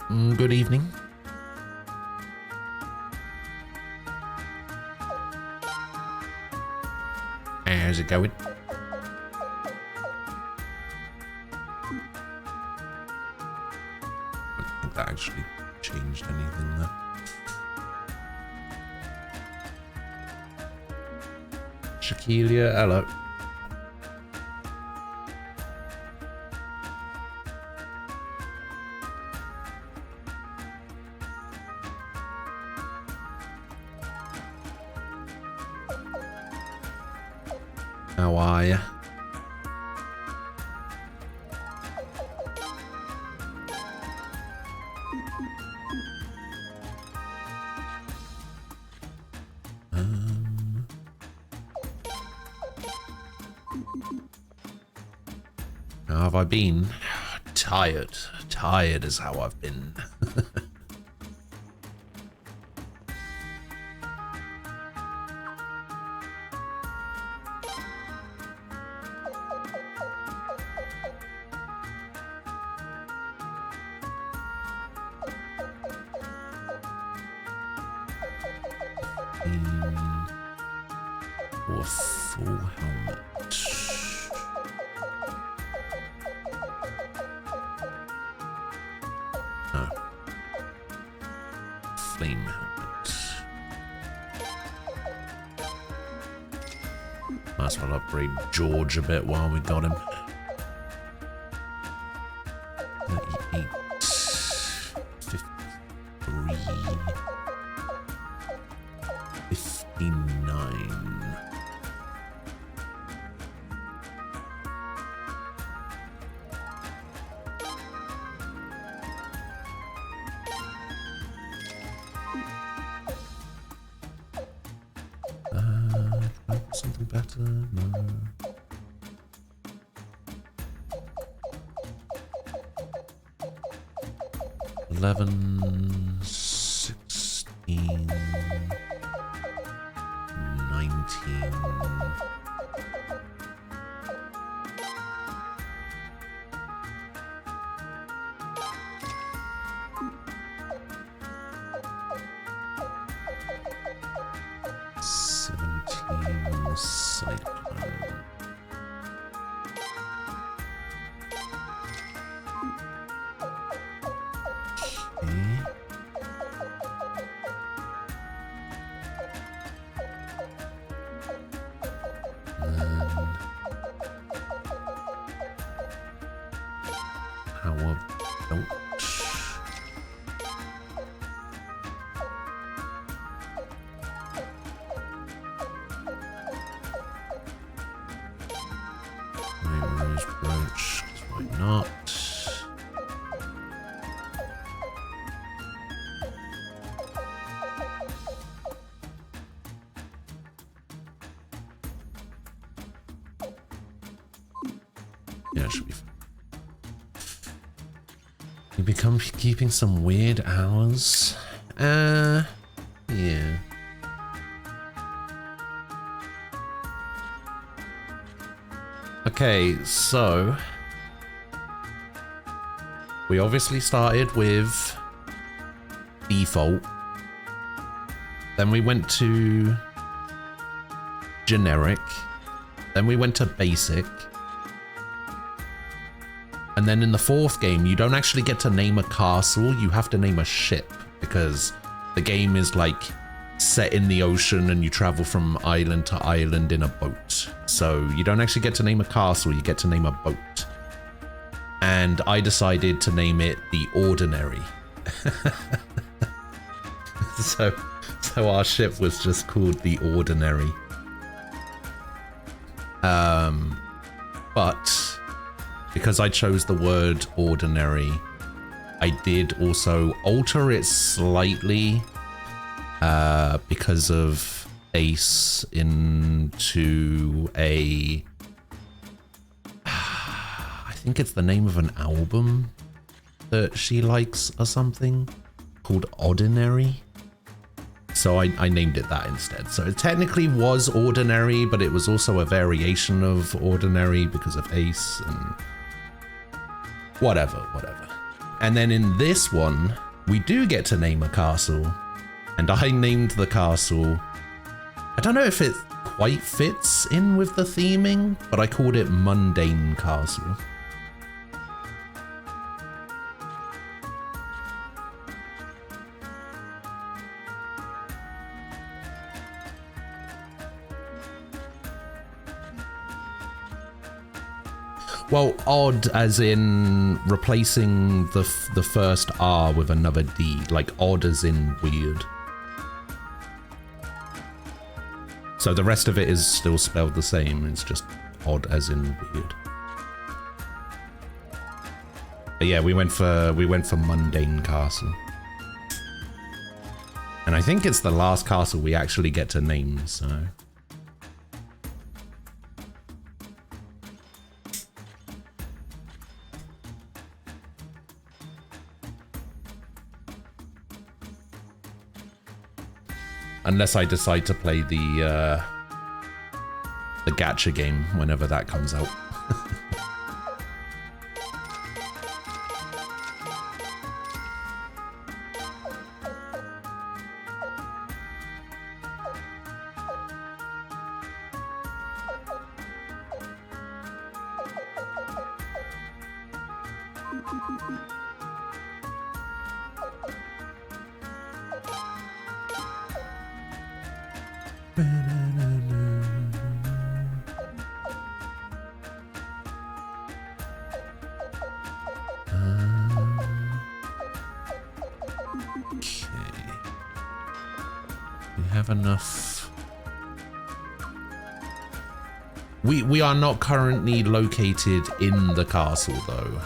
Good evening. How's it going? I don't think that actually changed anything there. Shaquilia, hello. How are ya? How have I been? Tired. Tired is how I've been. Or a full helmet. No. Flame helmet. Might as well upgrade George a bit while we got him. 38. 53. 59. Something better? No. $11, $16, $19. Side plan. Okay. How about brooch, why not? Yeah, it should be fine. You become keeping some weird hours. Yeah. Okay, so we obviously started with default. Then we went to generic. Then we went to basic. And then in the fourth game, you don't actually get to name a castle, you have to name a ship, because the game is like set in the ocean and you travel from island to island in a boat. So you don't actually get to name a castle, you get to name a boat. And I decided to name it the Ordinary. So our ship was just called the Ordinary. But because I chose the word ordinary, I did also alter it slightly because of Ace into a... I think it's the name of an album that she likes or something called Ordinary. So I named it that instead. So it technically was Ordinary, but it was also a variation of Ordinary because of Ace and whatever. And then in this one, we do get to name a castle. And I named the castle. I don't know if it quite fits in with the theming, but I called it Mundane Castle. Well, odd as in replacing the first R with another D, like odd as in weird. So the rest of it is still spelled the same, it's just odd as in weird. But yeah, we went for Mundane Castle. And I think it's the last castle we actually get to name, so... Unless I decide to play the gacha game whenever that comes out. Enough. We are not currently located in the castle though,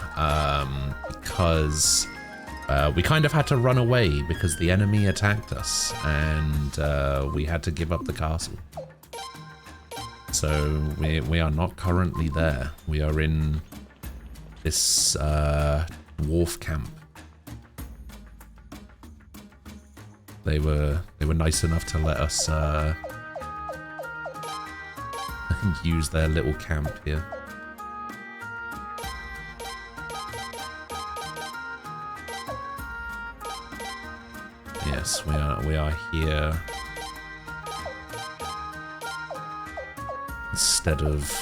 because we kind of had to run away because the enemy attacked us, and we had to give up the castle. So we are not currently there. We are in this wharf camp. They were nice enough to let us use their little camp here. Yes, we are here instead of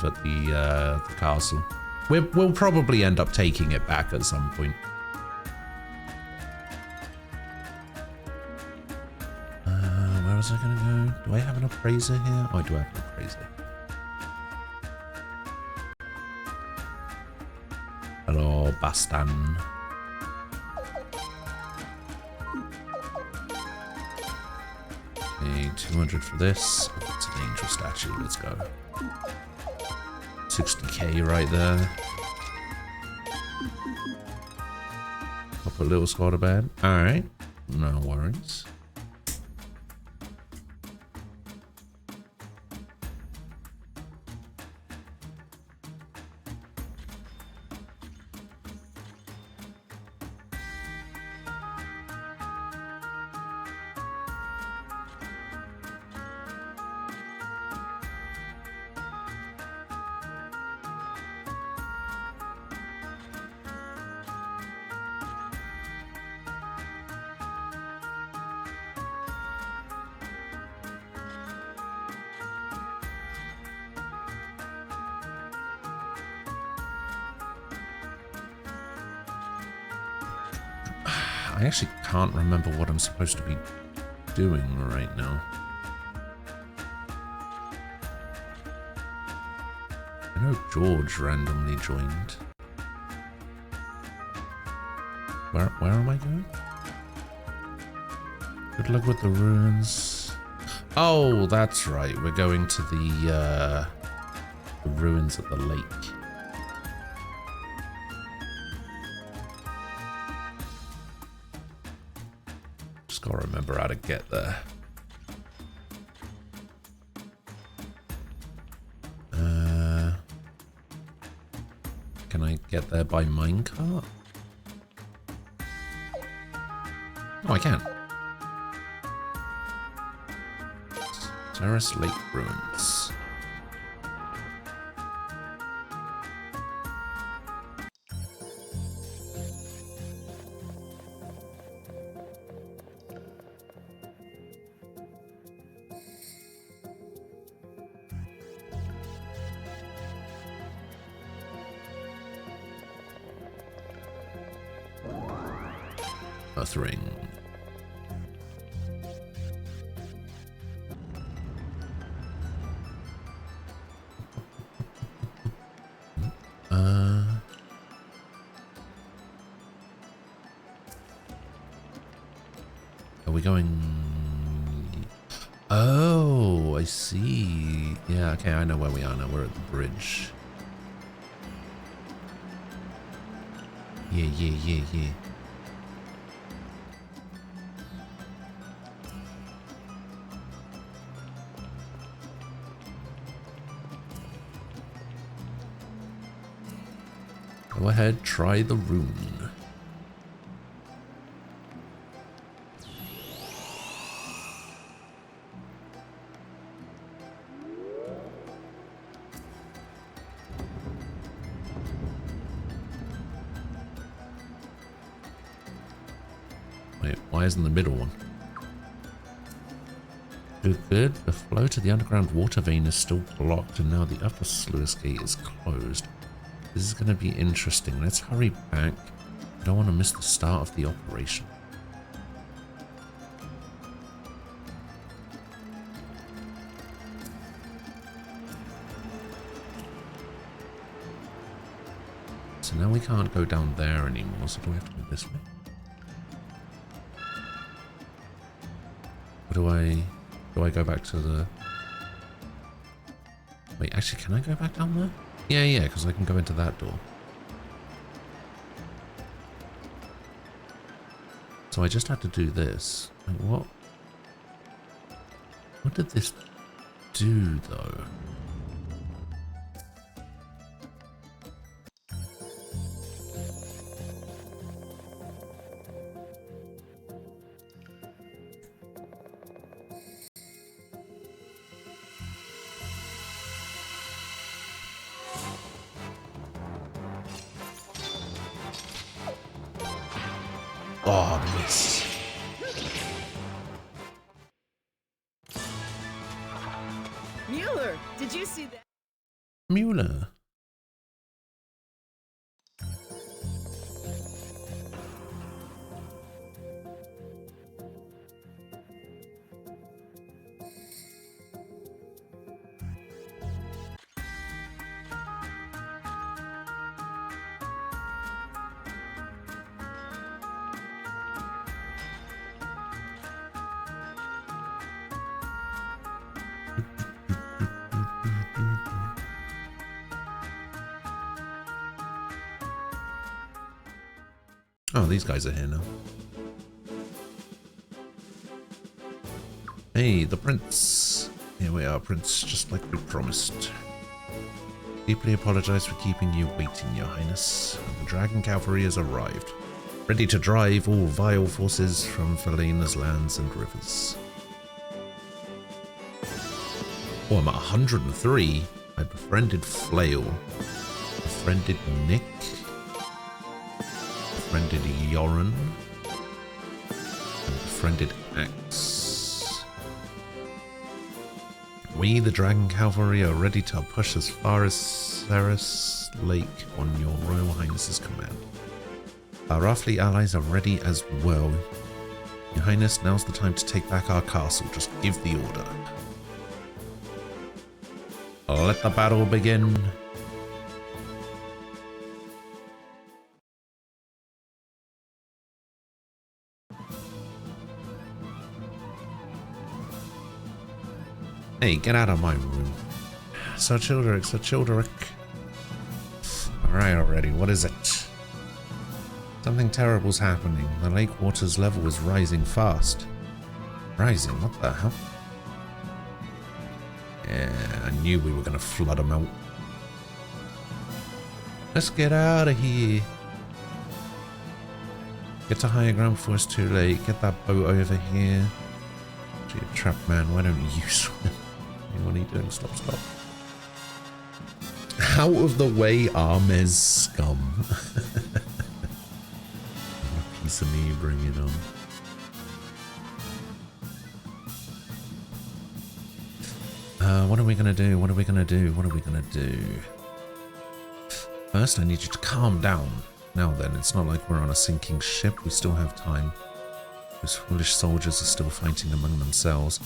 at the castle. We'll probably end up taking it back at some point. Where was I gonna go? Do I have an appraiser here? Oh, I do have an appraiser. Hello, Bastan. Okay, 200 for this. Oh, it's an angel statue. Let's go. 60k right there. Pop a little squad of bed. Alright. No worries. I actually can't remember what I'm supposed to be doing right now. I know George randomly joined. Where am I going? Good luck with the ruins. Oh, that's right. We're going to the ruins at the lake. Gotta remember how to get there. Can I get there by minecart? Oh, I can. Terrace Lake Ruins. Earth ring. Are we going? Oh, I see. Yeah, okay, I know where we are now. We're at the bridge. Yeah. Go ahead, try the rune. Wait, why isn't the middle one? Good. The flow to the underground water vein is still blocked, and now the upper sluice gate is closed. This is going to be interesting. Let's hurry back. I don't want to miss the start of the operation. So now we can't go down there anymore, so do we have to go this way? Or do I go back to the... Wait, actually, can I go back down there? Yeah, because I can go into that door. So I just had to do this. Like, what? What did this do, though? Oh, miss. Mueller, did you see that? Mueller. Oh, these guys are here now. Hey, the prince. Here we are, prince, just like we promised. Deeply apologize for keeping you waiting, your highness. The dragon cavalry has arrived, ready to drive all vile forces from Felena's lands and rivers. Oh, I'm at 103. I befriended Flail. Befriended Nick. Befriended Yoren. And befriended Axe. We, the Dragon Cavalry, are ready to push as far as Ceres Lake on your Royal Highness's command. Our Rafli allies are ready as well. Your Highness, now's the time to take back our castle. Just give the order. Let the battle begin. Hey, get out of my room. Sir Childeric. Alright already, what is it? Something terrible's happening. The lake water's level is rising fast. Rising? What the hell? Yeah, I knew we were going to flood them out. Let's get out of here. Get to higher ground before it's too late. Get that boat over here. Gee, trap man, why don't you swim? What are you doing? Stop. Out of the way, Armez scum. What a piece of me, bring it on. What are we gonna do? First, I need you to calm down. Now then, it's not like we're on a sinking ship. We still have time. Those foolish soldiers are still fighting among themselves.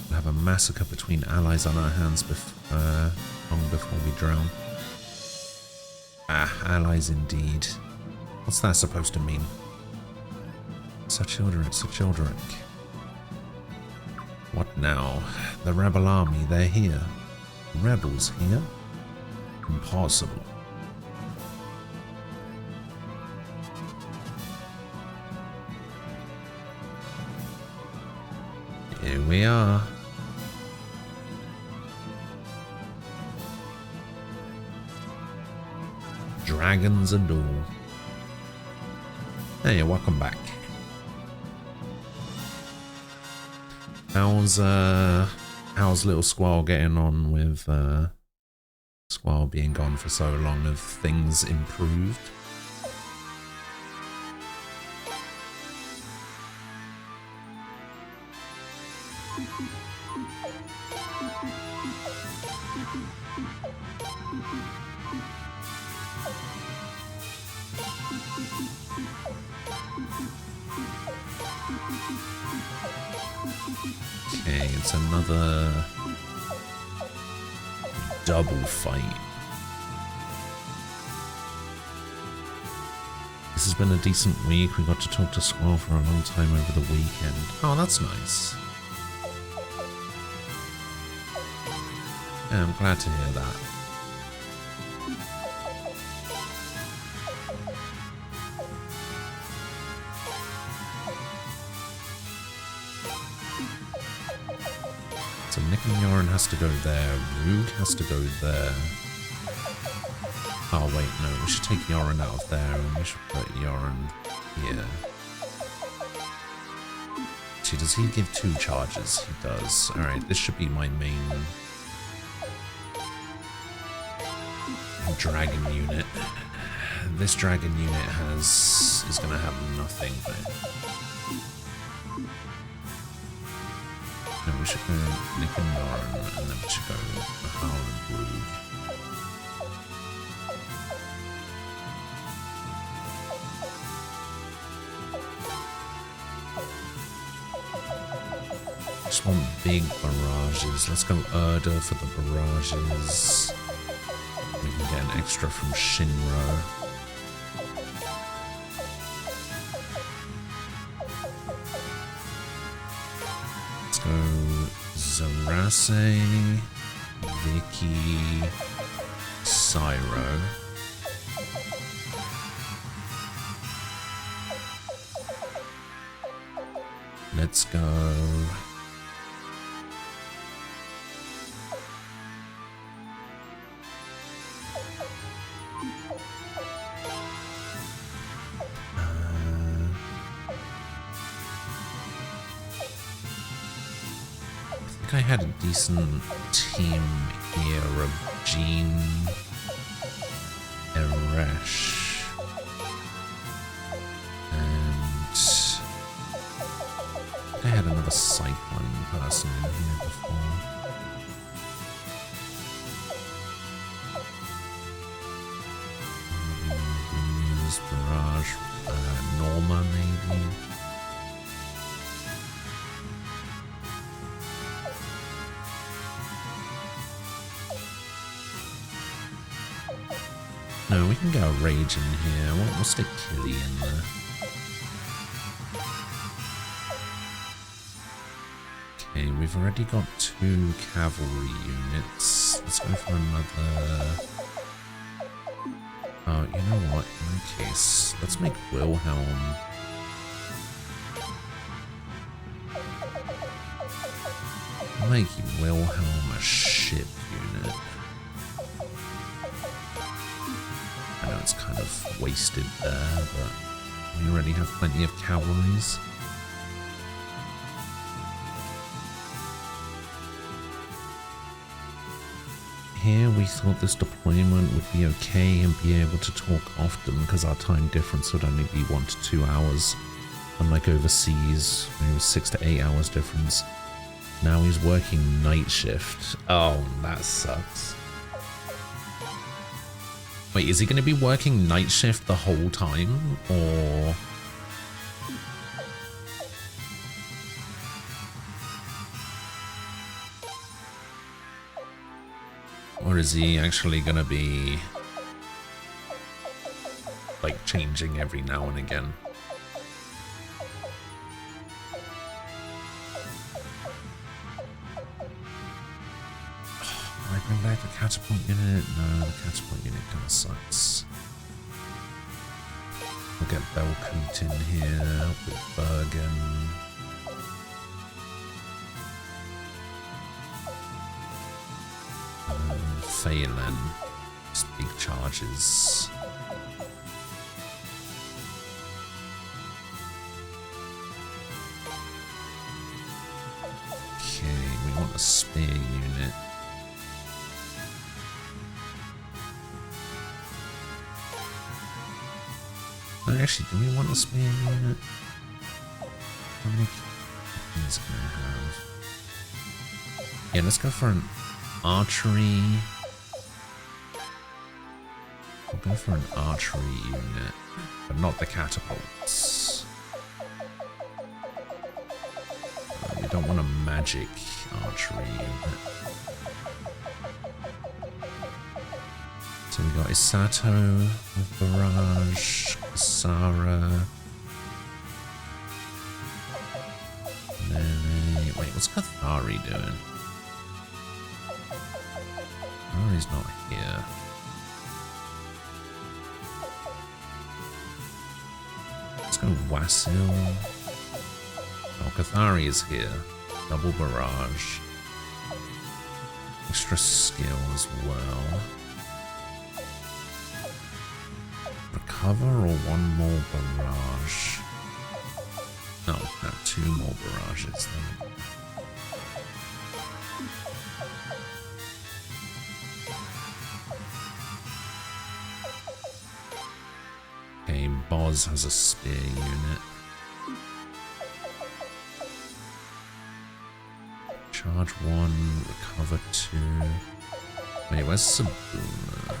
We'll have a massacre between allies on our hands long before we drown. Ah, allies indeed. What's that supposed to mean? Sir Childeric. What now? The rebel army, they're here. Rebels here? Impossible. Here we are. Dragons and all. Hey, welcome back. How's little Squall getting on with Squall being gone for so long? Have things improved? Okay, it's another double fight. This has been a decent week. We got to talk to Squall for a long time over the weekend. Oh, that's nice. Yeah, I'm glad to hear that. So Nick and Yoren has to go there. Roog has to go there. Oh wait, no, we should take Yoren out of there and we should put Yoren here. See, does he give 2 charges? He does. Alright, this should be my main dragon unit. This dragon unit is gonna have nothing, but no, we should go Nick and Yoren, and then we should go Mahal and Roog. Just want big barrages. Let's go Erda for the barrages. We can get an extra from Shinra. Let's go Zarase, Vicky, Cyro. Let's go. I had a decent team here of Jean, Eresh, and I had another Cyclone person in here before. Barrage, Norma maybe. No, we can get a Rage in here. We'll stick Killy in there. Okay, we've already got 2 cavalry units. Let's go for another. Oh, you know what? In that case, let's make Wilhelm. Make Wilhelm a ship unit. I know it's kind of wasted there, but we already have plenty of cavalries. Here we thought this deployment would be okay and be able to talk often because our time difference would only be 1 to 2 hours. Unlike overseas, where it was 6 to 8 hours difference. Now he's working night shift. Oh, that sucks. Wait, is he going to be working night shift the whole time, or... Or is he actually going to be, like, changing every now and again? I bring back the catapult unit? No, the catapult unit kind of sucks. We'll get Belcoot in here with Bergen. Phelan. Just big charges. Okay, we want a spear unit. Actually, do we want a spear unit? How many keys can I have? Yeah, let's go for an archery. We'll go for an archery unit, but not the catapults. We don't want a magic archery unit. So we got Isato with Barrage, Kasara. And then, wait, what's Kathari doing? Kathari's not here. Let's go Wasil. Oh, Kathari is here. Double Barrage. Extra skill as well. Recover or one more barrage? No, two more barrages then. Okay, Boz has a spear unit. Charge 1, recover 2. Wait, where's Sabuna?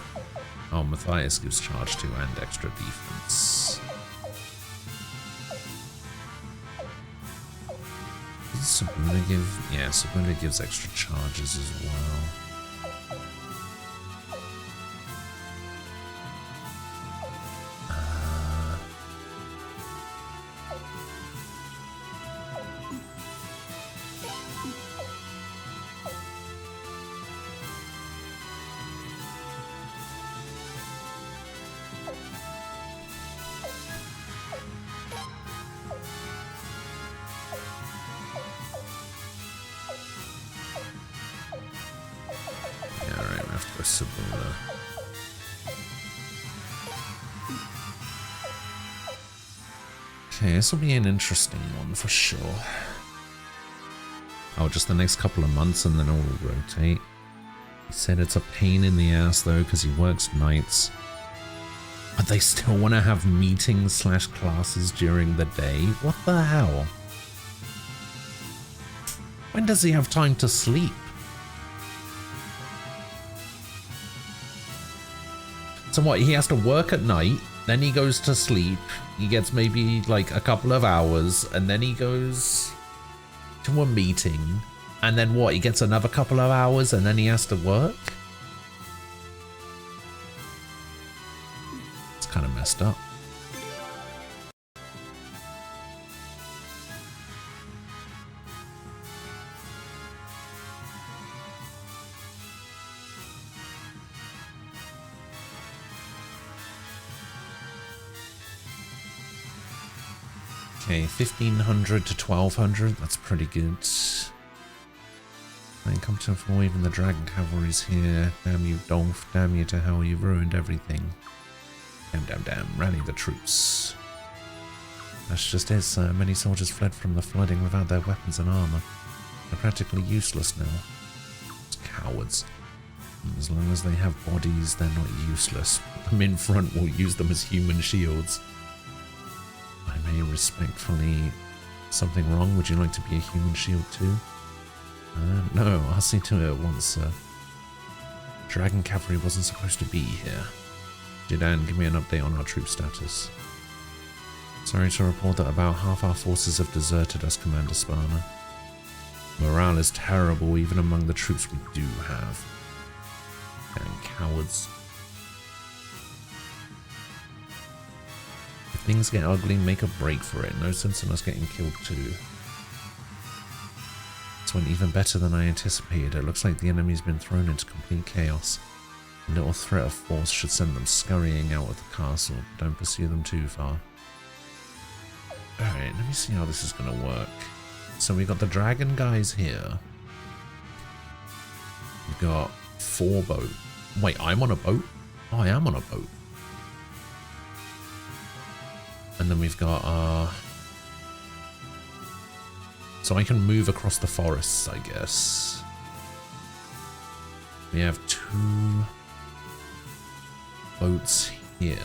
Oh, Matthias gives charge 2 and extra defense. Does Sabuna give? Yeah, Sabuna gives extra charges as well. Okay, this will be an interesting one for sure. Oh, just the next couple of months and then it will rotate. He said it's a pain in the ass though because he works nights. But they still want to have meetings / classes during the day? What the hell? When does he have time to sleep? So what, he has to work at night, then he goes to sleep, he gets maybe like a couple of hours, and then he goes to a meeting, and then what, he gets another couple of hours, and then he has to work? It's kind of messed up. Okay, 1500 to 1200, that's pretty good. I ain't come to avoid even the Dragon Cavalry's here. Damn you, Dolph, damn you to hell, you've ruined everything. Damn, damn, damn, rally the troops. That's just it, sir. Many soldiers fled from the flooding without their weapons and armor. They're practically useless now. It's cowards. As long as they have bodies, they're not useless. Put them in front, we'll use them as human shields. I may respectfully... Something wrong? Would you like to be a human shield too? No, I'll see to it once, sir. Dragon Cavalry wasn't supposed to be here. Dan, give me an update on our troop status. Sorry to report that about half our forces have deserted us, Commander Sparna. Morale is terrible even among the troops we do have. Damn cowards. If things get ugly, make a break for it. No sense in us getting killed too. This went even better than I anticipated. It looks like the enemy's been thrown into complete chaos. A little threat of force should send them scurrying out of the castle. Don't pursue them too far. Alright, let me see how this is going to work. So we got the dragon guys here. We've got 4 boats. Wait, I'm on a boat? Oh, I am on a boat. And then we've got so I can move across the forests, I guess. We have 2 boats here.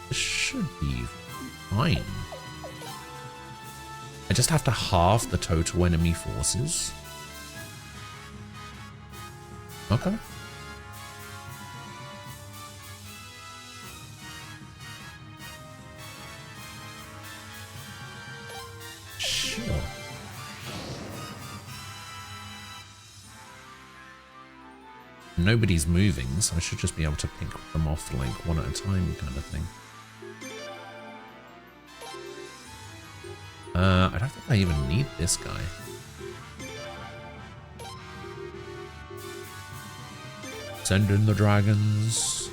This should be fine. I just have to halve the total enemy forces. Okay. Sure. Nobody's moving, so I should just be able to pick them off like one at a time kind of thing. I don't think I even need this guy. Send in the dragons.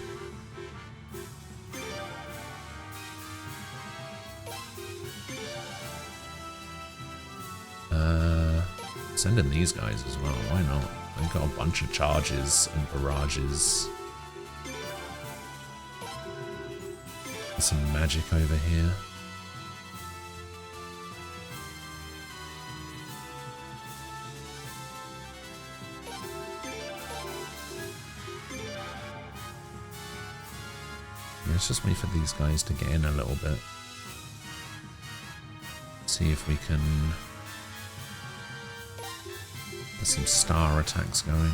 Send in these guys as well, why not? I've got a bunch of charges and barrages. There's some magic over here. Let's just wait for these guys to get in a little bit. See if we can get some star attacks going.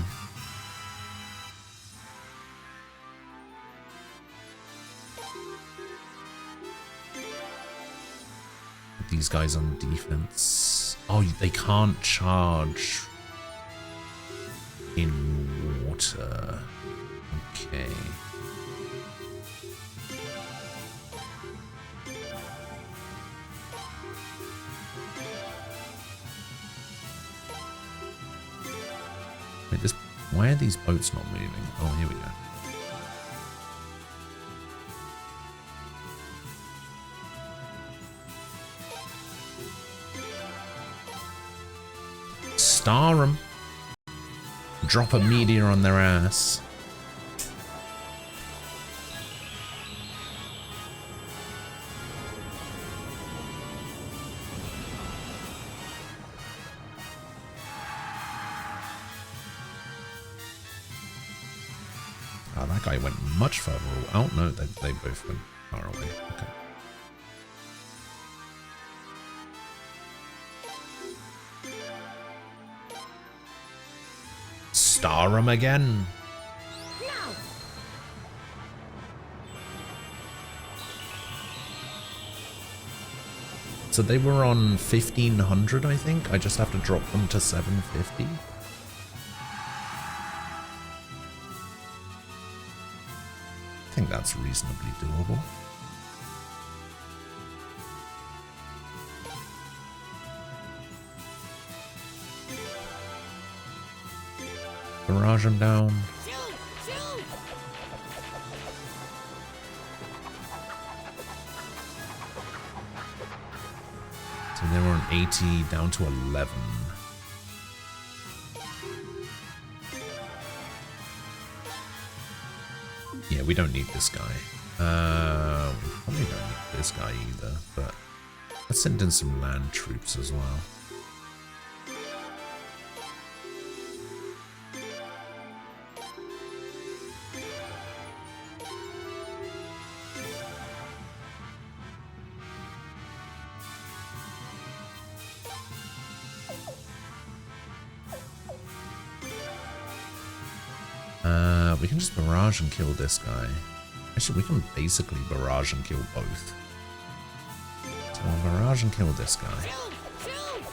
Put these guys on defense. Oh, they can't charge in water. Okay. Wait, this, why are these boats not moving? Oh, here we go. Star them. Drop a meteor on their ass. Oh, that guy went much further. Oh, no, they both went far away. Okay. Star him again. No. So they were on 1500, I think. I just have to drop them to 750. I think that's reasonably doable. Barrage them down. Shoot! Shoot! So they were on 80 down to 11. Yeah, we don't need this guy. We probably don't need this guy either, but let's send in some land troops as well. We can just barrage and kill this guy. Actually, we can basically barrage and kill both. So we'll barrage and kill this guy. Shield! Shield!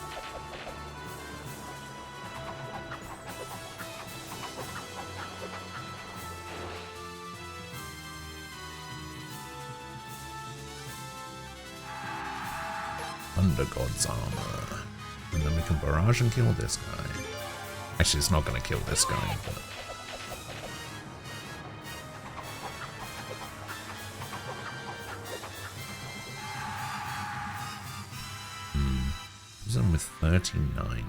Under God's armor. And then we can barrage and kill this guy. Actually, it's not going to kill this guy, but... Who's on with 39?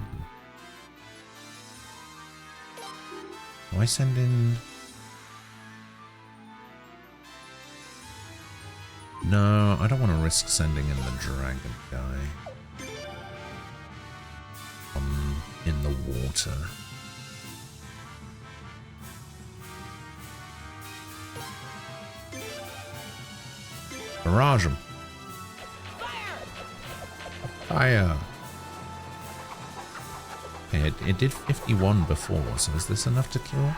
Do I send in... No, I don't want to risk sending in the dragon guy. In the water. Barrage him. Fire! Okay, it did 51 before, so is this enough to kill?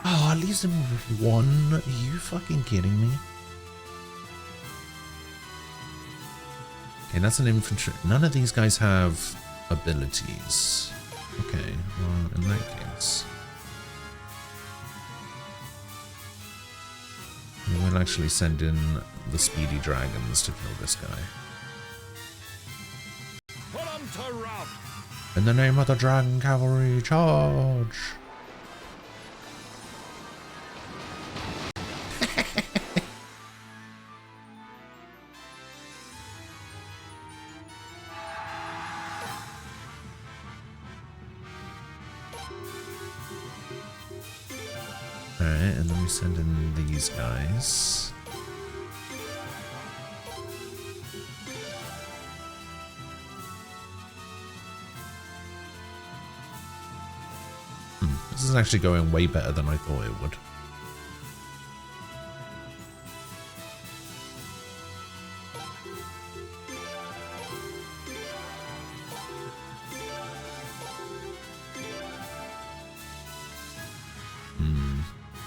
Oh, it leaves him with 1. Are you fucking kidding me? Okay, that's an infantry. None of these guys have abilities. Okay, well, in that case... we will actually send in the speedy dragons to kill this guy. Put 'em to rout. In the name of the dragon cavalry, charge! Alright, and then we send in these guys. This is actually going way better than I thought it would.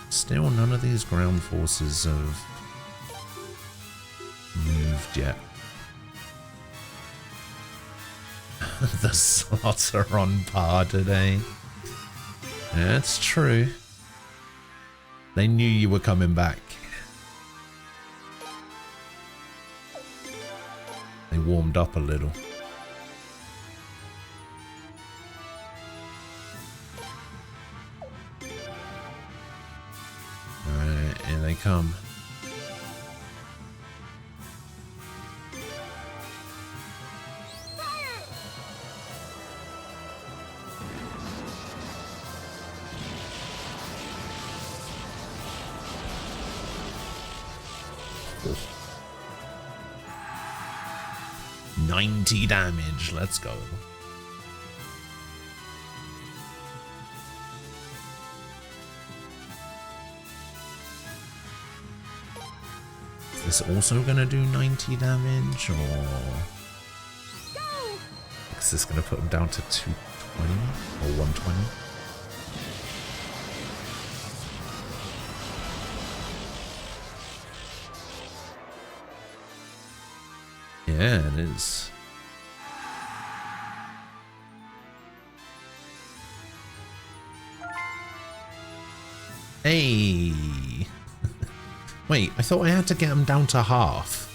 Still, none of these ground forces have moved yet. The slots are on par today. That's true. They knew you were coming back. They warmed up a little. Alright, here they come. Oh. 90 damage, let's go. Is this also gonna do 90 damage, or is this gonna put him down to 220 or 120? Yeah, it is. Hey! Wait, I thought I had to get him down to half.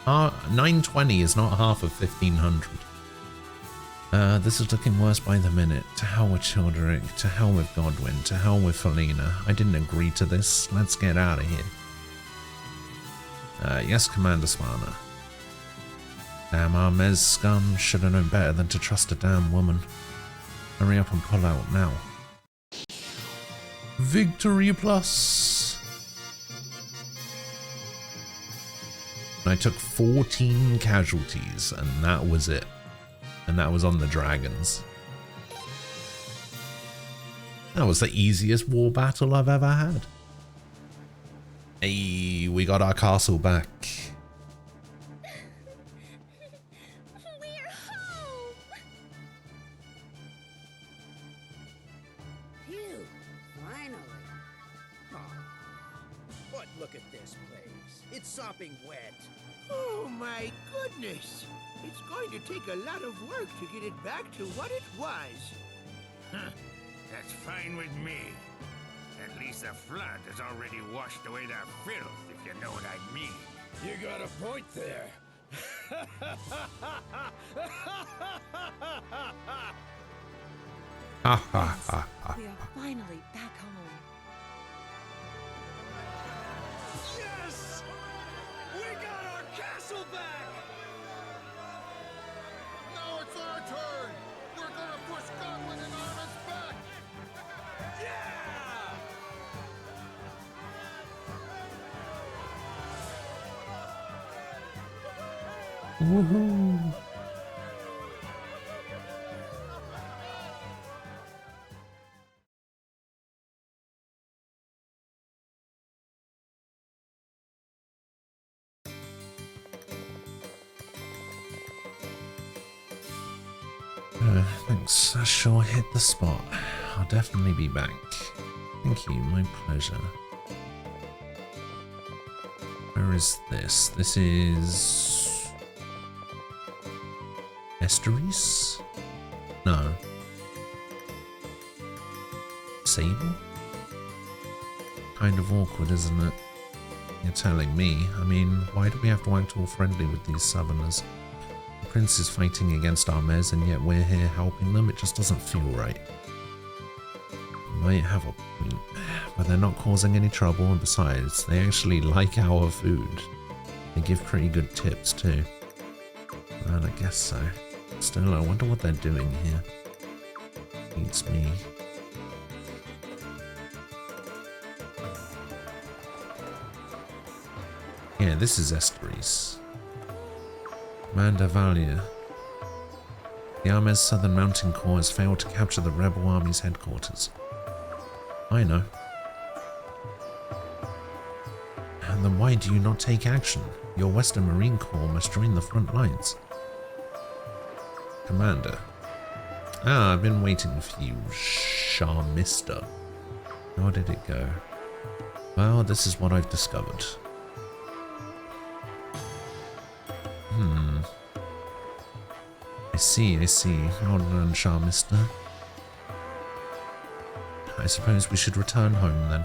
Ah, 920 is not half of 1500. This is looking worse by the minute. To hell with Childeric, to hell with Godwin, to hell with Felina. I didn't agree to this. Let's get out of here. Yes, Commander Swana. Damn Armez scum, should have known better than to trust a damn woman. Hurry up and pull out now. Victory plus! I took 14 casualties, and that was it. And that was on the dragons. That was the easiest war battle I've ever had. Hey, we got our castle back. We're home! Phew, finally. But look at this place. It's sopping wet. Oh my goodness! It's going to take a lot of work to get it back to what it was. Huh. That's fine with me. At least the flood has already washed away the filth, if you know what I mean. You got a point there. Ha ha ha. We are finally back home. Yes! We got our castle back! Now it's our turn! We're gonna push Godwin and Armus back! Yeah! Woohoo! Thanks, I sure hit the spot. I'll definitely be back. Thank you, my pleasure. Where is this? This is... Estuaries? No. Sable? Kind of awkward, isn't it? You're telling me. I mean, why do we have to act all friendly with these southerners? The prince is fighting against Armes, and yet we're here helping them. It just doesn't feel right. You might have a point, but they're not causing any trouble, and besides, they actually like our food. They give pretty good tips too. Well, I guess so. Still, I wonder what they're doing here. Beats me. Yeah, this is Estuaries. Commander Valia. The Armes Southern Mountain Corps has failed to capture the rebel army's headquarters. I know. And then why do you not take action? Your Western Marine Corps must join the front lines. Commander. Ah, I've been waiting for you, Charmister. How did it go? Well, this is what I've discovered. I see. Well done, Charmister. I suppose we should return home then.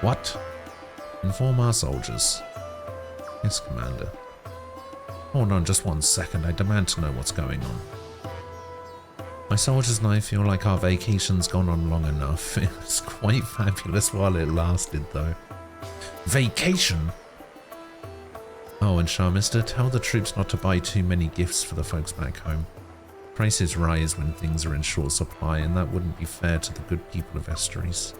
What? Inform our soldiers. Yes, Commander. Hold on just 1 second. I demand to know what's going on. My soldiers and I feel like our vacation's gone on long enough. It was quite fabulous while it lasted, though. Vacation? Oh, and Charmister, tell the troops not to buy too many gifts for the folks back home. Prices rise when things are in short supply, and that wouldn't be fair to the good people of Estuaries.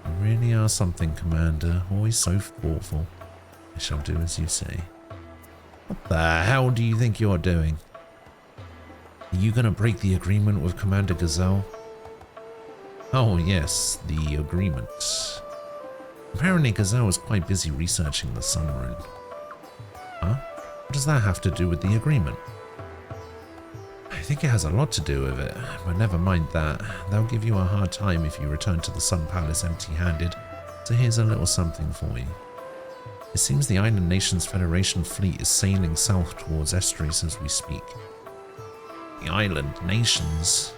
You really are something, Commander. Always so thoughtful. I shall do as you say. What the hell do you think you're doing? Are you gonna break the agreement with Commander Gazelle? Oh yes, the agreement. Apparently Gazelle was quite busy researching the Sun Rune. Huh? What does that have to do with the agreement? I think it has a lot to do with it, but never mind that. They'll give you a hard time if you return to the Sun Palace empty-handed, so here's a little something for you. It seems the Island Nations Federation fleet is sailing south towards Estuaries as we speak. The Island Nations?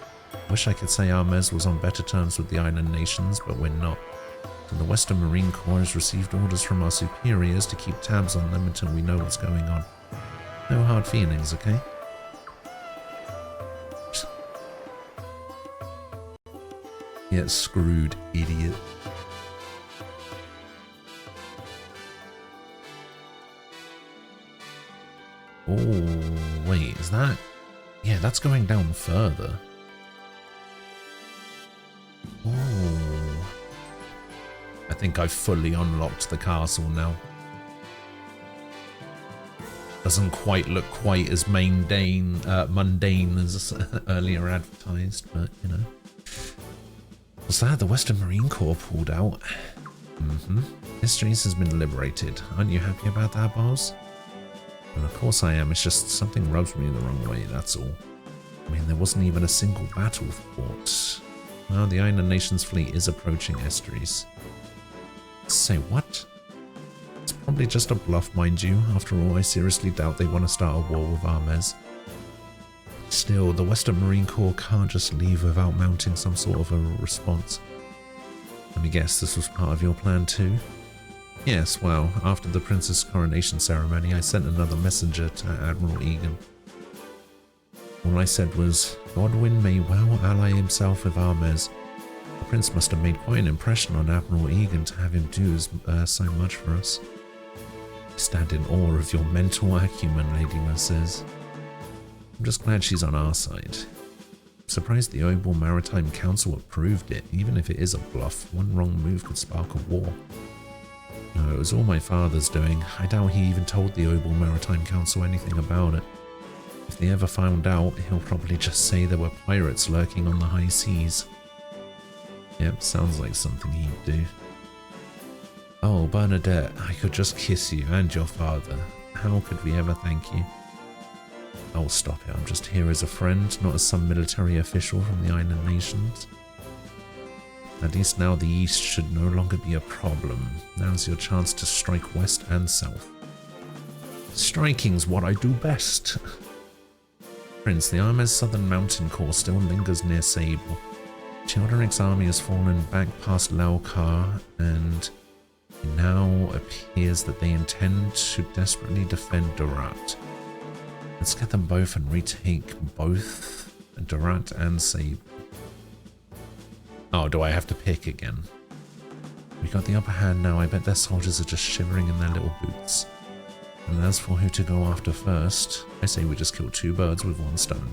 Wish I could say Armes was on better terms with the Island Nations, but we're not. And the Western Marine Corps has received orders from our superiors to keep tabs on them until we know what's going on. No hard feelings, okay? Get screwed, idiot. Oh, wait, is that... Yeah, that's going down further. Oh. I think I've fully unlocked the castle now. Doesn't quite look quite as mundane as earlier advertised, but you know. What's that? The Western Marine Corps pulled out. Estries has been liberated. Aren't you happy about that, boss? Well, of course I am. It's just something rubs me the wrong way, that's all. I mean, there wasn't even a single battle fought. Well, the Island Nation's fleet is approaching Estries. Say what? It's probably just a bluff, mind you. After all, I seriously doubt they want to start a war with Armes. Still, the Western Marine Corps can't just leave without mounting some sort of a response. Let me guess, this was part of your plan too? Yes, well, after the Princess' coronation ceremony, I sent another messenger to Admiral Egan. All I said was, Godwin may well ally himself with Armes. The Prince must have made quite an impression on Admiral Egan to have him do so much for us. I stand in awe of your mental acumen, Lady Mercedes. I'm just glad she's on our side. I'm surprised the Oval Maritime Council approved it. Even if it is a bluff, one wrong move could spark a war. No, it was all my father's doing. I doubt he even told the Oval Maritime Council anything about it. If they ever found out, he'll probably just say there were pirates lurking on the high seas. Yep, sounds like something he'd do. Oh, Bernadette, I could just kiss you and your father. How could we ever thank you? Oh, stop it. I'm just here as a friend, not as some military official from the Island Nations. At least now the East should no longer be a problem. Now's your chance to strike west and south. Striking's what I do best. Prince, the Armes Southern Mountain Corps still lingers near Sable. Children's army has fallen back past Laukar, and it now appears that they intend to desperately defend Dorat. Let's get them both and retake both Dorat and Sable. Oh, do I have to pick again? We got the upper hand now. I bet their soldiers are just shivering in their little boots. And as for who to go after first, I say we just kill two birds with one stone.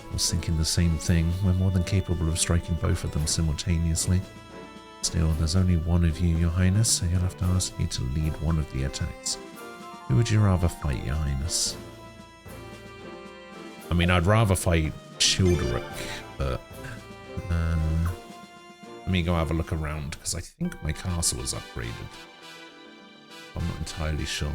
I was thinking the same thing. We're more than capable of striking both of them simultaneously. Still, there's only one of you, Your Highness, so you'll have to ask me to lead one of the attacks. Who would you rather fight, Your Highness? I mean, I'd rather fight Childeric, but let me go have a look around, because I think my castle is upgraded. I'm not entirely sure.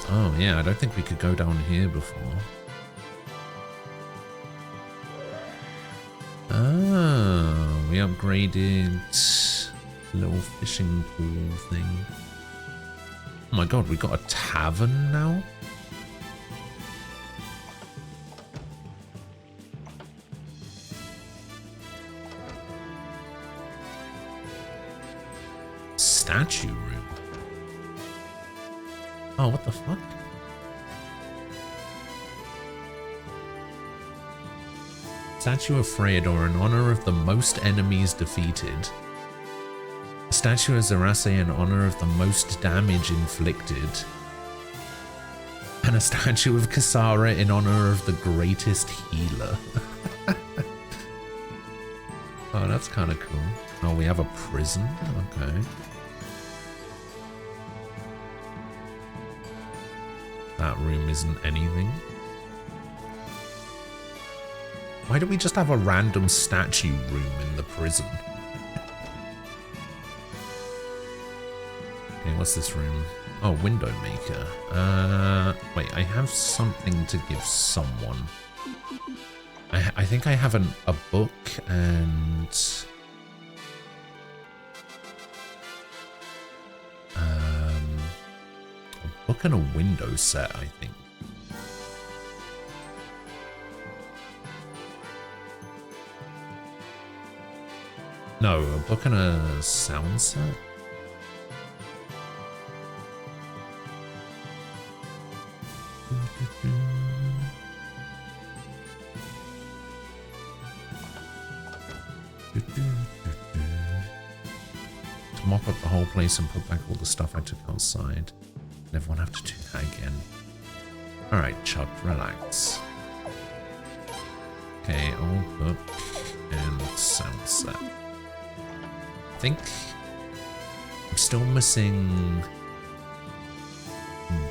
Oh yeah, I don't think we could go down here before. Oh, we upgraded the little fishing pool thing. Oh my god, we got a tavern now? Statue room. Oh, what the fuck? Statue of Freydor in honor of the most enemies defeated. A statue of Zerace in honor of the most damage inflicted. And a statue of Kasara in honor of the greatest healer. Oh, that's kind of cool. Oh, we have a prison? Okay. That room isn't anything. Why do we just have a random statue room in the prison? Okay, what's this room? Oh, window maker. Wait, I have something to give someone. I think I have a book and... a book and a window set, I think. No, a book and a sound set? To mop up the whole place and put back all the stuff I took outside. Never want to have to do that again. Alright, Chud, relax. Okay, old book and sound set. I think I'm still missing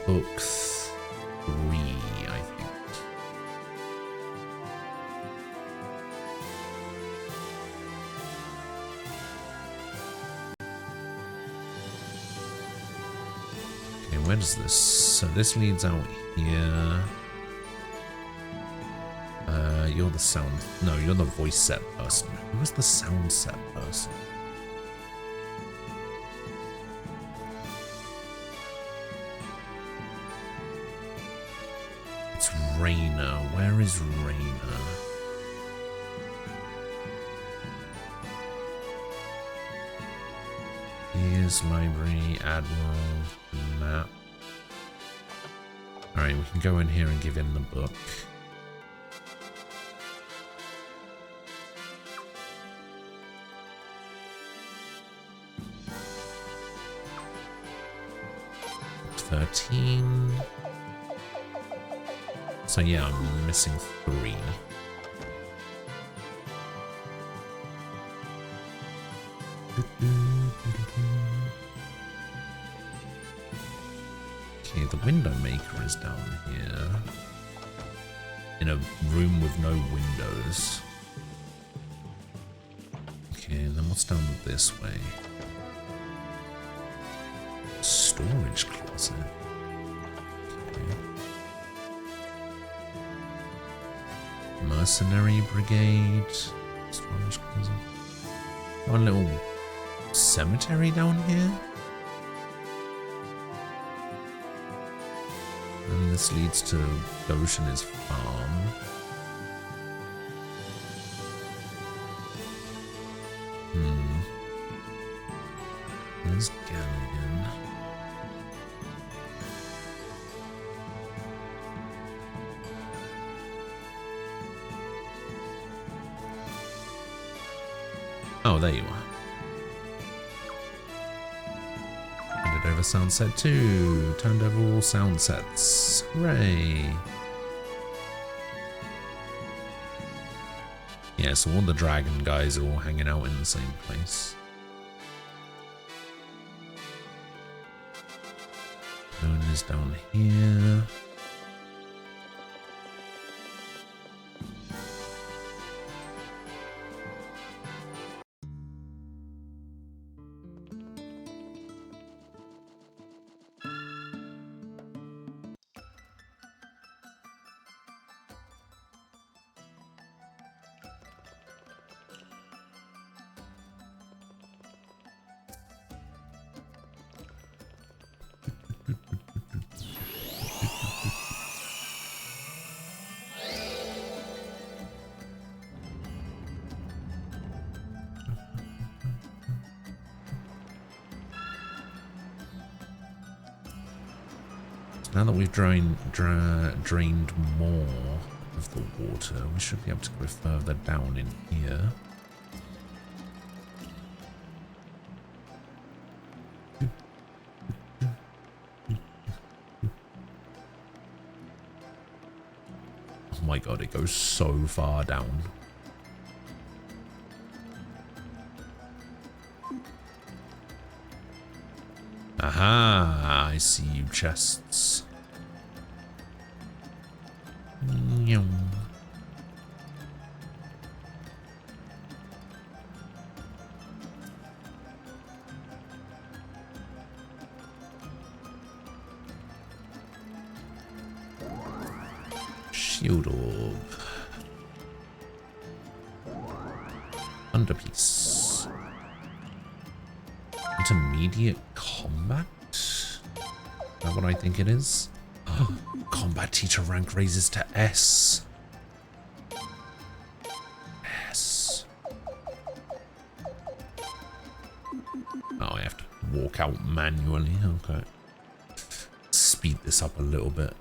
book 3, I think. Okay, where does this? So this leads out here. You're the sound. No, you're the voice set person. Who was the sound set person? It's Raina. Where is Raina? Here's library, admiral, map. Alright, we can go in here and give him the book. So yeah, I'm missing 3. Okay, the window maker is down here. In a room with no windows. Okay, and then what's down this way? Storage closet. Okay. Mercenary brigade. Storage closet. One little cemetery down here. And this leads to Goshen's farm. There's Galligan. Oh, there you are. Handed over sound set 2. Turned over all sound sets. Hooray. Yeah, so all the dragon guys are all hanging out in the same place. Moon is down here. Now that we've drained more of the water, we should be able to go further down in here. Oh my god, it goes so far down. Aha, I see you, chests. Nyum. Shield orb. Underpiece. Intermediate combat? Is that what I think it is? Combat teacher rank raises to S. S. Oh, I have to walk out manually. Okay. Speed this up a little bit.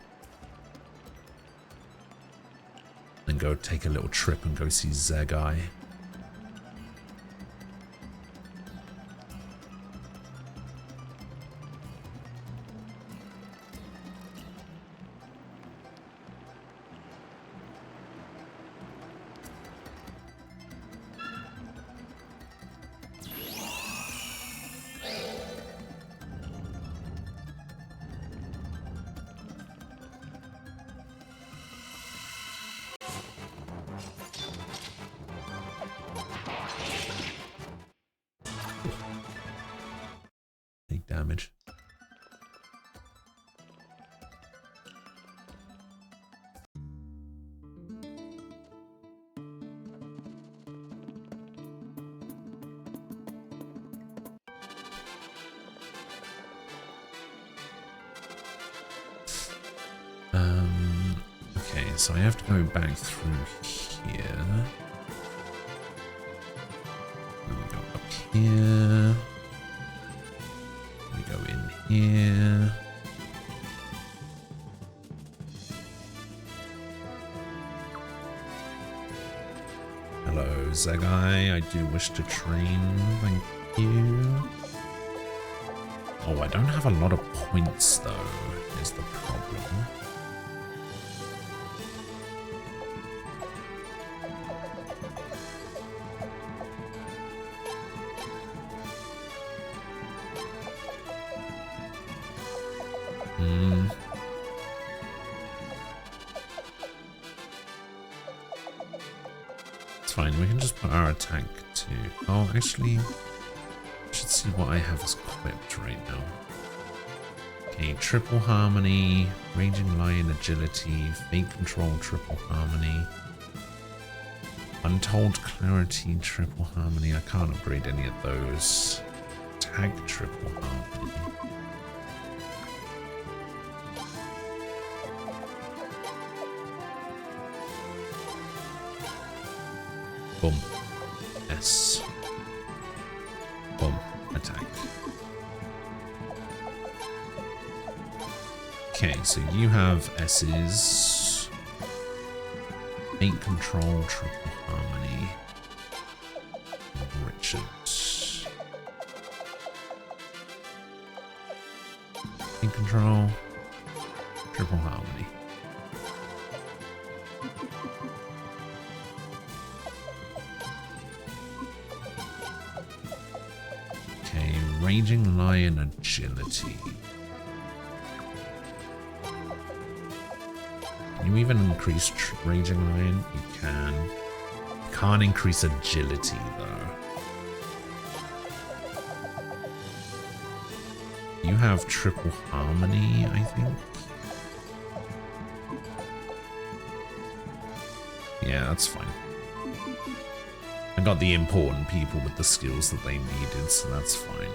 Then go take a little trip and go see Zegai. take damage. Okay, so I have to go back through here. Then we go up here. We go in here. Hello, Zagai. I do wish to train. Thank you. Oh, I don't have a lot of points, though, is the problem. It's fine, we can just put our attack to... Oh, actually, I should see what I have as equipped right now. Okay, triple harmony, raging lion, agility, fate control, triple harmony, untold clarity, triple harmony. I can't upgrade any of those. Tag triple harmony. Boom. S. Boom. Attack. Okay, so you have S's. Fate control, triple harmony. Richard. Fate control, triple harmony. Okay, raging lion, agility. Can you even increase raging lion? You can. You can't increase agility though. You have triple harmony, I think. Yeah, that's fine. I got the important people with the skills that they needed, so that's fine.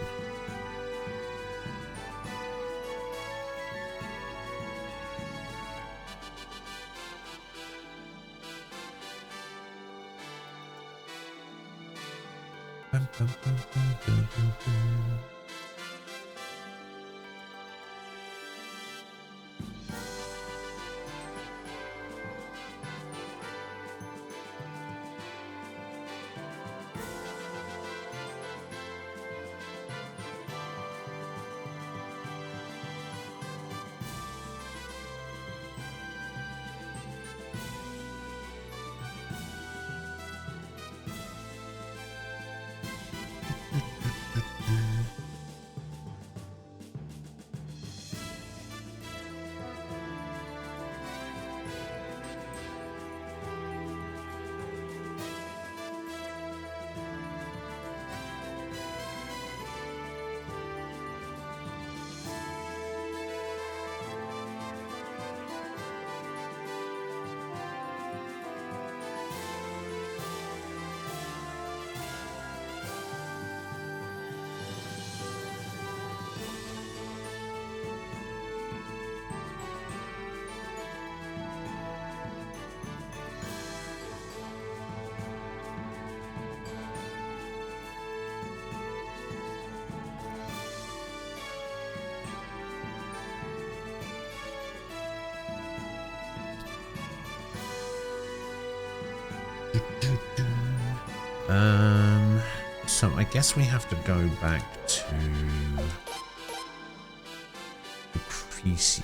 So I guess we have to go back to Lucretia.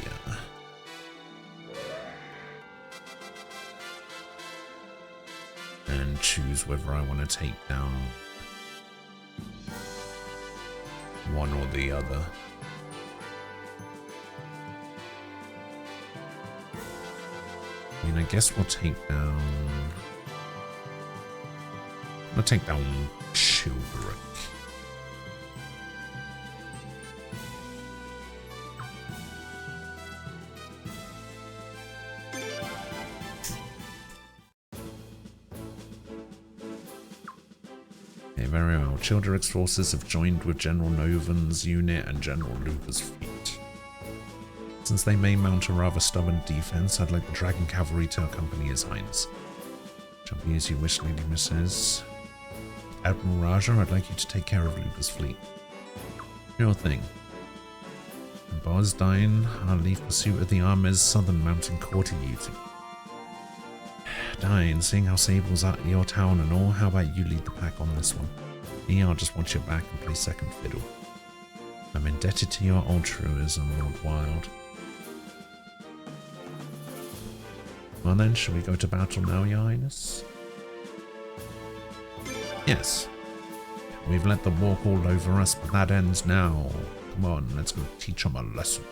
And choose whether I want to take down one or the other. I mean, I guess we'll take down... I'll take down Chilbrick. very well. Childeric's forces have joined with General Novan's unit and General Luca's fleet. Since they may mount a rather stubborn defense, I'd like the Dragon Cavalry to accompany His Highness. Shall be as you wish, Lady Mrs. Admiral Raja, I'd like you to take care of Luca's fleet. Sure thing. Bosdine, I'll leave pursuit of the Army's southern mountain corps to you two. Dine, seeing how Sable's at your town and all, how about you lead the pack on this one? Me, I'll just watch your back and play second fiddle. I'm indebted to your altruism, Lord Wild. Well then, shall we go to battle now, Your Highness? Yes. We've let them walk all over us, but that ends now. Come on, let's go teach them a lesson.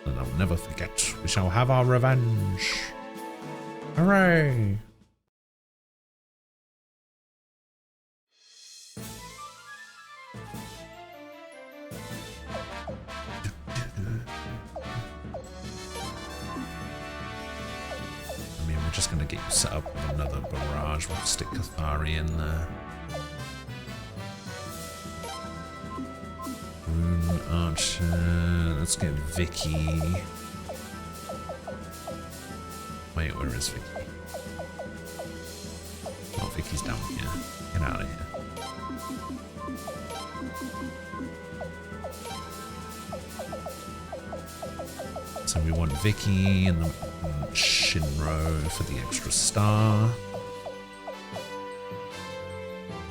And they'll never forget. We shall have our revenge. Hooray! I mean, we're just going to get you set up with another barrage. We'll stick Cathari in there. Rune Archer. Let's get Vicky. Wait, where is Vicky? Oh, Vicky's down here. Get out of here. So we want Vicky and the Shinro for the extra star.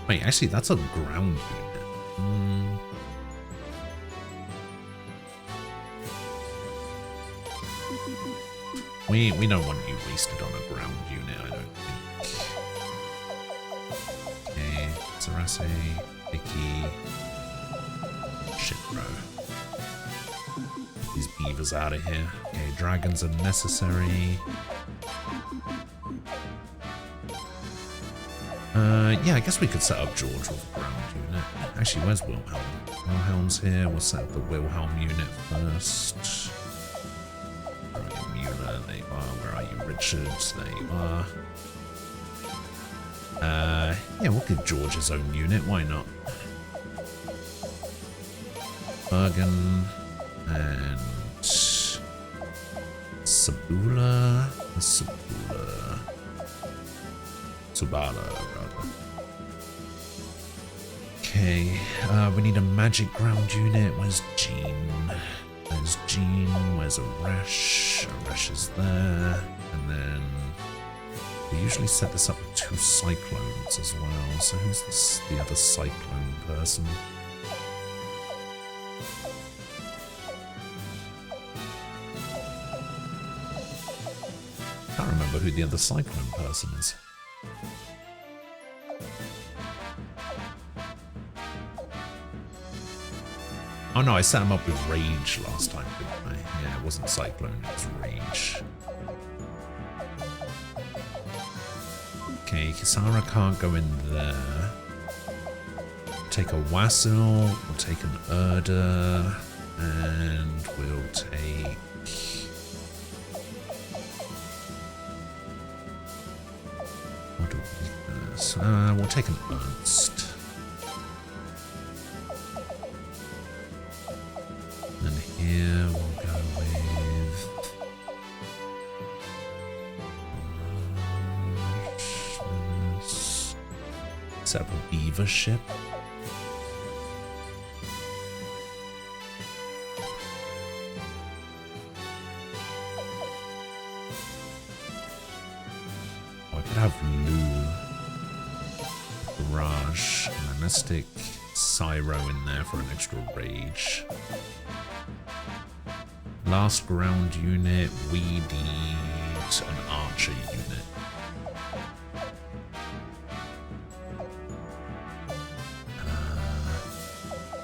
Wait, actually, that's a ground unit. We don't want you wasted on a ground unit, I don't think. Okay, Sarase, Vicky, Shinro. These beavers out of here. Okay, dragons are necessary. Yeah, I guess we could set up George with a ground unit. Actually, where's Wilhelm? Wilhelm's here. We'll set up the Wilhelm unit first. Where are you, Mueller? There you are. Where are you, Richards? There you are. Yeah, we'll give George his own unit. Why not? Bergen and Sabula. Subala, rather. Okay, we need a magic ground unit. Where's Jean? There's Jean. Where's Aresh? Aresh is there. And then we usually set this up with 2 cyclones as well. So who's this, the other cyclone person? I can't remember who the other cyclone person is. Oh no, I set him up with Rage last time, didn't I? Yeah, it wasn't Cyclone, it was Rage. Okay, Kisara can't go in there. Take a Wassil, we'll take an Erda, and we'll take... What do we do? We'll take an Ernst. And here we'll go with... Set up a beaver ship. Oh, I could have Lou, Barrage, and then let's stick Cyro in there for an extra rage. Last ground unit, we need an archer unit.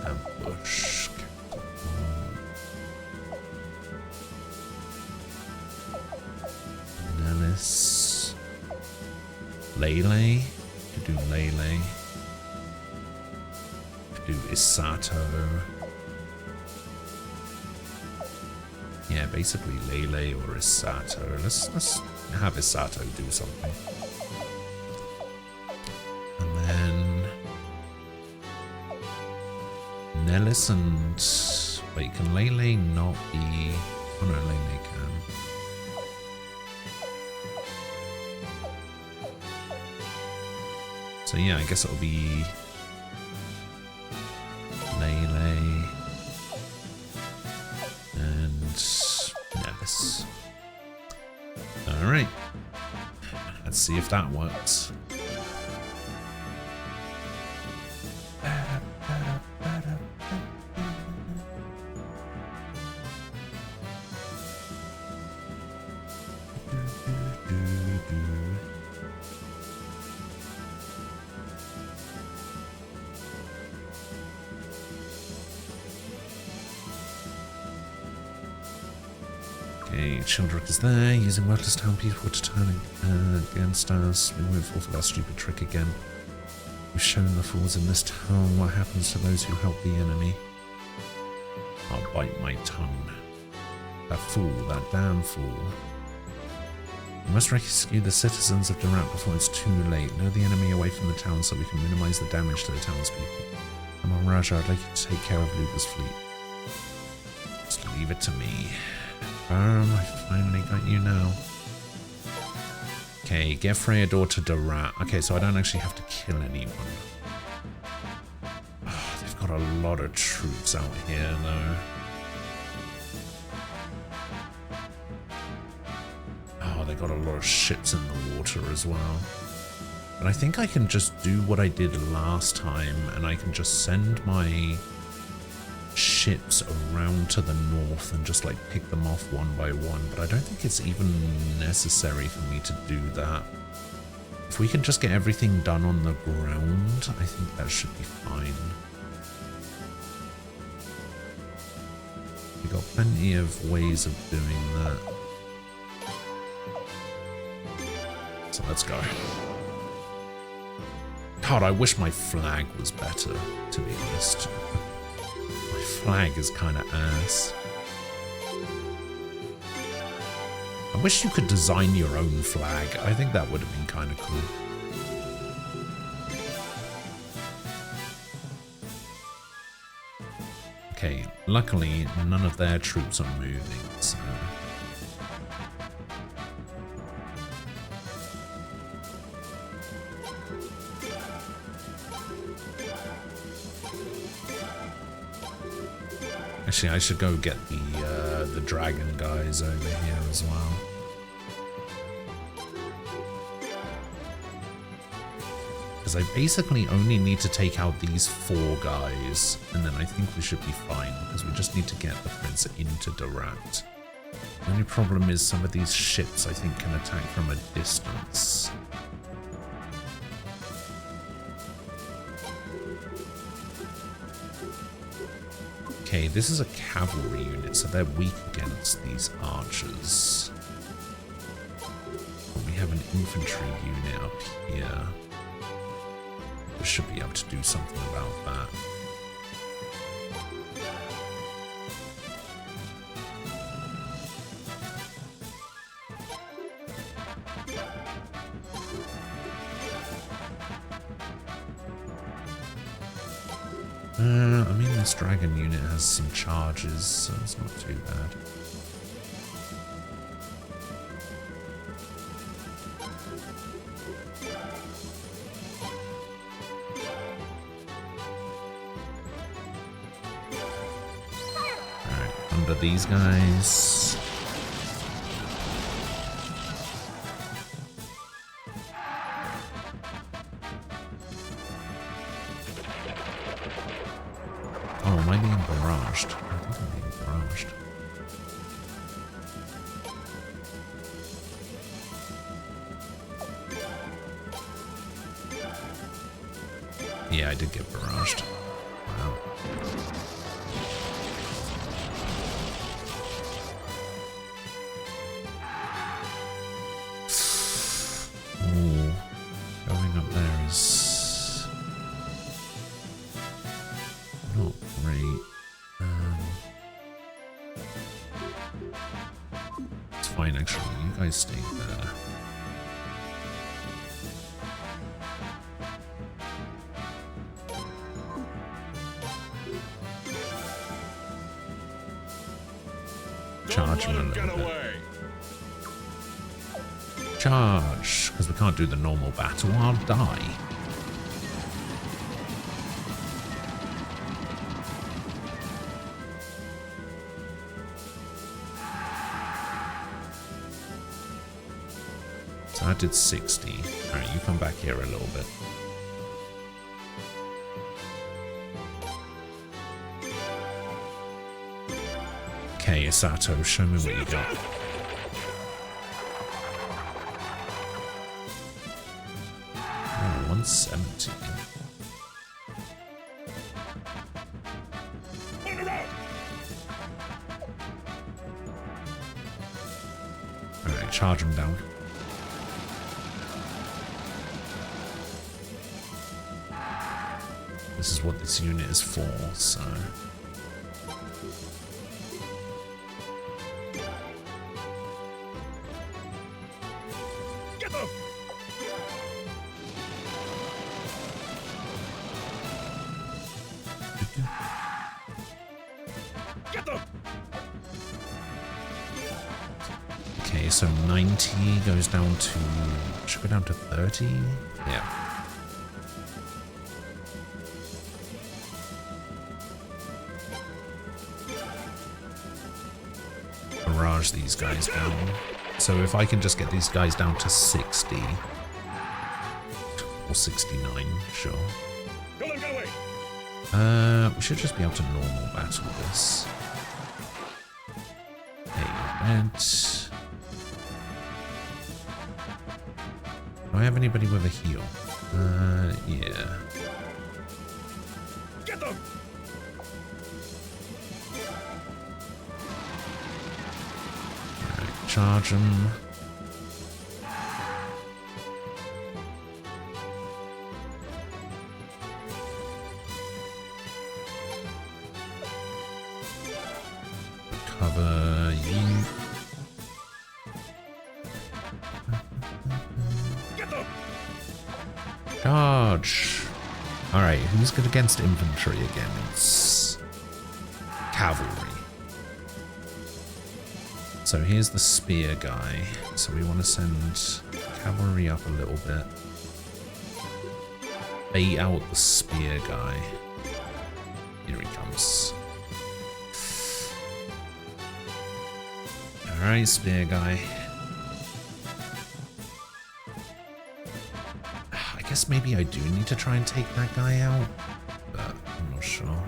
Ambush. Nellis. Lele. Could do Lele. Could do Isato. Yeah, basically Lele or Isato. Let's have Isato do something. And then Nellis and... Wait, can Lele not be... Oh no, Lele can. So yeah, I guess it'll be... Lele... and... Nellis. Alright. Let's see if that works. Okay, Childrick is there, using worthless town people to turn against us. We won't fall for that stupid trick again. We've shown the fools in this town what happens to those who help the enemy. I'll bite my tongue. That fool, that damn fool. We must rescue the citizens of Durant before it's too late. Lure the enemy away from the town so we can minimize the damage to the townspeople. Come on, Raja, I'd like you to take care of Luga's fleet. Just leave it to me. I finally got you now. Okay, get Freydor to Durat. Okay, so I don't actually have to kill anyone. Oh, they've got a lot of troops out here, though. Oh, they got a lot of ships in the water as well. But I think I can just do what I did last time, and I can just send my ships around to the north and just like pick them off one by one, but I don't think it's even necessary for me to do that. If we can just get everything done on the ground, I think that should be fine. We got plenty of ways of doing that. So let's go. God, I wish my flag was better, to be honest. Flag is kind of ass. I wish you could design your own flag. I think that would have been kind of cool. Okay, luckily none of their troops are moving, so... Actually, I should go get the dragon guys over here as well. Because I basically only need to take out these 4 guys, and then I think we should be fine, because we just need to get the prince into Durat. The only problem is some of these ships, I think, can attack from a distance. Okay, this is a cavalry unit, so they're weak against these archers. We have an infantry unit up here. We should be able to do something about that. I mean, this dragon unit has some charges, so it's not too bad. Alright, under these guys. Oh, am I being barraged? I think I'm being barraged. Yeah, I did get barraged. Wow. Ooh, going up there is not great. It's fine, actually. You guys stay there. charge him a little bit. Charge, because we can't do the normal battle. I'll die. So I did 60. Alright, you come back here a little bit. Okay, Sato, show me what you got. Oh, 170. Alright, charge him down. This is what this unit is for, so... Get them! Get them! Okay, so 90 goes down to... should go down to 30? Yeah. Barrage these guys down. So if I can just get these guys down to 60 or 69, sure. Go on, get away! We should just be able to normal battle this. Hey, red. Do I have anybody with a heal? Yeah. Get them! Charge them. Cover you. Get them! Charge. Alright, who's good against infantry again? It's cavalry. So here's the spear guy. So we want to send cavalry up a little bit. Bait out the spear guy. Here he comes. Alright, spear guy. I guess maybe I do need to try and take that guy out, but I'm not sure.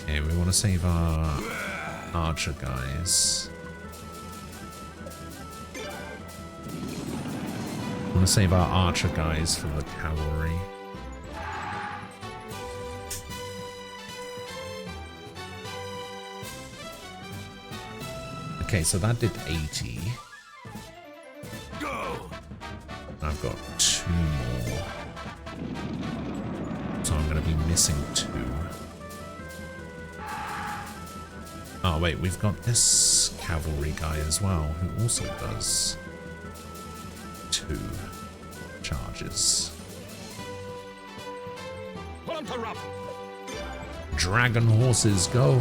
Okay, we want to save our archer guys. We want to save our archer guys for the cavalry. Okay, so that did 80. Go! I've got 2 more. So I'm going to be missing 2. Oh wait, we've got this cavalry guy as well, who also does 2 charges. Pull him to rough! Dragon horses, go!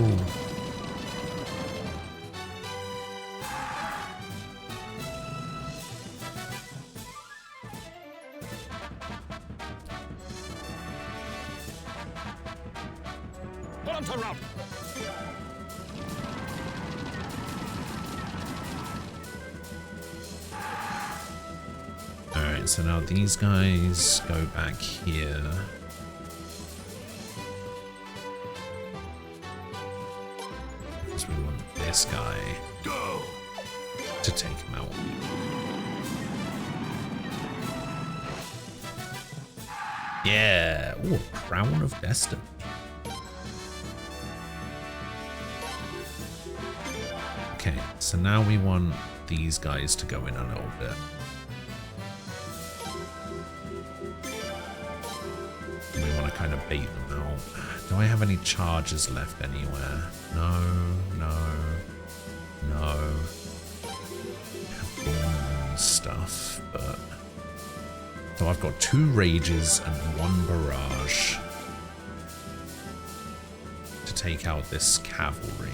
Pull him to rough! Alright, so now these guys go back here. Because we want this guy Go! to take him out. Yeah! Ooh, a Crown of Destiny. Okay, so now we want these guys to go in a little bit. And we want to kind of bait them out. Do I have any charges left anywhere? No, no, no. Stuff, but... So I've got 2 rages and 1 barrage. take out this cavalry.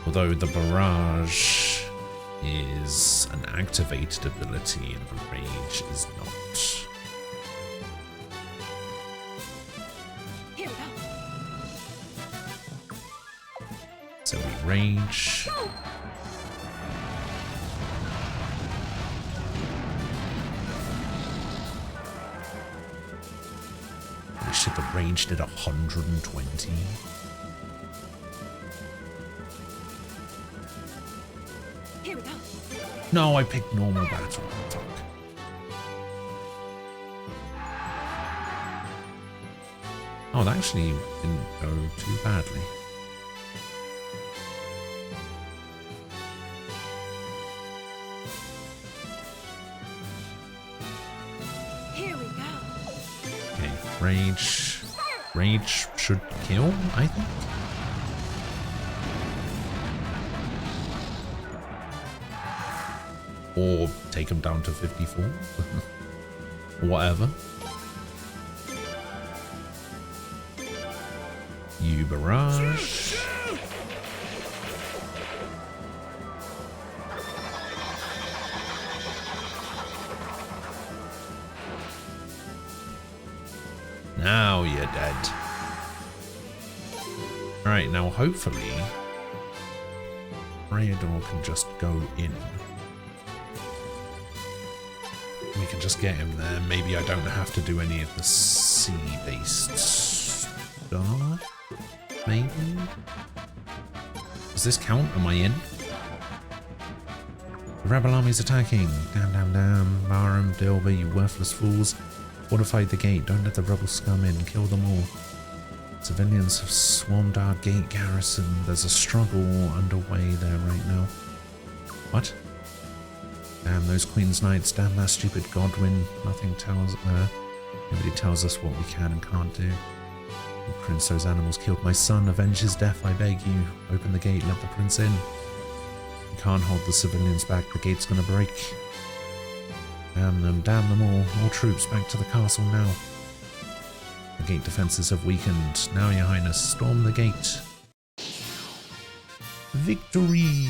Although the barrage is an activated ability and the rage is not. Here we go. So we rage. Holy shit, the rage did 120. Here we go. No, I picked normal battle. Fuck. Oh, that actually didn't go too badly. Here we go. Okay, rage. Rage should kill, I think. Or take him down to 54. Whatever. You barrage. Now you're dead. Alright, now hopefully Rayador can just go in. We can just get him there. Maybe I don't have to do any of the sea-based stuff. Maybe? Does this count? Am I in? The rebel army's attacking. Damn, damn, damn. Barum, Dilber, you worthless fools. Fortify the gate. Don't let the rebel scum in. Kill them all. Civilians have swarmed our gate garrison. There's a struggle underway there right now. What? Damn those Queen's Knights, damn that stupid Godwin. Nobody tells us what we can and can't do. Oh, Prince, those animals killed my son. Avenge his death, I beg you. Open the gate, let the prince in. You can't hold the civilians back, the gate's gonna break. Damn them all. All troops back to the castle now. The gate defenses have weakened. Now, your highness, storm the gate. Victory!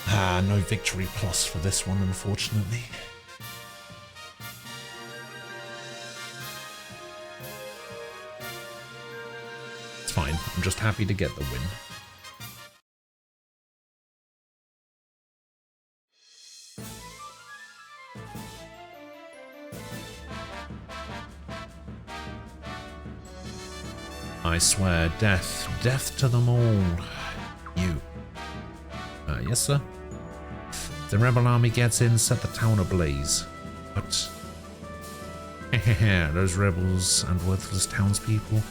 Ah, no victory plus for this one, unfortunately. It's fine. I'm just happy to get the win. I swear, death to them all. You. Yes, sir. If the rebel army gets in, set the town ablaze. But those rebels and worthless townspeople,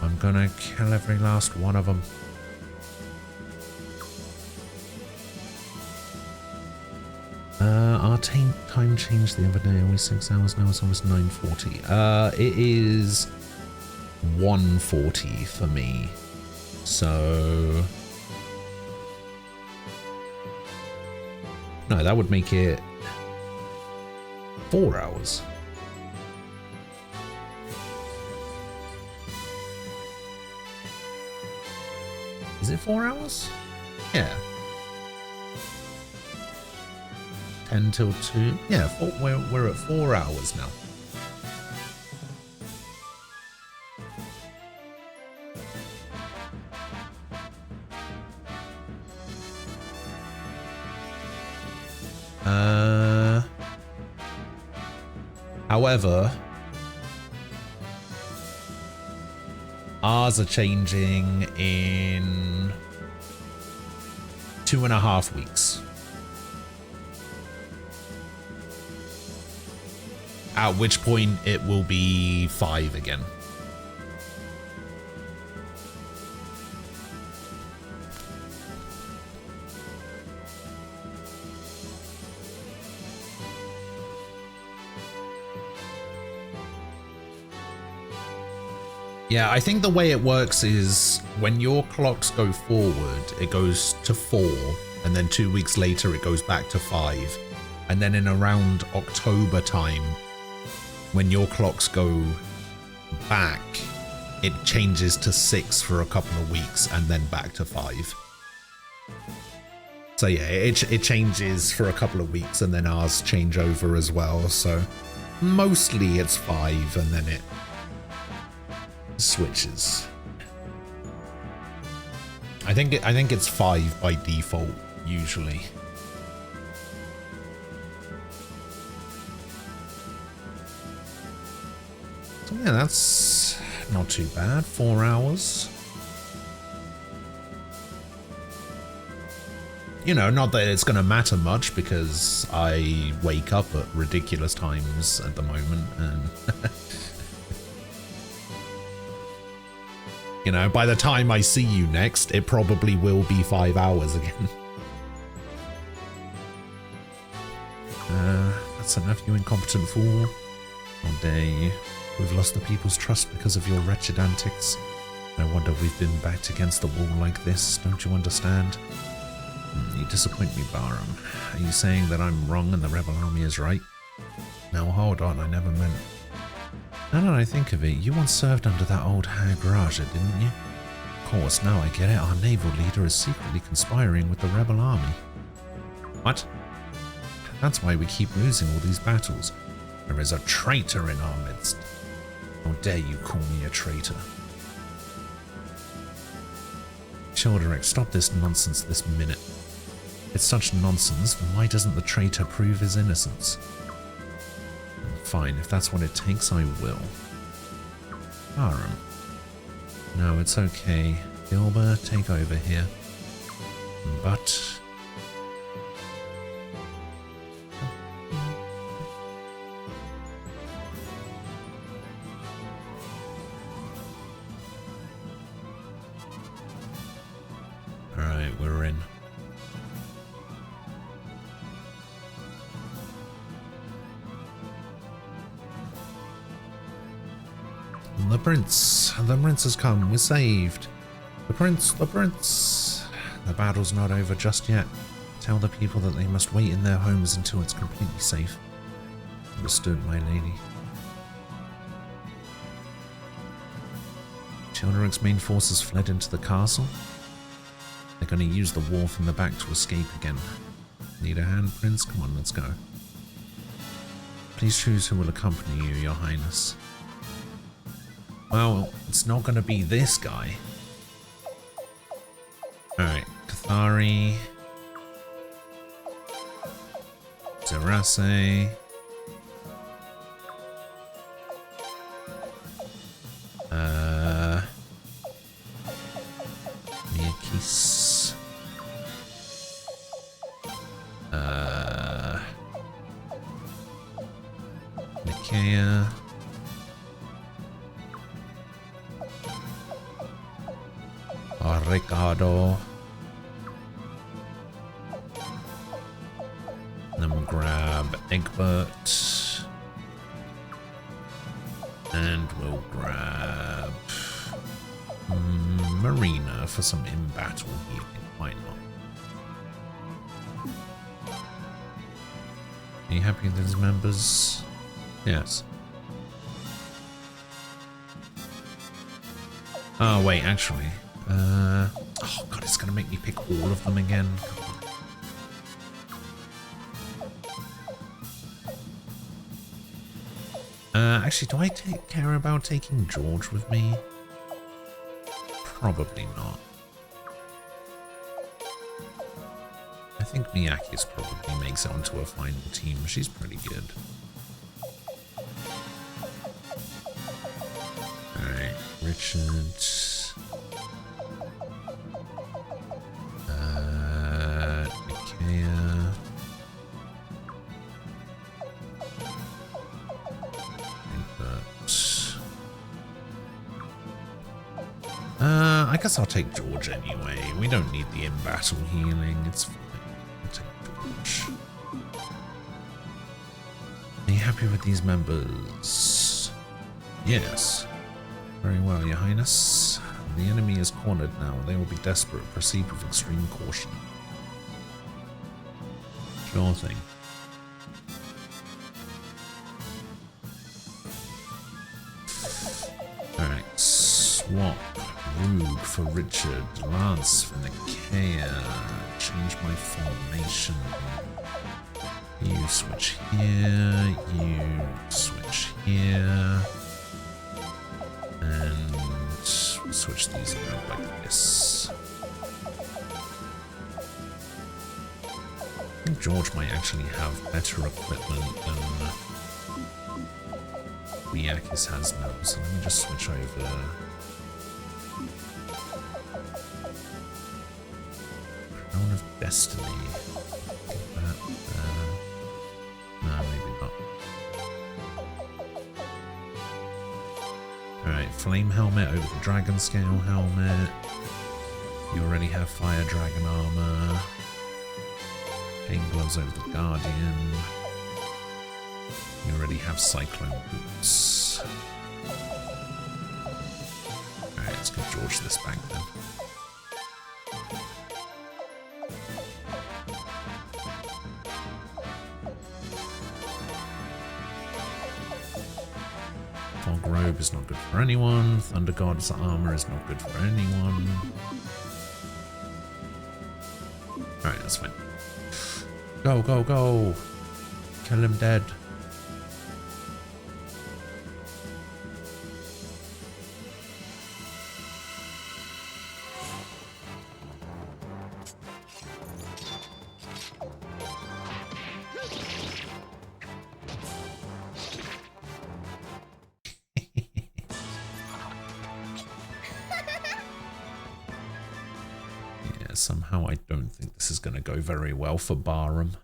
I'm gonna kill every last one of them. Our time changed the other day. Only 6 hours now. It's almost 9:40. It is 1:40 for me. So no, that would make it 4 hours. Is it 4 hours? Yeah. 10 till 2. Yeah, we're at 4 hours now. However, ours are changing in 2.5 weeks. At which point it will be 5 again. Yeah, I think the way it works is when your clocks go forward, it goes to 4, and then 2 weeks later it goes back to 5. And then in around October time, when your clocks go back, it changes to 6 for a couple of weeks and then back to 5. So yeah, it changes for a couple of weeks and then ours change over as well. So mostly it's 5 and then it switches. I think it's 5 by default usually. So yeah, that's not too bad. 4 hours. You know, not that it's going to matter much because I wake up at ridiculous times at the moment and you know, by the time I see you next, it probably will be 5 hours again. That's enough, you incompetent fool. All day. We've lost the people's trust because of your wretched antics. No wonder we've been backed against the wall like this, don't you understand? You disappoint me, Barham. Are you saying that I'm wrong and the rebel army is right? Now hold on, I never meant... Now that I think of it, you once served under that old hag Raja, didn't you? Of course, now I get it, our naval leader is secretly conspiring with the rebel army. What? That's why we keep losing all these battles. There is a traitor in our midst. How dare you call me a traitor? Childeric, stop this nonsense this minute. It's such nonsense, why doesn't the traitor prove his innocence? Fine, if that's what it takes, I will. Aram. No, it's okay. Gilbert, take over here. But... Alright, we're in. The prince has come, we're saved. The prince. The battle's not over just yet. Tell the people that they must wait in their homes until it's completely safe. Understood, my lady. Childeric's main forces fled into the castle. They're going to use the wharf in the back to escape again. Need a hand, Prince? Come on, let's go. Please choose who will accompany you, Your Highness. Well, it's not going to be this guy. Alright, Cathari. Zerase. Miyakis. Nikea. Ricardo. Then we'll grab Egbert. And we'll grab Marina for some in-battle healing. Why not? Are you happy with these members? Yes. Oh, wait, actually. Oh god, it's gonna make me pick all of them again. Actually, do I care about taking George with me? Probably not. I think Miyaki's probably makes it onto a final team. She's pretty good. Alright, Richard. Ikea. I guess I'll take George anyway. We don't need the in-battle healing. It's fine. I'll take George. Are you happy with these members? Yes. Very well, Your Highness. The enemy is cornered now. They will be desperate. Proceed with extreme caution. Sure thing. Alright, swap Rogue for Richard, Lance for Nicaea. Change my formation. You switch here, you switch here. And we'll switch these around like this. I think George might actually have better equipment than Wiakis has now, so let me just switch over. Crown of Destiny. Get that there. No, maybe not. Alright, Flame Helmet over the Dragon Scale Helmet. You already have Fire Dragon Armor. Pain Gloves over the Guardian. You already have Cyclone Boots. Alright, let's give George this back then. Fog Robe is not good for anyone. Thunder God's armor is not good for anyone. Alright, that's fine. Go, go, go! Kill him dead. Somehow I don't think this is going to go very well for Barham.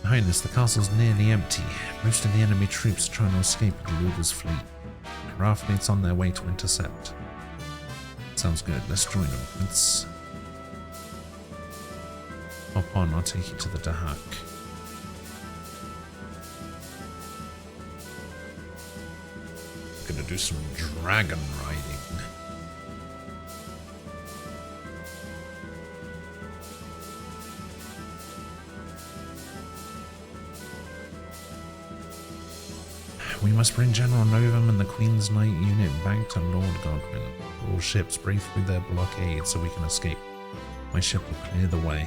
Highness, the castle's nearly empty. Most of the enemy troops are trying to escape with Luger's fleet. Our fleet's on their way to intercept. Sounds good, let's join them. Let's hop on, I'll take you to the Dahak. Gonna do some dragon riding. We must bring General Novum and the Queen's Knight unit back to Lord Godwin. All ships break through their blockade so we can escape. My ship will clear the way.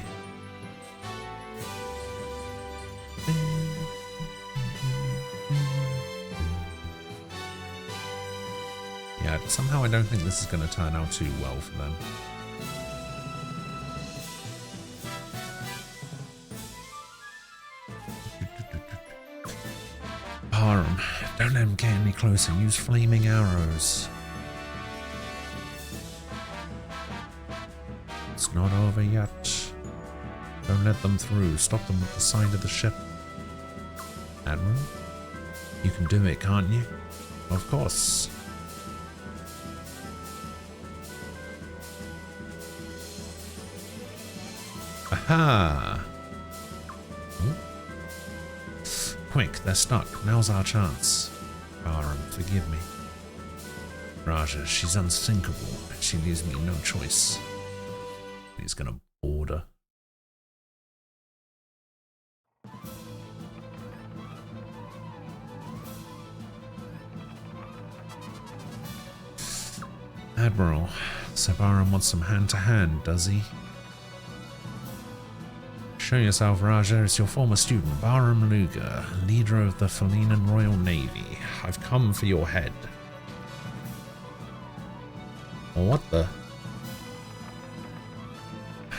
Yeah, somehow I don't think this is going to turn out too well for them. Barham, don't let him get any closer. Use flaming arrows. It's not over yet. Don't let them through. Stop them with the side of the ship. Admiral, you can do it, can't you? Of course. Aha! Quick, they're stuck. Now's our chance. Barham, forgive me. Raja, she's unsinkable. She leaves me no choice. He's gonna board her. Admiral, Sir Barham wants some hand-to-hand, does he? Show yourself, Raja. It's your former student, Barham Luger, leader of the Felinan Royal Navy. I've come for your head. What the?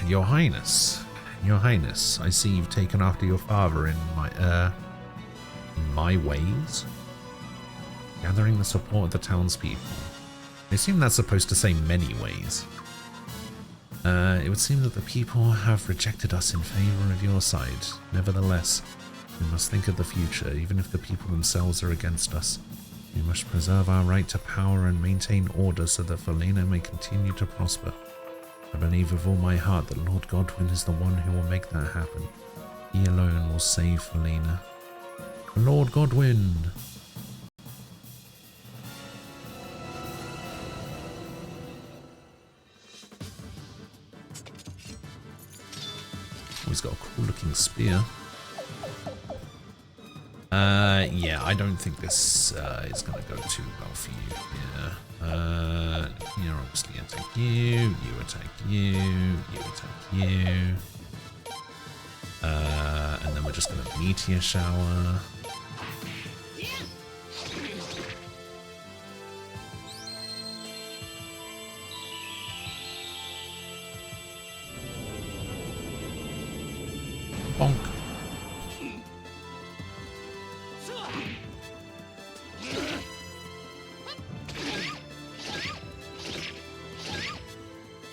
Your Highness. Your Highness, I see you've taken after your father in my ways? Gathering the support of the townspeople. I assume that's supposed to say many ways. It would seem that the people have rejected us in favor of your side. Nevertheless, we must think of the future, even if the people themselves are against us. We must preserve our right to power and maintain order so that Felina may continue to prosper. I believe with all my heart that Lord Godwin is the one who will make that happen. He alone will save Felina. Lord Godwin! Oh, he's got a cool looking spear. Yeah, I don't think this is going to go too well for you here. You're obviously attack you, you attack you, you attack you. And then we're just going to meteor shower. Bonk.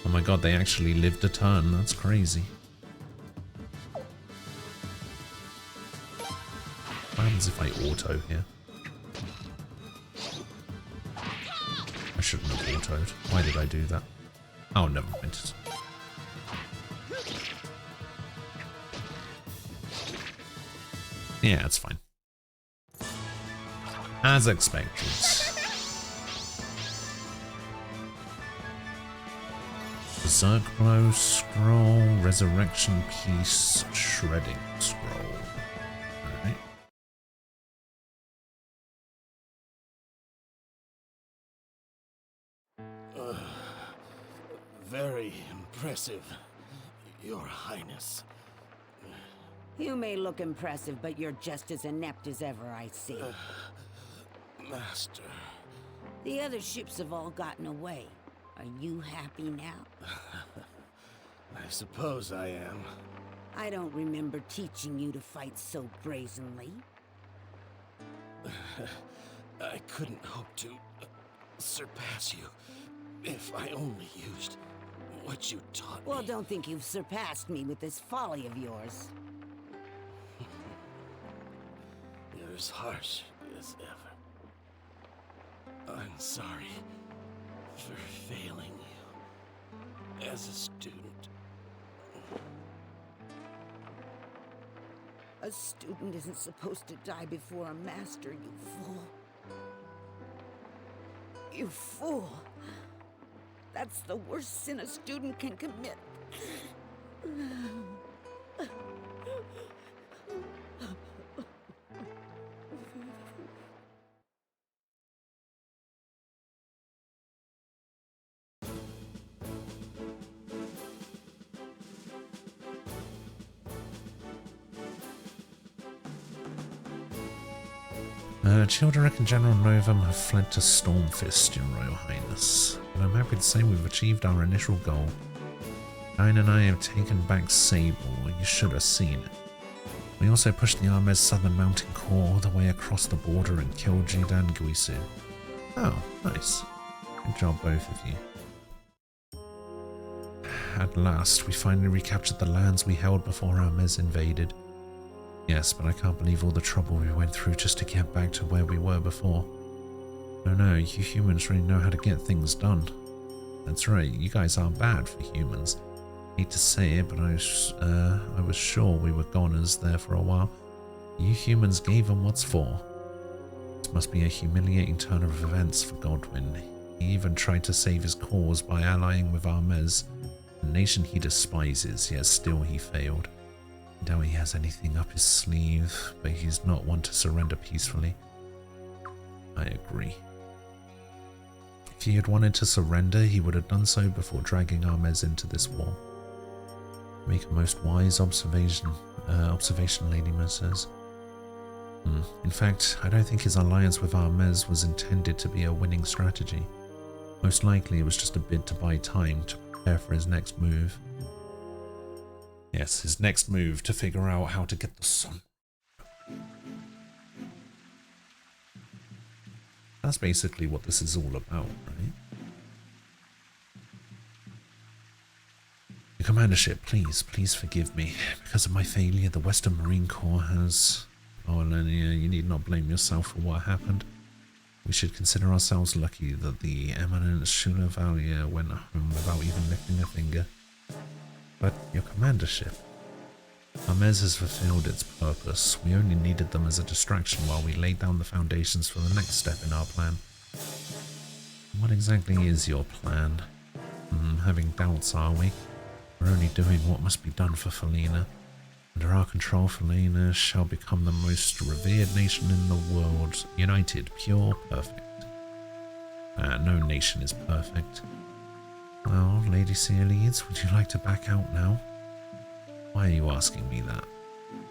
Oh my god, they actually lived a turn. That's crazy. What happens if I auto here? I shouldn't have autoed. Why did I do that? Oh, never mind. Yeah, it's fine. As expected. Berserk Blow Scroll, Resurrection Piece, Shredding Scroll. Alright. Very impressive, Your Highness. You may look impressive, but you're just as inept as ever, I see. Master. The other ships have all gotten away. Are you happy now? I suppose I am. I don't remember teaching you to fight so brazenly. I couldn't hope to surpass you if I only used what you taught me. Well, don't think you've surpassed me with this folly of yours. You're as harsh as ever. I'm sorry for failing you as a student. A student isn't supposed to die before a master, you fool. You fool! That's the worst sin a student can commit. Childeric and General Novum have fled to Stormfist, Your Royal Highness, but I'm happy to say we've achieved our initial goal. Dine and I have taken back Sable, you should have seen it. We also pushed the Army's Southern Mountain Corps all the way across the border and killed Jidan Guisu. Oh, nice. Good job, both of you. At last, we finally recaptured the lands we held before Armez invaded. Yes, but I can't believe all the trouble we went through just to get back to where we were before. No, you humans really know how to get things done. That's right, you guys aren't bad for humans. Hate to say it, but I was sure we were goners there for a while. You humans gave him what's for. This must be a humiliating turn of events for Godwin. He even tried to save his cause by allying with Armez, a nation he despises, yet still he failed. I doubt he has anything up his sleeve, but he's not one to surrender peacefully. I agree. If he had wanted to surrender, he would have done so before dragging Armez into this war. Make a most wise observation, Lady Mo says. In fact, I don't think his alliance with Armez was intended to be a winning strategy. Most likely it was just a bid to buy time to prepare for his next move. Yes, his next move to figure out how to get the sun. That's basically what this is all about, right? Your commandership, please forgive me. Because of my failure, the Western Marine Corps has... Oh, Alenia, you need not blame yourself for what happened. We should consider ourselves lucky that the eminent Shula Valier went home without even lifting a finger. But your commandership... Hermes has fulfilled its purpose. We only needed them as a distraction while we laid down the foundations for the next step in our plan. What exactly is your plan? Having doubts, are we? We're only doing what must be done for Felina. Under our control, Felina shall become the most revered nation in the world. United, pure, perfect. No nation is perfect. Well, Lady Ceolines, would you like to back out now? Why are you asking me that?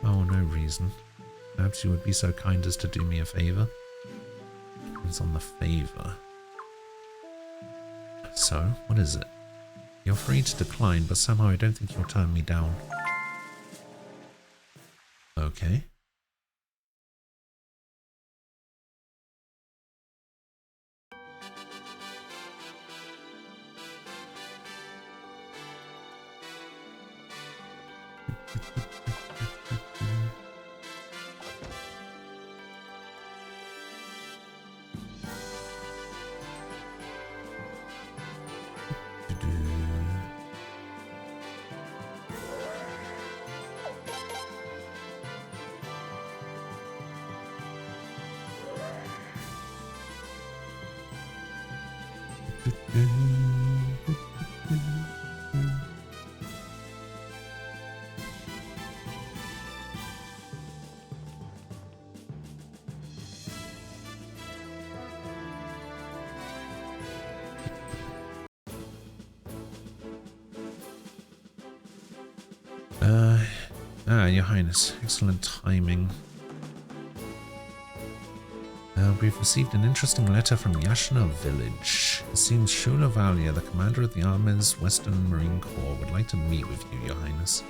Oh, no reason. Perhaps you would be so kind as to do me a favor? Depends on the favor. So, what is it? You're free to decline, but somehow I don't think you'll turn me down. Okay. Your Highness, excellent timing. We've received an interesting letter from Yashna village. It seems Shula Valia, the commander of the Army's Western Marine Corps, would like to meet with you, Your Highness.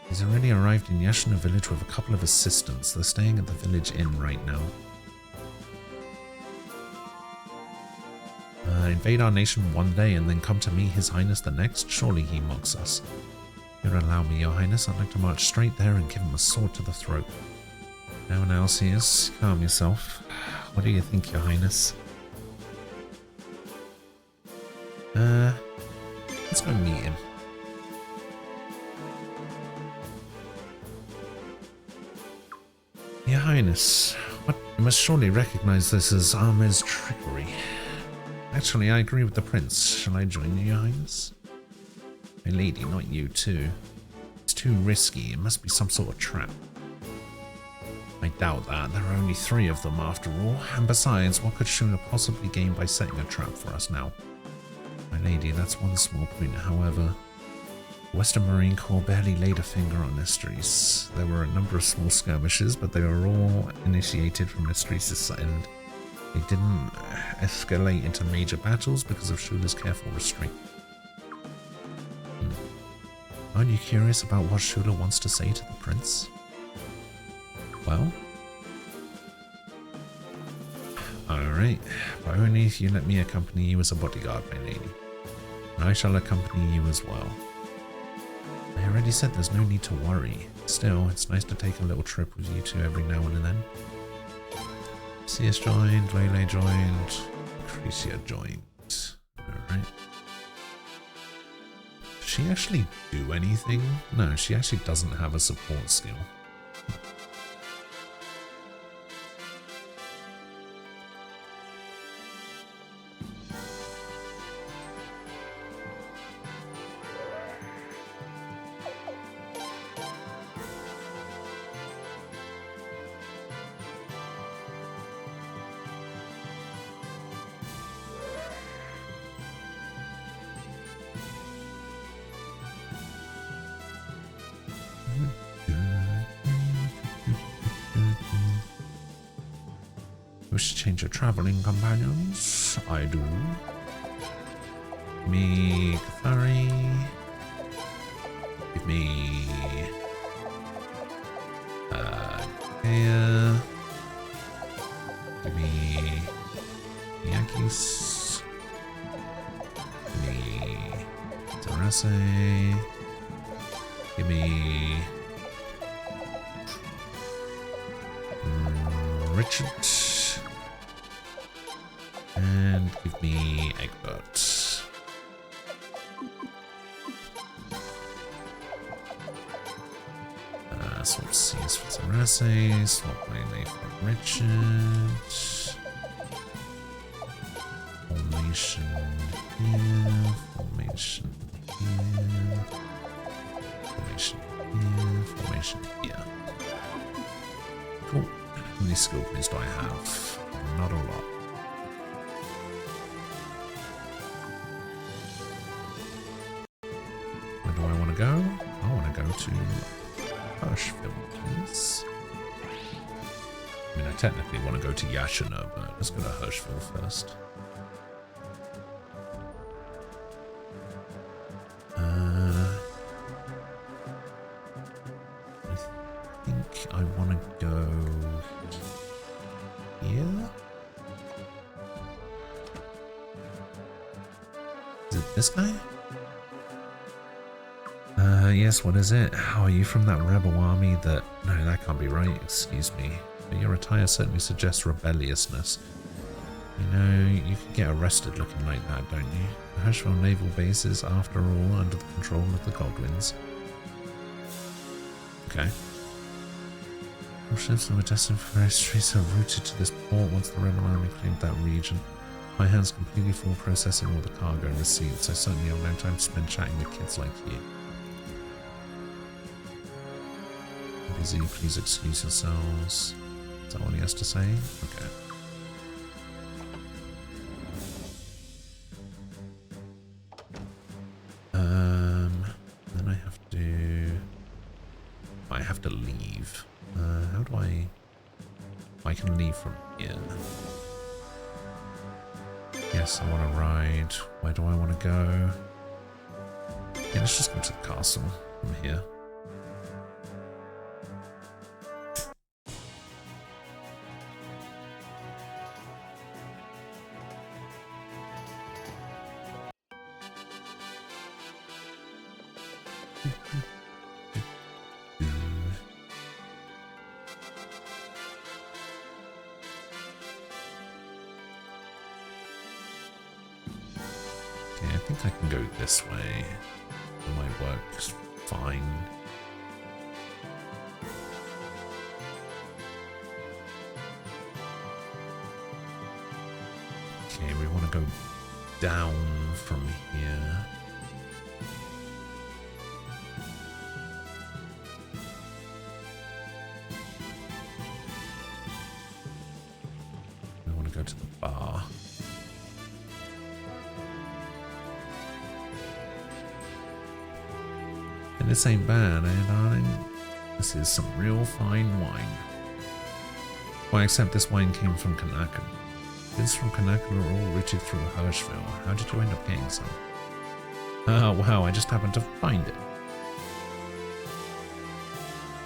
He's already arrived in Yashna village with a couple of assistants. They're staying at the village inn right now. Invade our nation one day and then come to meet His Highness the next? Surely he mocks us. If you'd allow me, Your Highness, I'd like to march straight there and give him a sword to the throat. No one else here. Calm yourself. What do you think, Your Highness? Let's go meet him. Your Highness, what? You must surely recognize this as Ahmed's trickery. Actually, I agree with the Prince. Shall I join you, Your Highness? My lady, not you too. It's too risky. It must be some sort of trap. I doubt that. There are only 3 of them after all. And besides, what could Shuna possibly gain by setting a trap for us now? My lady, that's one small point. However, the Western Marine Corps barely laid a finger on Nestries. There were a number of small skirmishes, but they were all initiated from Nestries' end. They didn't escalate into major battles because of Shula's careful restraint. Aren't you curious about what Shula wants to say to the Prince? Well? Alright, but only if you let me accompany you as a bodyguard, my lady. And I shall accompany you as well. I already said there's no need to worry. Still, it's nice to take a little trip with you two every now and then. CS joined, Lele joined, Crecia joined. Alright. Does she actually do anything? No, she actually doesn't have a support skill. Wish to change your traveling companions? I do. Give me Cathari. Give me Gaia. Give me Yankees. Give me Terese. Give me Richard. And give me Egbert. swap C's for Zerase, swap Lele for Richard. Formation here, formation here, formation here, formation here. Cool. How many skill points do I have? Not a lot. Where do I want to go? I want to go to Hirschville, please. I mean, I technically want to go to Yashina, but let's go to Hirschville first. I think I want to go here. Is it this guy? Yes, what is it? How are you from that rebel army that... No, that can't be right, excuse me. But your attire certainly suggests rebelliousness. You know, you could get arrested looking like that, don't you? The Hirschville naval base is, after all, under the control of the Godwins. Okay. All ships that were destined for various streets are routed to this port once the rebel army claimed that region. My hands completely full processing all the cargo receipts. I certainly have no time to spend chatting with kids like you. Busy, please excuse yourselves. Is that what he has to say? Okay. Then I have to leave. How do I can leave from here. Yes, I want to ride. Where do I want to go? Yeah, let's just go to the castle from here. I think I can go this way. It might work fine. Okay, we want to go down from here. We want to go to the bar. And this ain't bad, eh, darling? This is some real fine wine. Well, except this wine came from Kanaka. Goods from Kanaka are all routed through Hirschville. How did you end up getting some? Oh, wow, I just happened to find it.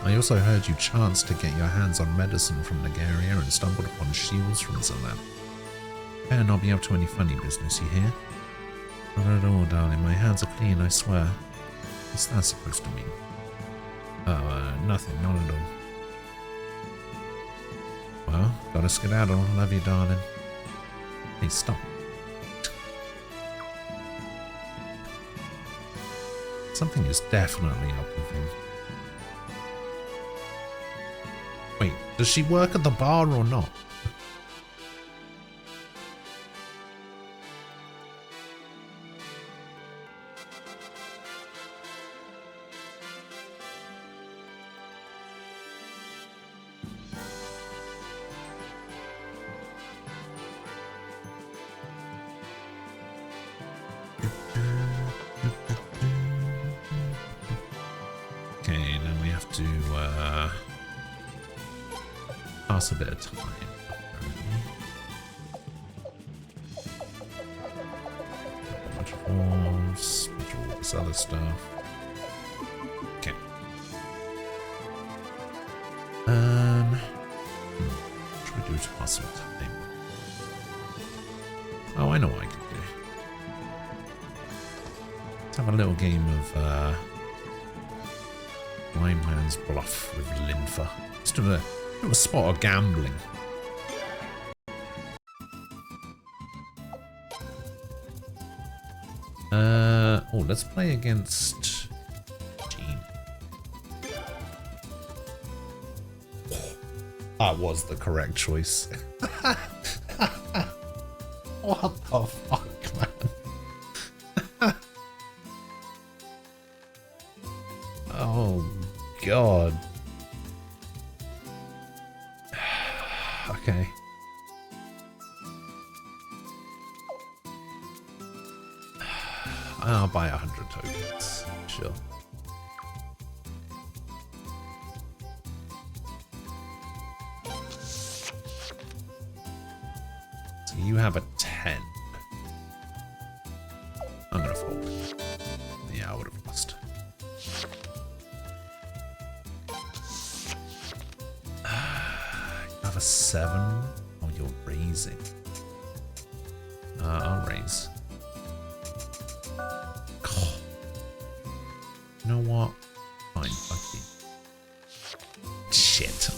I also heard you chanced to get your hands on medicine from Nagaria and stumbled upon shields from Zalam. Better not be up to any funny business, you hear? Not at all, darling. My hands are clean, I swear. What's that supposed to mean? Oh, nothing, not at all. Well, gotta skedaddle. Love you, darling. Hey, stop. Something is definitely up with him. Wait, does she work at the bar or not? A bit of time. A bunch of forms, a bunch of all this other stuff. Okay. What should we do to pass some time? Oh, I know what I can do. Let's have a little game of Blind Man's Bluff with Linfa. Let's do a spot of gambling. Oh, let's play against Jean. That was the correct choice. What the fuck, man? Oh, God. Okay. I'll buy 100 tokens. Sure. So you have a 10. I'm gonna fold. Yeah, I would have lost. You have a 7. Oh, you're raising. I'll raise. You know what? Fine, fuck you. Shit.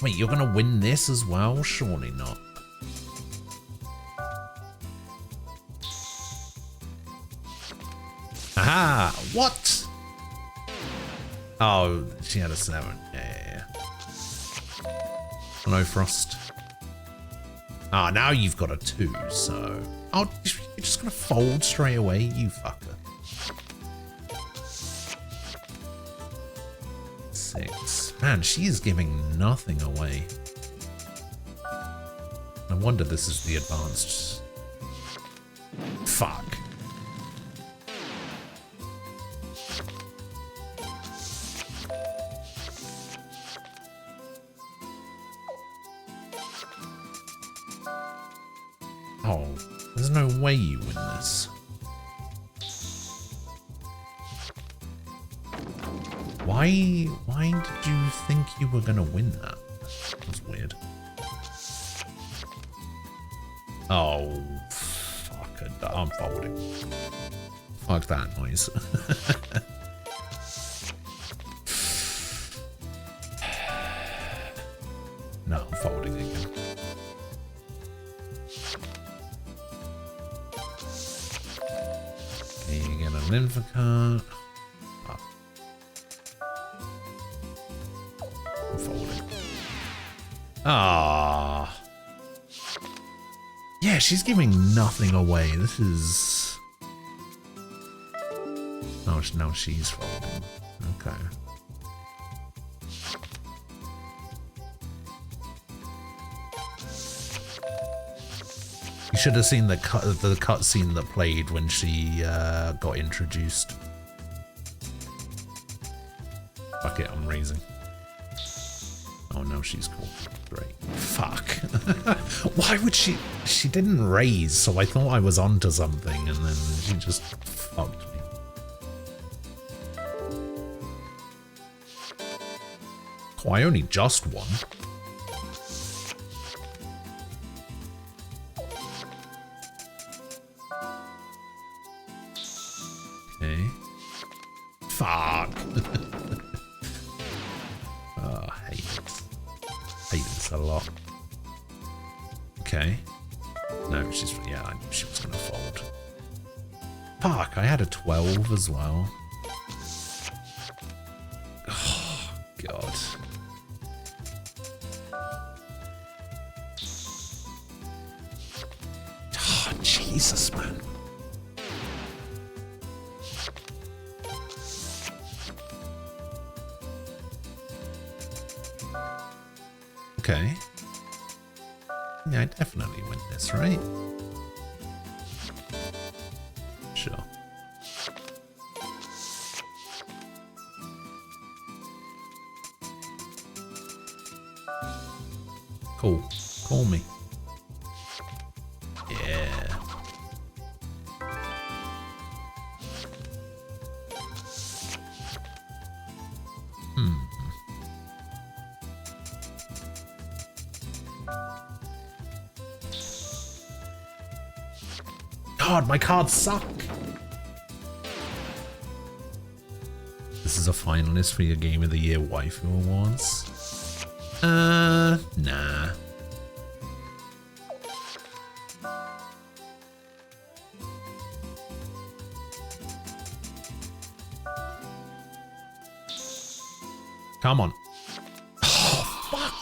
Wait, you're gonna win this as well? Surely not. Aha! What? Oh, she had a 7. Yeah. Hello, Frost. Ah, now you've got a 2, so... Oh, you're just gonna fold straight away, you fucker. 6. Man, she is giving nothing away. No wonder this is the advanced... Fuck. Oh, there's no way you win this. Why did you think you were gonna win that? That was weird. Oh, fuck it. I'm folding. Fuck that noise. No, I'm folding again. Okay, you get an info card. Oh. I'm folding. Ah. Yeah, she's giving nothing away. This is... Oh, now she's folding. Okay. You should have seen the cutscene that played when she got introduced. Fuck it, I'm raising. Oh no, she's cool. Great. Fuck. Why would she? She didn't raise, so I thought I was onto something, and then she just fucked me. Oh, I only just won. Okay. Fuck. Oh, I hate it. Hate this a lot. Okay. No, she's... Yeah, I knew she was gonna fold. Fuck, I had a 12 as well. Oh, God. Oh, Jesus, man. Okay. Yeah, I definitely win this, right? Sure. Cool. Call me. Yeah. God, my cards suck. This is a finalist for your Game of the Year Waifu Awards. Nah. Come on. Oh, fuck.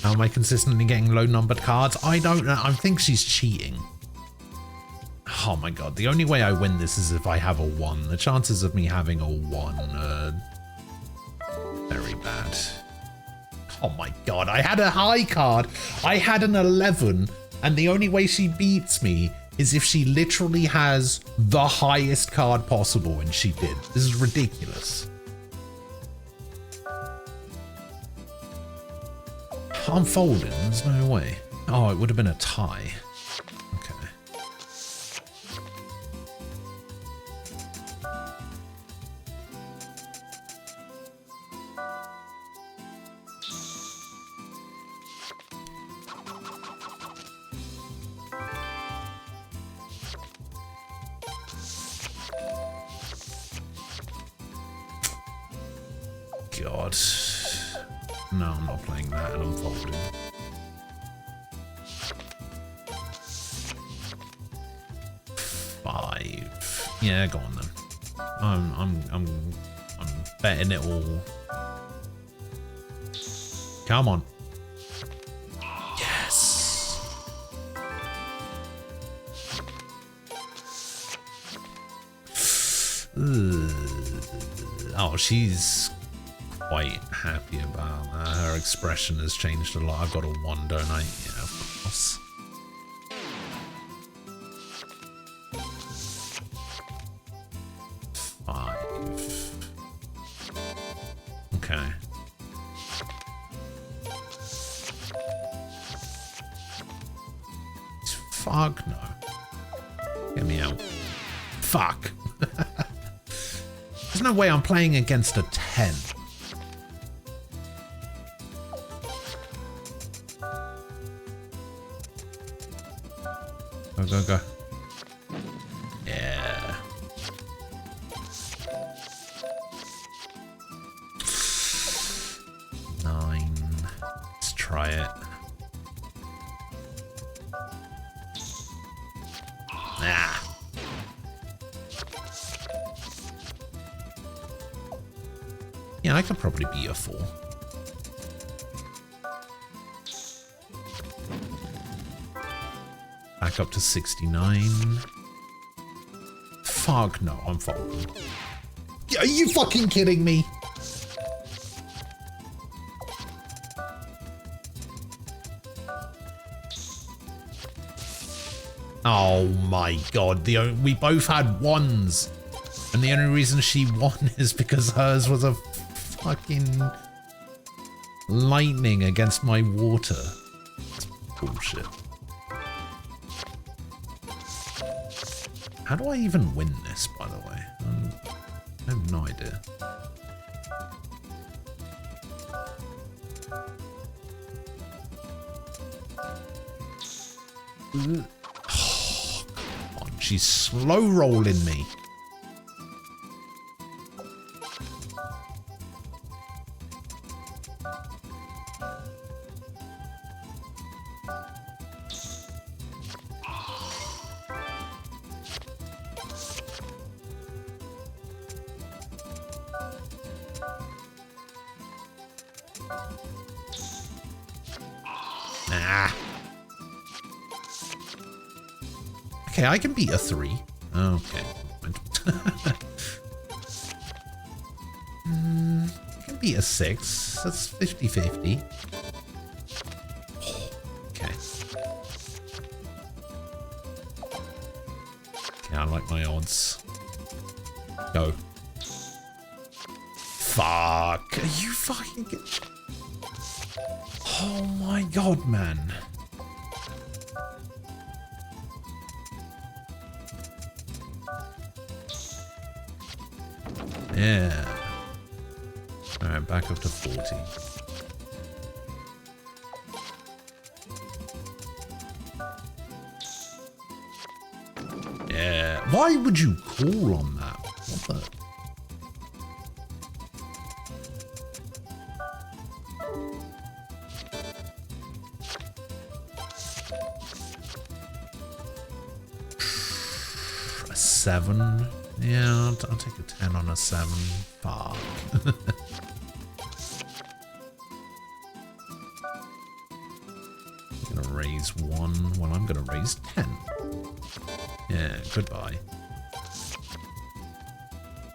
How am I consistently getting low numbered cards? I don't know. I think she's cheating. Oh my god. The only way I win this is if I have a 1. The chances of me having a 1 are very bad. Oh my god. I had a high card. I had an 11. And the only way she beats me is if she literally has the highest card possible, and she did. This is ridiculous. I'm folding, there's no way. Oh, it would have been a tie. Okay. God. No, I'm not playing that, and I'm folding. Five. Yeah, go on then. I'm betting it all. Come on. Yes. Oh, she's quite happy about that. Her expression has changed a lot. I've got a 1, don't I? Yeah, of course. Five. Okay. Fuck no. Get me out. Fuck. There's no way I'm playing against a 10. Go, go, go. Yeah. Nine. Let's try it. Ah. Yeah, I could probably be a 4. Back up to 69. Fuck no, I'm folding. Are you fucking kidding me? Oh my god, we both had 1s. And the only reason she won is because hers was a fucking lightning against my water. That's bullshit. How do I even win this, by the way? I have no idea. Oh, come on, she's slow rolling me. Okay, I can beat a 3. Okay. I can beat a 6. That's 50-50. Okay. Yeah, I like my odds. Go. Fuck. Are you fucking kidding? Oh my god, man. Yeah. Alright, back up to 40. Yeah. Why would you call on that? What the? A 7. Yeah, I'll take a 10 on a 7. Fuck. I'm gonna raise 1. Well, I'm gonna raise 10. Yeah, goodbye.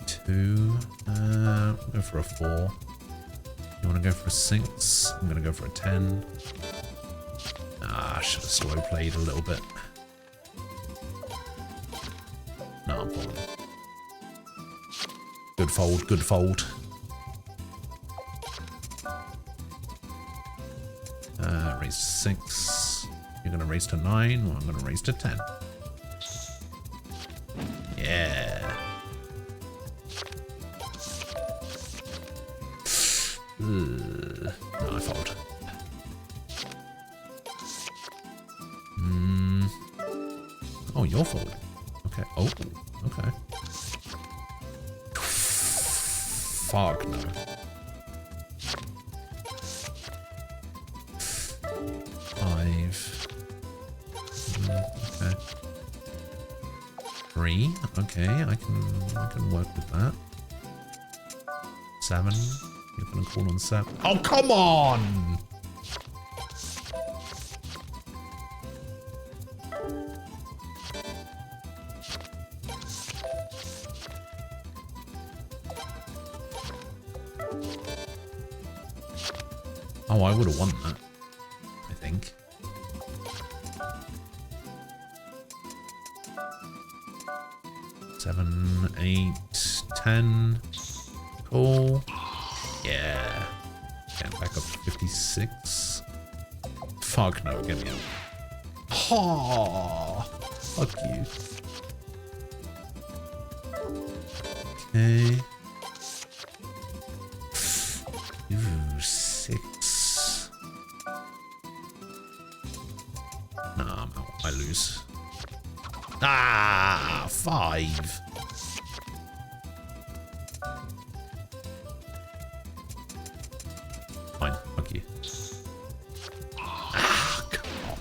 2. Go for a 4. You wanna go for a 6? I'm gonna go for a 10. Ah, I should have slow played a little bit. No, I'm folding. Good fold, good fold. Raise to 6. You're gonna raise to 9. Well, I'm gonna raise to 10. Yeah. No, I fold. Oh, you're folding. Okay. Oh, okay. Fuck no. 5. Okay. 3. Okay, I can work with that. 7. You're gonna call on 7. Oh, come on! Oh, I would have won that, I think. Seven, 8, 10. Cool. Yeah. Getting back up to 56. Fuck no, get me out. Oh, fuck you. Okay. Ooh, 6. Nah, I'm out. I lose. Ah, 5. Fine, fuck you. Ah, come on.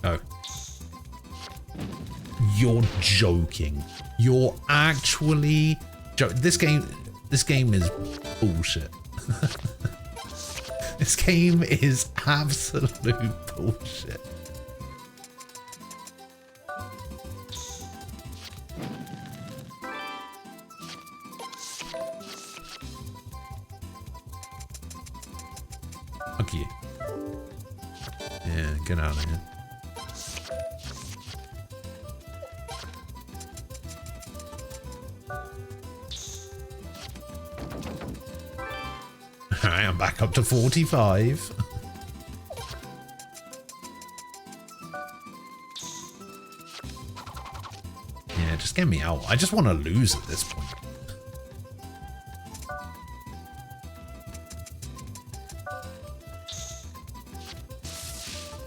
Oh. You're joking. You're actually This game is bullshit. This game is absolute bullshit. Fuck you. Yeah, get out of here. Alright, I'm back up to 45. Yeah, just get me out. I just want to lose at this point.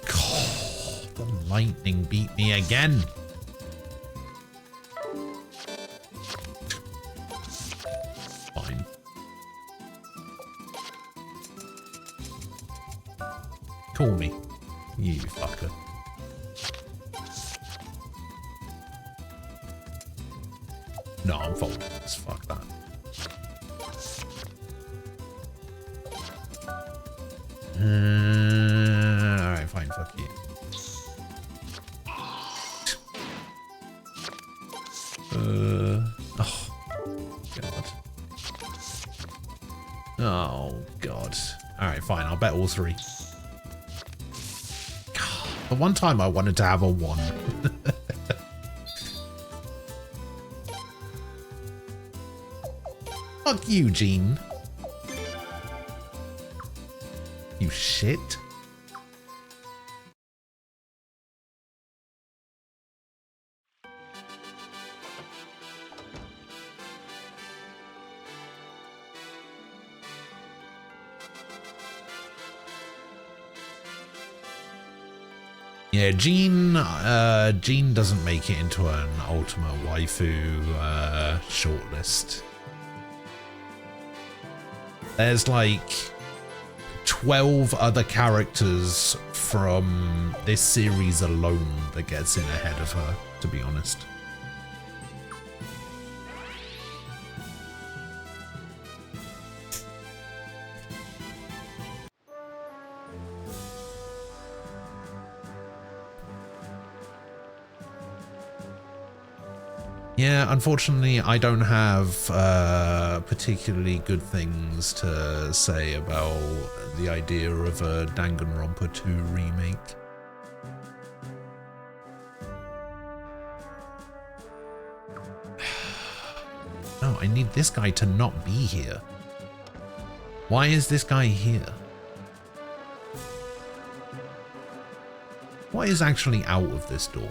God, the lightning beat me again. Fine. Call me, you fucker. No, I'm folding this. Fuck that. Alright, fine, fuck you. Oh, God. Oh, God. Alright, fine, I'll bet all 3. The one time I wanted to have a 1. Fuck you, Gene. You shit. Yeah, Gene doesn't make it into an Ultima Waifu shortlist. There's like 12 other characters from this series alone that gets in ahead of her, to be honest. Yeah, unfortunately, I don't have particularly good things to say about the idea of a Danganronpa 2 remake. No, I need this guy to not be here. Why is this guy here? What is actually out of this door?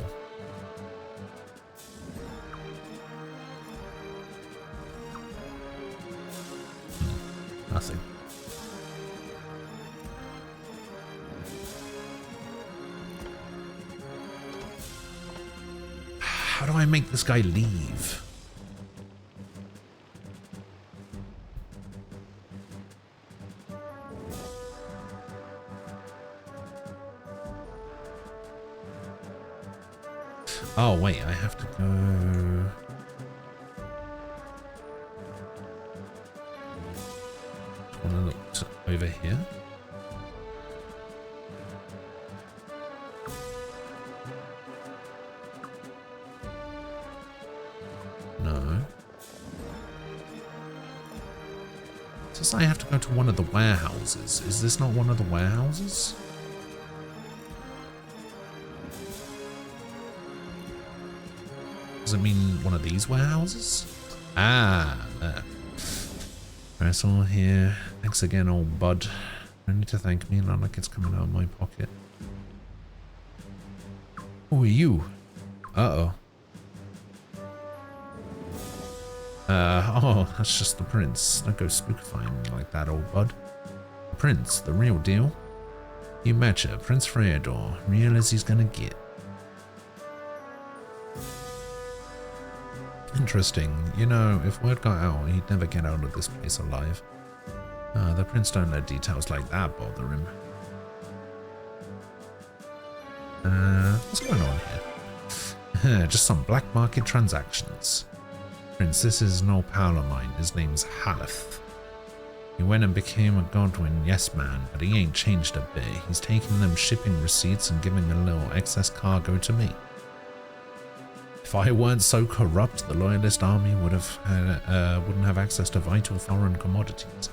Nothing. How do I make this guy leave? Oh wait, I have to go... I want to look over here. No. It says I have to go to one of the warehouses. Is this not one of the warehouses? Does it mean one of these warehouses? Ah, there. Press all here. Thanks again, old bud. No need to thank me, not like it's coming out of my pocket. Who are you? Uh-oh. Oh, that's just the prince. Don't go spookifying like that, old bud. The prince, the real deal. You betcha, Prince Freydor. Real as he's gonna get. Interesting. You know, if word got out, he'd never get out of this place alive. The prince don't let details like that bother him. What's going on here? Just some black market transactions. Prince, this is no pal of mine. His name's Haleth. He went and became a Godwin yes man, but he ain't changed a bit. He's taking them shipping receipts and giving a little excess cargo to me. If I weren't so corrupt, the Loyalist army wouldn't have access to vital foreign commodities.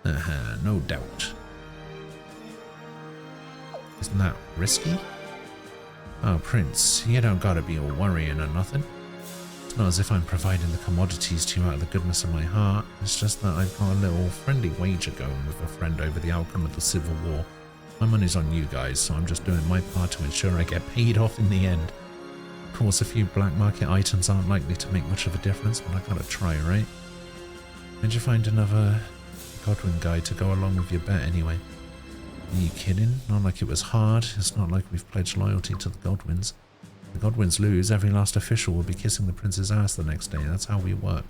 No doubt. Isn't that risky? Oh, Prince, you don't gotta be all worrying or nothing. It's not as if I'm providing the commodities to you out of the goodness of my heart. It's just that I've got a little friendly wager going with a friend over the outcome of the Civil War. My money's on you guys, so I'm just doing my part to ensure I get paid off in the end. Of course, a few black market items aren't likely to make much of a difference, but I gotta try, right? Where'd you find another Godwin guy to go along with your bet anyway? Are you kidding? Not like it was hard. It's not like we've pledged loyalty to the Godwins. If the Godwins lose, every last official will be kissing the prince's ass the next day. That's how we work.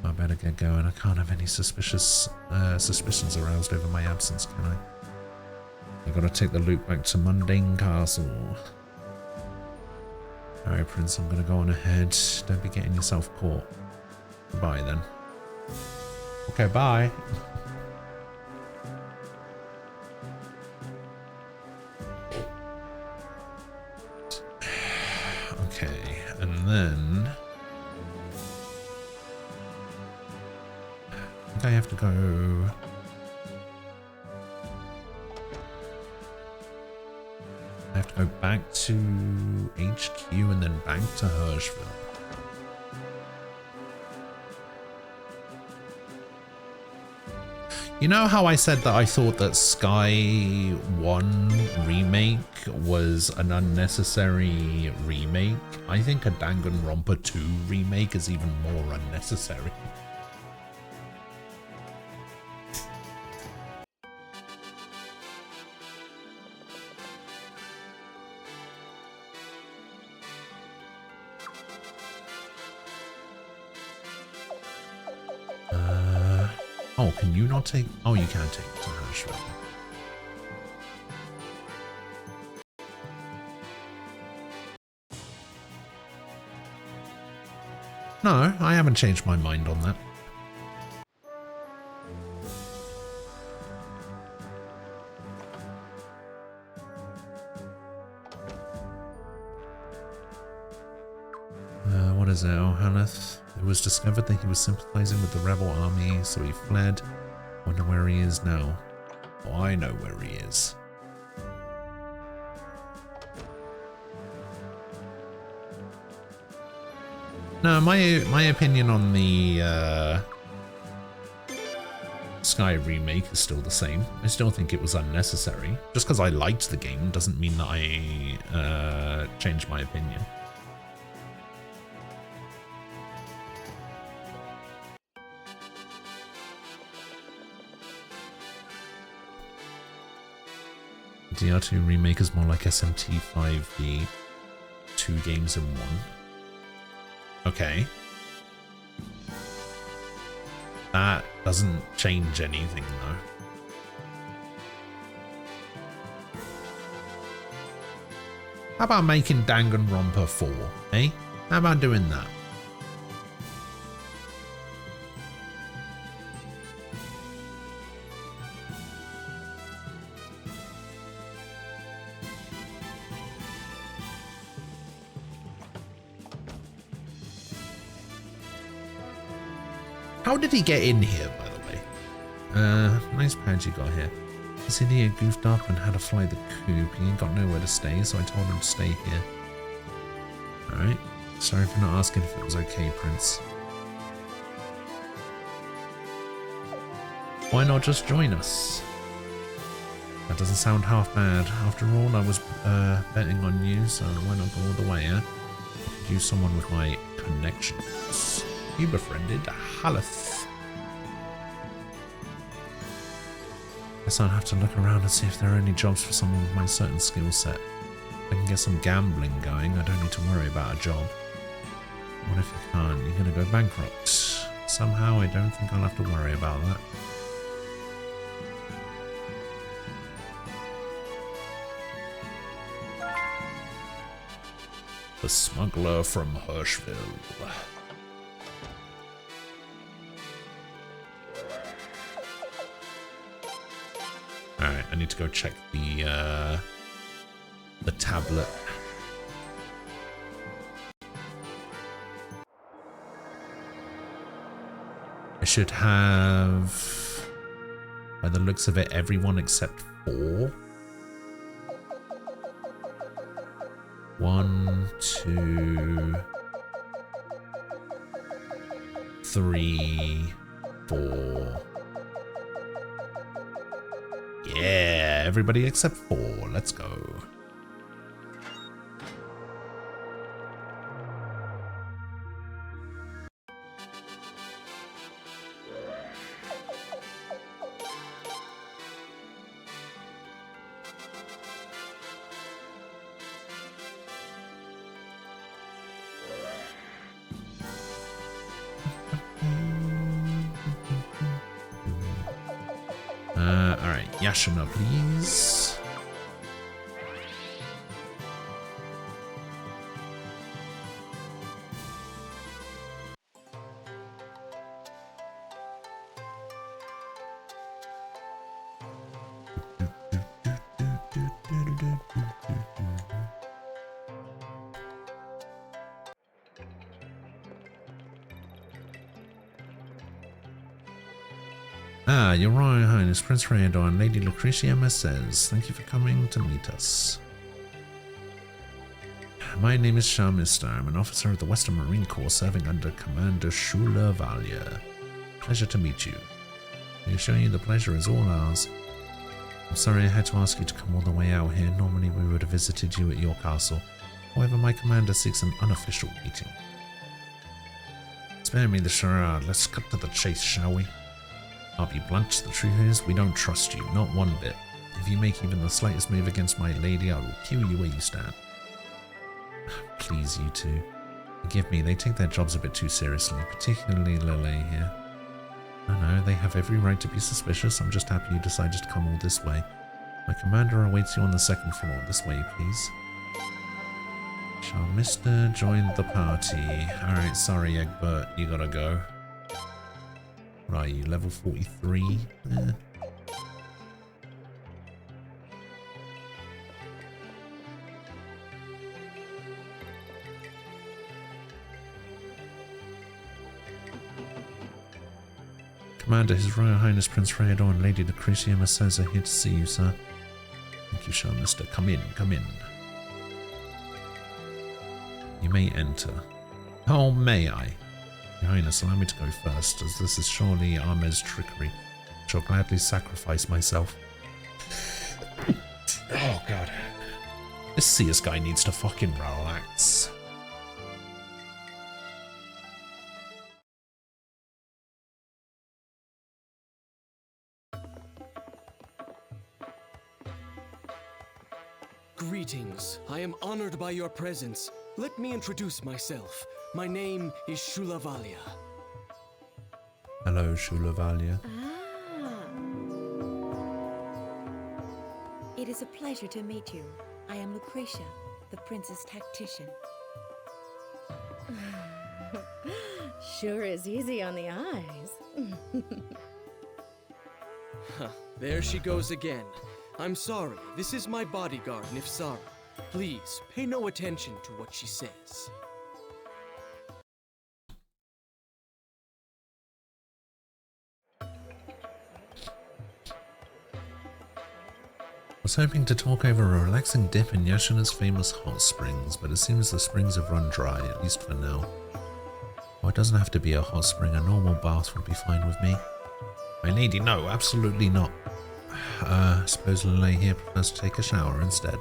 I better get going. I can't have any suspicions aroused over my absence, can I? I gotta take the loop back to Mundane Castle. Alright, Prince, I'm gonna go on ahead. Don't be getting yourself caught. Goodbye, then. Okay, bye. Okay, and then... I think I have to go... I have to go back to HQ and then back to Hirschville. You know how I said that I thought that Sky 1 remake was an unnecessary remake? I think a Danganronpa 2 remake is even more unnecessary. Oh, can you not take... Oh, you can take it to Nashville. No, I haven't changed my mind on that. What is it? Ohaneth? It was discovered that he was sympathizing with the rebel army, so he fled. Wonder where he is now. Oh, I know where he is. No, my opinion on the Sky remake is still the same. I still think it was unnecessary. Just because I liked the game doesn't mean that I changed my opinion. DR2 remake is more like SMT5V, 2 games in 1. Okay. That doesn't change anything though. How about making Danganronpa 4, eh? How about doing that? How did he get in here, by the way? Nice badge you got here. This idiot goofed up and had to fly the coop. He ain't got nowhere to stay, so I told him to stay here. Alright. Sorry for not asking if it was okay, Prince. Why not just join us? That doesn't sound half bad. After all, I was betting on you, so why not go all the way, eh? I could use someone with my connections. You befriended Haleth. Guess I'll have to look around and see if there are any jobs for someone with my certain skill set. If I can get some gambling going, I don't need to worry about a job. What if you can't? You're gonna go bankrupt. Somehow I don't think I'll have to worry about that. The smuggler from Hirschville. Alright, I need to go check the tablet. I should have, by the looks of it, everyone except 4. 1, 2, 3, 4. Yeah, everybody except 4. Let's go. Alright, Yashima, please. Ah, Your Royal Highness, Prince Rayador and Lady Lucretia Mercedes, thank you for coming to meet us. My name is Sharmister. I'm an officer of the Western Marine Corps serving under Commander Shula Valia. Pleasure to meet you. I assure you the pleasure is all ours. I'm sorry I had to ask you to come all the way out here. Normally we would have visited you at your castle. However, my commander seeks an unofficial meeting. Spare me the charade. Let's cut to the chase, shall we? I'll be blunt, the truth is, we don't trust you, not one bit. If you make even the slightest move against my lady, I will kill you where you stand. Please, you two. Forgive me, they take their jobs a bit too seriously, particularly Lele here. I know, they have every right to be suspicious. I'm just happy you decided to come all this way. My commander awaits you on the second floor. This way, please. Shall Mr. join the party? Alright, sorry, Egbert, you gotta go. Right, you level 43? Eh. Commander, His Royal Highness Prince Freydor and Lady Lucretia Mercedes are here to see you, sir. Thank you, Shah, Mister. Come in, come in. You may enter. Oh, may I? Your Highness, allow me to go first, as this is surely Ahmed's trickery. I shall gladly sacrifice myself. Oh, God. This Sears guy needs to fucking relax. Greetings. I am honored by your presence. Let me introduce myself. My name is Shulavalia. Hello, Shulavalia. It is a pleasure to meet you. I am Lucretia, the prince's tactician. Sure is easy on the eyes. There she goes again. I'm sorry, this is my bodyguard, Nifsara. Please, pay no attention to what she says. I was hoping to talk over a relaxing dip in Yashina's famous hot springs, but it seems the springs have run dry, at least for now. Oh, it doesn't have to be a hot spring, a normal bath would be fine with me. My lady, no, absolutely not. Suppose Lele here prefers to take a shower instead.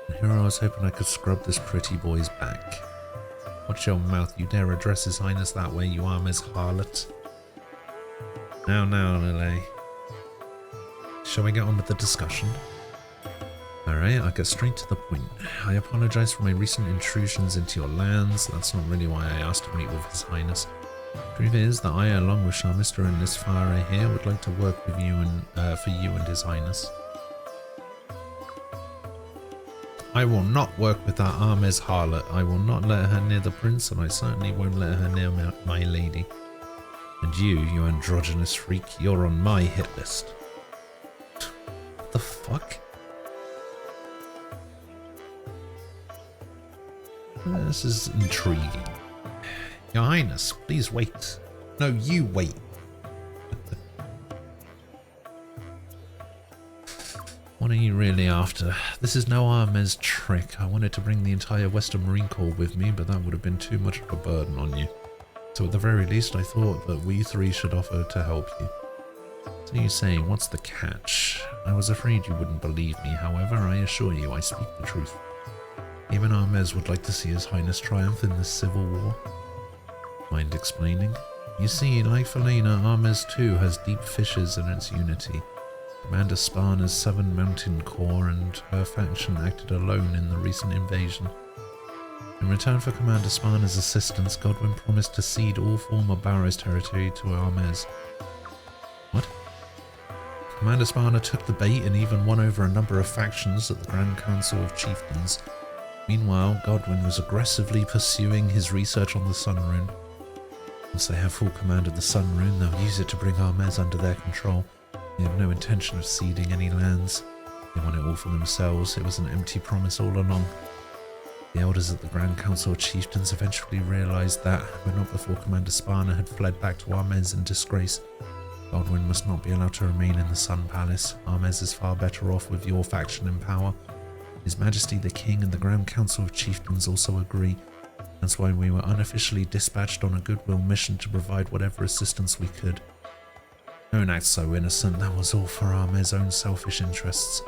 And here I was hoping I could scrub this pretty boy's back. Watch your mouth, you dare address His Highness that way, you Armes harlot. Now, Lele. Shall we get on with the discussion? Alright, I'll get straight to the point. I apologize for my recent intrusions into your lands. That's not really why I asked to meet with His Highness. Truth is that I, along with Sharmister and Nisfara here, would like to work with you and for you and His Highness. I will not work with that Armes harlot. I will not let her near the prince, and I certainly won't let her near my lady. And you androgynous freak, you're on my hit list. What the fuck? This is intriguing. Your Highness, please wait. No, you wait. What are you really after? This is no Armes trick. I wanted to bring the entire Western Marine Corps with me, but that would have been too much of a burden on you. So at the very least, I thought that we three should offer to help you. So you say, what's the catch? I was afraid you wouldn't believe me. However, I assure you, I speak the truth. Even Armes would like to see His Highness triumph in this civil war. Mind explaining? You see, like Felena, Armes too has deep fissures in its unity. Commander Sparna's Southern Mountain Corps and her faction acted alone in the recent invasion. In return for Commander Sparna's assistance, Godwin promised to cede all former Barrows territory to Armes. What? Commander Sparna took the bait and even won over a number of factions at the Grand Council of Chieftains. Meanwhile, Godwin was aggressively pursuing his research on the Sun Rune. Once they have full command of the Sun Rune, they'll use it to bring Armes under their control. They have no intention of ceding any lands. They want it all for themselves. It was an empty promise all along. The elders at the Grand Council of Chieftains eventually realized that, but not before Commander Sparna had fled back to Armes in disgrace. Godwin must not be allowed to remain in the Sun Palace. Armes is far better off with your faction in power. His Majesty the King and the Grand Council of Chieftains also agree. That's why we were unofficially dispatched on a goodwill mission to provide whatever assistance we could. Don't act so innocent, that was all for Armes' own selfish interests.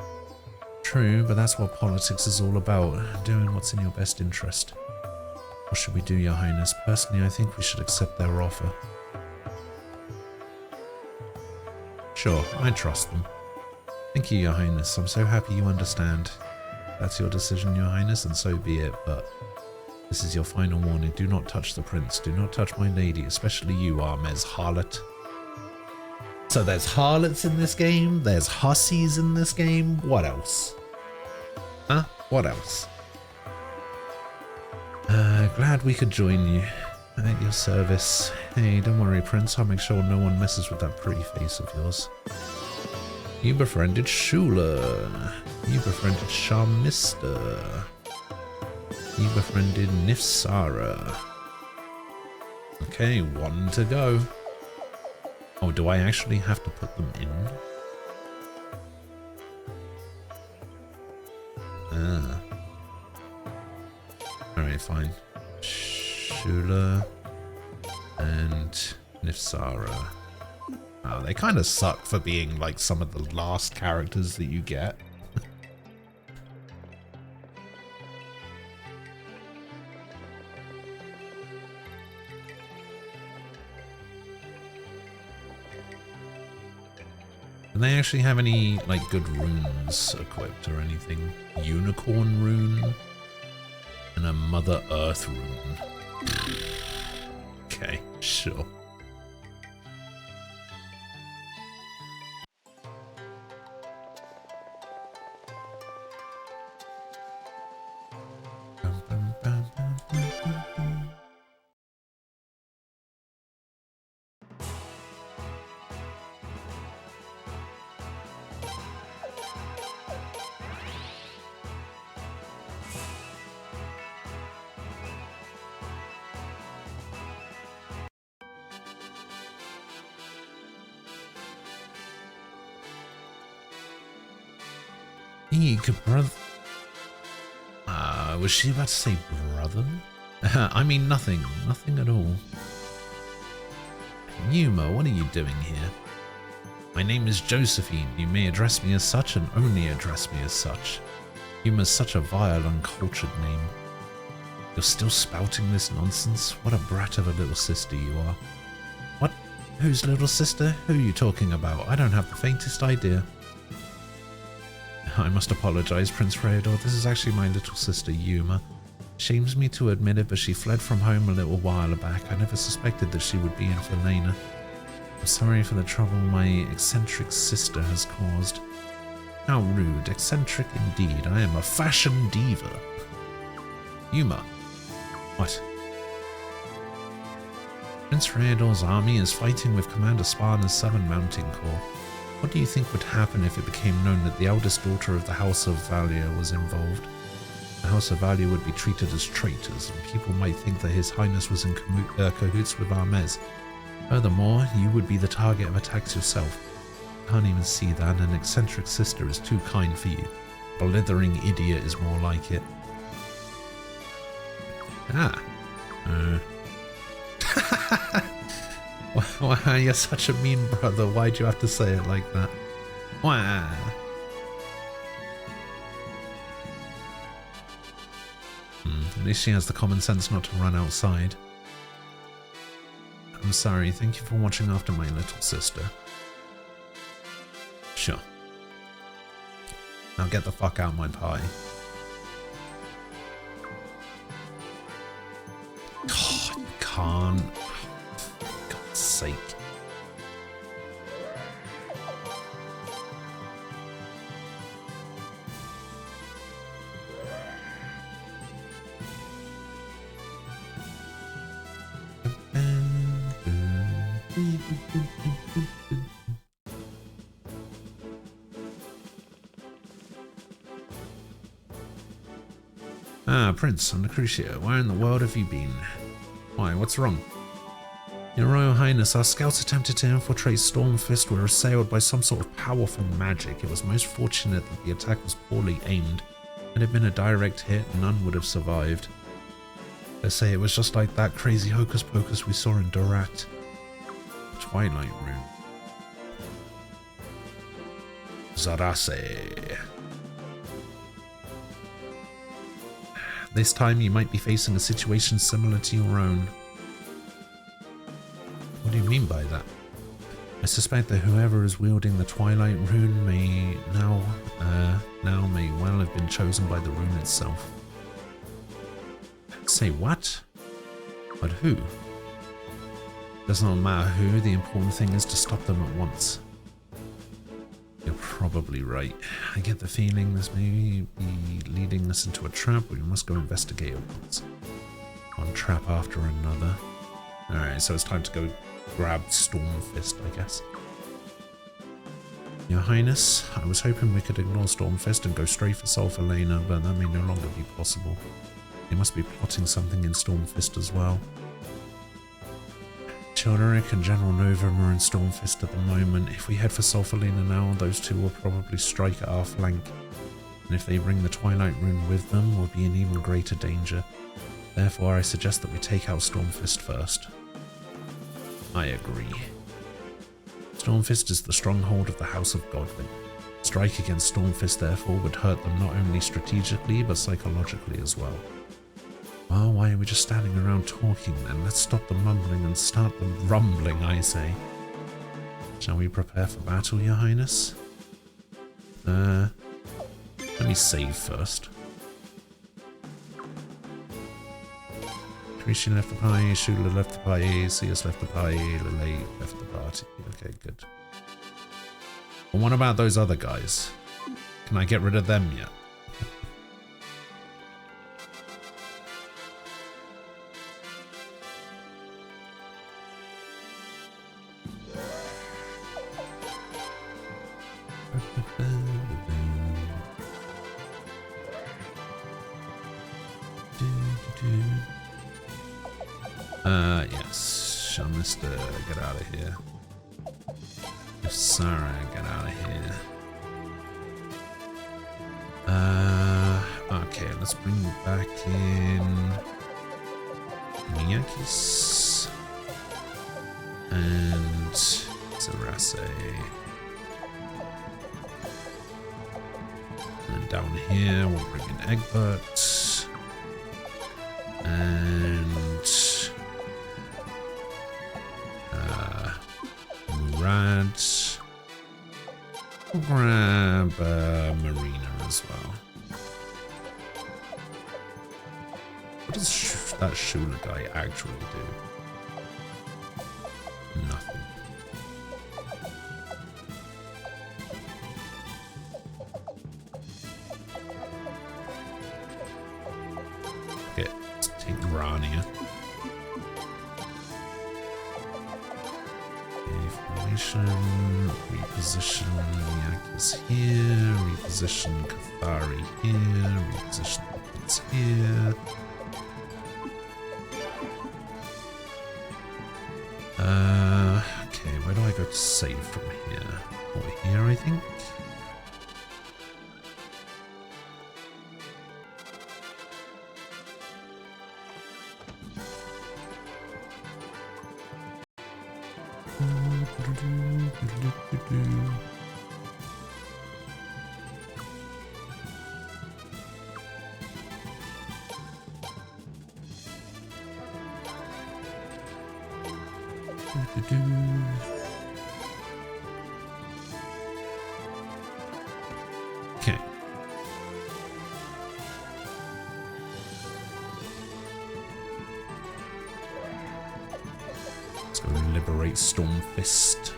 True, but that's what politics is all about, doing what's in your best interest. What should we do, Your Highness? Personally, I think we should accept their offer. Sure, I trust them. Thank you, Your Highness. I'm so happy you understand. That's your decision, Your Highness, and so be it, but this is your final warning. Do not touch the prince. Do not touch my lady, especially you, Armes harlot. So there's harlots in this game, there's hussies in this game, what else? Huh? What else? Glad we could join you. At your service. Hey, don't worry, Prince, I'll make sure no one messes with that pretty face of yours. You befriended Shula. You befriended Sharmista. You befriended Nifsara. Okay, one to go. Oh, do I actually have to put them in? Ah. Alright, fine. Shula and Nifsara. Oh, they kind of suck for being like some of the last characters that you get. Do they actually have any like good runes equipped or anything? Unicorn rune and a Mother Earth rune. Okay, sure. Eek, brother. Was she about to say brother? I mean nothing. Nothing at all. Yuma, what are you doing here? My name is Josephine. You may address me as such and only address me as such. Yuma's such a vile, uncultured name. You're still spouting this nonsense? What a brat of a little sister you are. What? Whose little sister? Who are you talking about? I don't have the faintest idea. I must apologize, Prince Freydor. This is actually my little sister, Yuma. Shames me to admit it, but she fled from home a little while back. I never suspected that she would be in for Lena. I'm sorry for the trouble my eccentric sister has caused. How rude. Eccentric indeed. I am a fashion diva. Yuma. What? Prince Freydor's army is fighting with Commander Sparna's 7 Mountain Corps. What do you think would happen if it became known that the eldest daughter of the House of Valia was involved? The House of Valia would be treated as traitors, and people might think that His Highness was in cahoots with Armez. Furthermore, you would be the target of attacks yourself. Can't even see that. An eccentric sister is too kind for you. Blithering idiot is more like it. Ah. Why, you're such a mean brother. Why'd you have to say it like that? Why? At least she has the common sense not to run outside. I'm sorry. Thank you for watching after my little sister. Sure. Now get the fuck out of my pie. God, you can't. For God's sake. Ah, Prince, I'm Lucretia. Where in the world have you been? Why, what's wrong? Your Royal Highness, our scouts attempted to infiltrate Stormfist were assailed by some sort of powerful magic. It was most fortunate that the attack was poorly aimed. Had it been a direct hit, none would have survived. They say it was just like that crazy hocus pocus we saw in Dorat. Twilight Room. Zarase. This time you might be facing a situation similar to your own. What do you mean by that? I suspect that whoever is wielding the Twilight Rune may now may well have been chosen by the rune itself. Say what? But who? Does not matter who, the important thing is to stop them at once. You're probably right. I get the feeling this may be leading us into a trap, but we must go investigate it once. One trap after another. Alright, so it's time to go grab Stormfist, I guess. Your Highness, I was hoping we could ignore Stormfist and go straight for Sulphur Lena, but that may no longer be possible. They must be plotting something in Stormfist as well. Childeric and General Novum are in Stormfist at the moment. If we head for Sulphur Lena now, those two will probably strike at our flank. And if they bring the Twilight Rune with them, we'll be in even greater danger. Therefore, I suggest that we take out Stormfist first. I agree. Stormfist is the stronghold of the House of Godwin. Strike against Stormfist, therefore, would hurt them not only strategically, but psychologically as well. Well, why are we just standing around talking then? Let's stop the mumbling and start the rumbling, I say. Shall we prepare for battle, Your Highness? Let me save first. Rishi left the party, Shula left the party, Sias left the party, Lele left the party. Okay, good. But what about those other guys? Can I get rid of them yet? Yes, Shamista, get out of here. Sarah, get out of here. Okay, let's bring back in Miyakis and Zarase. And then down here, we'll bring in Egbert and Murad. We'll grab Marina as well. What does that Shula guy actually do? Nothing. Okay, let's take Rania. Formation, reposition Miyakis here, reposition Kathari here, reposition It's here. Okay, where do I go to save from here? Over here, I think. Okay. Let's go and liberate Stormfist.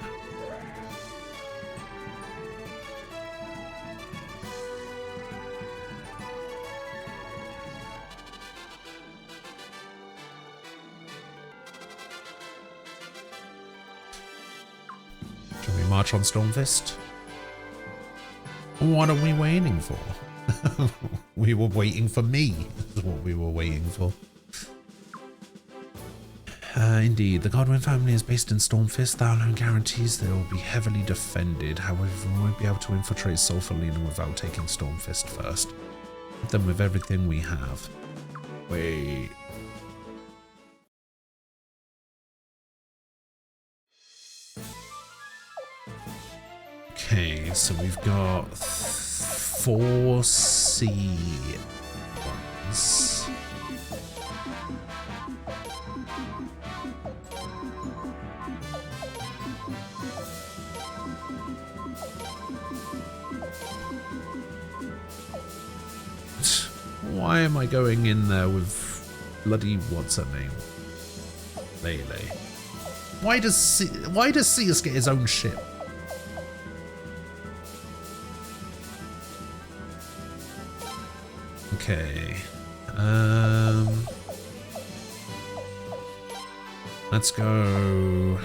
Shall we march on Stormfist? What are we waiting for? We were waiting for me, is what we were waiting for. Indeed, the Godwin family is based in Stormfist. That alone guarantees they will be heavily defended. However, we won't be able to infiltrate Sulphur Lena without taking Stormfist first. Hit them with everything we have. Wait. Okay, so we've got 4 C1s. Why am I going in there with bloody what's her name? Lele. Why does Seus get his own ship? Okay. Let's go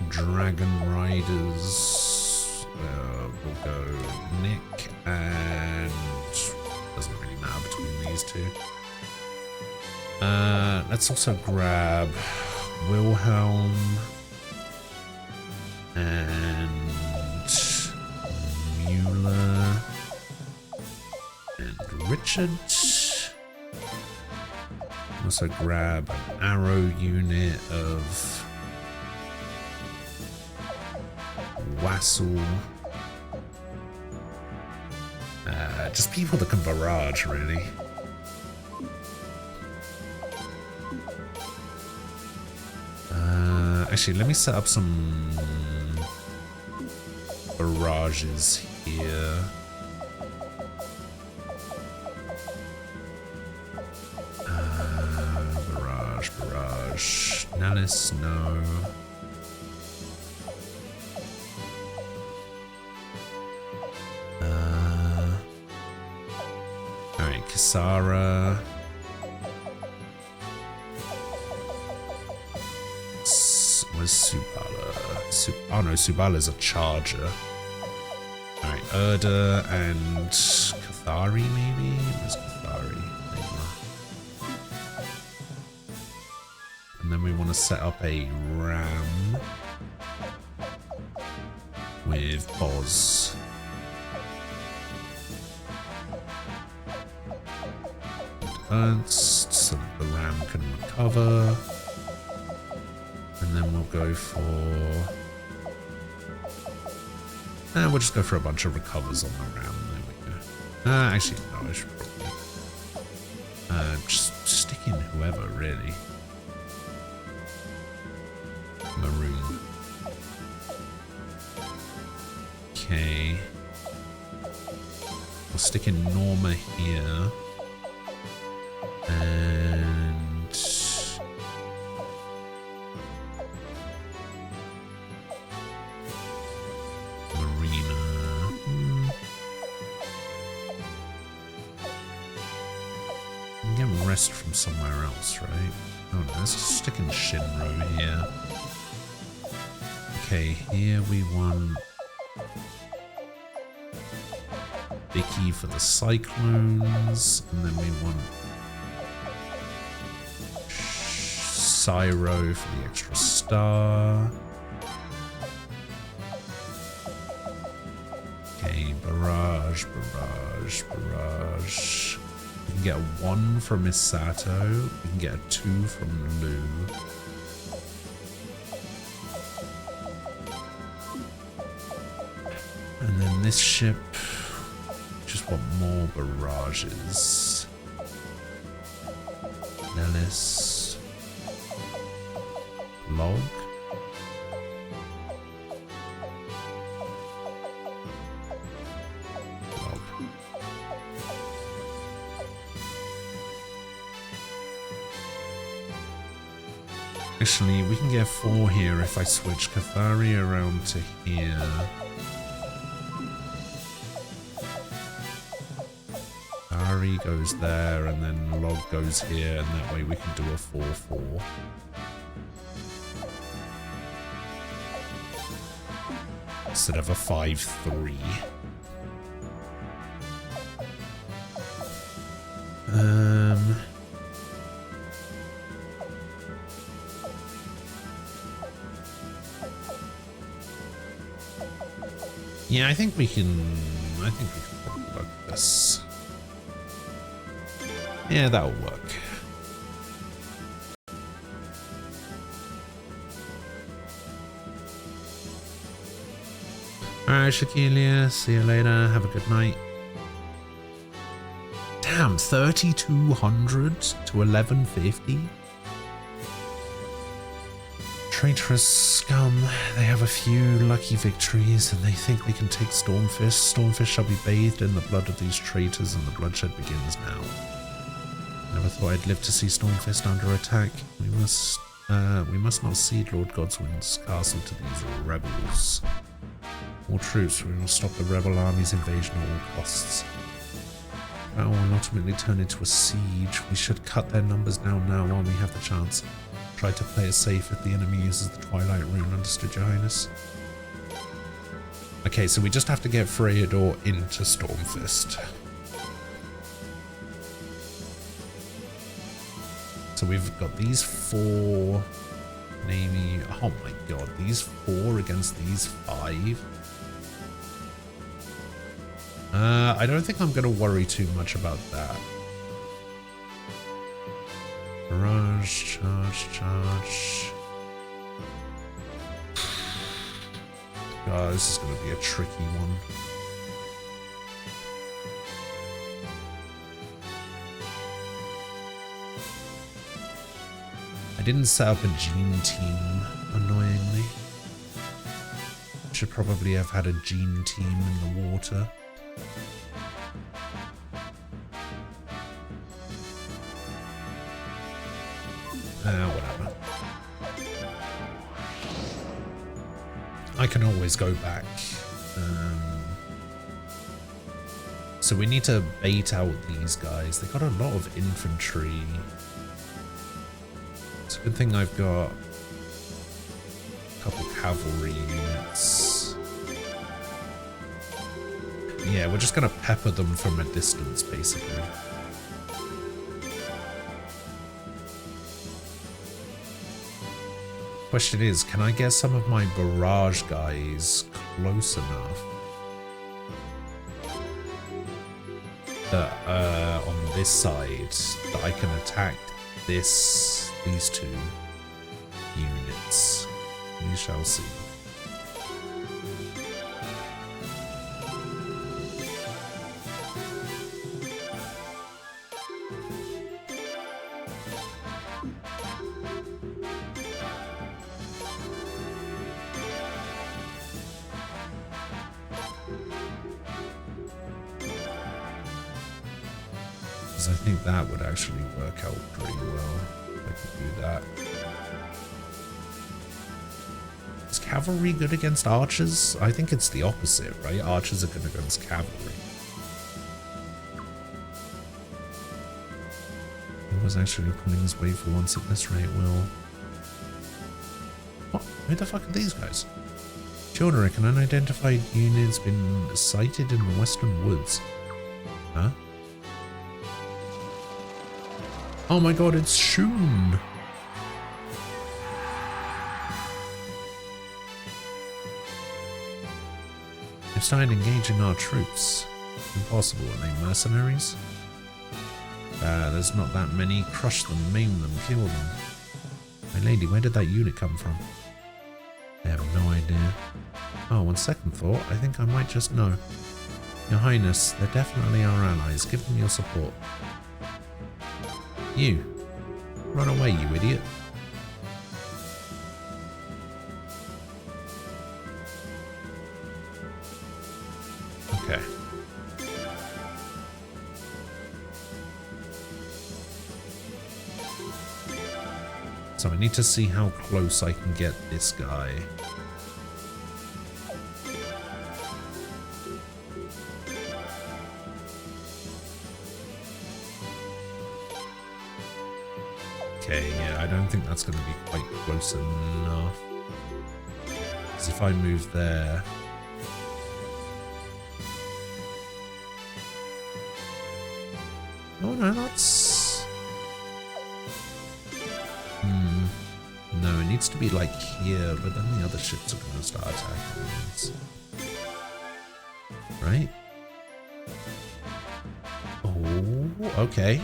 Dragon Riders. We'll go Nick and doesn't really matter between these two. Let's also grab Wilhelm and Mueller and Richard. Also grab an arrow unit of Wassel. Just people that can barrage, really. Actually, let me set up some barrages here. Barrage. Nellis, no. Alright, Kisara. Where's Subala? Oh no, Subala's a charger. Alright, Erda and Cathari, maybe? Where's Cathari? And then we want to set up a ram with Boz. Advanced so that the ram can recover. And then we'll go for... we'll just go for a bunch of recovers on the ram. There we go. Actually, no, I should probably... just stick in whoever, really. Maroon. Okay. We'll stick in Norma here. And... Marina. You can get rest from somewhere else, right? Oh no, let's just stick in Shinro here. Okay, here we want Vicky for the Cyclones, and then we want Cyro for the extra star. Okay, barrage. We can get a 1 from Misato. We can get a 2 from Lou. And then this ship, just want more barrages. Nellis. Log. Actually, we can get 4 here if I switch Cathari around to here. Cathari goes there, and then Log goes here, and that way we can do a 4-4. Instead of a 5-3. Yeah, I think we can probably work this. Yeah, that'll work. Alright, Shaquilia, see you later. Have a good night. Damn, 3,200 to 1150. Traitorous scum. They have a few lucky victories and they think they can take Stormfish. Stormfish shall be bathed in the blood of these traitors and the bloodshed begins now. Never thought I'd live to see Stormfist under attack. We must We must not cede Lord Godswin's castle to these rebels. More troops, we will stop the rebel army's invasion at all costs. Battle will ultimately turn into a siege. We should cut their numbers down now while we have the chance. Try to play it safe if the enemy uses the Twilight Rune, understood, Your Highness? Okay, so we just have to get Freydor into Stormfist. So we've got these 4, maybe, oh my god, these 4 against these 5. I don't think I'm going to worry too much about that. Barrage, charge. God, this is going to be a tricky one. I didn't set up a Gene team, annoyingly. Should probably have had a Gene team in the water. Whatever. I can always go back. So we need to bait out these guys. They got a lot of infantry. It's a good thing I've got a couple cavalry units. Yeah, we're just gonna pepper them from a distance, basically. Question is, can I get some of my barrage guys close enough that on this side that I can attack these 2 units? We shall see. I think that would actually work out pretty well. I could do that. Is cavalry good against archers? I think it's the opposite, right? Archers are good against cavalry. He was actually pulling his weight for once at this rate, Will. What? Who the fuck are these guys? Childeric, an unidentified unit's been sighted in the western woods. Huh? Oh my god, it's Shun! They've started engaging our troops. Impossible, are they mercenaries? There's not that many. Crush them, maim them, kill them. My lady, where did that unit come from? I have no idea. Oh, on second thought, I think I might just know. Your Highness, they're definitely our allies. Give them your support. You. Run away, you idiot. Okay. So I need to see how close I can get this guy. Okay, yeah, I don't think that's going to be quite close enough. Because if I move there... Oh no, that's... No, it needs to be like here, but then the other ships are going to start attacking us. Right? Oh, okay.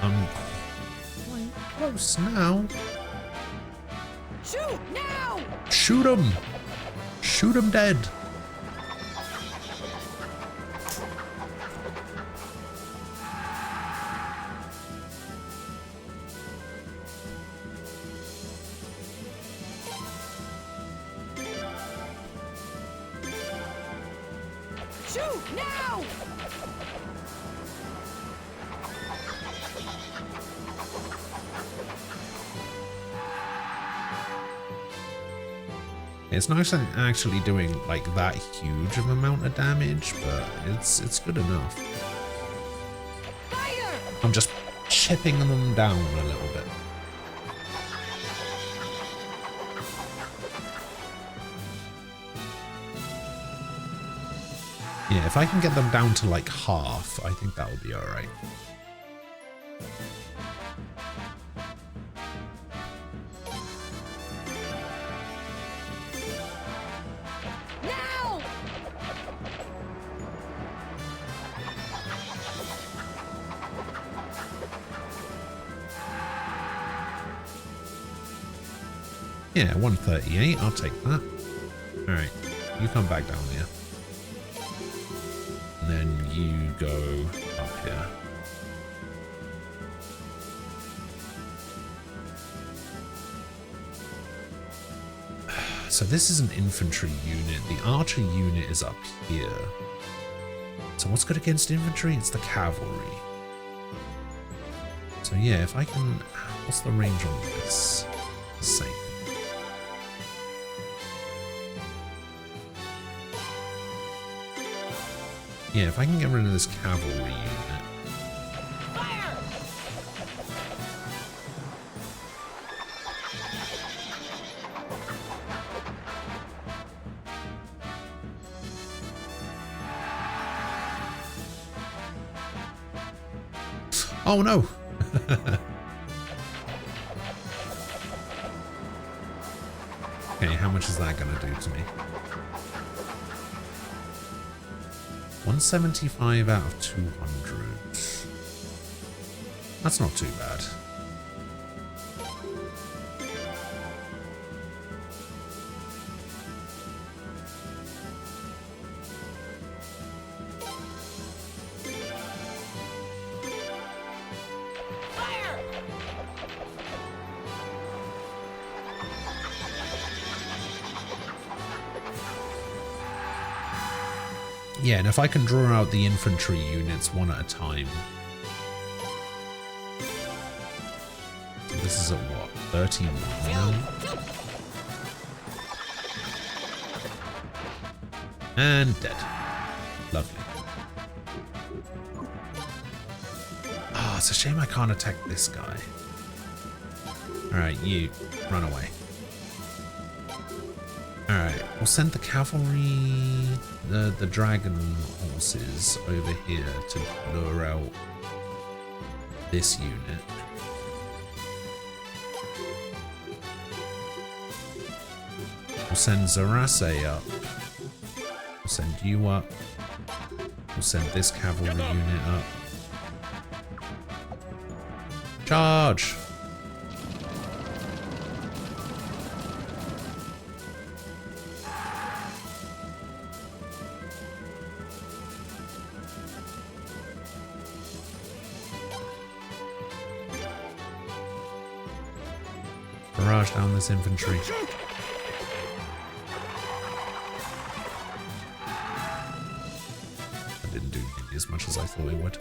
I'm quite close now. Shoot now! Shoot him! Shoot him dead! Shoot now! It's not actually doing like that huge of amount of damage, but it's good enough. Fire! I'm just chipping them down a little bit. Yeah, if I can get them down to like half, I think that will be alright. Now! Yeah, 138, I'll take that. Alright, you come back down here. And then you go up here. So this is an infantry unit. The archer unit is up here. So what's good against infantry? It's the cavalry. So yeah, if I can... What's the range on this? Same. Yeah, if I can get rid of this cavalry unit. Fire! Oh no! Okay, how much is that gonna do to me? 175 out of 200. That's not too bad. Yeah, and if I can draw out the infantry units one at a time. So this is at what? 31 now? And dead. Lovely. Ah, it's a shame I can't attack this guy. Alright, you, run away. Alright, we'll send the cavalry, the dragon horses over here to lure out this unit. We'll send Zarase up. We'll send you up. We'll send this cavalry unit up. Charge! Barrage down this infantry. That didn't do nearly as much as I thought it would.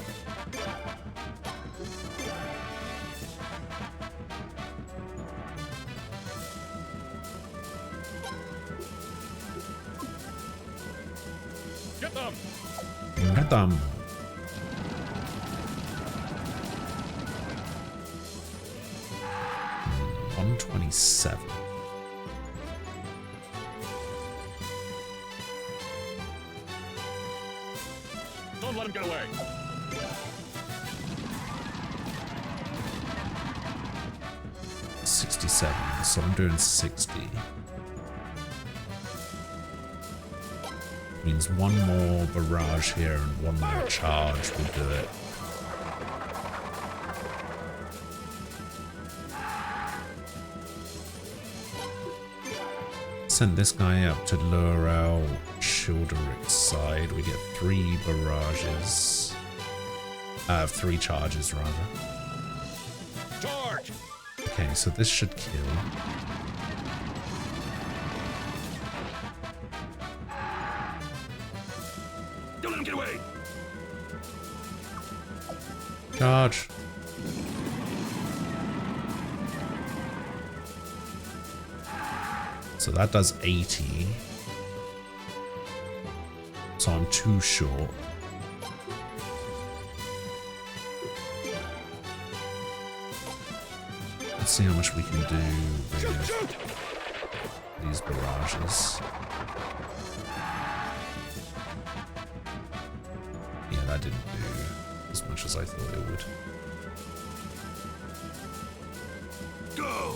Get them! Get them! Hmm, 127. Don't let him get away! 67, so I'm doing 60. Means one more barrage here and one more charge will do it. Send this guy up to lure out Childeric's side. We get 3 barrages. 3 charges rather. Charge! Okay, so this should kill. Don't let him get away! Charge. So that does 80. So I'm too short. Let's see how much we can do with these barrages. Yeah, that didn't do as much as I thought it would. Go!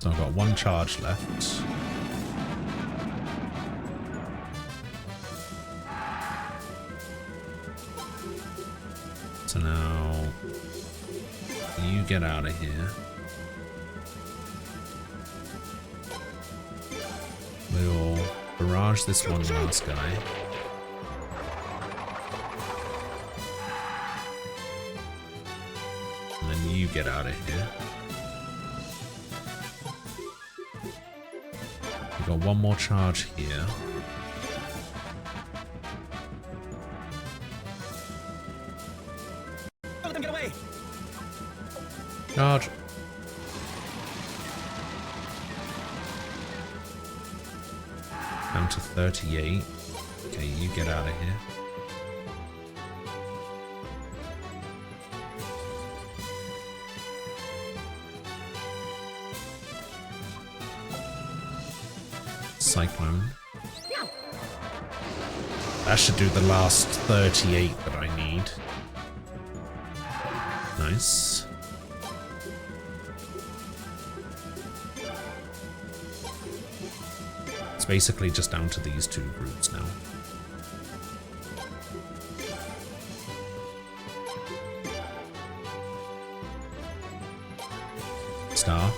So I've got one charge left. So now you get out of here. We'll barrage this one last guy. And then you get out of here. We've got one more charge here. Don't let them get away! Charge. Down to 38. Okay, you get out of here. Cyclone. That should do the last 38 that I need. Nice. It's basically just down to these two groups now. Star.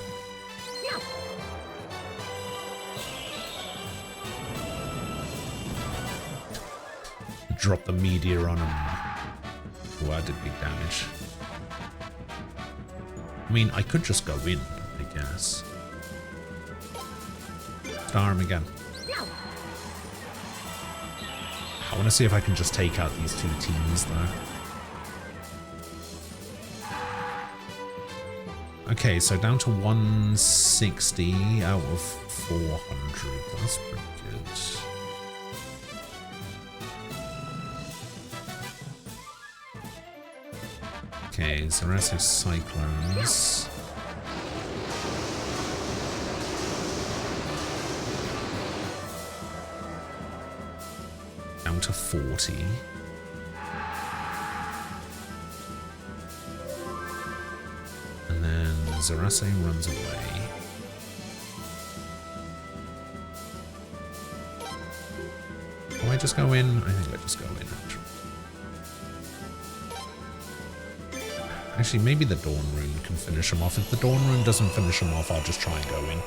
Drop the meteor on him. Oh, I did big damage. I mean, I could just go in, I guess. Star him again. I want to see if I can just take out these two teams, though. Okay, so down to 160 out of 400. That's pretty good. Okay, Zeratic Cyclones. Down to 40. And then Zerace runs away. Do I just go in? I think I just go in, actually. Actually, maybe the Dawn Rune can finish him off. If the Dawn Rune doesn't finish him off, I'll just try and go in.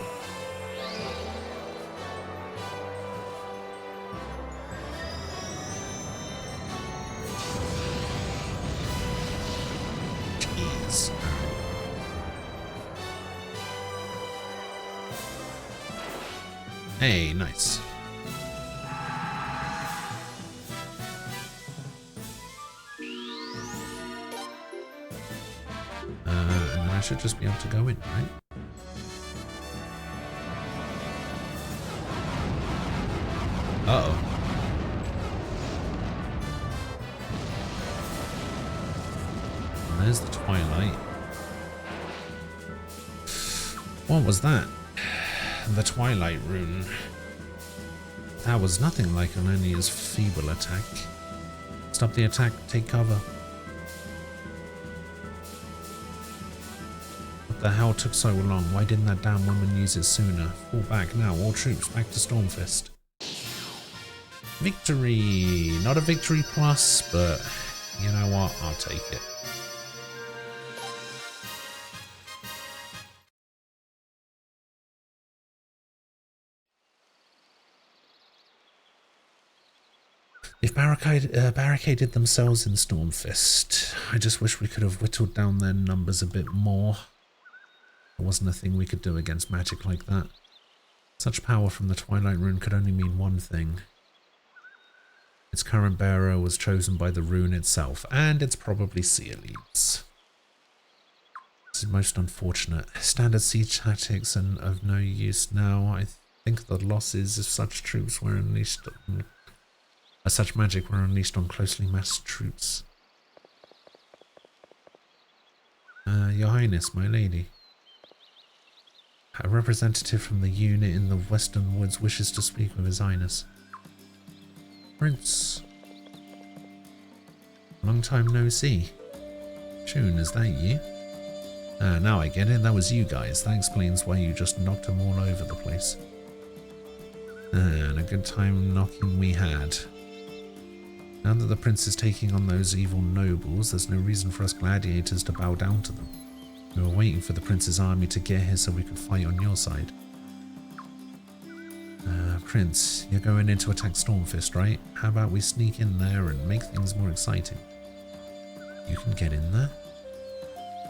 Jeez. Hey, nice. And then I should just be able to go in, right? Uh-oh. There's the Twilight. What was that? The Twilight Rune. That was nothing like Alenia's feeble attack. Stop the attack, take cover. What the hell took so long? Why didn't that damn woman use it sooner? Fall back now, all troops back to Stormfist. Victory! Not a victory plus, but you know what? I'll take it. They've barricaded themselves in Stormfist. I just wish we could have whittled down their numbers a bit more. There wasn't a thing we could do against magic like that. Such power from the Twilight Rune could only mean one thing. Its current bearer was chosen by the rune itself, and it's probably Sealeeds. This is most unfortunate. Standard siege tactics are of no use now. I think the losses if such troops were unleashed on, such magic were unleashed on closely massed troops. Your Highness, my lady. A representative from the unit in the Western Woods wishes to speak with His Highness. Prince. Long time no see. Shun, is that you? Ah, now I get it. That was you guys. That explains why you just knocked them all over the place. And a good time knocking we had. Now that the prince is taking on those evil nobles, there's no reason for us gladiators to bow down to them. We were waiting for the prince's army to get here so we could fight on your side. Prince, you're going in to attack Stormfist, right? How about we sneak in there and make things more exciting? You can get in there?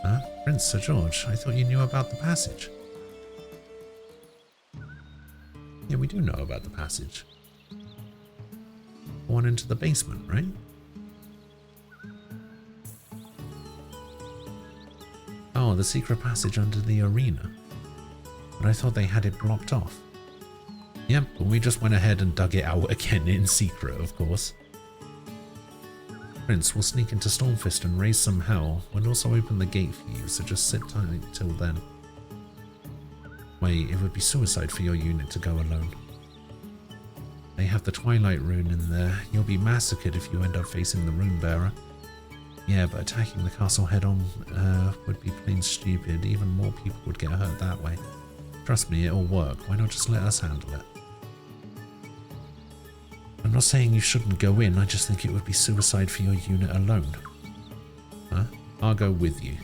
Huh? Prince Sir George, I thought you knew about the passage. Yeah, we do know about the passage. One into the basement, right? Oh, the secret passage under the arena. But I thought they had it blocked off. Yep, but we just went ahead and dug it out again in secret, of course. Prince, we'll sneak into Stormfist and raise some hell. We'll also open the gate for you, so just sit tight till then. Wait, it would be suicide for your unit to go alone. They have the Twilight Rune in there. You'll be massacred if you end up facing the Rune Bearer. Yeah, but attacking the castle head-on would be plain stupid. Even more people would get hurt that way. Trust me, it'll work. Why not just let us handle it? I'm not saying you shouldn't go in, I just think it would be suicide for your unit alone. Huh? I'll go with you.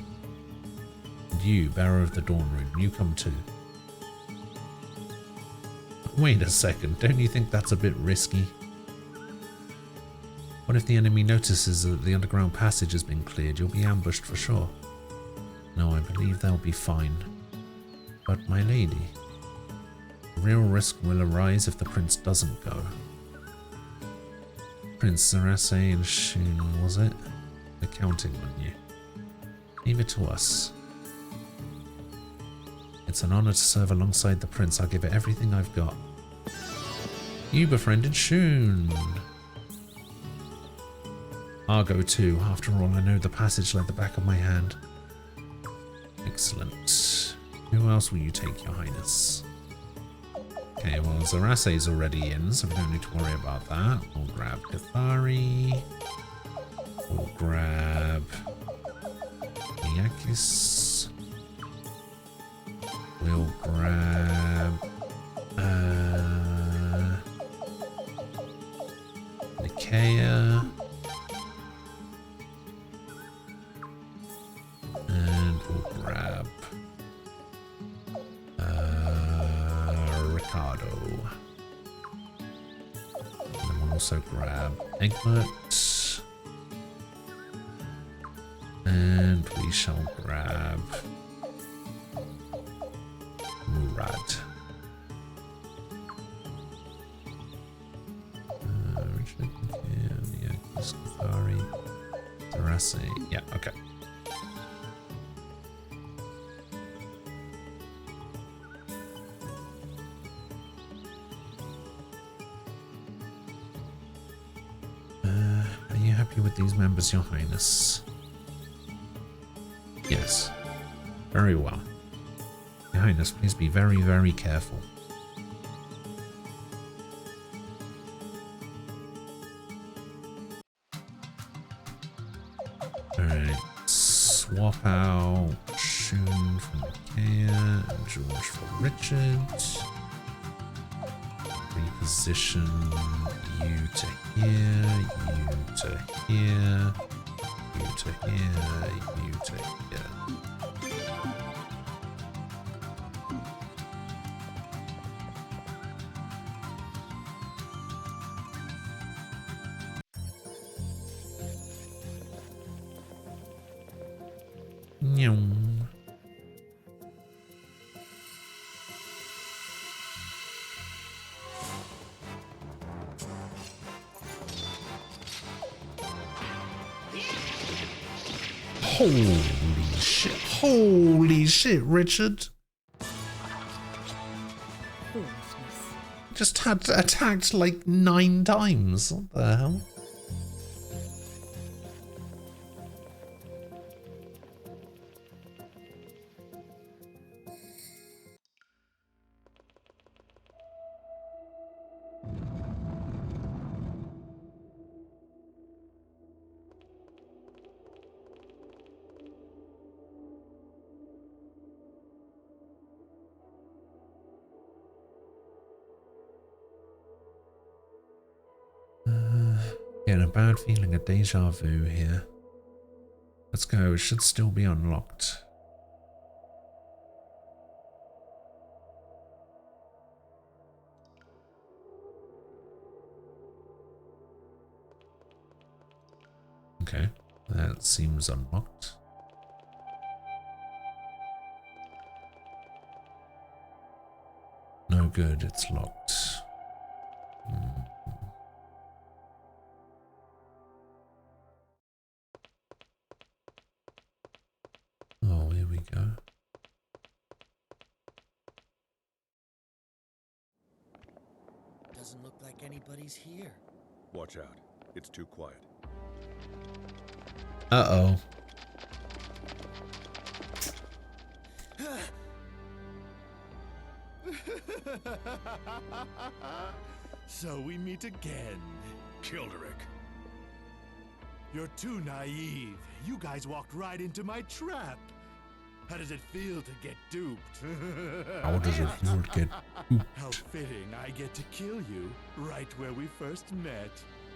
And you, Bearer of the Dawn Rune, you come too. Wait a second, don't you think that's a bit risky? What if the enemy notices that the underground passage has been cleared? You'll be ambushed for sure. No, I believe they'll be fine. But my lady, the real risk will arise if the prince doesn't go. Prince Zarase and Shun, was it? They're counting on you. Leave it to us. It's an honor to serve alongside the prince. I'll give it everything I've got. You befriended Shun. I'll go too. After all, I know the passage like the back of my hand. Excellent. Who else will you take, Your Highness? Okay, well, Zarase's already in, so we don't need to worry about that. We'll grab Cathari. We'll grab Miyakis. We'll grab Nikea. And we'll grab Ricardo. And then we'll also grab Egbert. And we shall grab Murad. Richard, yeah, Cathari, Zarase. Yeah, okay. Are you happy with these members, Your Highness? Yes. Very well. Your Highness, please be very, very careful. Alright. Swap out Shun for Nikea and George for Richard. Reposition you to here, you to here, you to here, you to here. Holy shit, Richard. Foolishness. Just had attacked like 9 times. What the hell? Getting a bad feeling of deja vu here. Let's go, it should still be unlocked. Okay, that seems unlocked. No good, it's locked. Oh, here we go. Doesn't look like anybody's here. Watch out. It's too quiet. Uh-oh. So we meet again. Kilderick. You're too naive. You guys walked right into my trap. How does it feel to get duped? How does it feel to get How fitting I get to kill you right where we first met.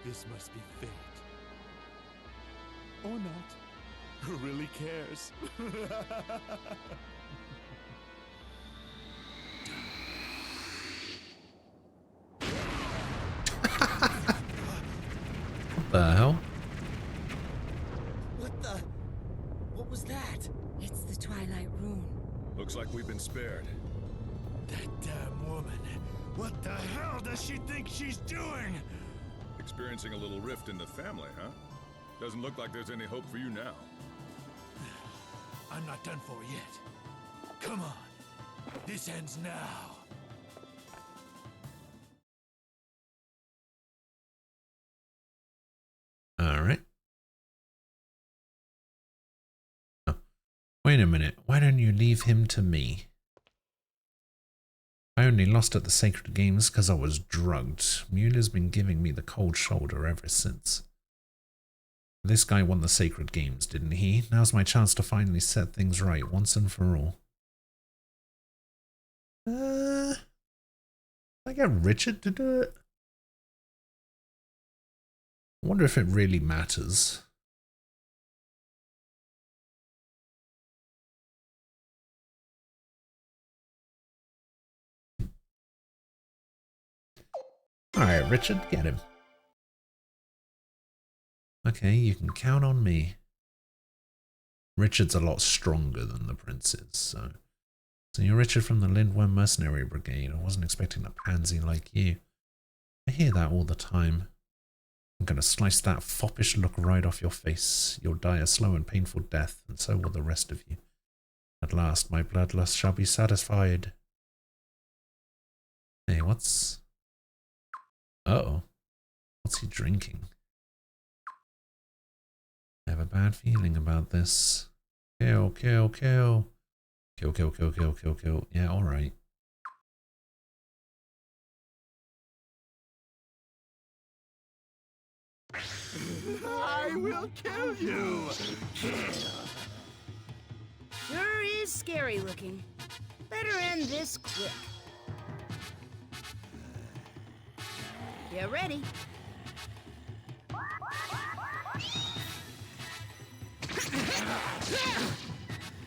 This must be fate. Or not. Who really cares? What the hell? What was that? It's the Twilight Rune. Looks like we've been spared. That damn woman. What the hell does she think she's doing? Experiencing a little rift in the family, huh? Doesn't look like there's any hope for you now. I'm not done for yet. Come on. This ends now. Alright. Oh. Wait a minute. Why don't you leave him to me? I only lost at the Sacred Games because I was drugged. Mueller's been giving me the cold shoulder ever since. This guy won the Sacred Games, didn't he? Now's my chance to finally set things right once and for all. I get Richard to do it? I wonder if it really matters. Alright, Richard, get him. Okay, you can count on me. Richard's a lot stronger than the prince is, so you're Richard from the Lindworm Mercenary Brigade. I wasn't expecting a pansy like you. I hear that all the time. I'm gonna slice that foppish look right off your face. You'll die a slow and painful death, and so will the rest of you. At last, my bloodlust shall be satisfied. Hey, what's... Uh-oh. What's he drinking? I have a bad feeling about this. Kill, kill, kill. Kill, kill, kill, kill, kill, kill. Yeah, alright. I will kill you! Sure is scary looking. Better end this quick. Get ready.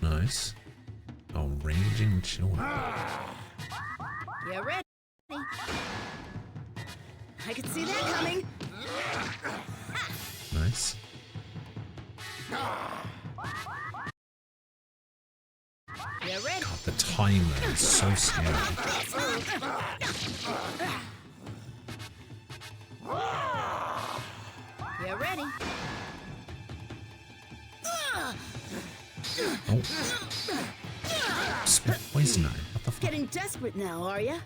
Nice. Oh, raging children. Get ready. I could see that coming. Nice. You ready? God, the timer is so scary. You ready? Oh. Spit poison at him. What the fuck? Getting desperate now, are you?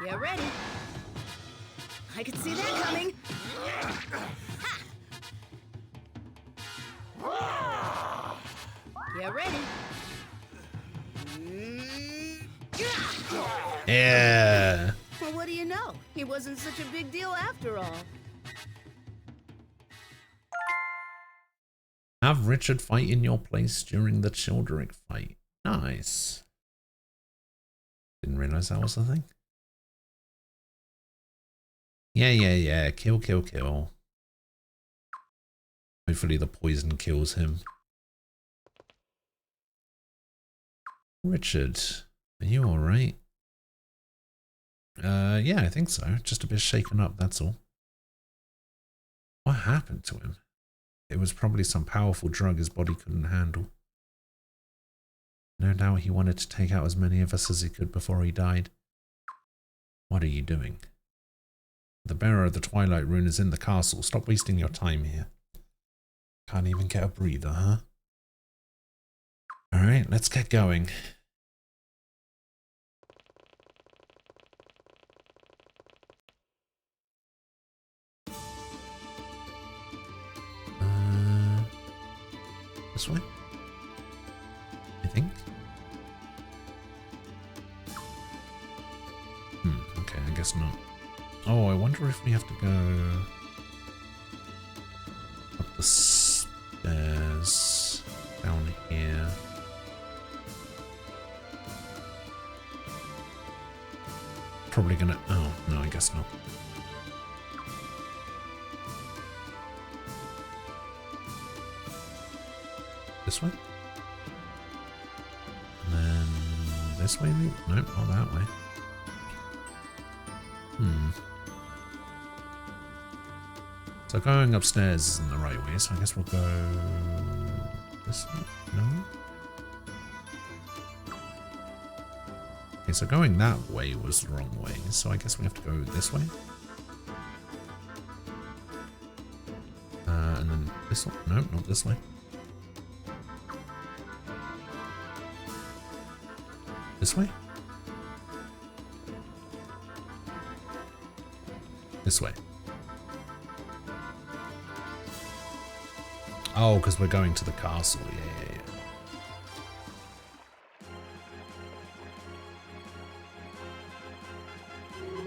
You ready? I could see that coming. You ready? Yeah. Well, what do you know? He wasn't such a big deal after all. Have Richard fight in your place during the Childeric fight. Nice. Didn't realize that was the thing. Yeah. Kill. Hopefully the poison kills him. Richard, are you alright? Yeah, I think so. Just a bit shaken up, that's all. What happened to him? It was probably some powerful drug his body couldn't handle. No doubt he wanted to take out as many of us as he could before he died. What are you doing? The bearer of the Twilight Rune is in the castle. Stop wasting your time here. Can't even get a breather, huh? Alright, let's get going. This way? I think. Okay, I guess not. Oh, I wonder if we have to go up the stairs down here. Probably gonna. Oh, no, I guess not. This way? And then this way? Nope, not that way. So going upstairs isn't the right way, so I guess we'll go this way? No? Okay, so going that way was the wrong way, so I guess we have to go this way? And then this one? Nope, not this way. This way? This way. Oh, because we're going to the castle. Yeah.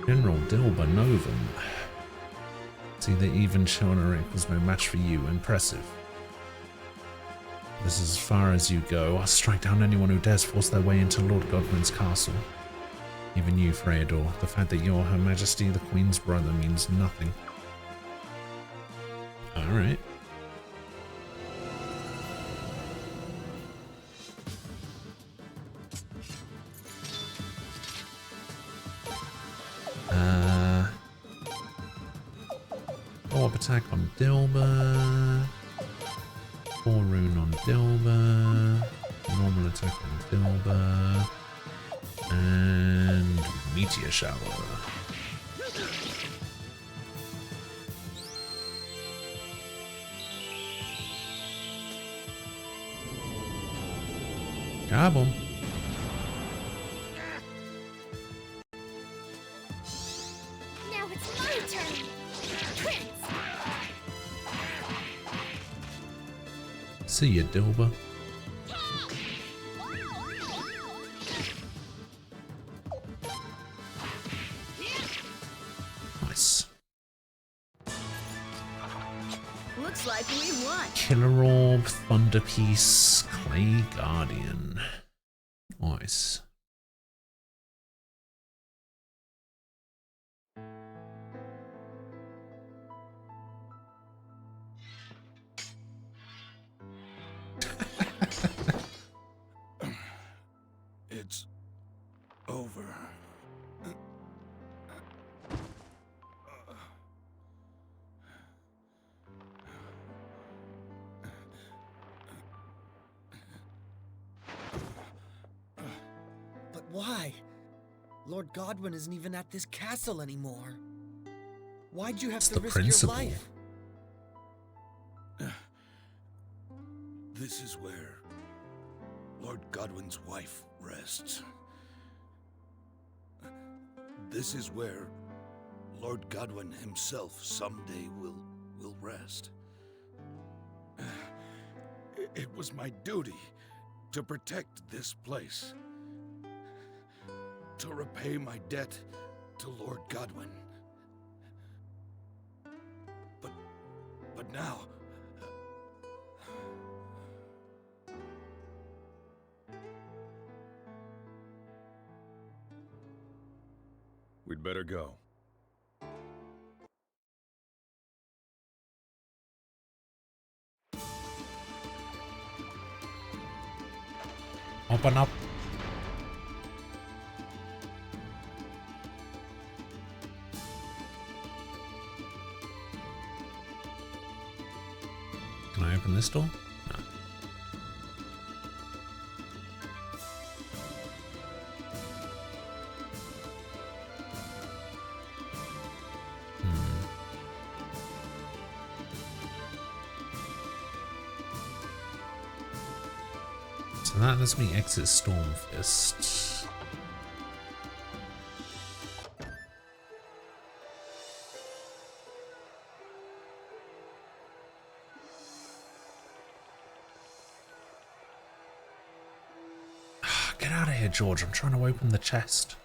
General Dilba Novum. See, that even Childeric was no match for you. Impressive. This is as far as you go. I'll strike down anyone who dares force their way into Lord Godwin's castle. Even you, Freydor. The fact that you're Her Majesty the Queen's brother means nothing. Alright. Orb attack on Dilba. Core rune on Dilba. Normal attack on Dilba. And meteor shower. Kaboom. Now it's my turn. Prince. See ya, Dilba. Nice. Looks like we won. Killer Orb, Thunder Piece, Clay Guardian. Nice. It's over. Why? Lord Godwin isn't even at this castle anymore. Why'd you have to risk your life? This is where Lord Godwin's wife rests. This is where Lord Godwin himself someday will rest. It was my duty to protect this place, to repay my debt to Lord Godwin. But now... We'd better go. Open up. Can I open this door? No. So that lets me exit Stormfist. Get out of here, George. I'm trying to open the chest.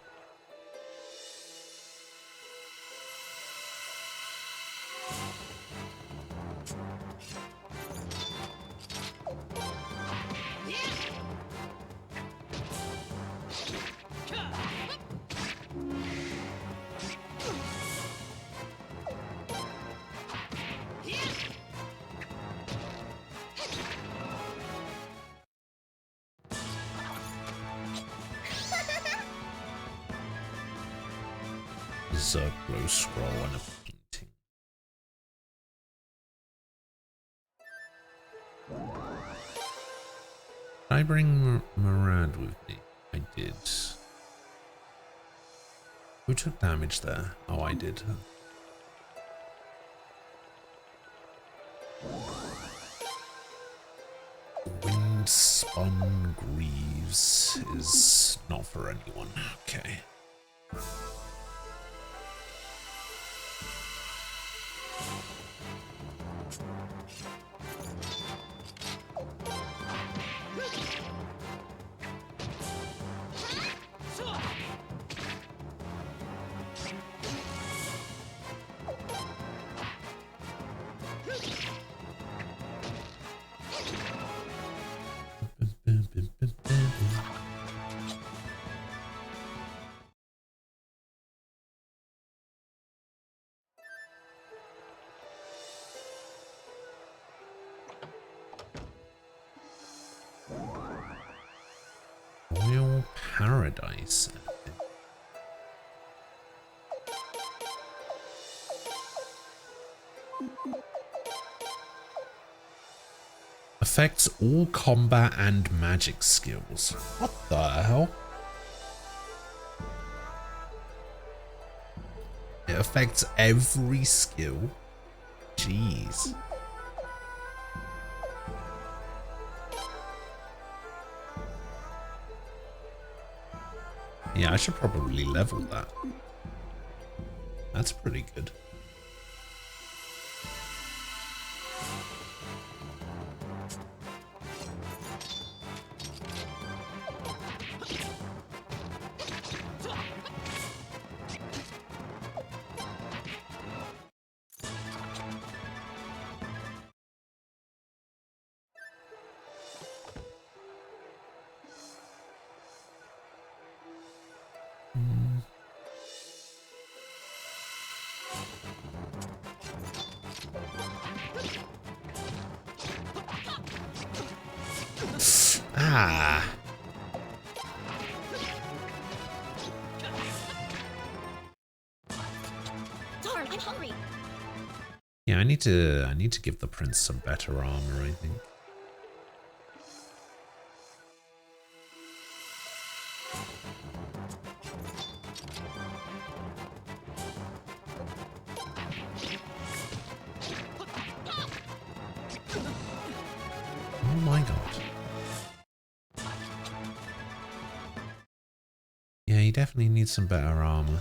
Zerglo scroll and a painting. Did I bring Murad with me? I did. Who took damage there? Oh, I did. Windspun Greaves is not for anyone. Okay. Royal Paradise. Affects all combat and magic skills. What the hell? It affects every skill. Jeez. Yeah, I should probably level that. That's pretty good. Ah. Darn, I'm hungry. Yeah, I need to give the prince some better armor, I think. Oh my god. Yeah, he definitely needs some better armor.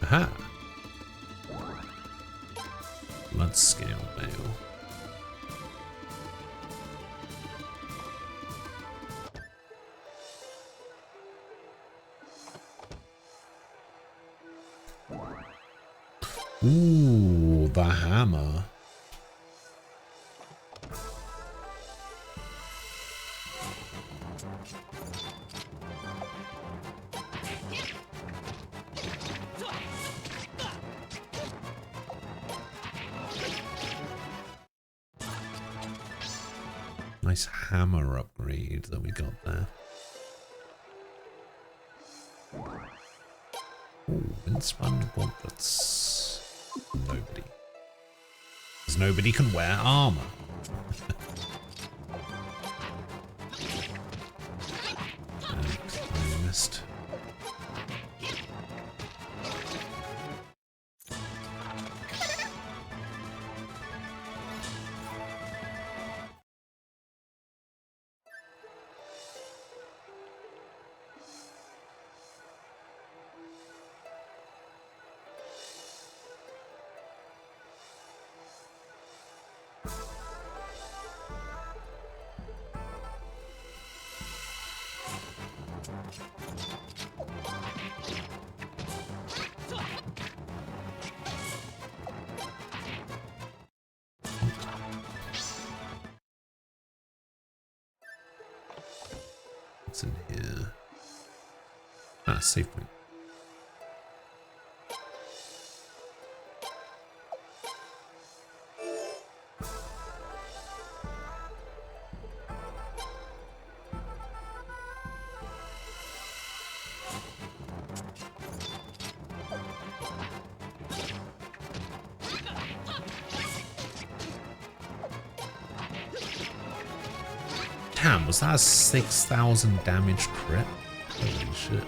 Aha! Blood scale mail. Ooh, the hammer. Nice hammer upgrade that we got there. Ooh, windspun gauntlets. Nobody. Because nobody can wear armor. I missed. What's in here? Ah, save point. Damn, was that a 6,000 damage crit? Holy shit.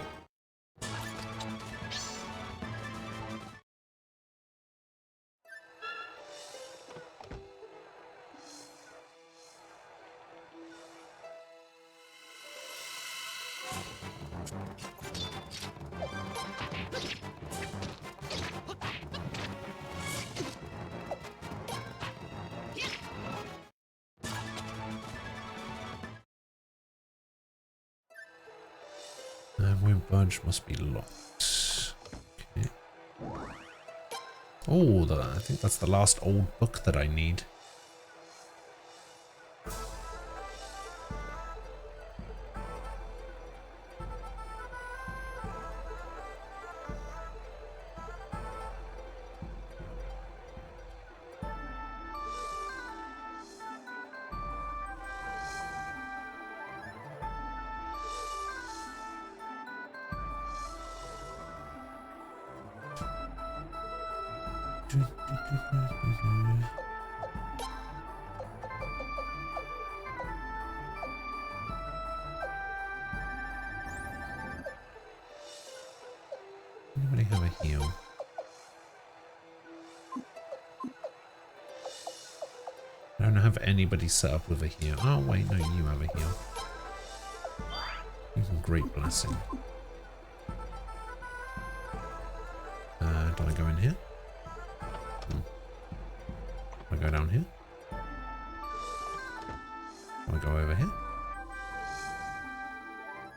Won't budge, must be locked. Okay. Oh, I think that's the last old book that I need. Anybody have a heal? I don't have anybody set up with a heal. Oh wait, no, you have a heal. Great blessing. Do I go in here? Do I go down here? Do I go over here?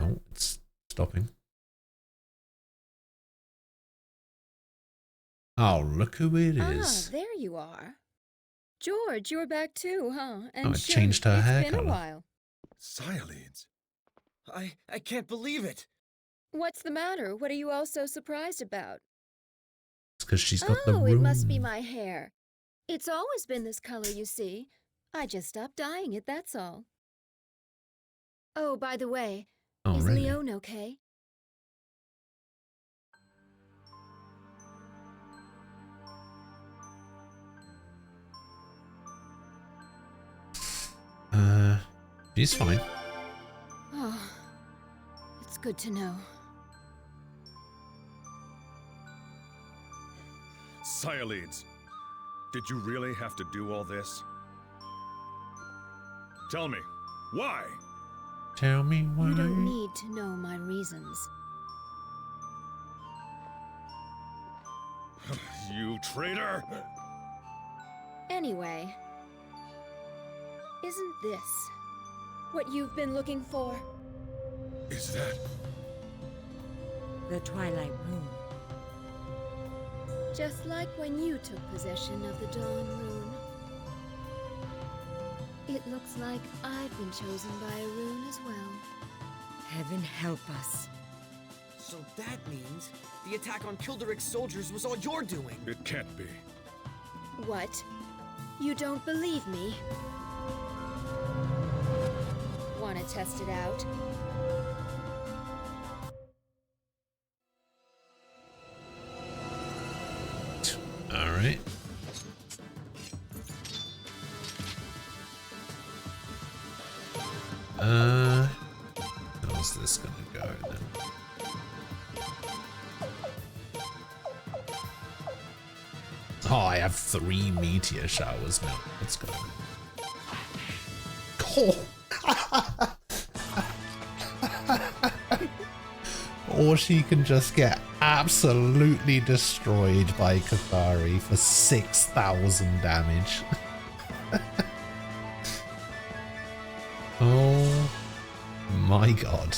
Oh, it's stopping. Oh, look who it is. Ah, there you are. George, you're back too, huh? And Oh, it changed her hair it's been color. a while. Silence. I can't believe it. What's the matter? What are you all so surprised about? It's because she's got the Oh, room. it must be my hair. It's always been this color, you see. I just stopped dyeing it, that's all. Oh, by the way, Oh, is really? Leon okay? She's fine. Oh, it's good to know. Cyalides, did you really have to do all this? Tell me, why? Tell me why. You don't need to know my reasons. You traitor! Anyway, isn't this what you've been looking for? Is that... The Twilight Rune. Just like when you took possession of the Dawn Rune. It looks like I've been chosen by a rune as well. Heaven help us. So that means the attack on Kilderic's soldiers was all your doing. It can't be. What? You don't believe me? Want to test it out? All right. How's this gonna go then? Oh, I have 3 meteor showers now. Let's go. Oh. Or she can just get absolutely destroyed by Kathari for 6,000 damage. Oh my god.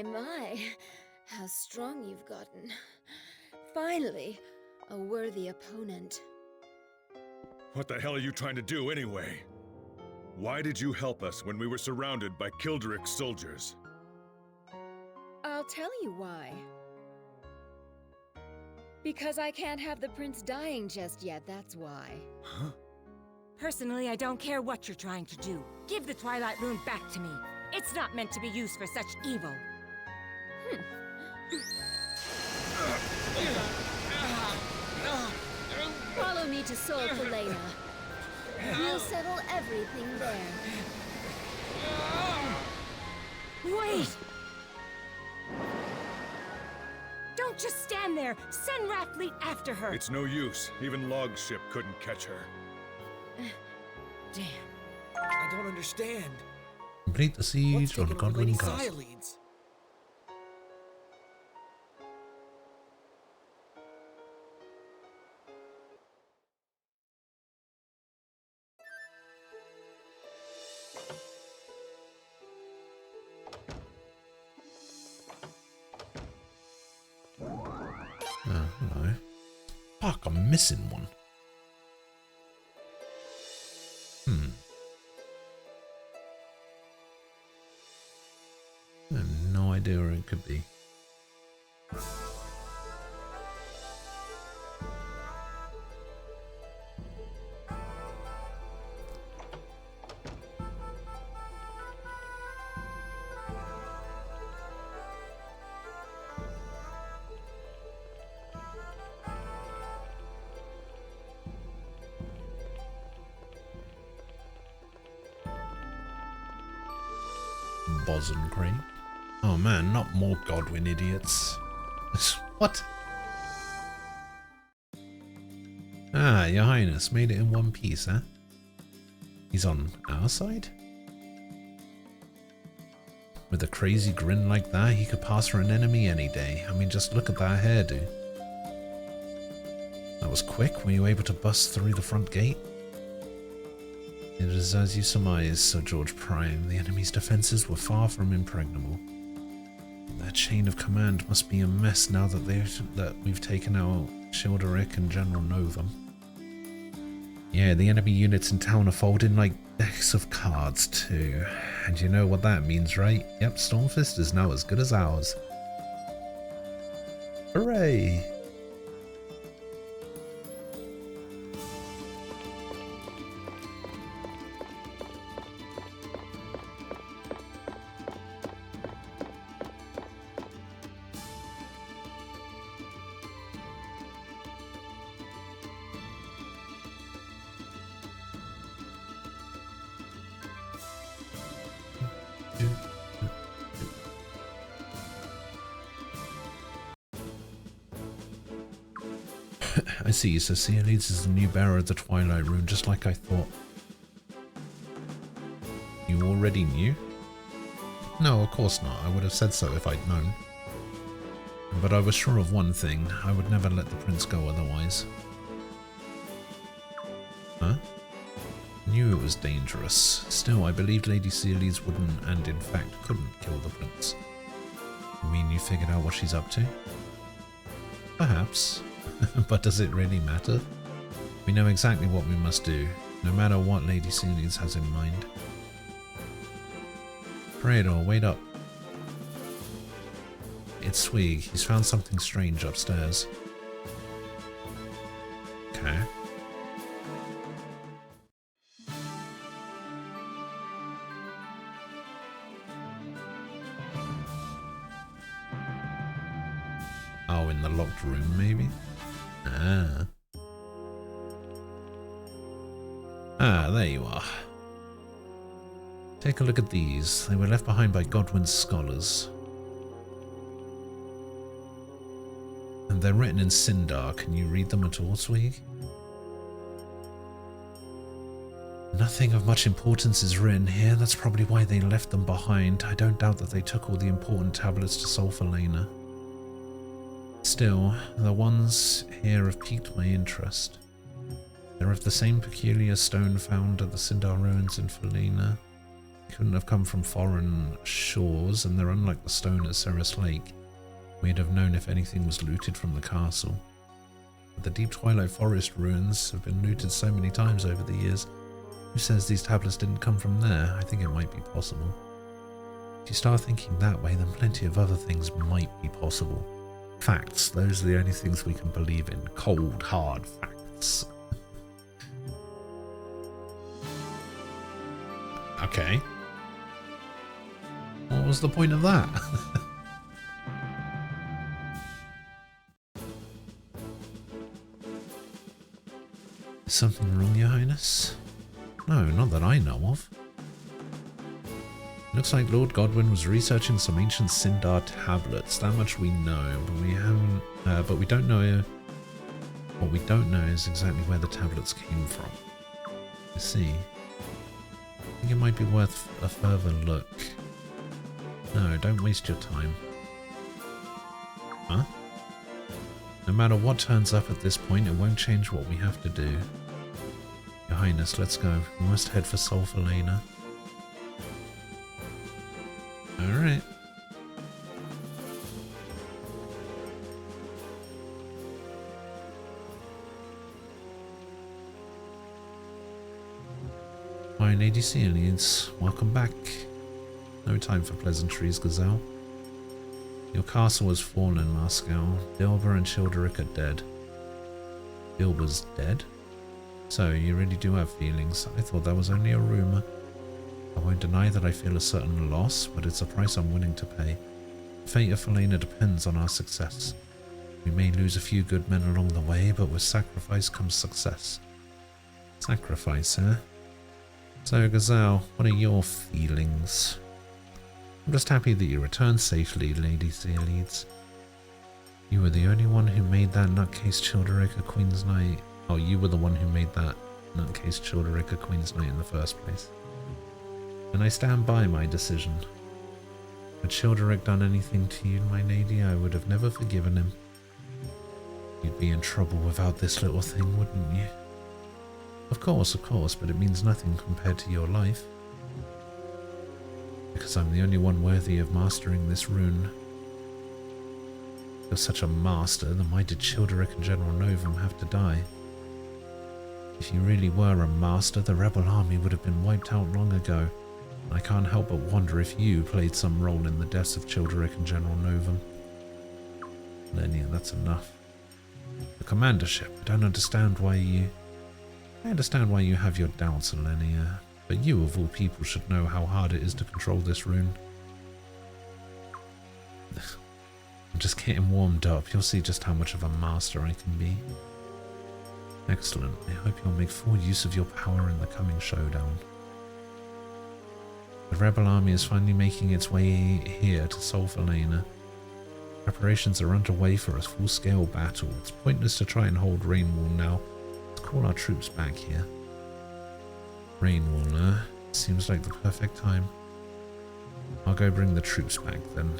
My, how strong you've gotten. Finally, a worthy opponent. What the hell are you trying to do anyway? Why did you help us when we were surrounded by Kilderic's soldiers? I'll tell you why. Because I can't have the prince dying just yet, that's why. Huh? Personally, I don't care what you're trying to do. Give the Twilight Rune back to me. It's not meant to be used for such evil. Follow me to Sol Kalena. We'll settle everything there. Wait! Don't just stand there! Send Rathfleet after her! It's no use. Even Log's ship couldn't catch her. Damn. I don't understand. Complete the siege on Godwin Castle. Cyalides? Oh, hello. Fuck, I'm missing one. I have no idea where it could be. Bosun Crate. Oh man, not more Godwin idiots. What? Ah, Your Highness, made it in one piece, huh? He's on our side? With a crazy grin like that, he could pass for an enemy any day. I mean, just look at that hairdo. That was quick. Were you able to bust through the front gate? It is as you surmised, Sir George Prime. The enemy's defences were far from impregnable. Their chain of command must be a mess now that we've taken out Childeric and General Novum. Yeah, the enemy units in town are folding like decks of cards too. And you know what that means, right? Yep, Stormfist is now as good as ours. Hooray! I see, so Ceolines is the new bearer of the Twilight Rune, just like I thought. You already knew? No, of course not. I would have said so if I'd known. But I was sure of one thing. I would never let the prince go otherwise. Huh? Knew it was dangerous. Still, I believed Lady Ceolines wouldn't, and in fact couldn't, kill the prince. You mean you figured out what she's up to? Perhaps. But does it really matter? We know exactly what we must do, no matter what Lady Ceolines has in mind. Fredo, wait up. It's Swig. He's found something strange upstairs. Okay. Oh, in the locked room, maybe? Ah. Ah, there you are. Take a look at these. They were left behind by Godwin's scholars. And they're written in Sindar. Can you read them at all, Swig? Nothing of much importance is written here. That's probably why they left them behind. I don't doubt that they took all the important tablets to Sulfalena. Still, the ones here have piqued my interest. They're of the same peculiar stone found at the Sindar ruins in Falena. They couldn't have come from foreign shores, and they're unlike the stone at Ceres Lake. We'd have known if anything was looted from the castle. But the Deep Twilight Forest ruins have been looted so many times over the years. Who says these tablets didn't come from there? I think it might be possible. If you start thinking that way, then plenty of other things might be possible. Facts, those are the only things we can believe in. Cold, hard facts. Okay. What was the point of that? Is something wrong, Your Highness? No, not that I know of. Looks like Lord Godwin was researching some ancient Sindar tablets. That much we know, but we haven't. But we don't know. What we don't know is exactly where the tablets came from. I see. I think it might be worth a further look. No, don't waste your time. Huh? No matter what turns up at this point, it won't change what we have to do. Your Highness, let's go. We must head for Sulfalena. Alright. Hi, Lady Ceolines. Welcome back. No time for pleasantries, Gazelle. Your castle has fallen, Moscow. Dilber and Childeric are dead. Dilber's dead? So, you really do have feelings. I thought that was only a rumor. I won't deny that I feel a certain loss, but it's a price I'm willing to pay. The fate of Falena depends on our success. We may lose a few good men along the way, but with sacrifice comes success. Sacrifice, eh? So, Gazelle, what are your feelings? I'm just happy that you returned safely, Lady Ceolines. You were the only one who made that nutcase Childeric a Queen's Knight. Oh, you were the one who made that nutcase Childeric a Queen's Knight in the first place. And I stand by my decision. Had Childeric done anything to you, my lady, I would have never forgiven him. You'd be in trouble without this little thing, wouldn't you? Of course, but it means nothing compared to your life. Because I'm the only one worthy of mastering this rune. If you're such a master, then why did Childeric and General Novum have to die? If you really were a master, the rebel army would have been wiped out long ago. I can't help but wonder if you played some role in the deaths of Childeric and General Novum. Lenia, that's enough. The commandership, I don't understand why you... I understand why you have your doubts, Lenia, but you of all people should know how hard it is to control this rune. I'm just getting warmed up. You'll see just how much of a master I can be. Excellent. I hope you'll make full use of your power in the coming showdown. The rebel army is finally making its way here to Sulfalena. Preparations are underway for a full-scale battle. It's pointless to try and hold Rainwall now. Let's call our troops back here. Rainwall, seems like the perfect time. I'll go bring the troops back then.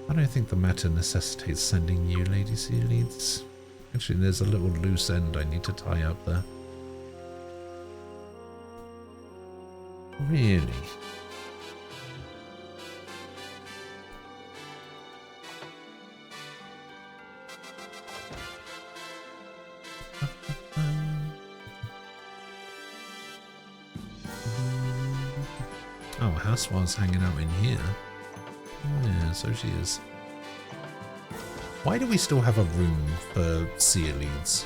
I don't think the matter necessitates sending you, Lady Sealeeds. Actually, there's a little loose end I need to tie up there. Really? Oh, Haswa's hanging out in here. Oh, yeah, so she is. Why do we still have a room for Sealeeds?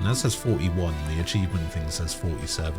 That says 41, the achievement thing says 47.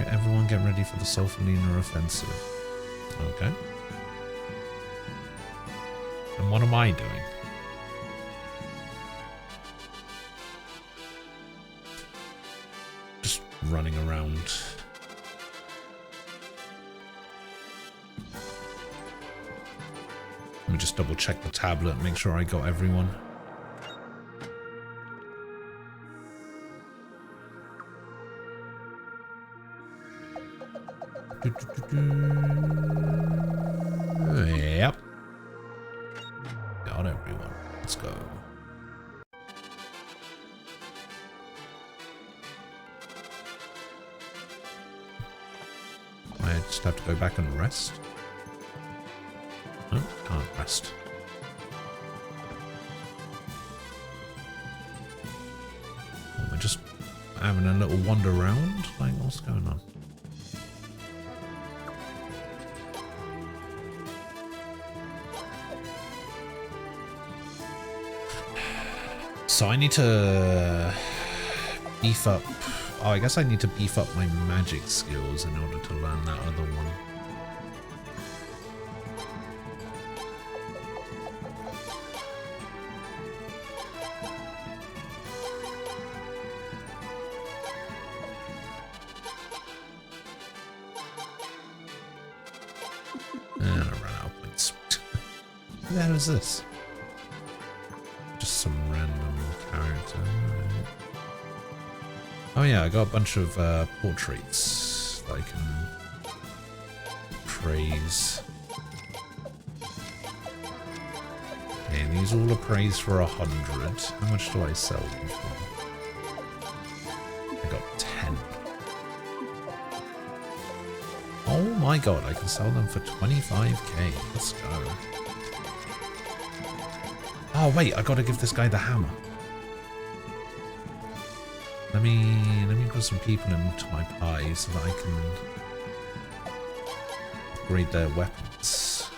Everyone get ready for the Sulfalina offensive. Okay. And what am I doing? Just running around. Let me just double check the tablet, make sure I got everyone. Yep. Got everyone. Let's go. I just have to go back and rest. No, can't rest. Oh, we're just having a little wander around. Like, what's going on? So I need to beef up. Oh, I guess I need to beef up my magic skills in order to learn that other one. And I ran out of points. Who the hell is this? Just some random character. Oh yeah, I got a bunch of portraits that I can praise. Okay, these all are praised for 100. How much do I sell them for? I got 10. Oh my god, I can sell them for 25k. Let's go. Oh wait, I gotta give this guy the hammer. Let me put some people into my pie so that I can upgrade their weapons.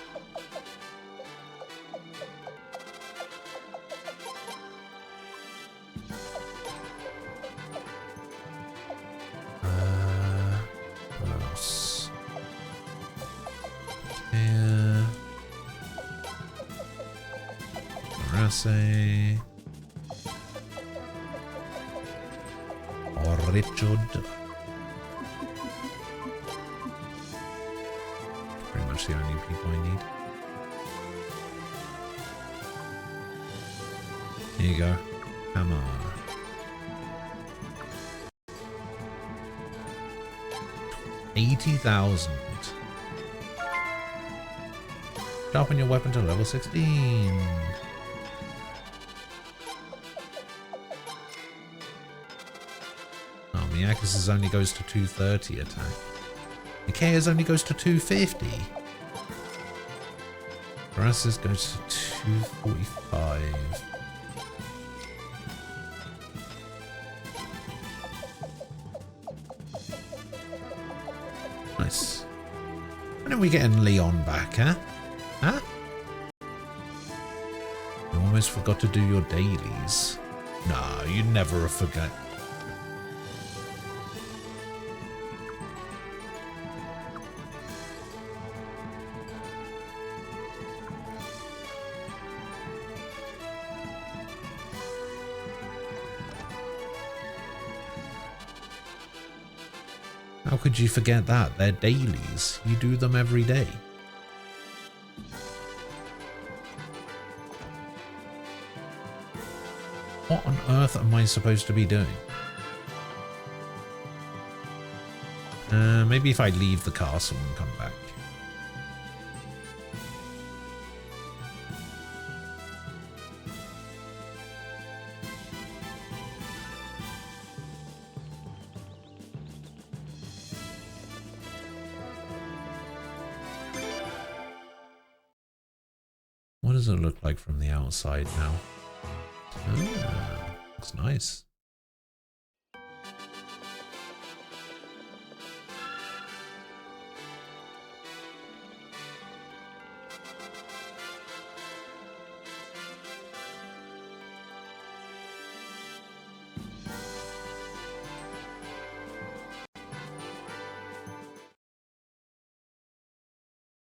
What else? Yeah. Rase. Richard. Pretty much the only people I need. Here you go. Hammer. $80,000. Sharpen your weapon to level 16. Oh, Miyakusa's only goes to 230 attack. Ikea's only goes to 250. Parasis goes to 245. Nice. When are we getting Leon back, huh? Huh? You almost forgot to do your dailies. Nah, you never forget. How could you forget that? They're dailies. You do them every day. What on earth am I supposed to be doing? Maybe if I leave the castle and come back. What does it look like from the outside now? Ah, looks nice.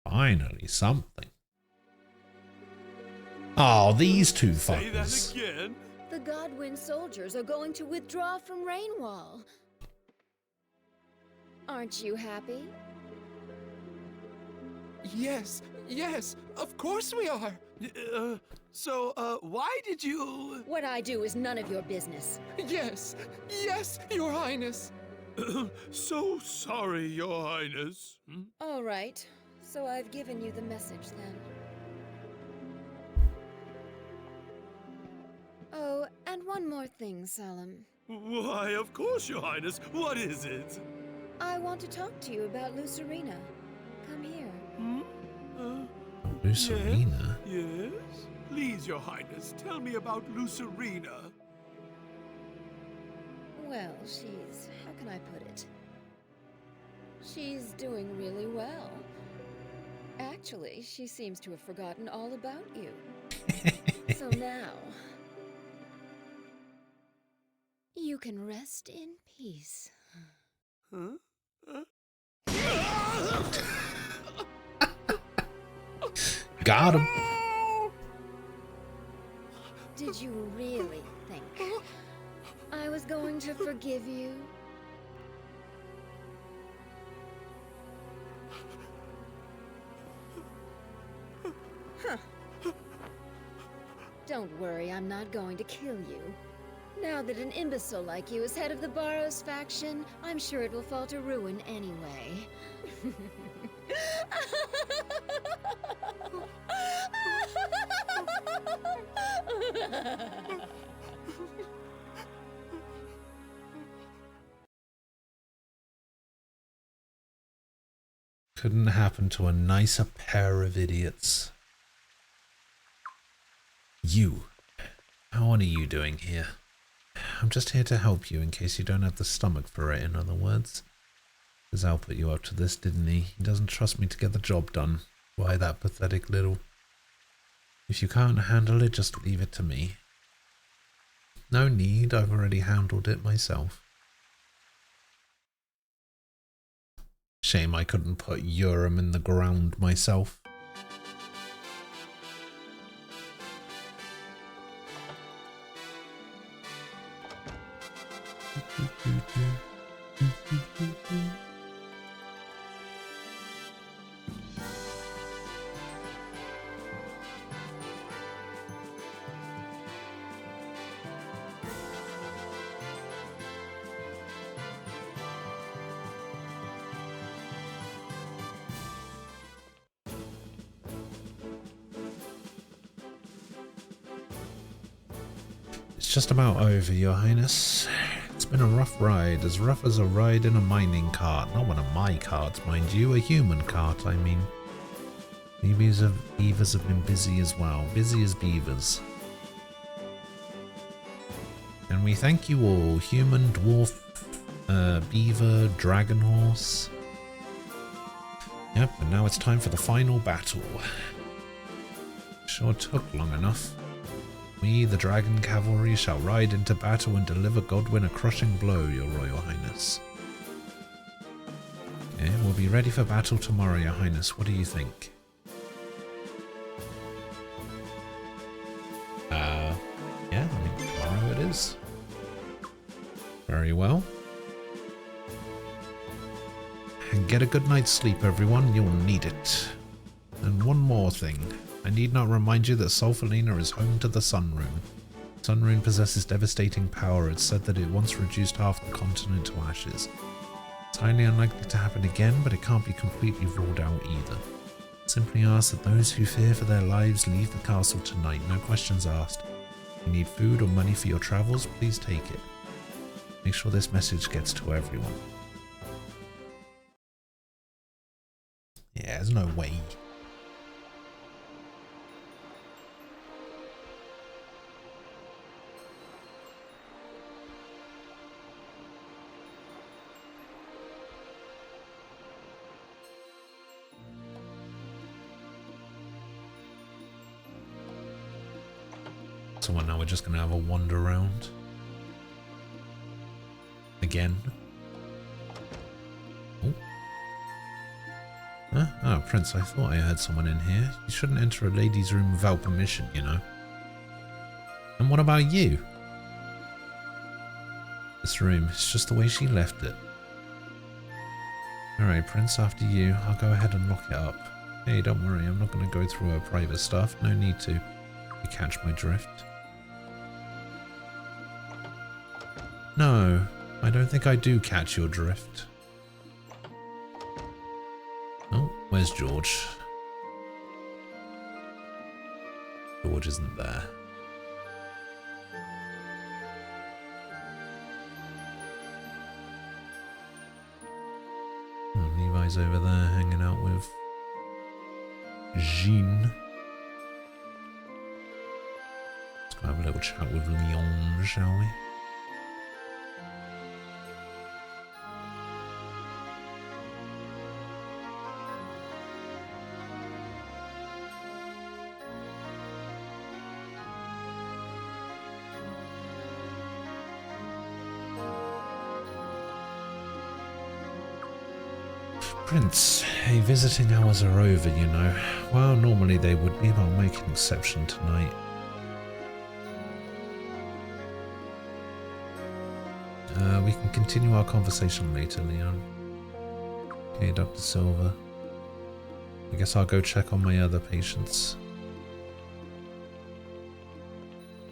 Finally, something. Oh, these two fuckers. Say that again? The Godwin soldiers are going to withdraw from Rainwall. Aren't you happy? Yes, of course we are. So, why did you... What I do is none of your business. Yes, Your Highness. So sorry, Your Highness. All right, so I've given you the message then. Oh, and one more thing, Salim. Why, of course, Your Highness. What is it? I want to talk to you about Lucerina. Come here. Lucerina? Yes? Please, Your Highness, tell me about Lucerina. Well, she's... how can I put it? She's doing really well. Actually, she seems to have forgotten all about you. So now... you can rest in peace. Got him. Did you really think I was going to forgive you? Huh. Don't worry, I'm not going to kill you. Now that an imbecile like you is head of the Barrows faction, I'm sure it will fall to ruin anyway. Couldn't happen to a nicer pair of idiots. You. What are you doing here? I'm just here to help you in case you don't have the stomach for it, in other words. Because Al put you up to this, didn't he? He doesn't trust me to get the job done. Why, that pathetic little... If you can't handle it, just leave it to me. No need, I've already handled it myself. Shame I couldn't put Urim in the ground myself. It's just about over, Your Highness. It's been a rough ride, as rough as a ride in a mining cart. Not one of my carts, mind you, a human cart, I mean. Beavers have been busy as well, busy as beavers. And we thank you all, human, dwarf, beaver, dragon horse. Yep, and now it's time for the final battle. Sure took long enough. We, the Dragon Cavalry, shall ride into battle and deliver Godwyn a crushing blow, Your Royal Highness. Okay, we'll be ready for battle tomorrow, Your Highness. What do you think? Yeah, I mean, tomorrow it is. Very well. And get a good night's sleep, everyone. You'll need it. And one more thing. I need not remind you that Sulfalina is home to the Sun Rune. Sun Rune possesses devastating power. It's said that it once reduced half the continent to ashes. It's highly unlikely to happen again, but it can't be completely ruled out either. Simply ask that those who fear for their lives leave the castle tonight, no questions asked. If you need food or money for your travels, please take it. Make sure this message gets to everyone. Yeah, there's no way. So what, now we're just going to have a wander around? Again? Oh. Huh? Oh, Prince, I thought I heard someone in here. You shouldn't enter a lady's room without permission, you know. And what about you? This room, it's just the way she left it. Alright, Prince, after you. I'll go ahead and lock it up. Hey, don't worry, I'm not going to go through her private stuff. No need to. You catch my drift. No, I don't think I do catch your drift. Oh, where's George? George isn't there. Oh, Levi's over there hanging out with Jean. Let's go have a little chat with Leon, shall we? Prince, hey, visiting hours are over, you know. Well, normally they would be, but I'll make an exception tonight. We can continue our conversation later, Leon. Okay, Dr. Silver. I guess I'll go check on my other patients.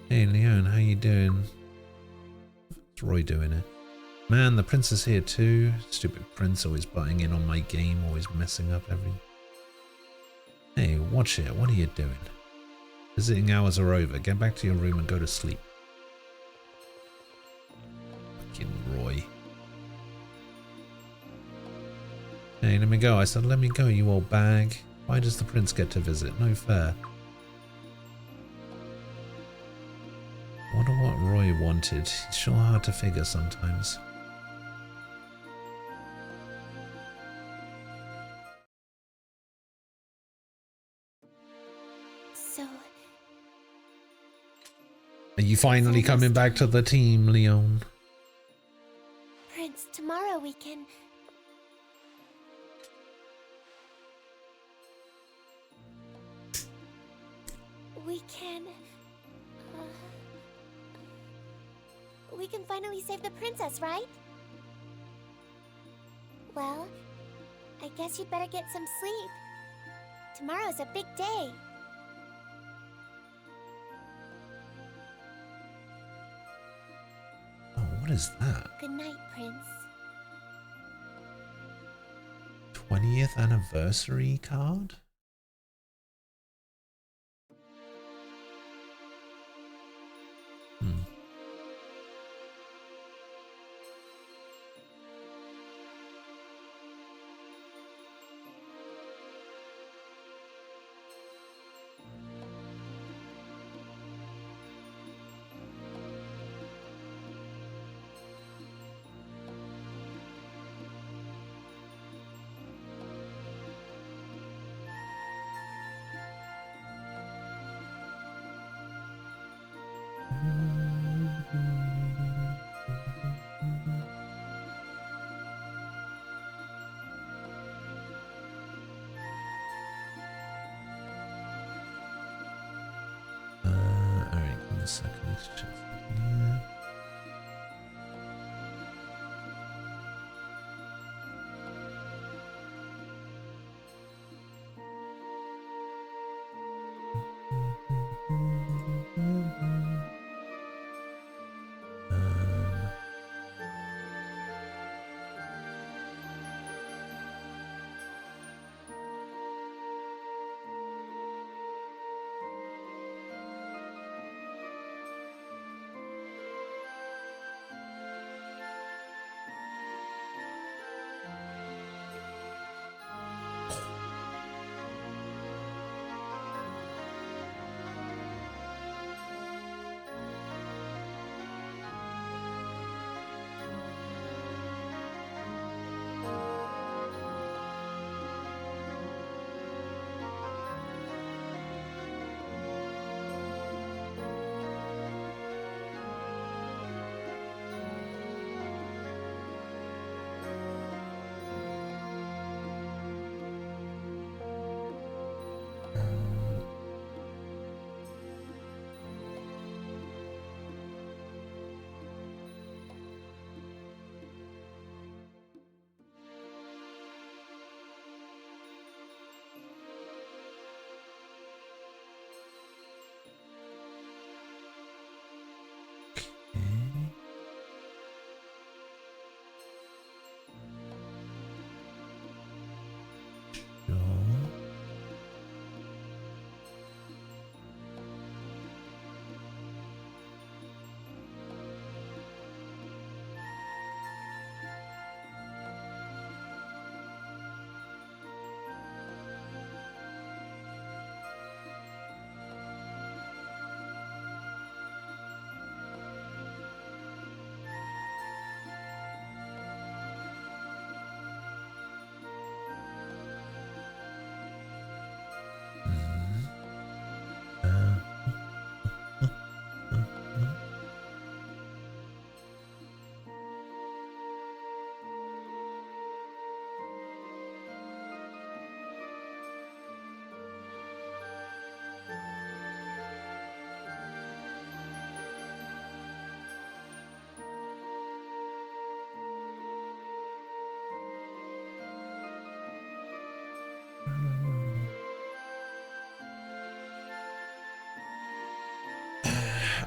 Hey, Leon, how you doing? What's Roy doing here? Man, the prince is here too. Stupid prince, always butting in on my game, always messing up everything. Hey, watch it. What are you doing? Visiting hours are over. Get back to your room and go to sleep. Fucking Roy. Hey, let me go. I said let me go, you old bag. Why does the prince get to visit? No fair. Wonder what Roy wanted. It's sure hard to figure sometimes. So... Are you finally coming back to the team, Leon? Prince, tomorrow we can... We can finally save the princess, right? Well, I guess you'd better get some sleep. Tomorrow's a big day. Oh, what is that? Good night, Prince. 20th anniversary card? Hmm. Alright, give me a second. Let's check something here.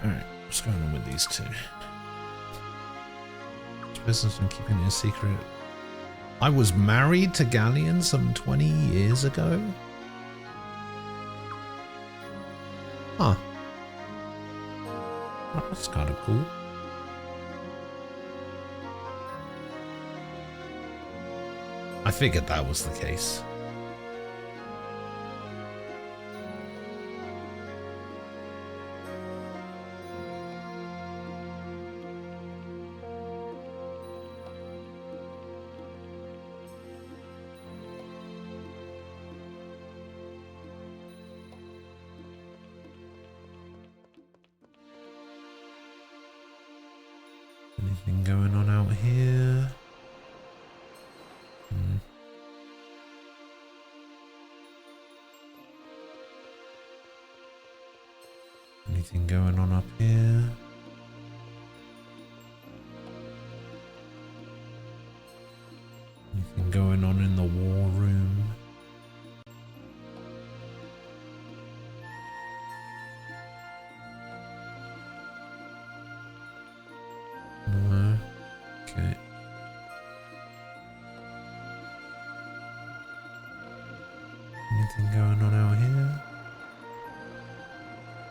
Alright, what's going on with these two? This business been keeping it a secret. I was married to Galleon some 20 years ago? Huh. Oh, that's kind of cool. I figured that was the case. Anything going on out here? Anything going on up here? Anything going on in the war room? No. Okay. Anything going on out here?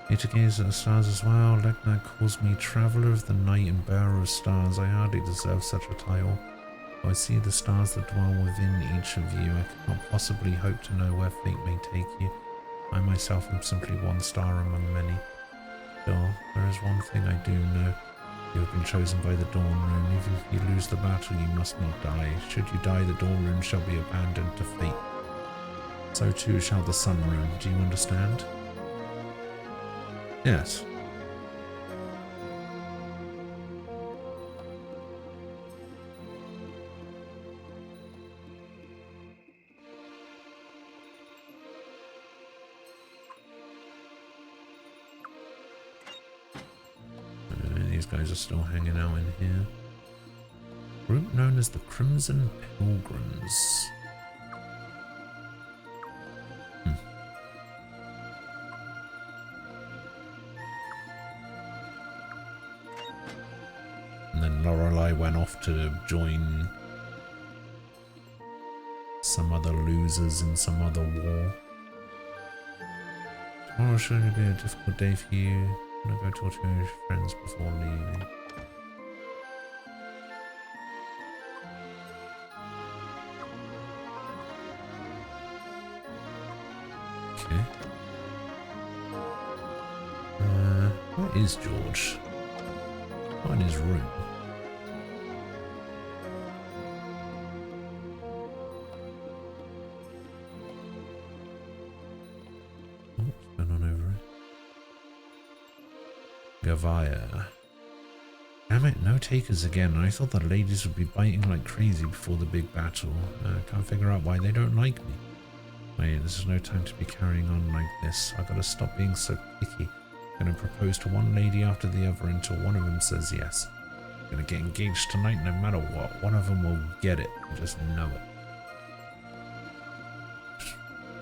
Need to gaze at the stars as well. Legna calls me Traveller of the Night and Bearer of Stars. I hardly deserve such a title. Though I see the stars that dwell within each of you, I cannot possibly hope to know where fate may take you. I myself am simply one star among many. Still, there is one thing I do know. You have been chosen by the Dawn Room. Even if you lose the battle, you must not die. Should you die, the Dawn Room shall be abandoned to fate. So too shall the Sun Room. Do you understand? Yes. These guys are still hanging out in here. Group known as the Crimson Pilgrims. And then Lorelei went off to join some other losers in some other war. Tomorrow should be a difficult day for you. I'm gonna go talk to your friends before leaving. Okay. Where is George? Not in his room. What's going on over here? Gavaya. Damn it, no takers again. I thought the ladies would be biting like crazy before the big battle. Can't figure out why they don't like me. Wait, this is no time to be carrying on like this. I gotta stop being so picky. Gonna propose to one lady after the other until one of them says yes. Gonna get engaged tonight no matter what. One of them will get it. I just know it.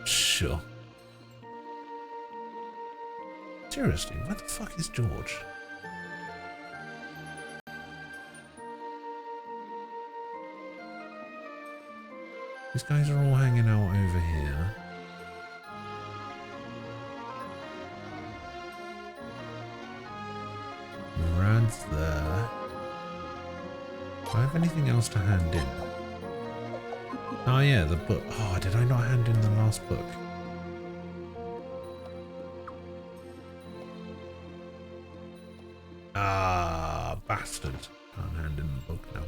Sure. Seriously, where the fuck is George? These guys are all hanging out over here. Murad's there. Do I have anything else to hand in? Oh yeah, the book. Oh, did I not hand in the last book? Ah, bastard. Can't hand in the book now.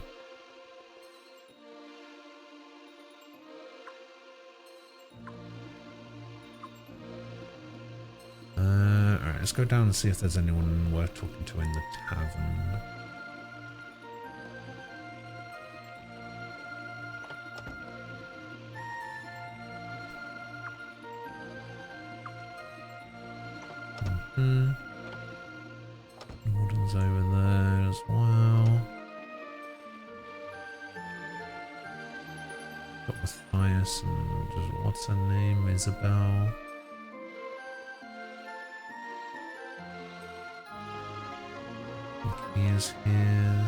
Alright, let's go down and see if there's anyone worth talking to in the tavern. Warden's over there as well. Got Matthias and what's her name? Isabel. He is here.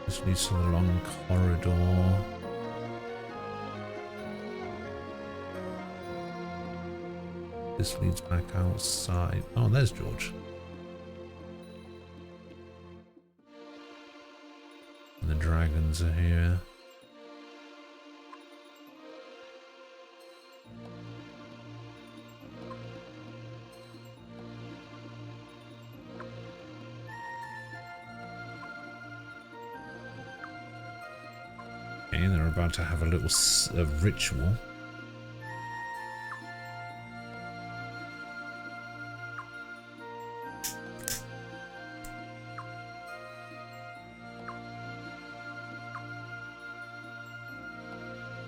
This leads to the long corridor. This leads back outside. Oh, there's George. And the dragons are here. Okay, they're about to have a little ritual.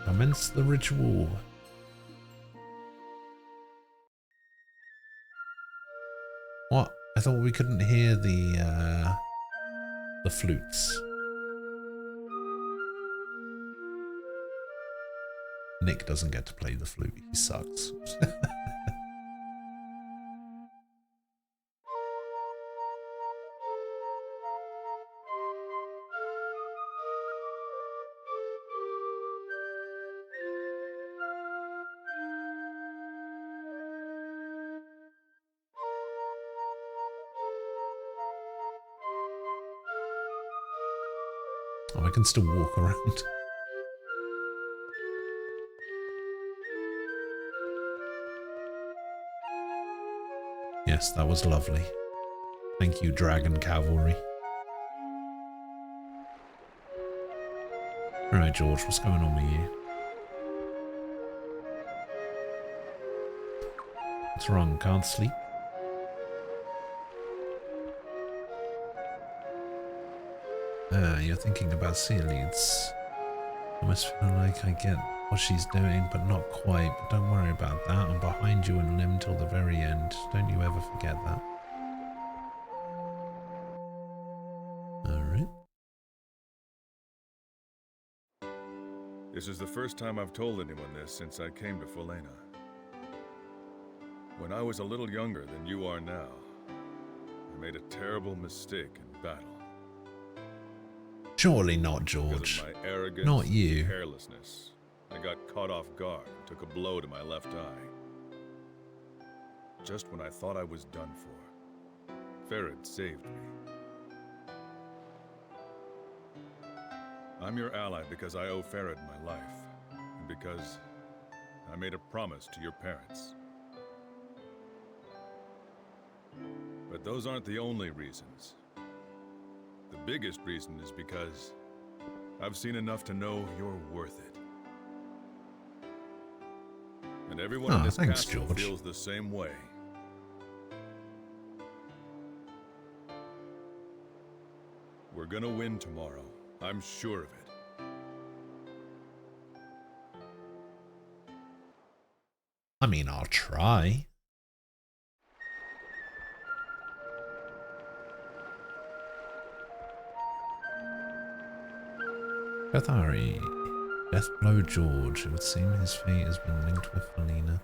Commence the ritual. What? I thought we couldn't hear the flutes. Nick doesn't get to play the flute. He sucks. Oh, I can still walk around. Yes, that was lovely. Thank you, Dragon Cavalry. Alright, George, what's going on with you? What's wrong? Can't sleep? You're thinking about Ceolides. I almost feel like I get what she's doing, but not quite. But don't worry about that. I'm behind you and Lim till the very end. Don't you ever forget that. Alright. This is the first time I've told anyone this since I came to Fulena. When I was a little younger than you are now, I made a terrible mistake in battle. Surely not, George. Because of my arrogance Not you. and carelessness, I got caught off guard and took a blow to my left eye. Just when I thought I was done for, Ferid saved me. I'm your ally because I owe Ferid my life, and because I made a promise to your parents. But those aren't the only reasons. The biggest reason is because I've seen enough to know you're worth it. And everyone in this thanks, castle George. feels the same way. We're gonna win tomorrow. I'm sure of it. I mean, I'll try. Cathari. Deathblow George. It would seem his fate has been linked with Felina.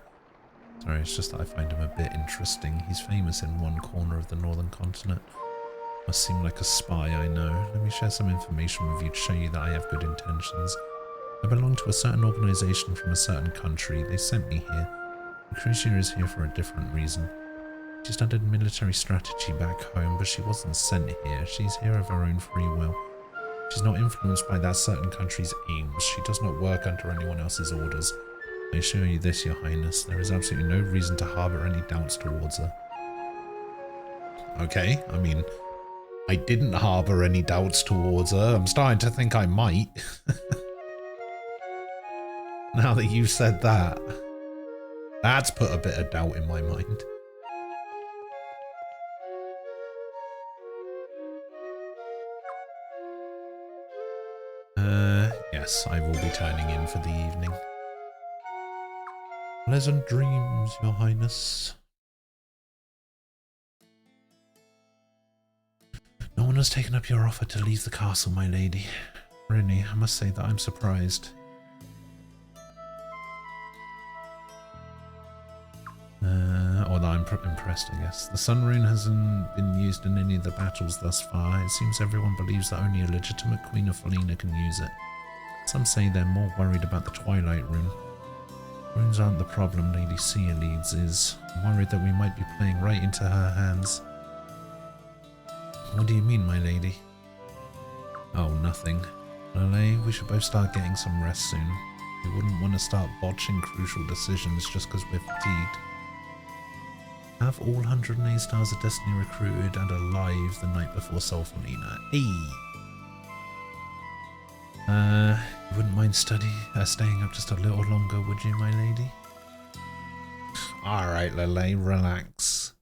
Sorry, it's just that I find him a bit interesting. He's famous in one corner of the northern continent. Must seem like a spy, I know. Let me share some information with you to show you that I have good intentions. I belong to a certain organization from a certain country. They sent me here. Lucretia is here for a different reason. She studied military strategy back home, but she wasn't sent here. She's here of her own free will. She's not influenced by that certain country's aims. She does not work under anyone else's orders. I assure you this, Your Highness. There is absolutely no reason to harbor any doubts towards her. Okay, I mean, I didn't harbor any doubts towards her. I'm starting to think I might. Now that you said that, that's put a bit of doubt in my mind. Yes, I will be turning in for the evening. Pleasant dreams, Your Highness. No one has taken up your offer to leave the castle, my lady. Really, I must say that I'm surprised. Or that I'm impressed, I guess. The Sun Rune hasn't been used in any of the battles thus far. It seems everyone believes that only a legitimate Queen of Felina can use it. Some say they're more worried about the Twilight Rune. Runes aren't the problem Lady Sia leads is. I'm worried that we might be playing right into her hands. What do you mean, my lady? Oh, nothing. Lele, we should both start getting some rest soon. We wouldn't want to start botching crucial decisions just because we're fatigued. Have all 108 Stars of Destiny recruited and alive the night before Solfelina. Hey! You wouldn't mind staying up just a little longer, would you, my lady? Alright, Lele, relax.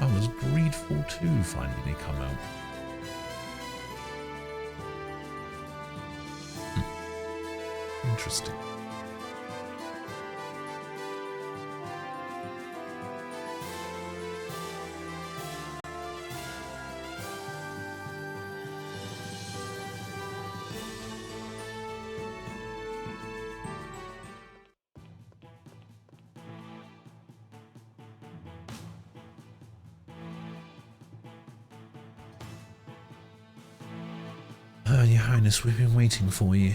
Oh, has Greedfall 2 finally come out? Interesting. Your Highness, we've been waiting for you.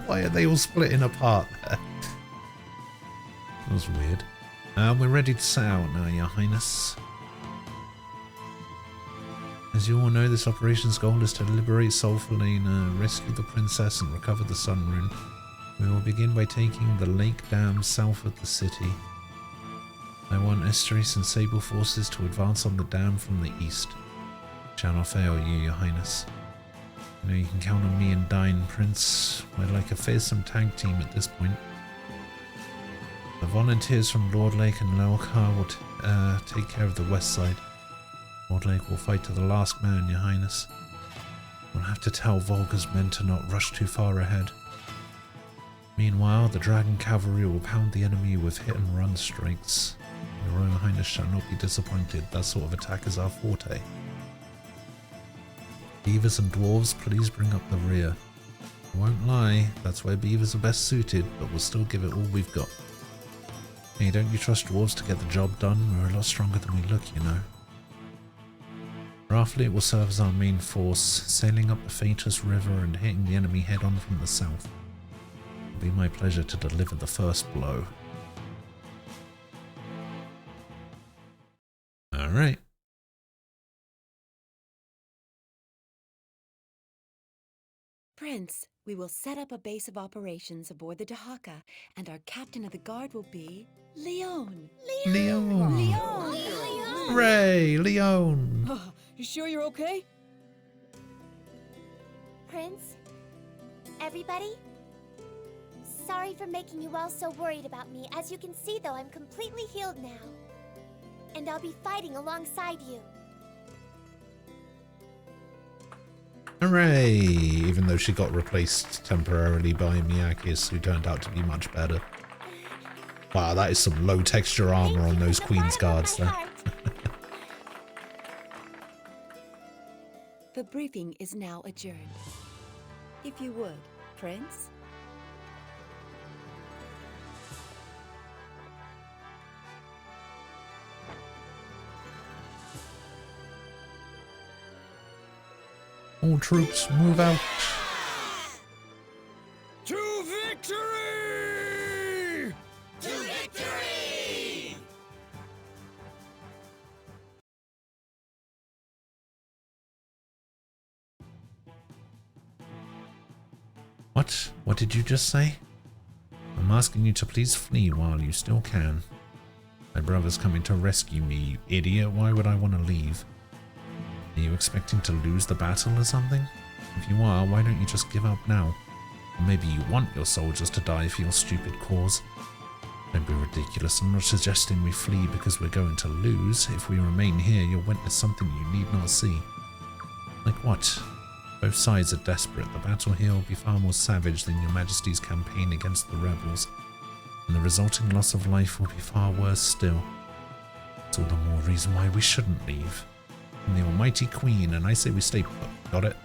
Why are they all splitting apart there? That was weird. We're ready to set out now, Your Highness. As you all know, this operation's goal is to liberate Solfalena, rescue the princess, and recover the Sun Rune. We will begin by taking the lake dam south of the city. I want Esteris and Sable forces to advance on the dam from the east. Shall not fail you, Your Highness. You know you can count on me and Dine, Prince. We're like a fearsome tag team at this point. The volunteers from Lord Lake and Lelkar will take care of the west side. Lord Lake will fight to the last man, Your Highness. We'll have to tell Volga's men to not rush too far ahead. Meanwhile, the Dragon Cavalry will pound the enemy with hit-and-run strikes. Your Royal Highness shall not be disappointed. That sort of attack is our forte. Beavers and dwarves, please bring up the rear. I won't lie, that's where beavers are best suited, but we'll still give it all we've got. Hey, don't you trust dwarves to get the job done? We're a lot stronger than we look, you know. Roughly, it will serve as our main force, sailing up the Fatus River and hitting the enemy head-on from the south. It'll be my pleasure to deliver the first blow. Alright. Prince, we will set up a base of operations aboard the Dahaka, and our captain of the guard will be Leon. Leon! Leon! Hooray! Leon! You sure you're okay? Prince? Everybody? Sorry for making you all so worried about me. As you can see, though, I'm completely healed now. And I'll be fighting alongside you. Hooray! Even though she got replaced temporarily by Miyakis, who turned out to be much better. Wow, that is some low texture armor on those Queen's Guards there. The briefing is now adjourned. If you would, Prince. All troops, move out. To victory! To victory! What? What did you just say? I'm asking you to please flee while you still can. My brother's coming to rescue me, you idiot. Why would I want to leave? Are you expecting to lose the battle or something? If you are, why don't you just give up now? Or maybe you want your soldiers to die for your stupid cause. Don't be ridiculous. I'm not suggesting we flee because we're going to lose. If we remain here, you'll witness something you need not see. Like what? Both sides are desperate. The battle here will be far more savage than your Majesty's campaign against the rebels. And the resulting loss of life will be far worse still. It's all the more reason why we shouldn't leave. I'm the almighty Queen, and I say we stay put. Got it?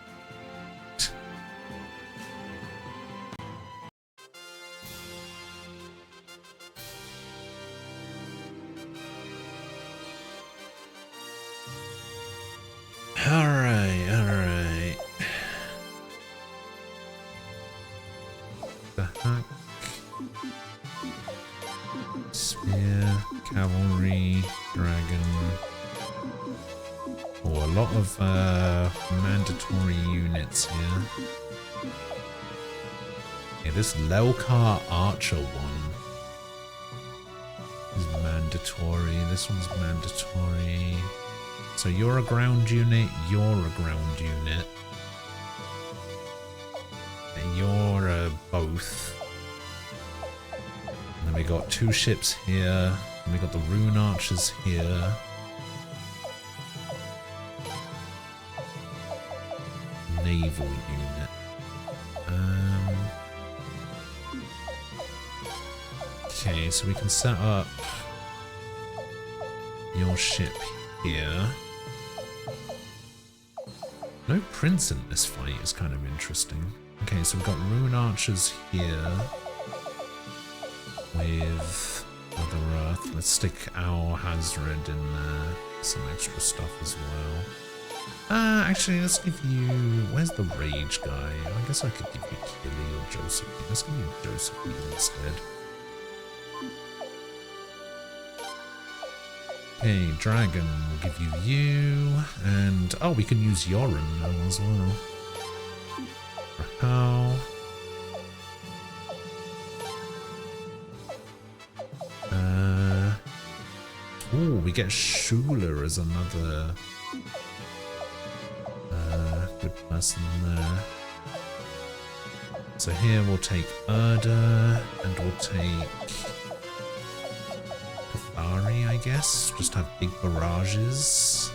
Alright, alright. The heck? Spear, cavalry, dragon. Oh, a lot of mandatory units here. Yeah, this Lelkar Archer one is mandatory. This one's mandatory. So you're a ground unit, you're a ground unit. And you're both. And then we got two ships here. And we got the Rune Archers here. Naval unit. Okay, so we can set up your ship here. No prince in this fight is kind of interesting. Okay, so we've got Rune Archers here with Mother Earth. Let's stick our Hazred in there. Some extra stuff as well. Actually, let's give you... Where's the rage guy? I guess I could give you Killy or Josephine. Let's give you Josephine instead. Okay, Dragon, we'll give you you. And, oh, we can use Yorin now as well. Rahal. Oh, we get Shula as another good person there. So here we'll take Urda, and we'll take Cathari, I guess. Just have big barrages.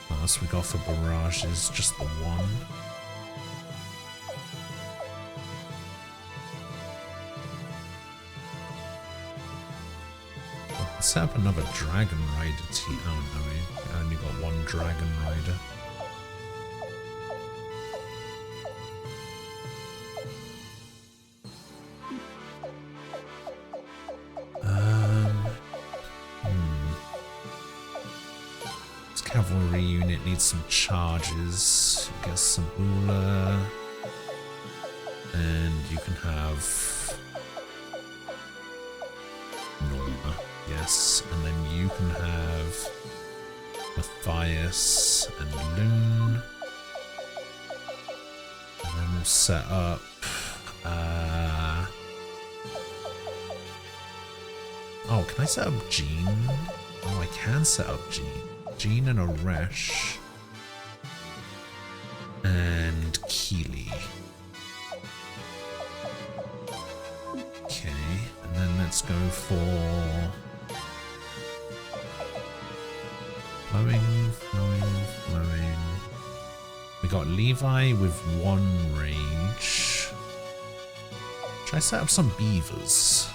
What else we got for barrages? Just the one. Set up another Dragon Rider team. Oh no, I only got one Dragon Rider. This cavalry unit needs some charges. I guess Sabula. And you can have Norma. Yes, and then you can have Matthias and Loon. And then we'll set up oh, can I set up Jean? Oh, I can set up Jean. Jean and Aresh. And Keely. Okay, and then let's go for flowing. We got Levi with 1 range. Should I set up some beavers?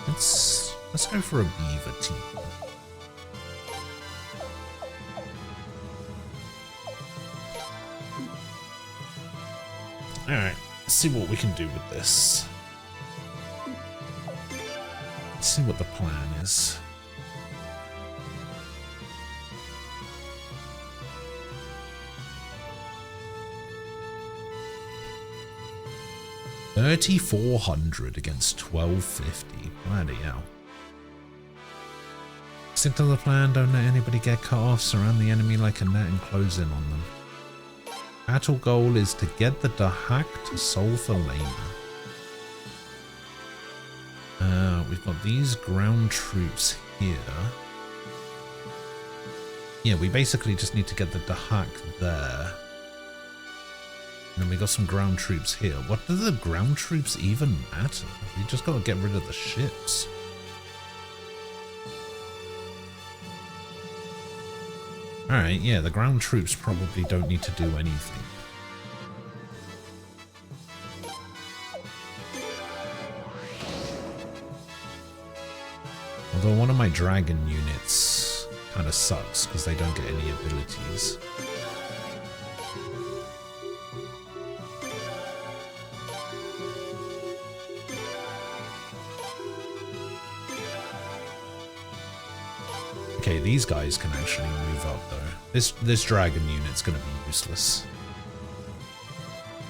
Let's go for a beaver team. Alright, let's see what we can do with this. Let's see what the plan is. $3,400 against $1,250. Bloody hell. Stick to the plan, don't let anybody get cut off, surround the enemy like a net and close in on them. Battle goal is to get the Dahak to solve for Lena. We've got these ground troops here. Yeah, we basically just need to get the Dahak there. And then we got some ground troops here. What do the ground troops even matter? We just gotta get rid of the ships. Alright, yeah, the ground troops probably don't need to do anything. Although one of my dragon units kind of sucks because they don't get any abilities. Okay, these guys can actually move up though. This dragon unit's gonna be useless.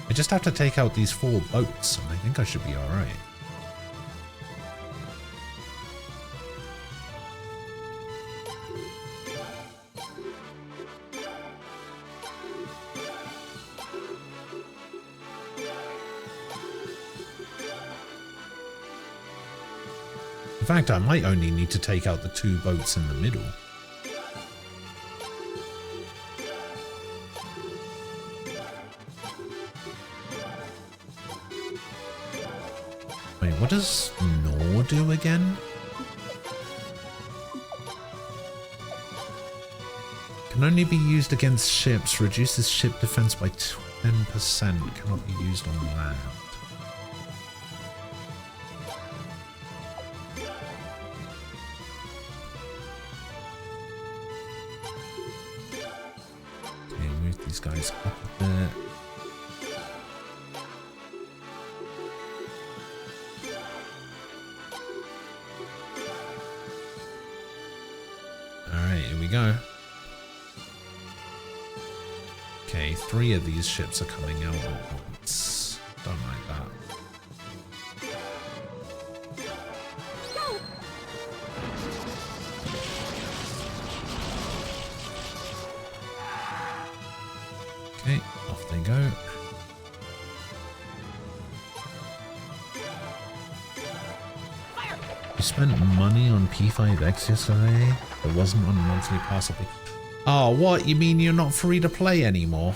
I just have to take out these 4 boats and I think I should be alright. In fact, I might only need to take out the 2 boats in the middle. Wait, what does Nor do again? Can only be used against ships, reduces ship defense by 10%, cannot be used on land. guys up a bit. Alright, here we go. Okay, 3 of these ships are coming out at once. Don't like that. Okay, off they go. You spent money on P5X yesterday? It wasn't on monthly possibly. Oh, what? You mean you're not free to play anymore?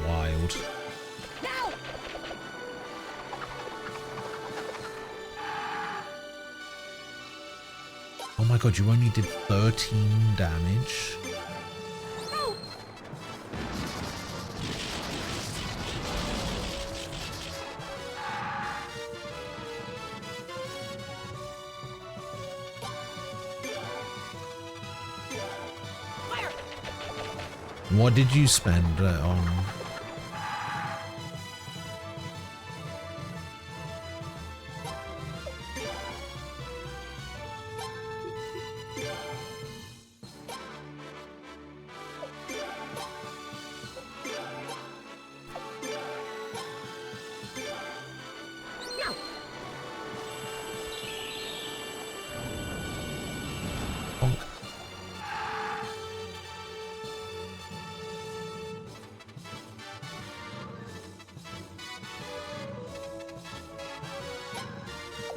Wild. No! Oh my god, you only did 13 damage. No! What did you spend on?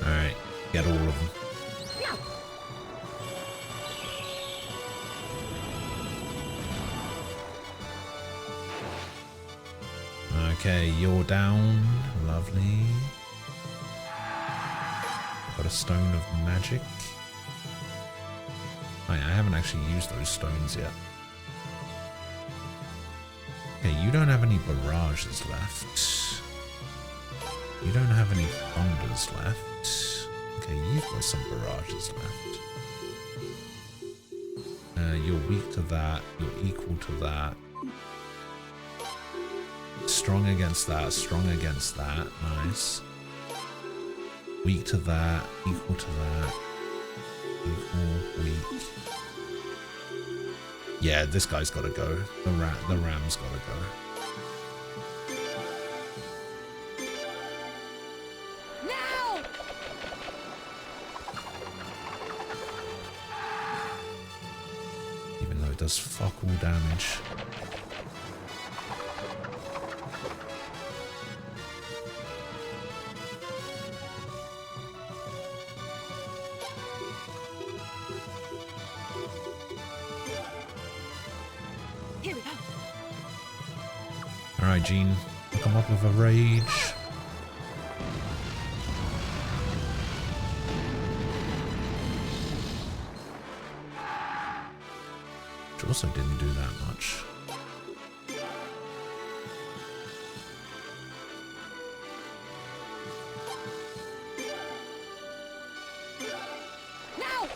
Alright, get all of them. Okay, you're down. Lovely. Got a stone of magic. I haven't actually used those stones yet. Okay, you don't have any barrages left. You don't have any thunders left. Okay, you've got some barrages left. You're weak to that. You're equal to that. Strong against that. Strong against that. Nice. Weak to that. Equal to that. Equal. Weak. Yeah, this guy's got to go. The ram's got to go. Does fuck all damage. Here we go. All right, Jean, come up with a rage. Also didn't do that much. No!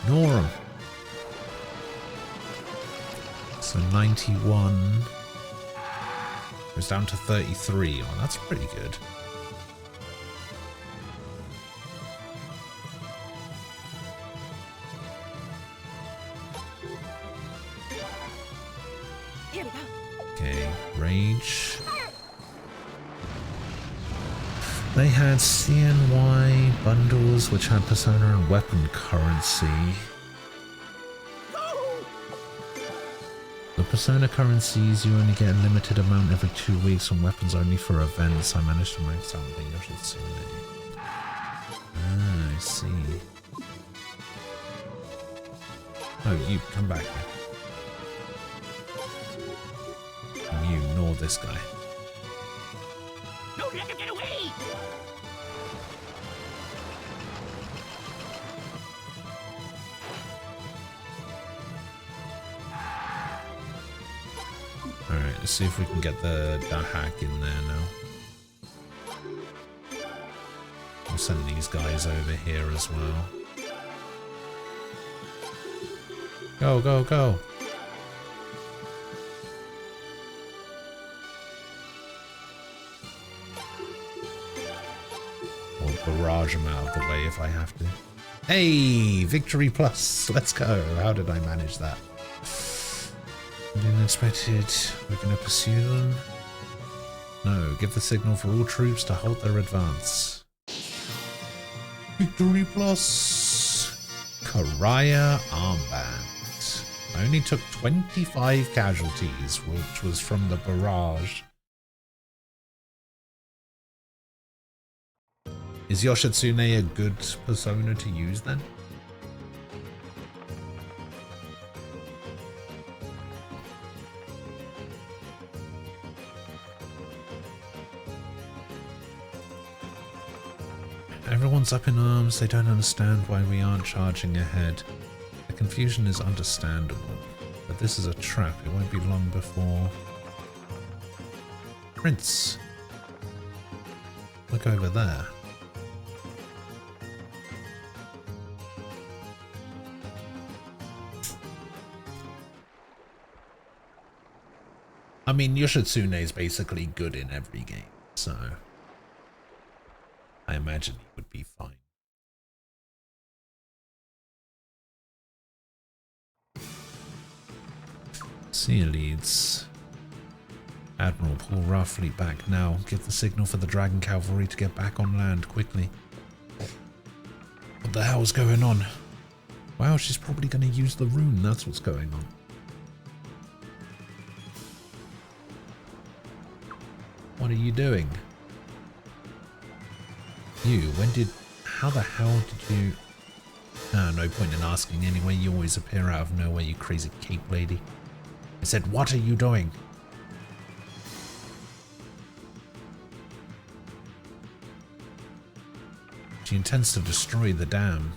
Ignore him. So 91. Goes down to 33. Oh, that's pretty good. Here we go. Okay, rage. They had CNY bundles which had persona and weapon currency. The persona currencies, you only get a limited amount every 2 weeks on weapons only for events. I managed to max out the Yoshi Tsune. Ah, I see. Oh, you, come back here. You ignore this guy. Don't let him get away! Alright. Alright, let's see if we can get the Dahak in there now. We'll send these guys over here as well. Go, go, go! We'll barrage them out of the way if I have to. Hey! Victory plus! Let's go! How did I manage that? Didn't expect it. We're gonna pursue them. No, give the signal for all troops to halt their advance. Victory plus! Karaya armband. I only took 25 casualties, which was from the barrage. Is Yoshitsune a good persona to use then? Everyone's up in arms, they don't understand why we aren't charging ahead. The confusion is understandable, but this is a trap, it won't be long before... Prince! Look over there. I mean, Yoshitsune is basically good in every game, so... I imagine he would be fine. Sea leads. Admiral, pull our fleet back now. Give the signal for the Dragon Cavalry to get back on land quickly. What the hell's going on? Wow, she's probably going to use the rune. That's what's going on. What are you doing? You, how the hell did you... no point in asking anyway, you always appear out of nowhere, you crazy cape lady. I said, what are you doing? She intends to destroy the dam,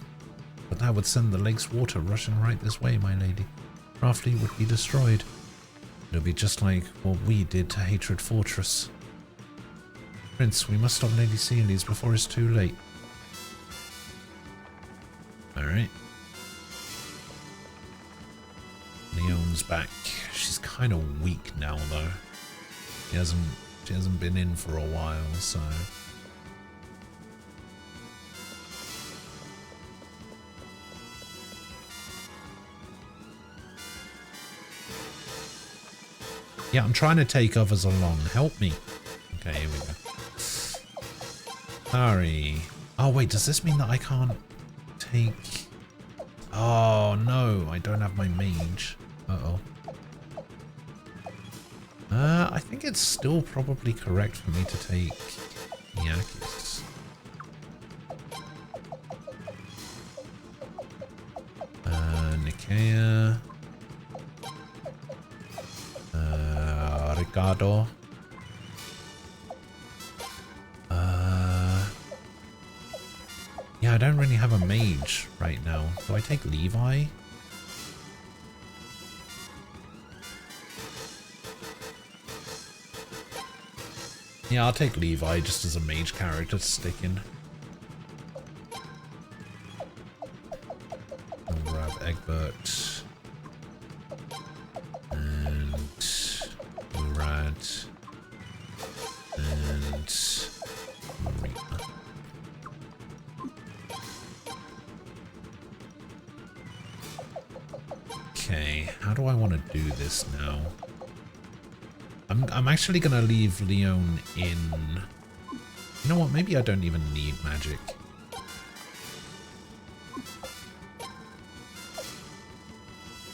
but that would send the lake's water rushing right this way, my lady. Our fleet would be destroyed. It'll be just like what we did to Hatred Fortress. Prince, we must stop Lady Sealy's before it's too late. Alright. Leon's back. She's kind of weak now, though. She hasn't been in for a while, so... Yeah, I'm trying to take others along. Help me. Okay, here we go. Sorry. Oh, wait, does this mean that I can't take... Oh, no, I don't have my mage. Uh-oh. I think it's still probably correct for me to take Yakis. Nikea. Ricardo. Yeah, I don't really have a mage right now. Do I take Levi? Yeah, I'll take Levi just as a mage character to stick in. I'll grab Egbert. And Murad. And Marina. Okay, how do I want to do this now? I'm actually gonna leave Leon in... You know what, maybe I don't even need magic.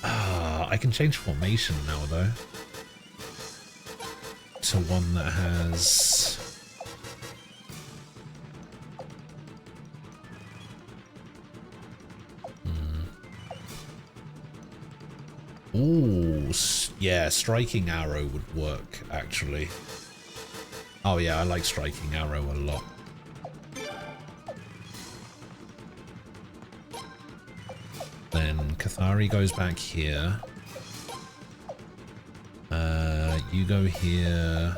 I can change formation now though. To one that has... Ooh, yeah, striking arrow would work, actually. Oh yeah, I like striking arrow a lot. Then Cathari goes back here. You go here.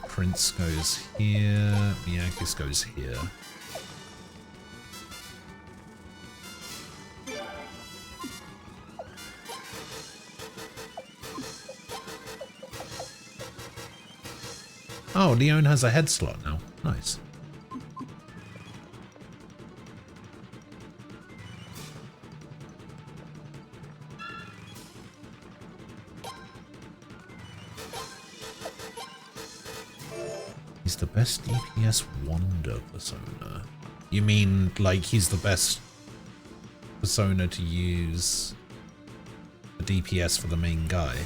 Prince goes here. Miyakis goes here. Oh, Leon has a head slot now. Nice. He's the best DPS wonder persona. You mean like he's the best persona to use the DPS for the main guy?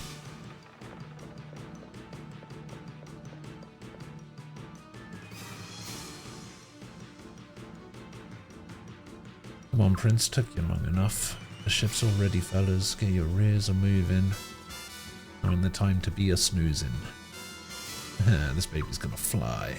Come on, Prince, took you long enough. The ship's all ready, fellas. Get your rears a moving. Now the time to be a snoozing. This baby's gonna fly.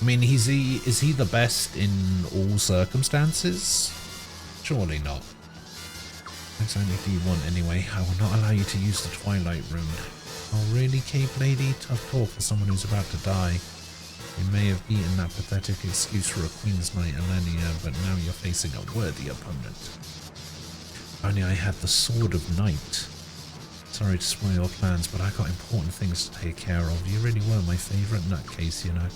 I mean, is he the best in all circumstances? Surely not. Exactly do you want anyway? I will not allow you to use the Twilight Rune. Oh really, Cape Lady? Tough talk for someone who's about to die. You may have beaten that pathetic excuse for a Queen's Knight, Elenia, but now you're facing a worthy opponent. If only I had the Sword of Night. Sorry to spoil your plans, but I got important things to take care of. You really were my favourite nutcase, you know.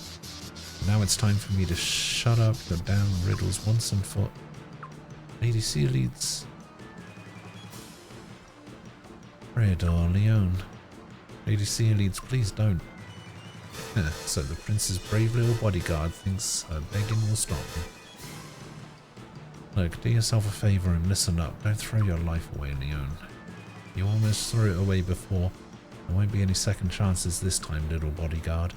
Now it's time for me to shut up your damn riddles once and for... Lady Sealeeds. Freydor, Leon. Lady Sealeeds, please don't. So the prince's brave little bodyguard thinks her begging will stop him. Look, do yourself a favour and listen up. Don't throw your life away, Leon. You almost threw it away before. There won't be any second chances this time, little bodyguard.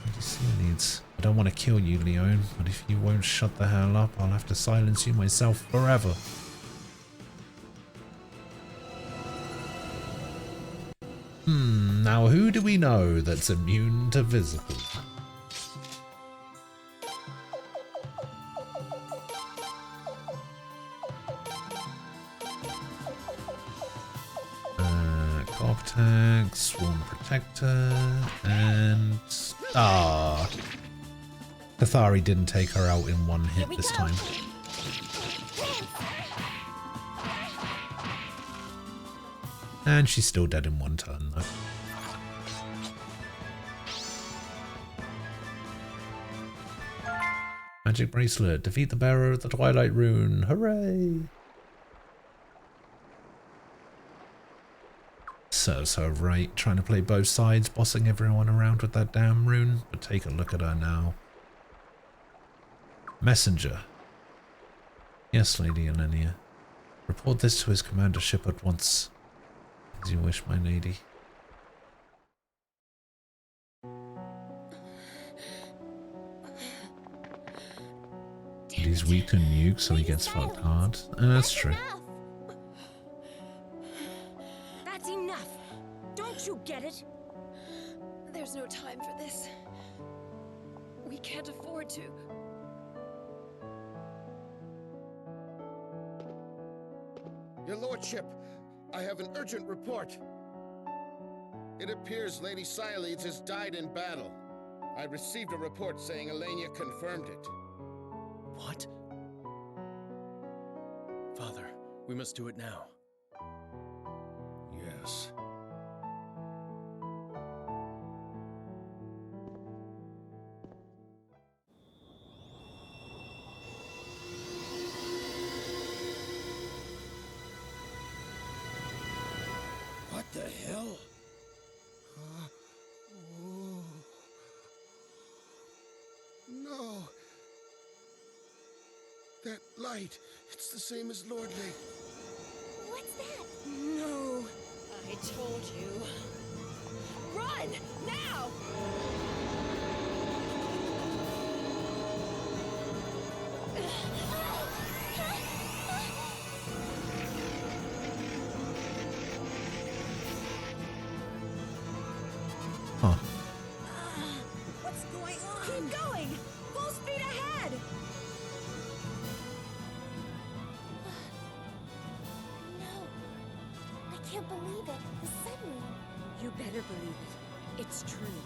Lady Sealeeds, I don't want to kill you, Leon, but if you won't shut the hell up, I'll have to silence you myself forever. Now who do we know that's immune to visible? Cogtax, Sworn Protector, and... Cathari didn't take her out in one hit this time. And she's still dead in one turn, though. Magic Bracelet. Defeat the bearer of the Twilight Rune. Hooray! Serves her right. Trying to play both sides, bossing everyone around with that damn rune. But take a look at her now. Messenger. Yes, Lady Elenia. Report this to his commandership at once. As you wish, my lady. He's weak to nuke, so he gets fucked hard. That's true. That's enough. Don't you get it? There's no time for this. We can't afford to. Your lordship, I have an urgent report. It appears Lady Sealeeds has died in battle. I received a report saying Elenia confirmed it. What? Father, we must do it now. Yes. What the hell? No. That light, it's the same as Lordly. What's that? No. I told you. Run! Now! Huh. What's going on? Keep going! Full speed ahead! can't believe it. The sunroom. You better believe it. It's true.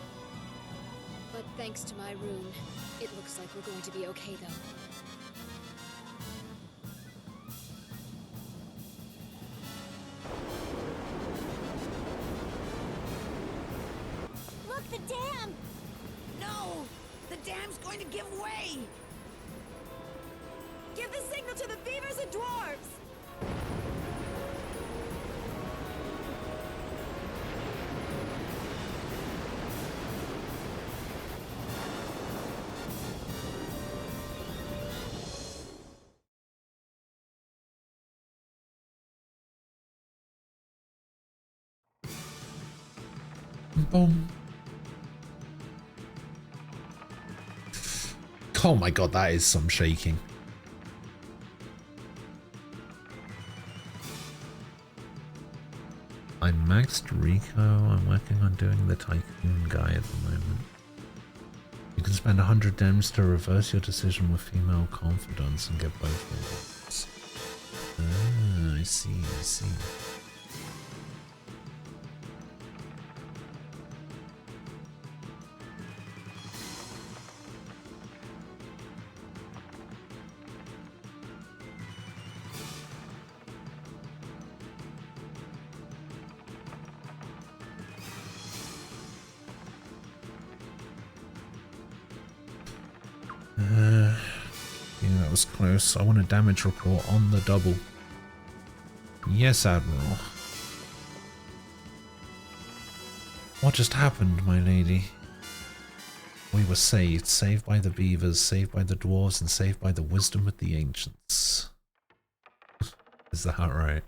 But thanks to my rune, it looks like we're going to be okay, though. Look, the dam! No! The dam's going to give way! Give the signal to the beavers and dwarves! Boom. Oh my god, that is some shaking. I maxed Rico. I'm working on doing the Tycoon guy at the moment. You can spend 100 dems to reverse your decision with female confidants and get both rewards. Ah, I see, I see. Yeah, that was close. I want a damage report on the double. Yes, Admiral. What just happened, my lady? We were saved. Saved by the beavers, saved by the dwarves, and saved by the wisdom of the ancients. Is that right?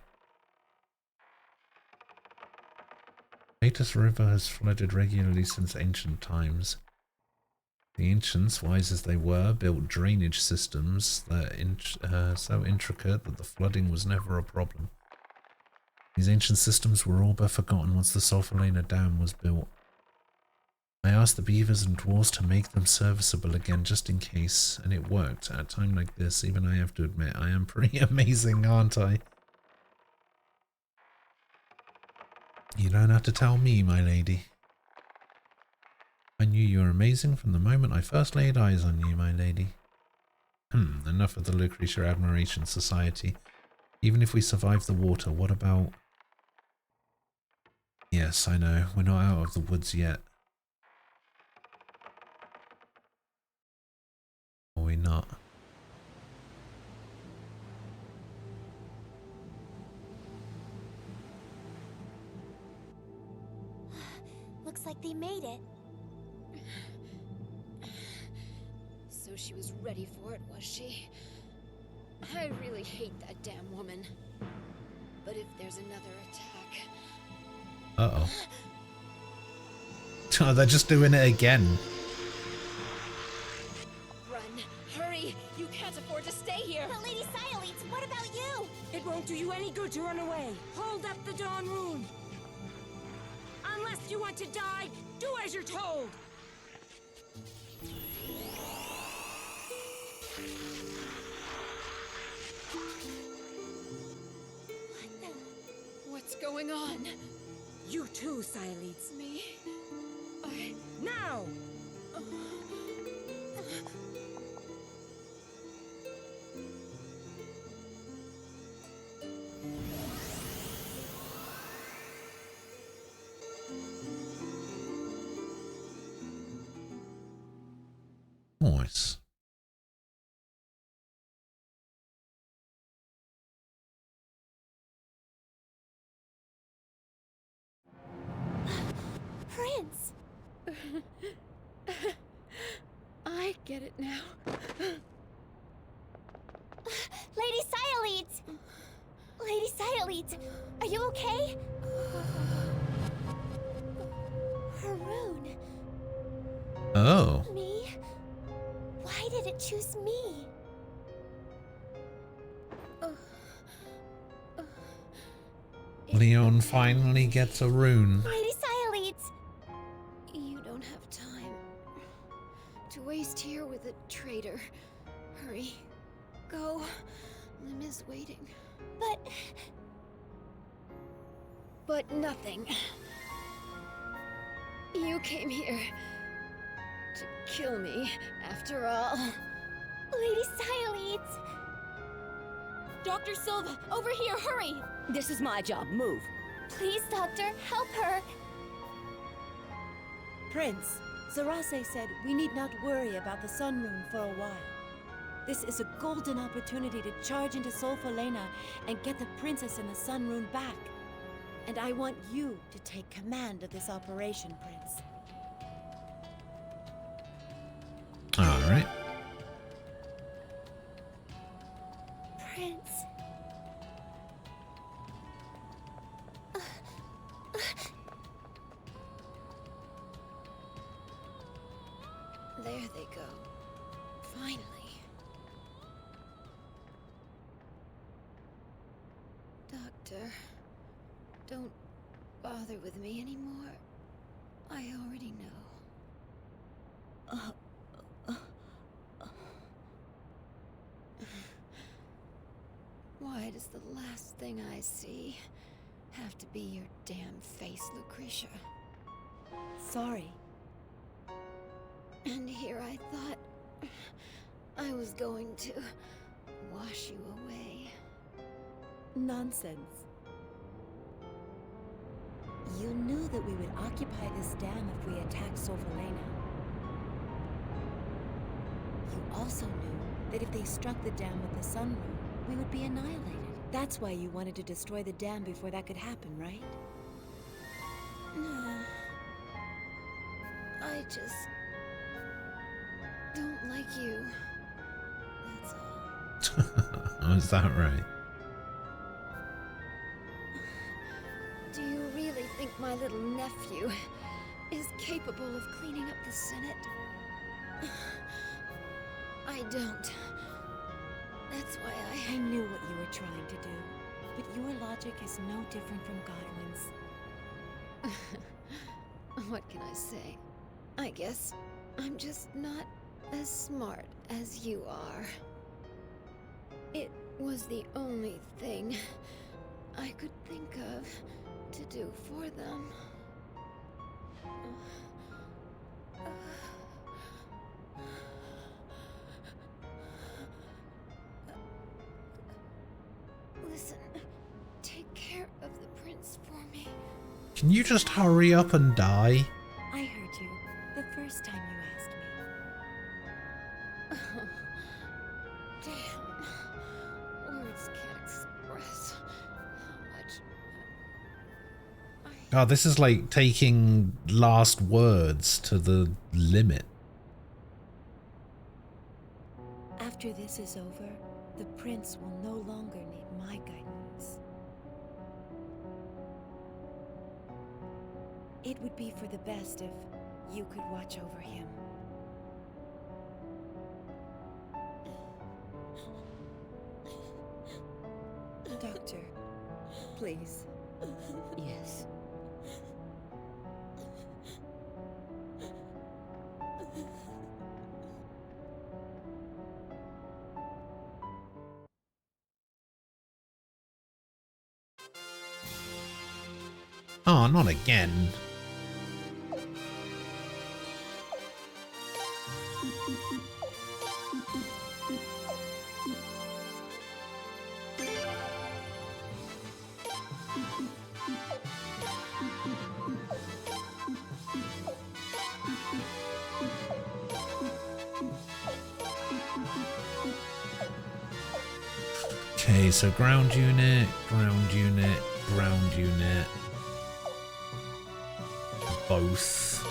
Atus River has flooded regularly since ancient times. The ancients, wise as they were, built drainage systems that so intricate that the flooding was never a problem. These ancient systems were all but forgotten once the Sulfalena Dam was built. I asked the beavers and dwarves to make them serviceable again just in case, and it worked. At a time like this, even I have to admit, I am pretty amazing, aren't I? You don't have to tell me, my lady. I knew you were amazing from the moment I first laid eyes on you, my lady. Enough of the Lucretia Admiration Society. Even if we survive the water, what about... Yes, I know, we're not out of the woods yet. Are we not? Looks like they made it. So she was ready for it, was she? I really hate that damn woman. But if there's another attack... Uh-oh. Oh, they're just doing it again. Run! Hurry! You can't afford to stay here! But Lady Sialeeds, what about you? It won't do you any good to run away. Hold up the Dawn Rune. Unless you want to die, do as you're told. What's going on? You too, Sialeeds. Me? Now! Nice. Prince! I get it now. Lady Sialeeds! Lady Sialeeds, are you okay? Her rune. Oh. Me? Why did it choose me? Leon finally gets a rune. Lady Sialeeds! You don't have time to waste here with a traitor. Hurry. Go. Lim is waiting. But... but nothing. You came here to kill me, after all. Lady Xyleeds! Dr. Silva, over here, hurry! This is my job. Move. Please, Doctor, help her! Prince, Zarase said we need not worry about the Sun Rune for a while. This is a golden opportunity to charge into Solfolena and get the princess and the Sun Rune back. And I want you to take command of this operation, Prince. All right. Prince. There they go. Finally. Doctor, don't bother with me anymore. I already know. Why does the last thing I see have to be your damn face, Lucretia? Sorry. And here I thought I was going to wash you away. Nonsense. You knew that we would occupy this dam if we attacked Solfolena. You also knew that if they struck the dam with the Sun Rune, we would be annihilated. That's why you wanted to destroy the dam before that could happen, right? No. I just don't like you. That's all. Oh, is that right? Do you really think my little nephew is capable of cleaning up the Senate? I don't. That's why I knew what you were trying to do, but your logic is no different from Godwin's. What can I say? I guess I'm just not as smart as you are. It was the only thing I could think of to do for them. Listen, take care of the prince for me. Can you just hurry up and die? I heard you the first time you asked me. Oh, damn. Words can't express how much Oh, this is like taking last words to the limit. After this is over, the prince will no longer need my guidance. It would be for the best if you could watch over him. Doctor, please. Yes. Oh, not again. Okay, so ground unit, ground unit, ground unit. Both.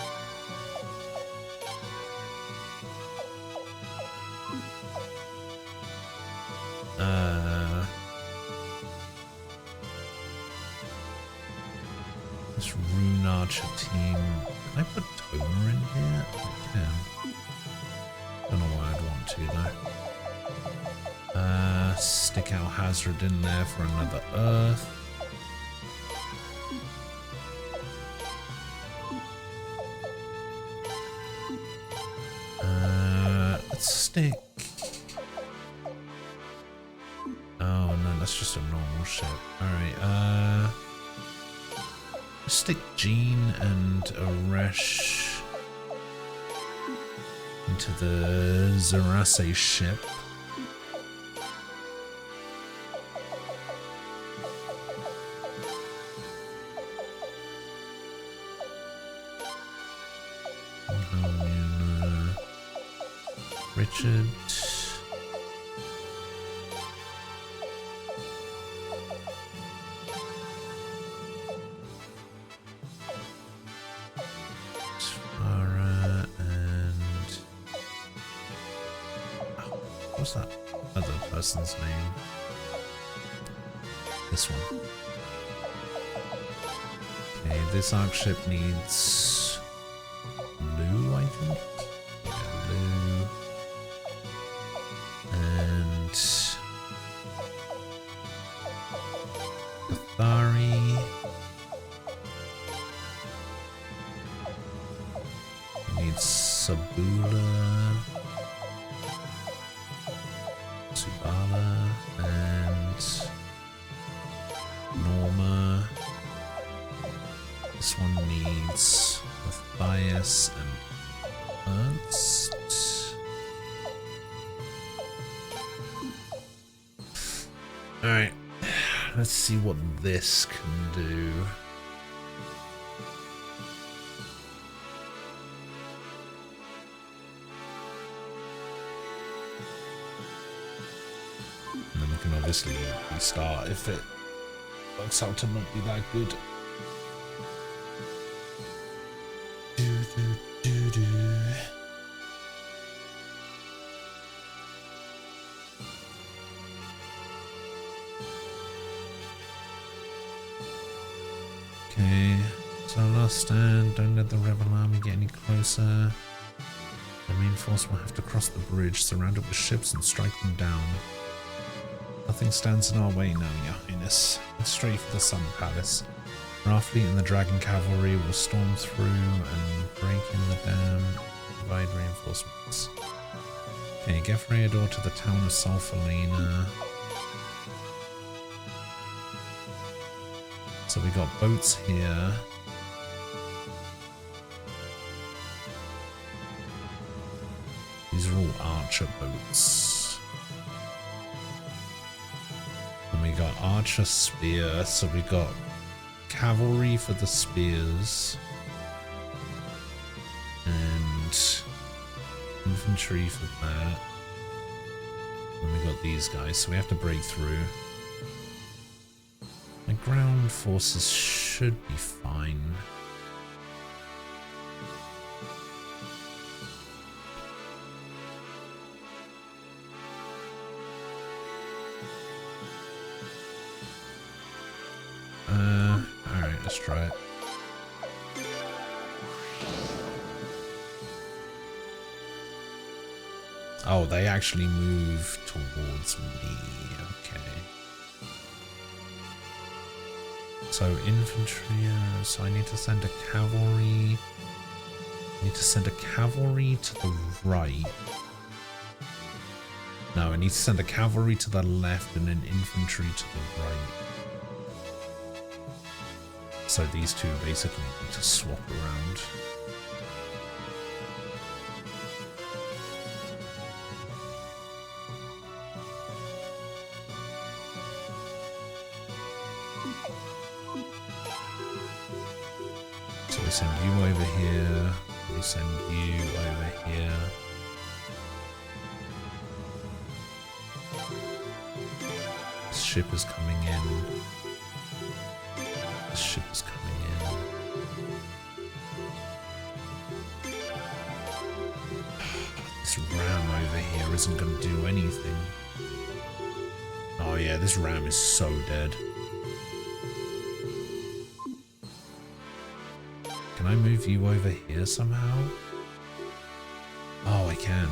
This Rune Archer team. Can I put Tomer in here? I can. Don't know why I'd want to though. Stick out Hazard in there for another Earth. Let's stick. Oh no, that's just a normal ship. Alright, Stick Jean and Aresh into the Zarase ship. Richard. Farah and what's that other person's name? This one. Okay, this arc ship needs Lou, I think. Yeah, Lou. And Athari. Needs Sabula, Subala, and Norma. This one needs Matthias and Ernst. Alright, let's see what this can do. And then we can obviously restart if it works out to not be that good. Okay, so last stand, don't let the rebel army get any closer. The main force will have to cross the bridge, surround it with ships and strike them down. Nothing stands in our way now, Your Highness. Head straight for the Sun Palace. Our fleet and the Dragon Cavalry will storm through and break in the dam, provide reinforcements. Okay, get Freydor to the town of Sulfalena. So we got boats here. These are all archer boats. And we got archer spear, so we got cavalry for the spears. And infantry for that. And we got these guys, so we have to break through. My ground forces should be fine. Alright, let's try it. Oh, they actually move towards me. Okay. So infantry, so I need to send a cavalry. I need to send a cavalry to the right. No, I need to send a cavalry to the left and an infantry to the right. So these two basically need to swap around. So we send you over here, we send you over here. This ship is coming in. This ship is coming in. This ram over here isn't going to do anything. Oh yeah, this ram is so dead. Can I move you over here somehow? Oh, I can.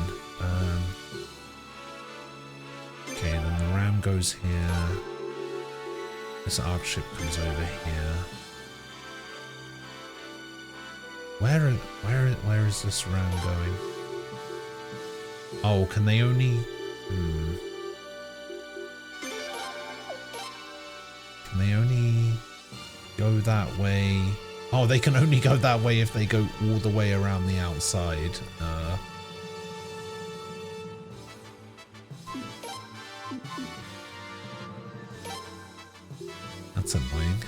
Okay, then the ram goes here. This arc ship comes over here. Where is this ram going? Oh, can they only... Can they only go that way Oh, they can only go that way if they go all the way around the outside. That's annoying.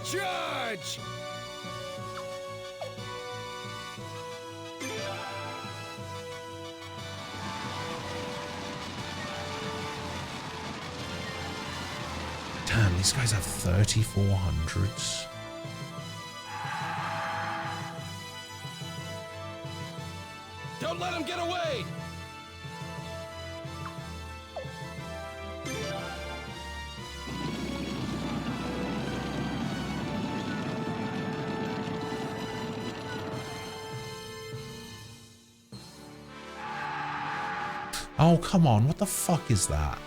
Charge! Damn, these guys have 3,400s. Don't let him get away! Oh, come on. What the fuck is that?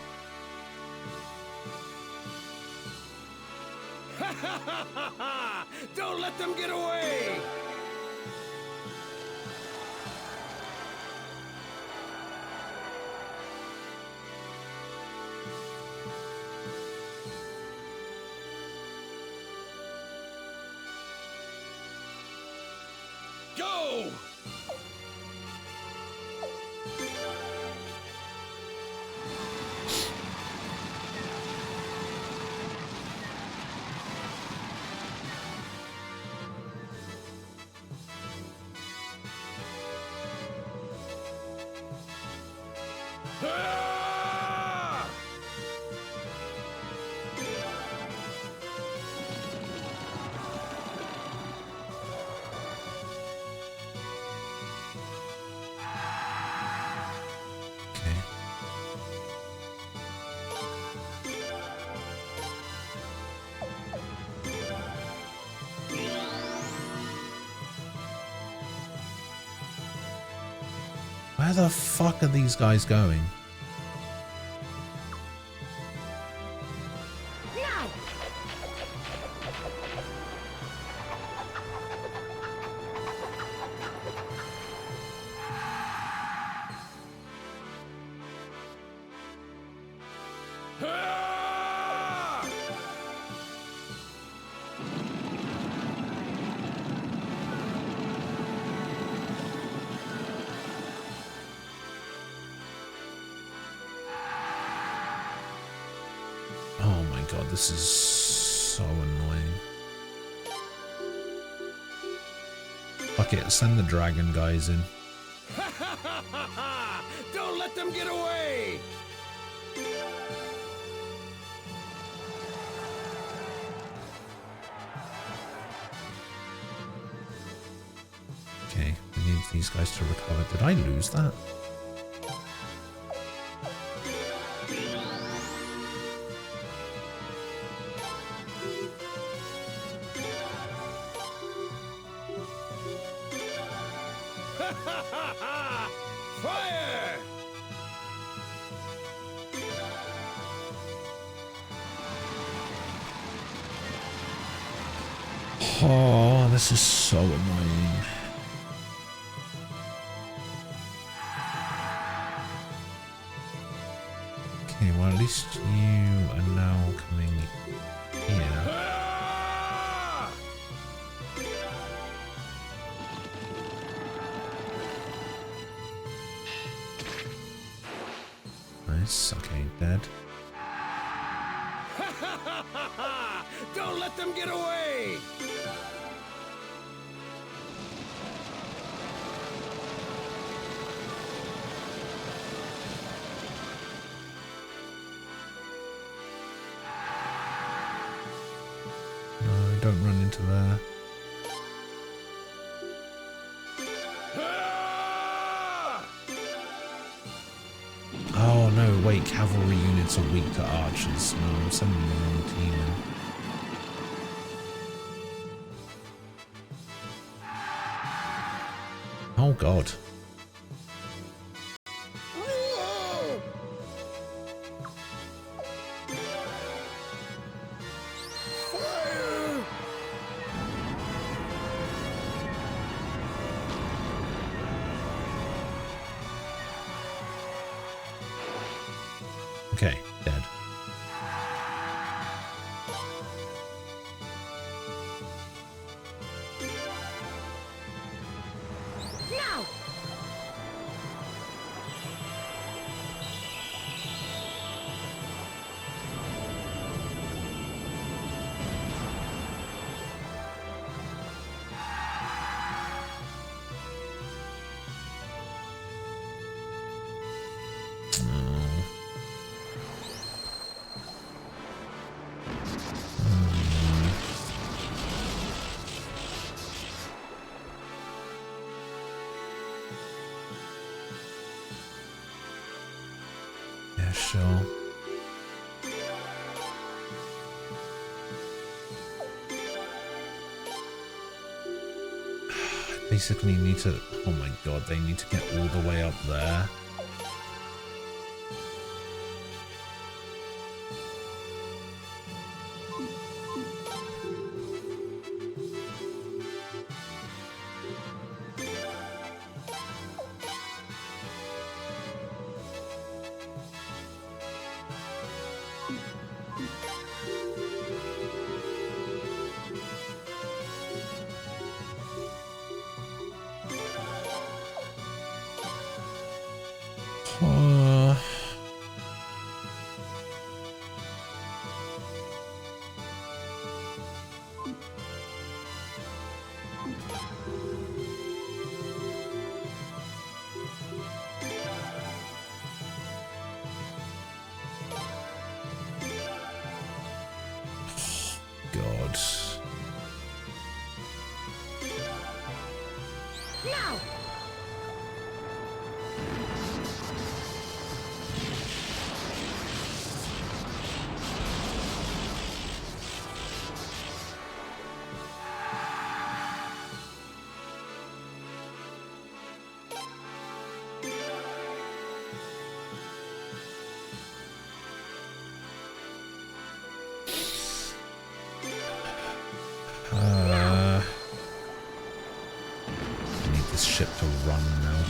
Don't let them get away! Go! Ah! Okay. Where the fuck are these guys going? Now! Ah! Oh my god, this is so annoying. Fuck it, send the dragon guys in. Don't let them get away! Okay, we need these guys to recover. Did I lose that? Fire! Oh, this is so annoying. Okay, well at least you are now coming here. Ah! Nice, okay, dead. Don't let them get away! No, don't run into there. Ah! Oh no, wait, cavalry units are weak to archers. No, I'm sending the wrong team in. Oh god. Fire! Okay, dead. Now! Yeah, sure. Basically need to, oh my god, they need to get all the way up there. God. Now! I need this ship to run now.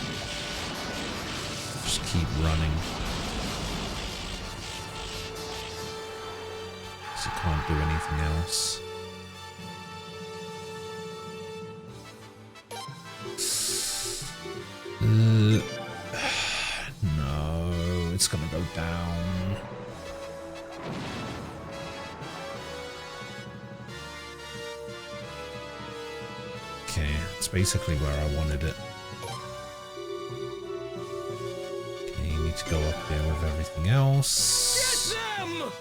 Just keep running. So it can't do anything else. No, it's gonna go down. Okay, it's basically where I wanted it. Okay, you need to go up there with everything else. Get them!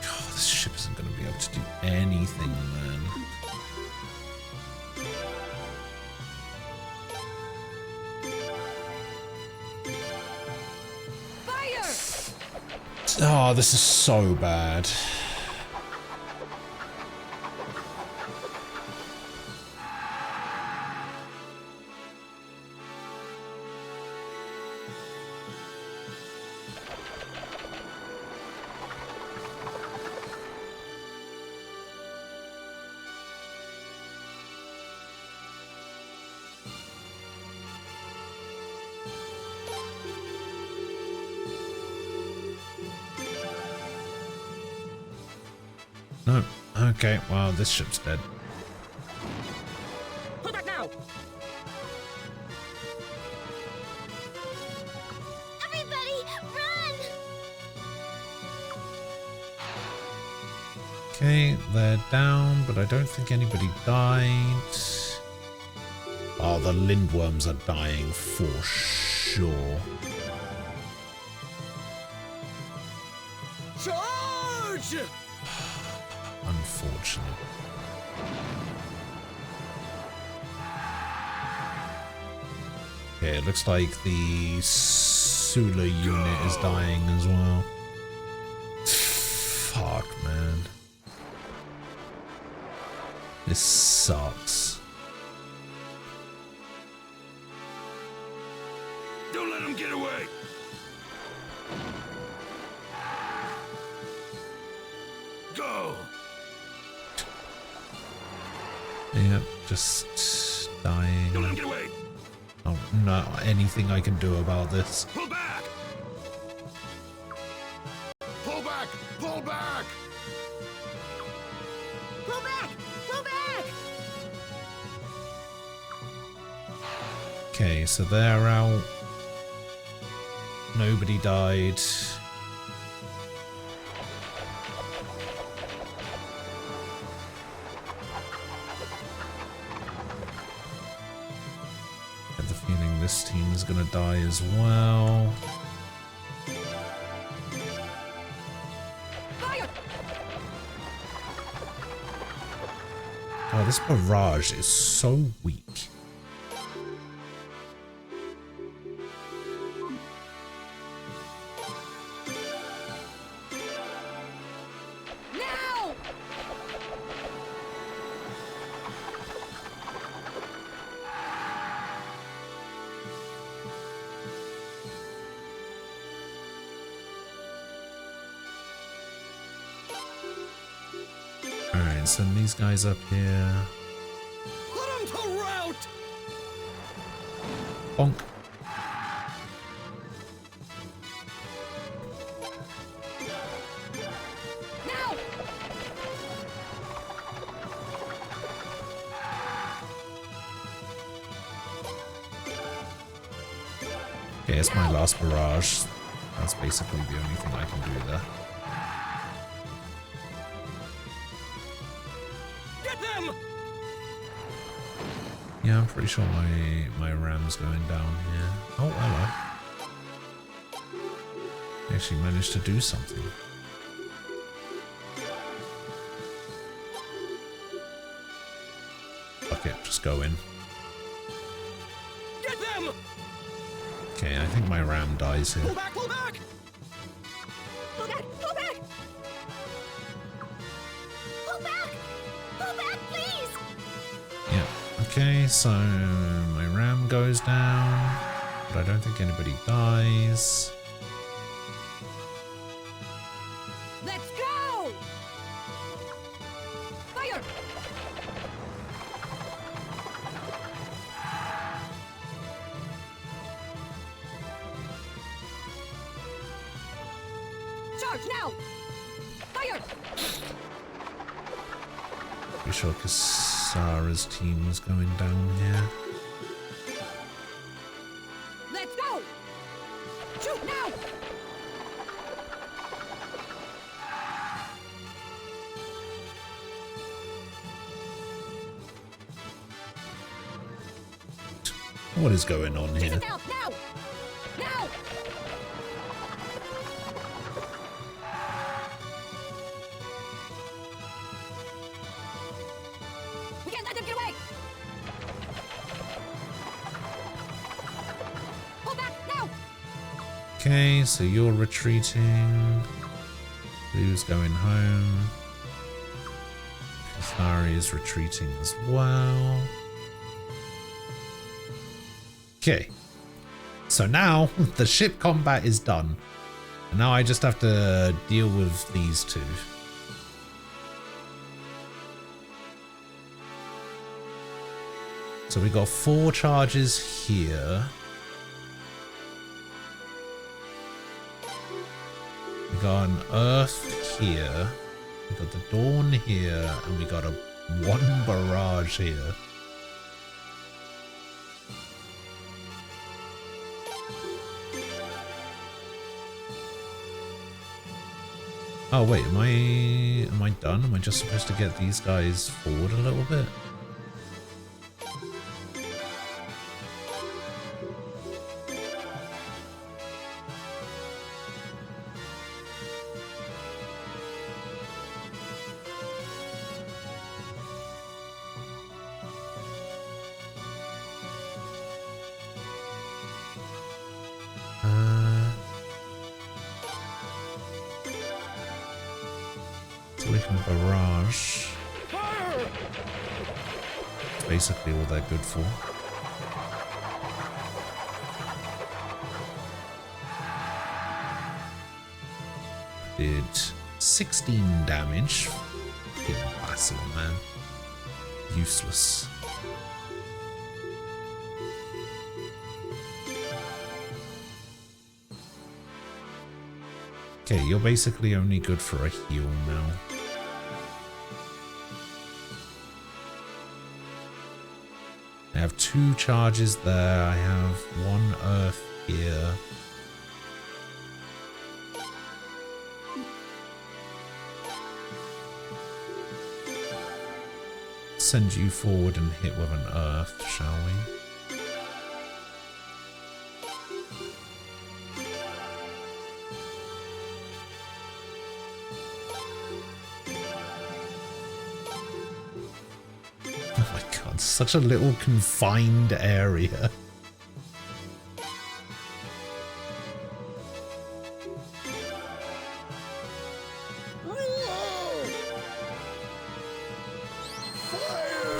God, this ship isn't going to be able to do anything, man. Oh, this is so bad. No. Okay, well, this ship's dead. Hold back now! Everybody, run! Okay, they're down, but I don't think anybody died. Oh, the lindworms are dying for sure. Charge! Unfortunate. Okay, it looks like the Sula unit is dying as well. Fuck, man. This sucks. Don't let him get away! Go! Yep, just dying. Don't let him get away! Oh, not anything I can do about this. Pull back! Pull back! Pull back! Pull back! Pull back! Okay, so they're out. Nobody died. I have the feeling this team is gonna die as well. Oh, this barrage is so weak. Now! Alright, send these guys up here. Put him to rout! Bonk. Now! Okay, it's my last barrage. That's basically the only thing I can do there. Get them! Yeah, I'm pretty sure my ram's going down here. Oh, hello. Actually managed to do something. Fuck it, just go in. Get them! Okay, I think my ram dies here. Pull back! Pull back! Pull back! Pull back! Pull back! Pull back, please! Yeah. Okay, so my ram goes down, but I don't think anybody dies. Let's go! Fire! Charge now! Fire! Pretty sure Kasara's team is going down here. Let's go! Shoot now! What is going on Take here? it out now! Now! We can't let them get away! Pull back now! Okay, so you're retreating. Blue's going home. Kasari is retreating as well. Okay. So now the ship combat is done. And now I just have to deal with these two. So we got 4 charges here. We got an Earth here. We got the Dawn here. And we got a 1 barrage here. Oh wait, am I done? Am I just supposed to get these guys forward a little bit? So we can barrage. That's basically all they're good for. did 16 damage. Fucking Basil, man. Useless. Okay, you're basically only good for a heal now. I have 2 charges there. I have 1 earth here. Send you forward and hit with an earth, shall we? Oh my god, such a little confined area.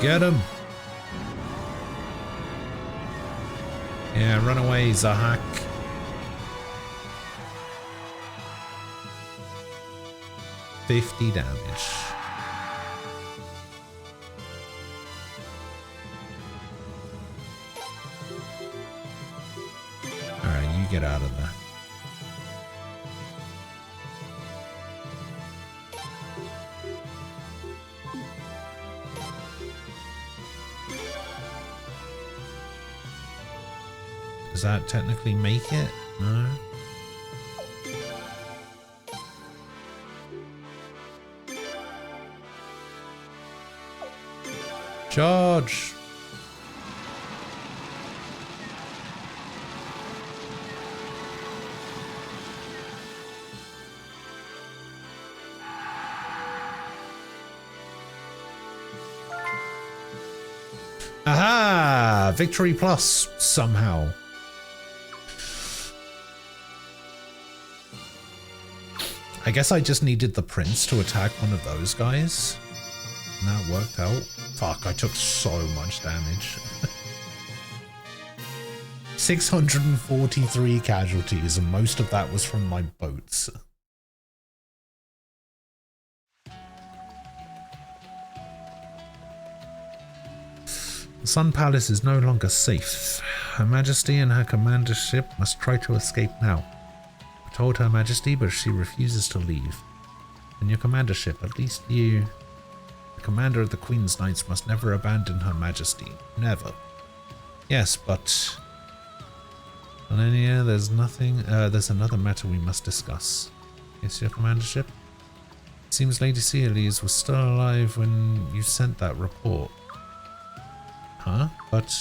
Get him! Yeah, run away, Zahak. $50 damage. Alright, you get out of there. Does that technically make it? No. Charge! Aha! Victory plus somehow. I guess I just needed the prince to attack one of those guys. And that worked out. Fuck, I took so much damage. 643 casualties, and most of that was from my boats. The Sun Palace is no longer safe. Her Majesty and her commander ship must try to escape now. I told Her Majesty, but she refuses to leave. And your commander ship, at least you... The commander of the Queen's Knights must never abandon Her Majesty. Never. Yes, but... Alenia, there's nothing... there's another matter we must discuss. Yes, your commander ship? It seems Lady Celes was still alive when you sent that report. Huh? But...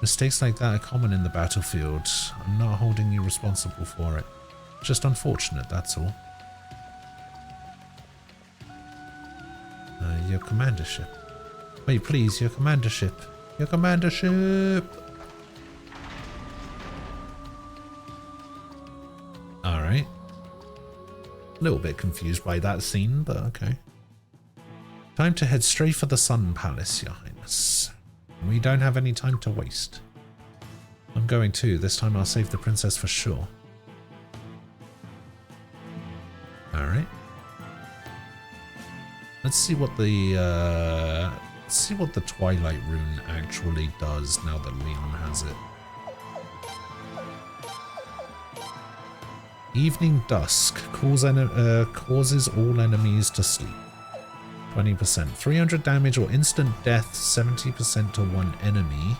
Mistakes like that are common in the battlefield. I'm not holding you responsible for it. Just unfortunate, that's all. Your commander ship. Wait, please, your commander ship. Your commander ship! Alright. A little bit confused by that scene, but okay. Time to head straight for the Sun Palace, Your Highness. We don't have any time to waste. I'm going too. This time I'll save the princess for sure. Alright. Let's see what the Twilight Rune actually does now that Leon has it. Evening Dusk causes all enemies to sleep. 20%. 300 damage or instant death, 70% to one enemy.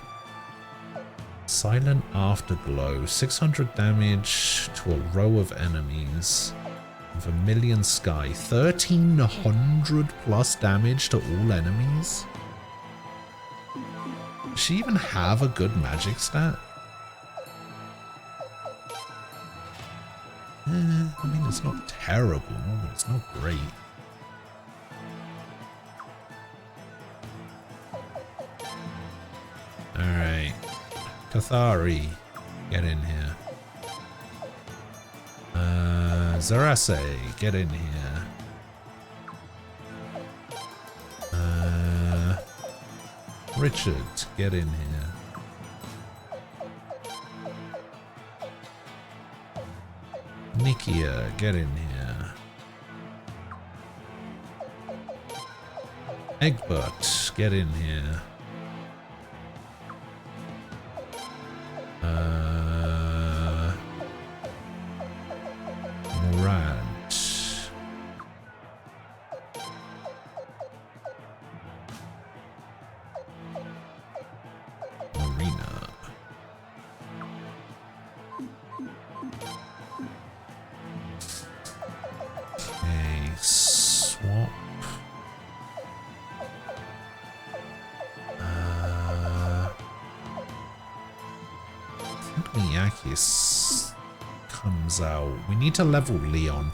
Silent Afterglow, 600 damage to a row of enemies. Vermilion Sky, 1300 plus damage to all enemies. Does she even have a good magic stat? I mean, it's not terrible, but it's not great. Alright. Cathari, get in here. Zarase, get in here. Richard, get in here. Nikia, get in here. Egbert, get in here. Morad. Marina. Okay, swap. Yakis comes out. We need to level Leon.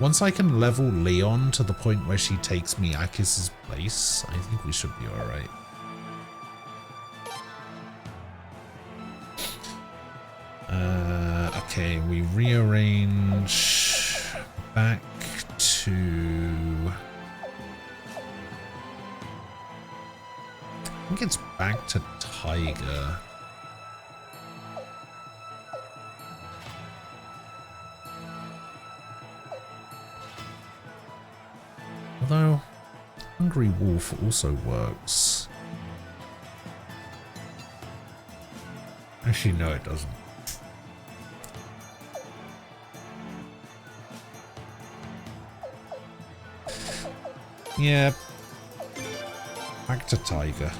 Once I can level Leon to the point where she takes Miyakis' place, I think we should be alright. Okay, we rearrange back to... I think it's back to Tiger. Although, Hungry Wolf also works. Actually, no, it doesn't. Yeah. Back to Tiger.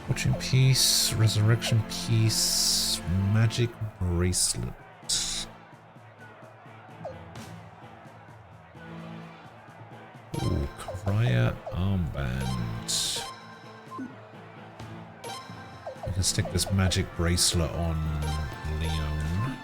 Fortune piece, resurrection piece, magic bracelet. Ooh, Karaya armband. We can stick this magic bracelet on Leon.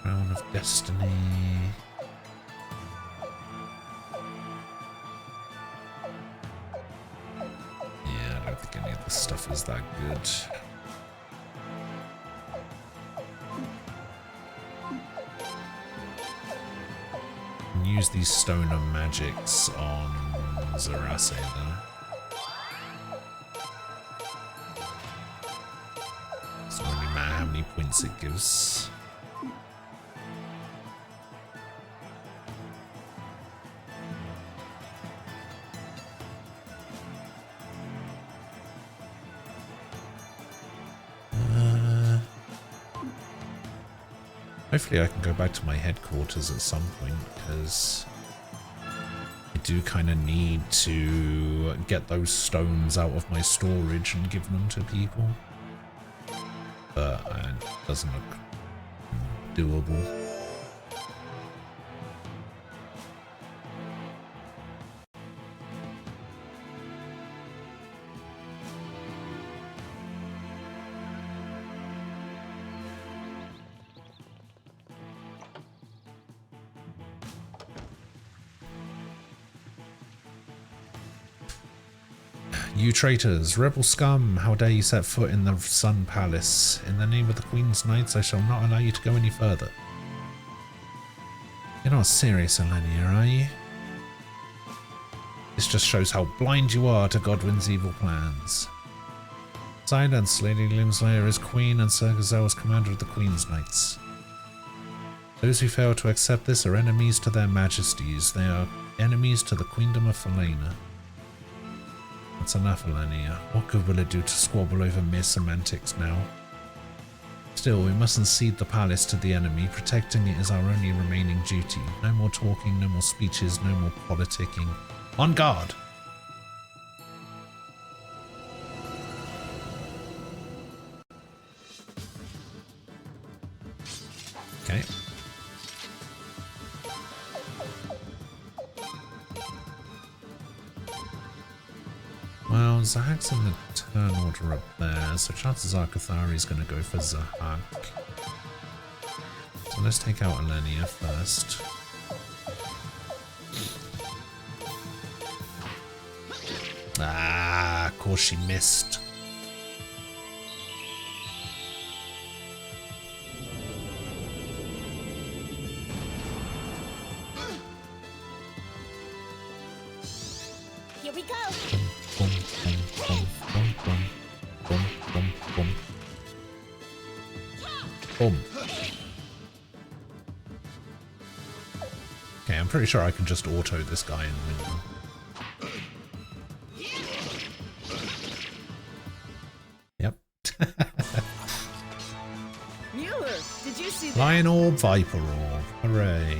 Crown of Destiny. Yeah, I don't think any of this stuff is that good. Use these stoner magics on Zarase though. Doesn't really matter how many points it gives. Hopefully I can go back to my headquarters at some point, because I do kind of need to get those stones out of my storage and give them to people. But it doesn't look doable. You traitors, rebel scum, how dare you set foot in the Sun Palace? In the name of the Queen's Knights, I shall not allow you to go any further. You're not serious, Elenia, are you? This just shows how blind you are to Godwin's evil plans. Silence, Lady Glimslayer is Queen and Sir Gazelle is commander of the Queen's Knights. Those who fail to accept this are enemies to their majesties. They are enemies to the Queendom of Falena. That's enough, Elenia. What good will it do to squabble over mere semantics now? Still, we mustn't cede the palace to the enemy. Protecting it is our only remaining duty. No more talking, no more speeches, no more politicking. On guard! Okay. Well, Zahak's in the turn order up there, so chances are Cathari's going to go for Zahak. So let's take out Elenia first. Ah, of course she missed. Here we go. Boom, boom, boom, boom, boom, boom, boom, boom. Boom. Okay, I'm pretty sure I can just auto this guy and win them. Yep. Mueller, did you see that? Lion Orb, Viper Orb. Hooray.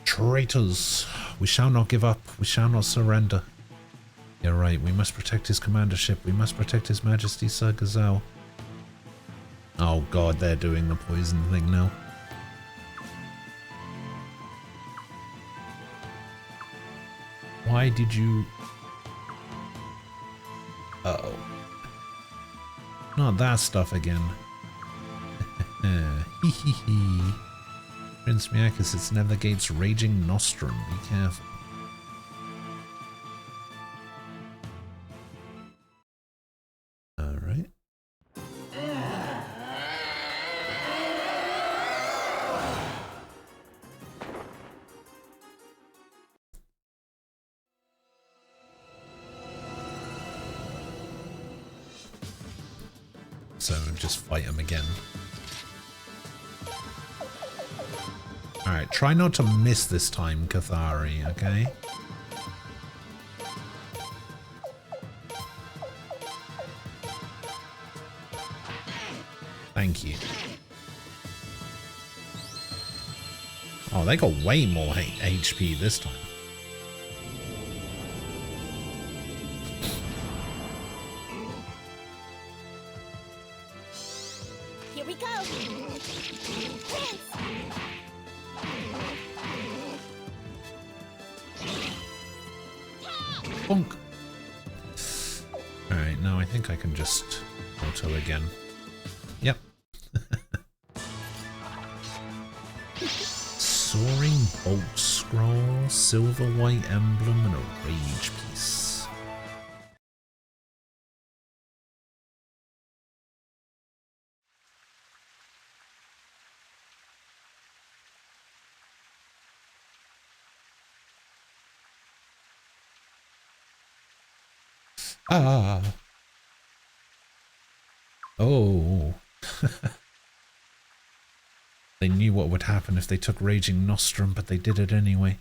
Traitors. We shall not give up. We shall not surrender. You're right. We must protect his commandership. We must protect His Majesty Sir Gazelle. Oh god, they're doing the poison thing now. Why did you... Uh-oh. Not that stuff again. Hee hee hee. Prince Miakis, it's Nethergate's raging nostrum. Be careful. Alright. So just fight him again. Alright, try not to miss this time, Cathari, okay? Thank you. Oh, they got way more HP this time. Here we go. Prince. Bonk. Alright, now I think I can just auto again. Yep. Soaring Bolt Scroll, Silver White Emblem, and a Rage Piece. Ah. Oh. They knew what would happen if they took Raging Nostrum, but they did it anyway.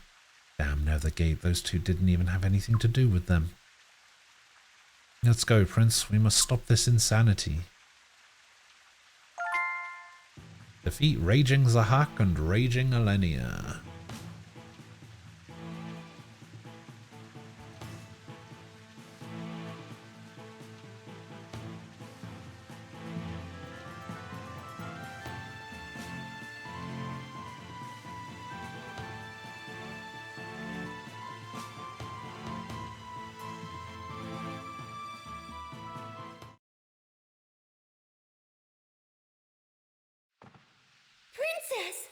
Damn Nethergate, those two didn't even have anything to do with them. Let's go, Prince. We must stop this insanity. Defeat Raging Zahak and Raging Alenia. Princess!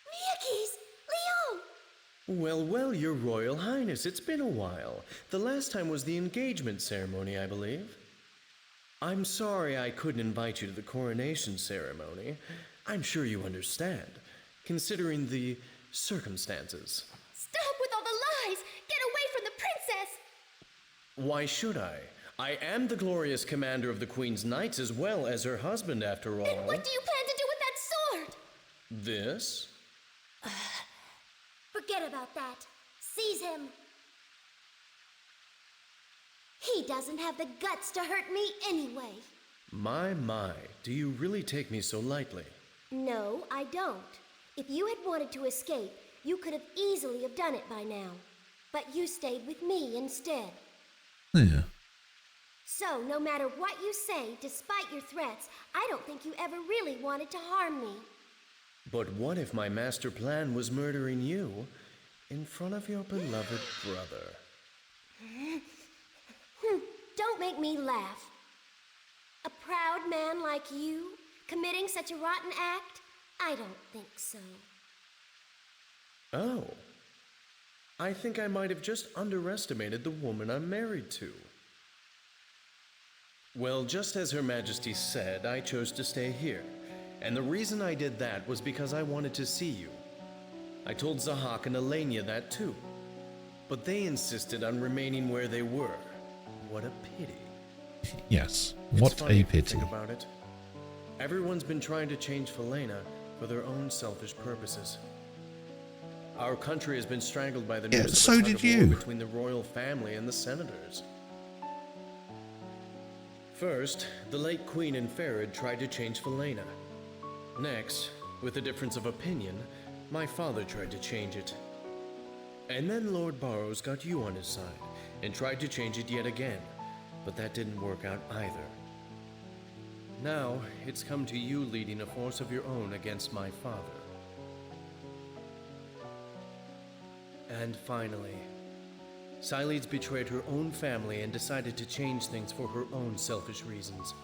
Miyakis! Leon! Well, well, Your Royal Highness, it's been a while. The last time was the engagement ceremony, I believe. I'm sorry I couldn't invite you to the coronation ceremony. I'm sure you understand, considering the circumstances. Stop with all the lies! Get away from the princess! Why should I? I am the glorious commander of the Queen's Knights as well as her husband, after all. And what do you plan to do with that sword? This? Forget about that. Seize him. He doesn't have the guts to hurt me anyway. My, do you really take me so lightly? No, I don't. If you had wanted to escape, you could have easily have done it by now. But you stayed with me instead. Yeah. So, no matter what you say, despite your threats, I don't think you ever really wanted to harm me. But what if my master plan was murdering you in front of your beloved brother? Don't make me laugh. A proud man like you, committing such a rotten act? I don't think so. Oh. I think I might have just underestimated the woman I'm married to. Well, just as Her Majesty said, I chose to stay here. And the reason I did that was because I wanted to see you. I told Zahak and Elenia that too. But they insisted on remaining where they were. What a pity. Yes, It's what funny a if you pity. think about it. Everyone's been trying to change Felena for their own selfish purposes. Our country has been strangled by the Yeah, news of so a tug did of war you. between the royal family and the senators. First, the late Queen and Ferid tried to change Felena. Next, with a difference of opinion, my father tried to change it. And then Lord Barrows got you on his side and tried to change it yet again, but that didn't work out either. Now, it's come to you leading a force of your own against my father. And finally, Siledes betrayed her own family and decided to change things for her own selfish reasons.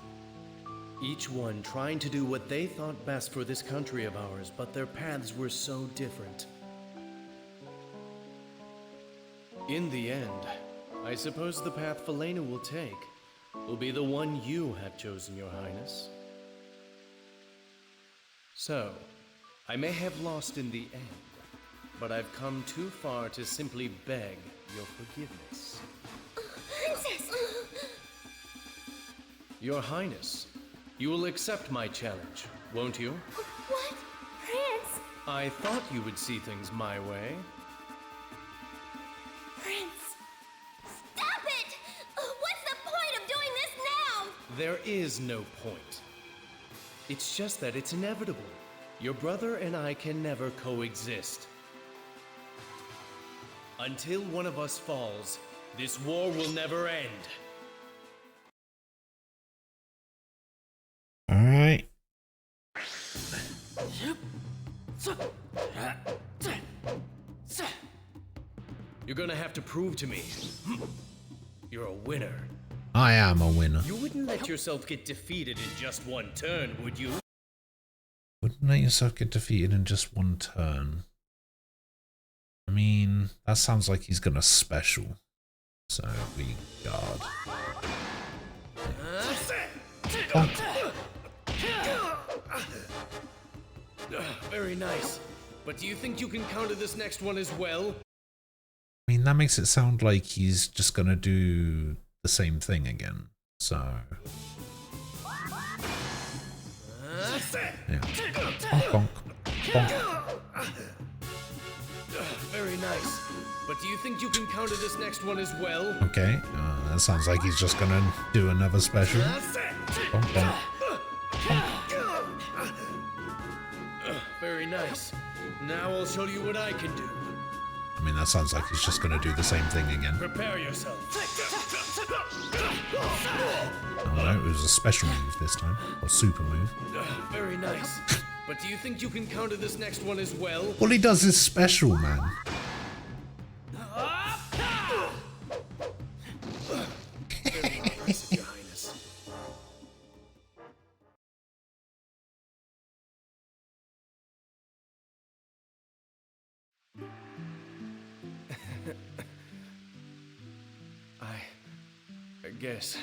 Each one trying to do what they thought best for this country of ours, but their paths were so different. In the end, I suppose the path Felena will take will be the one you have chosen, Your Highness. So, I may have lost in the end, but I've come too far to simply beg your forgiveness. Princess! Your Highness, you will accept my challenge, won't you? What? Prince? I thought you would see things my way. Prince! Stop it! What's the point of doing this now? There is no point. It's just that it's inevitable. Your brother and I can never coexist. Until one of us falls, this war will never end. All right. You're gonna have to prove to me you're a winner. I am a winner. You wouldn't let yourself get defeated in just one turn, would you? Wouldn't let yourself get defeated in just one turn. I mean, that sounds like he's gonna special. So we guard. Bonk. Very nice. But do you think you can counter this next one as well? I mean, that makes it sound like he's just gonna do the same thing again. So yeah. Bonk, bonk, bonk. Very nice. But do you think you can counter this next one as well? Okay, that sounds like he's just gonna do another special. Bonk, bonk. Very nice. Now I'll show you what I can do. I mean, that sounds like he's just gonna do the same thing again. Prepare yourself. Oh no, it was a special move this time, or super move. Very nice. But do you think you can counter this next one as well? All he does is special, man. Very impressive, Your Highness. I guess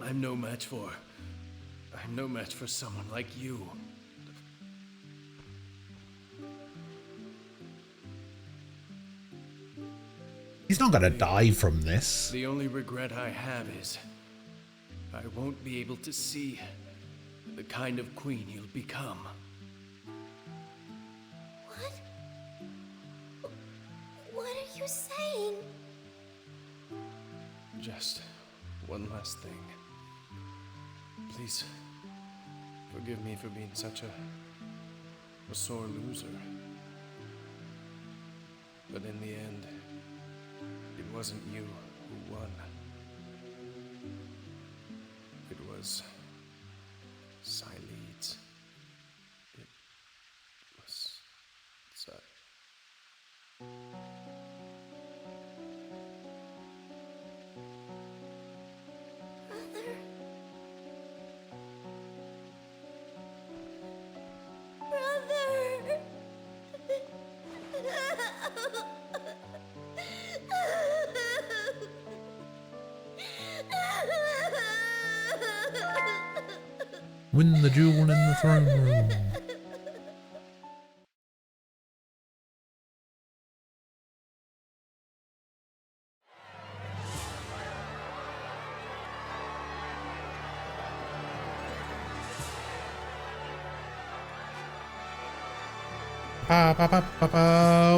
I'm no match for someone like you. He's not gonna die from this. The only regret I have is I won't be able to see the kind of queen you'll become. What are you saying? Just one last thing. Please forgive me for being such a sore loser. But in the end, it wasn't you who won. It was Siledes. It was Win the duel in the throne room.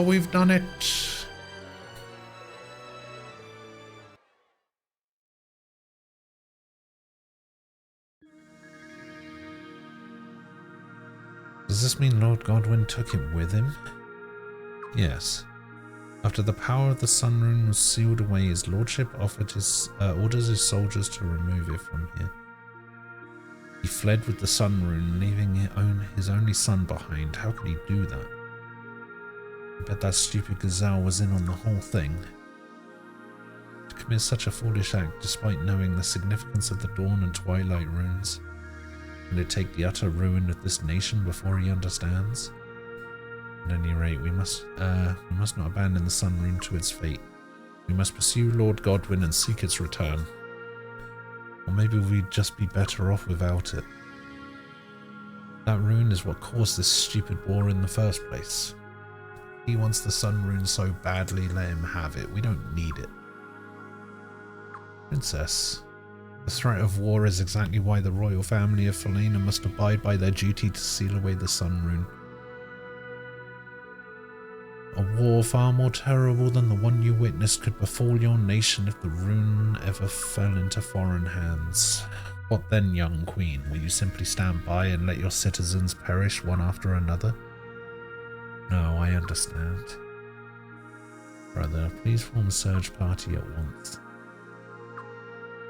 We've done it. Does this mean Lord Godwyn took it with him? Yes. After the power of the Sun Rune was sealed away, his lordship offered orders his soldiers to remove it from here. He fled with the Sun Rune, leaving his only son behind. How could he do that? I bet that stupid gazelle was in on the whole thing. To commit such a foolish act despite knowing the significance of the Dawn and Twilight runes. Will it take the utter ruin of this nation before he understands? At any rate, we must not abandon the Sun Rune to its fate. We must pursue Lord Godwyn and seek its return. Or maybe we'd just be better off without it. That rune is what caused this stupid war in the first place. He wants the Sun Rune so badly, let him have it. We don't need it. Princess, the threat of war is exactly why the royal family of Falena must abide by their duty to seal away the Sun Rune. A war far more terrible than the one you witnessed could befall your nation if the rune ever fell into foreign hands. What then, young queen? Will you simply stand by and let your citizens perish one after another? No, I understand. Brother, please form a search party at once.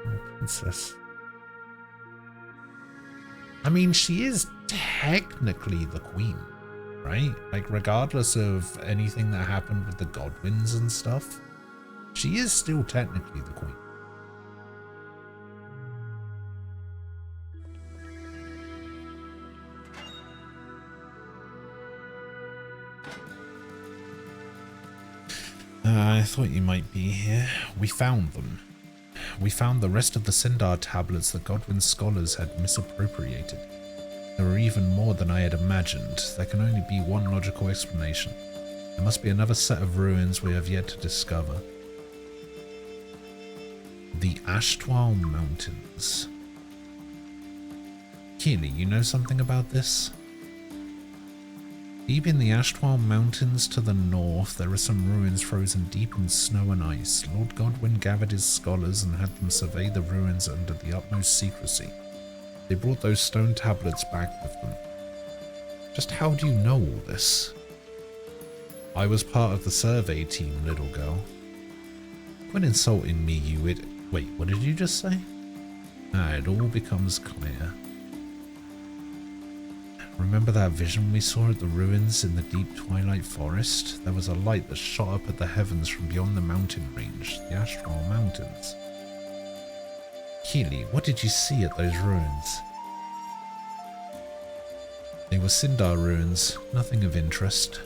Oh, princess. I mean, she is technically the queen, right? Like, regardless of anything that happened with the Godwins and stuff, she is still technically the queen. I thought you might be here. We found them. We found the rest of the Sindar tablets that Godwin's scholars had misappropriated. There were even more than I had imagined. There can only be one logical explanation. There must be another set of ruins we have yet to discover. The Ashtwal Mountains. Keely, you know something about this? Deep in the Ashtwal Mountains to the north, there are some ruins frozen deep in snow and ice. Lord Godwyn gathered his scholars and had them survey the ruins under the utmost secrecy. They brought those stone tablets back with them. Just how do you know all this? I was part of the survey team, little girl. When insulting me, you Wait, what did you just say? It all becomes clear. Remember that vision we saw at the ruins in the deep twilight forest? There was a light that shot up at the heavens from beyond the mountain range, the Ashtwal Mountains. Keely, what did you see at those ruins? They were Sindar ruins, nothing of interest.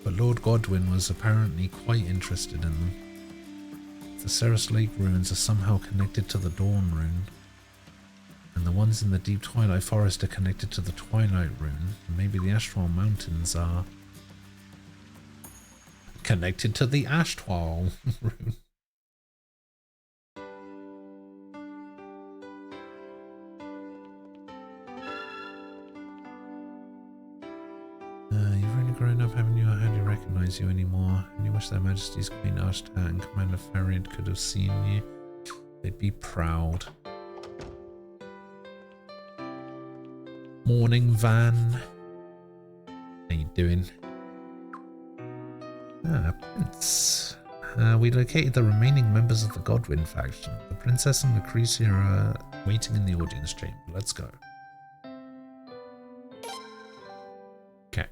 But Lord Godwyn was apparently quite interested in them. The Ceres Lake ruins are somehow connected to the Dawn rune. And the ones in the deep twilight forest are connected to the Twilight rune. And maybe the Ashtwal Mountains are connected to the Ashtwal rune. You've really grown up, haven't you? I hardly recognize you anymore. And you wish their Majesties Queen Ashtat and Commander Farid could have seen you. They'd be proud. Morning, Van. How you doing? Prince. We located the remaining members of the Godwyn faction. The Princess and Lucretia are waiting in the audience chamber. Let's go. Okay.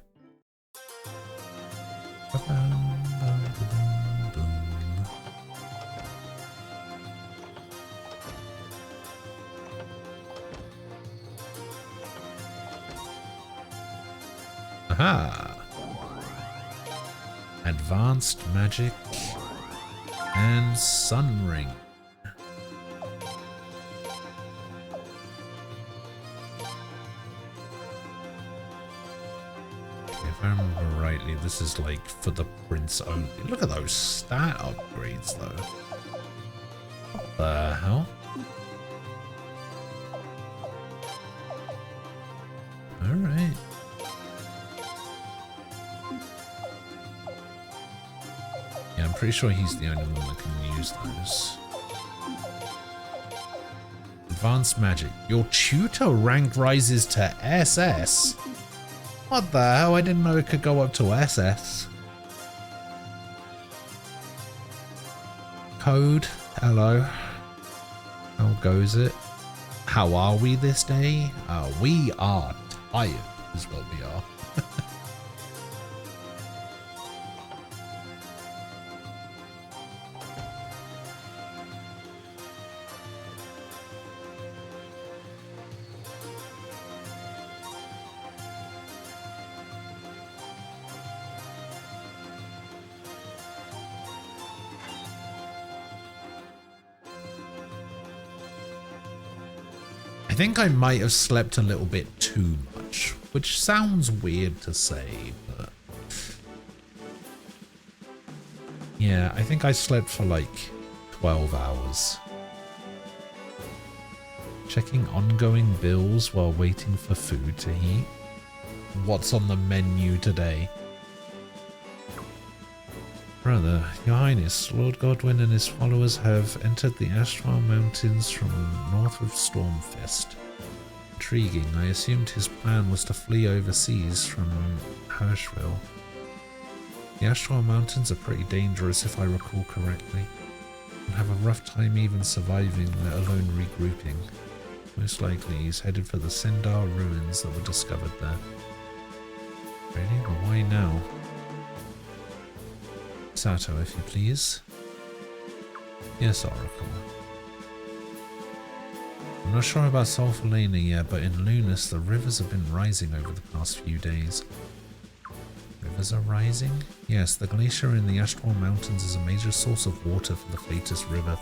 Aha! Advanced Magic and Sun Ring. likely this is like for the prince only. Look at those stat upgrades though. What the hell? Alright. Yeah, I'm pretty sure he's the only one that can use those. Advanced magic. Your tutor rank rises to SS? What the hell? I didn't know it could go up to SS. Code. Hello. How goes it? How are we this day? We are tired, is what we are. I think I might have slept a little bit too much, which sounds weird to say, but yeah, I think I slept for like 12 hours. Checking ongoing bills while waiting for food to eat. What's on the menu today? Brother, Your Highness, Lord Godwin and his followers have entered the Astral Mountains from north of Stormfist. Intriguing. I assumed his plan was to flee overseas from Hirschville. The Astral Mountains are pretty dangerous if I recall correctly. I'll have a rough time even surviving, let alone regrouping. Most likely he's headed for the Sindar ruins that were discovered there. Really? But why now? Sato, if you please. Yes, Oracle. I'm not sure about Sulphurlana yet, but in Lunas the rivers have been rising over the past few days. Rivers are rising? Yes, the glacier in the Astral Mountains is a major source of water for the Flatus River.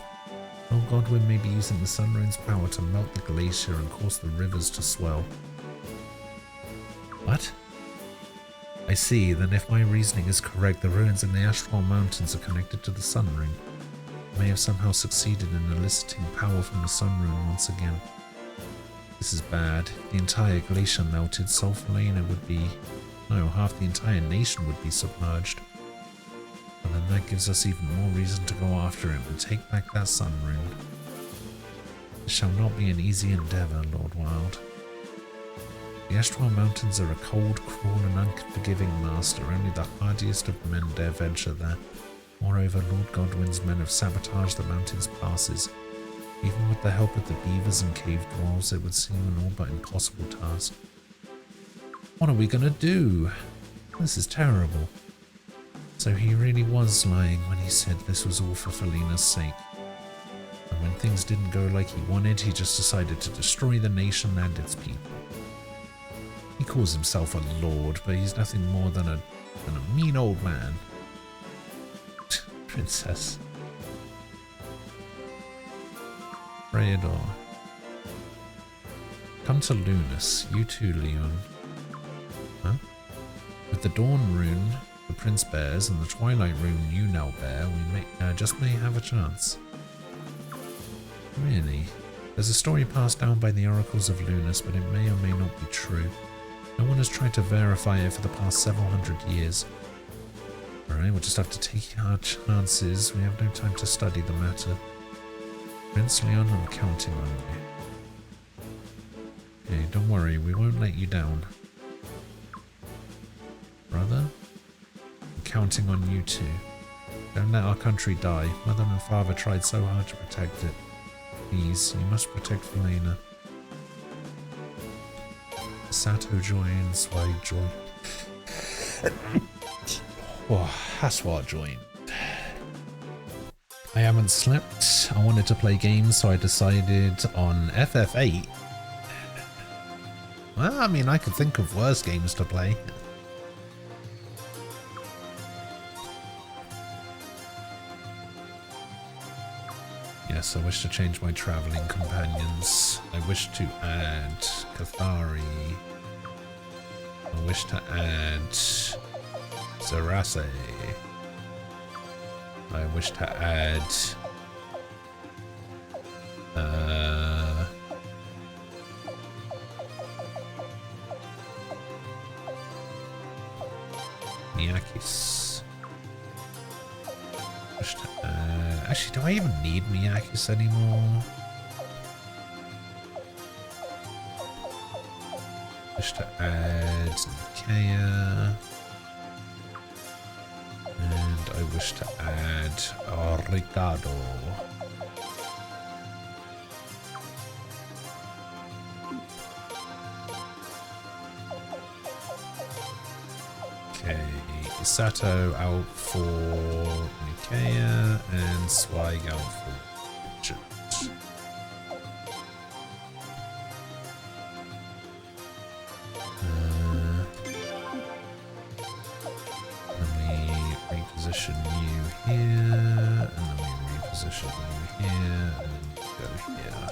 Lord Godwin may be using the Sunrune's power to melt the glacier and cause the rivers to swell. What? I see, then if my reasoning is correct, the ruins in the Astral Mountains are connected to the Sun Rune. I may have somehow succeeded in eliciting power from the Sun Rune once again. This is bad. If the entire glacier melted, Sulphurlana would be... no, half the entire nation would be submerged. And then that gives us even more reason to go after him and take back that Sun Rune. It shall not be an easy endeavour, Lord Wild. The Astral Mountains are a cold, cruel and unforgiving master. Only the hardiest of men dare venture there. Moreover, Lord Godwin's men have sabotaged the mountain's passes. Even with the help of the beavers and cave dwellers, it would seem an all but impossible task. What are we gonna do? This is terrible. So he really was lying when he said this was all for Felina's sake. And when things didn't go like he wanted, he just decided to destroy the nation and its people. He calls himself a lord, but he's nothing more than a mean old man. Princess. Rayador. Come to Lunas. You too, Leon. Huh? With the Dawn Rune the Prince bears and the Twilight Rune you now bear, we may just may have a chance. Really? There's a story passed down by the oracles of Lunas, but it may or may not be true. No one has tried to verify it for the past several hundred years. Alright, we'll just have to take our chances. We have no time to study the matter. Prince Leon, I'm counting on you. Okay, don't worry, we won't let you down. Brother? I'm counting on you too. Don't let our country die. Mother and father tried so hard to protect it. Please, you must protect Felina. Sato joined, Swag joined. Oh, that's what I joined. I haven't slept. I wanted to play games, so I decided on FF8. Well, I mean, I could think of worse games to play. Yes, I wish to change my traveling companions. I wish to add Cathari. I wish to add Zarase. I wish to add Miyakis. Wish to add, actually, do I even need Miyakis anymore? Wish to add Nikea. And I wish to add Ricardo. Okay, Isato out for Nikea and Swag out for Richard. Reposition you here, and then we reposition you here, and then go here.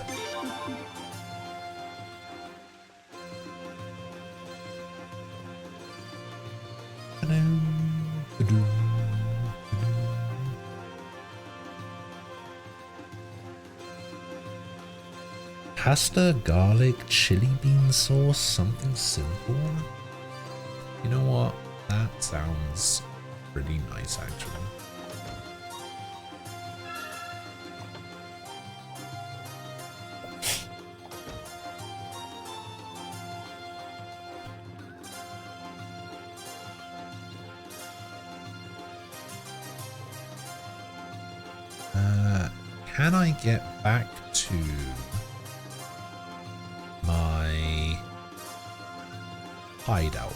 Pasta, garlic, chili bean sauce, something simple. You know what? That sounds pretty nice, actually. Can I get back to my hideout?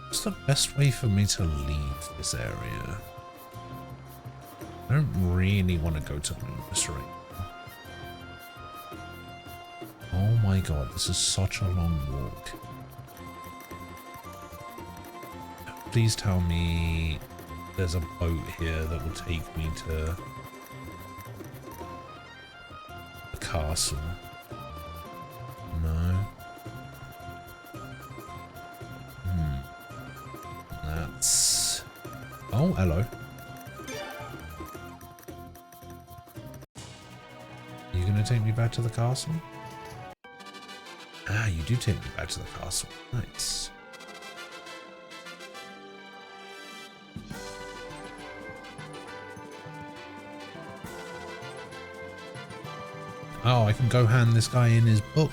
What's the best way for me to leave this area? I don't really want to go to Loomis right now. Oh my god, this is such a long walk. Please tell me there's a boat here that will take me to the castle. No. That's... Oh, hello. You gonna take me back to the castle? Ah, you do take me back to the castle. Nice. Oh, I can go hand this guy in his book.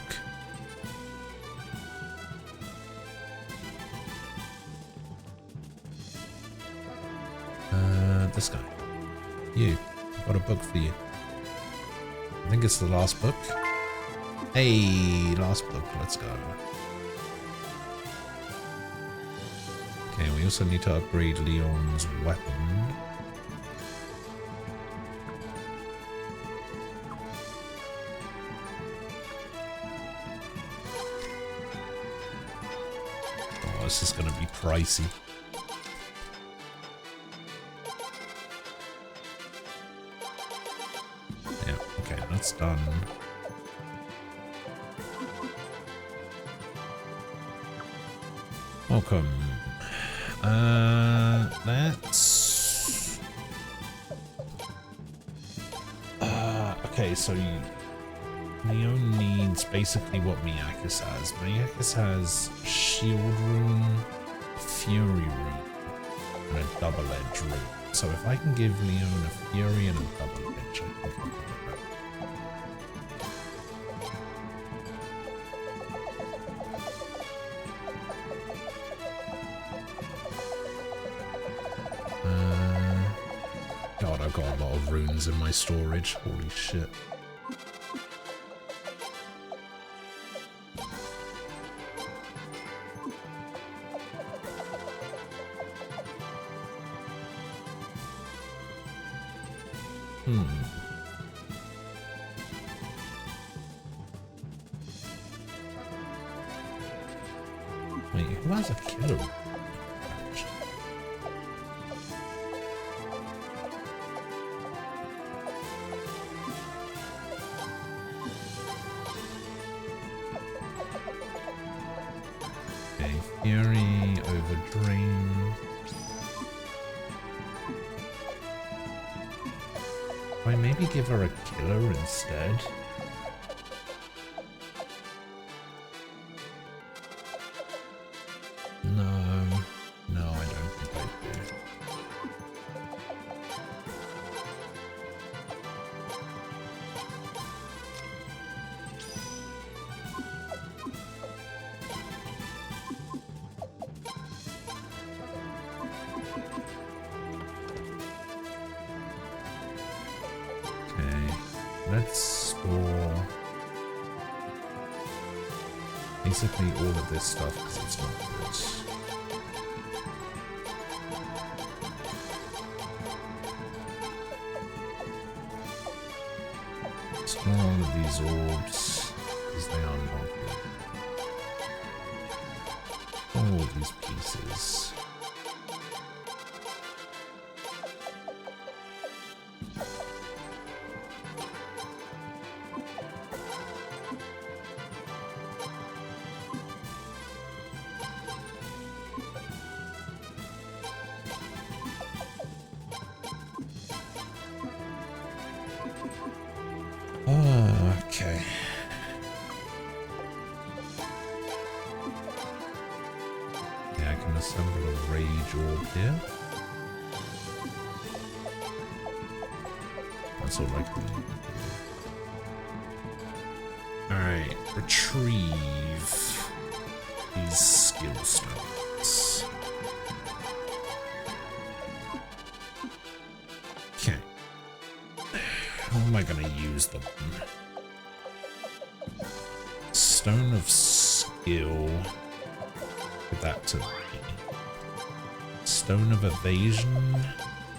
This guy. You. I've got a book for you. I think it's the last book. Hey, last book. Let's go. Okay, we also need to upgrade Leon's weapon. Oh, this is going to be pricey. That's done. Welcome. That's... okay, so Leon needs basically what Miyakis has. Miyakis has Shield Rune, Fury Rune, and a Double Edge Rune. So if I can give Leon a Fury and a Double Edge, I think I can. God, I've got a lot of runes in my storage. Holy shit. Wait, who has a killer? Fury over Drain. I maybe give her a killer instead? No, I don't think I do. Let's store basically all of this stuff because it's not good. Store all of these orbs because they are not good. All of these pieces. Okay. Yeah, I can assemble a rage orb here. That's all I can do. Alright, retrieve these skill stones. Okay. How am I gonna use them? Stone of Skill. Give that to me. Stone of Evasion.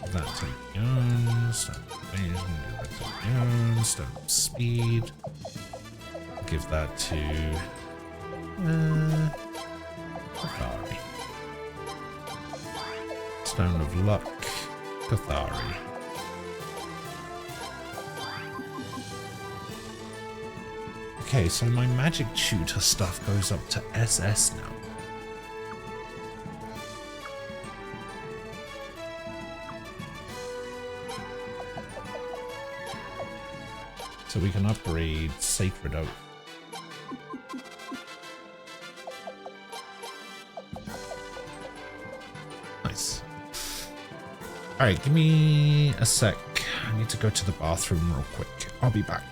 Give that to Yon. Stone of Evasion. Give that to Yon. Stone of Speed. Give that to Cathari. Stone of Luck. Cathari. Okay, so my magic tutor stuff goes up to SS now. So we can upgrade Sacred Oath. Nice. Alright, give me a sec. I need to go to the bathroom real quick. I'll be back.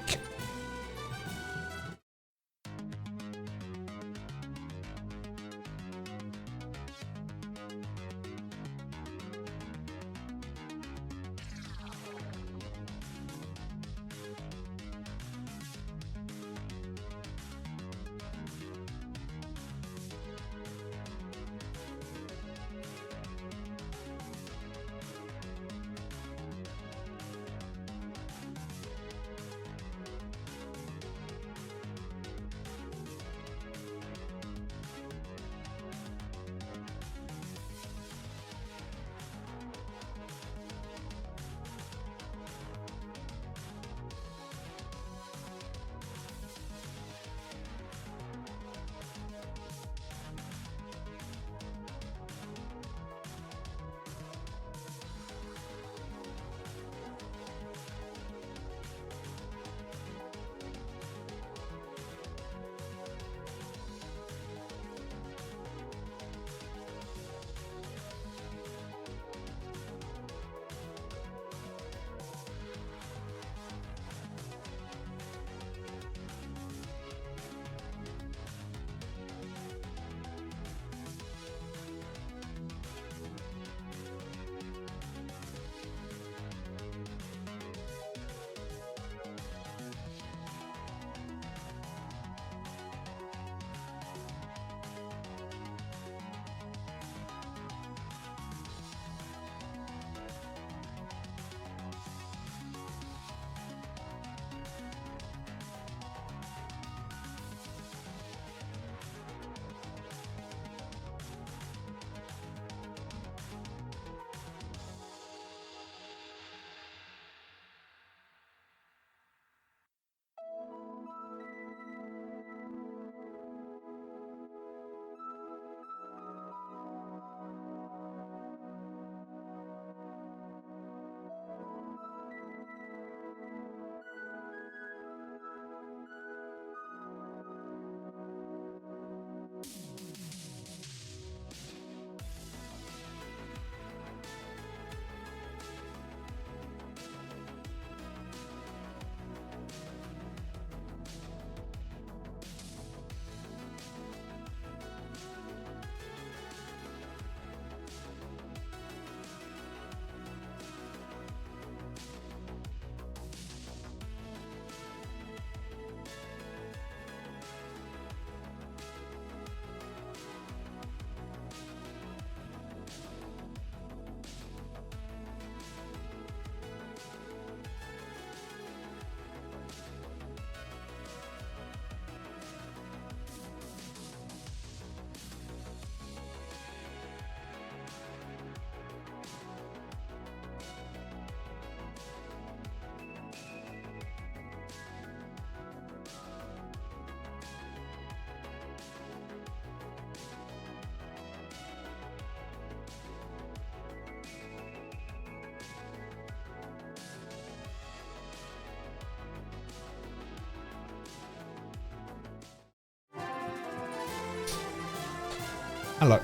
Hello.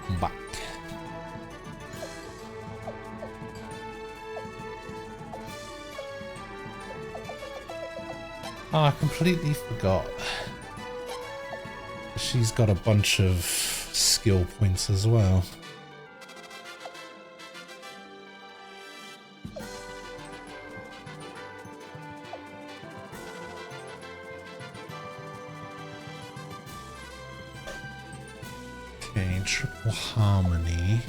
I'm back. Oh, I completely forgot. She's got a bunch of skill points as well. Okay, triple harmony.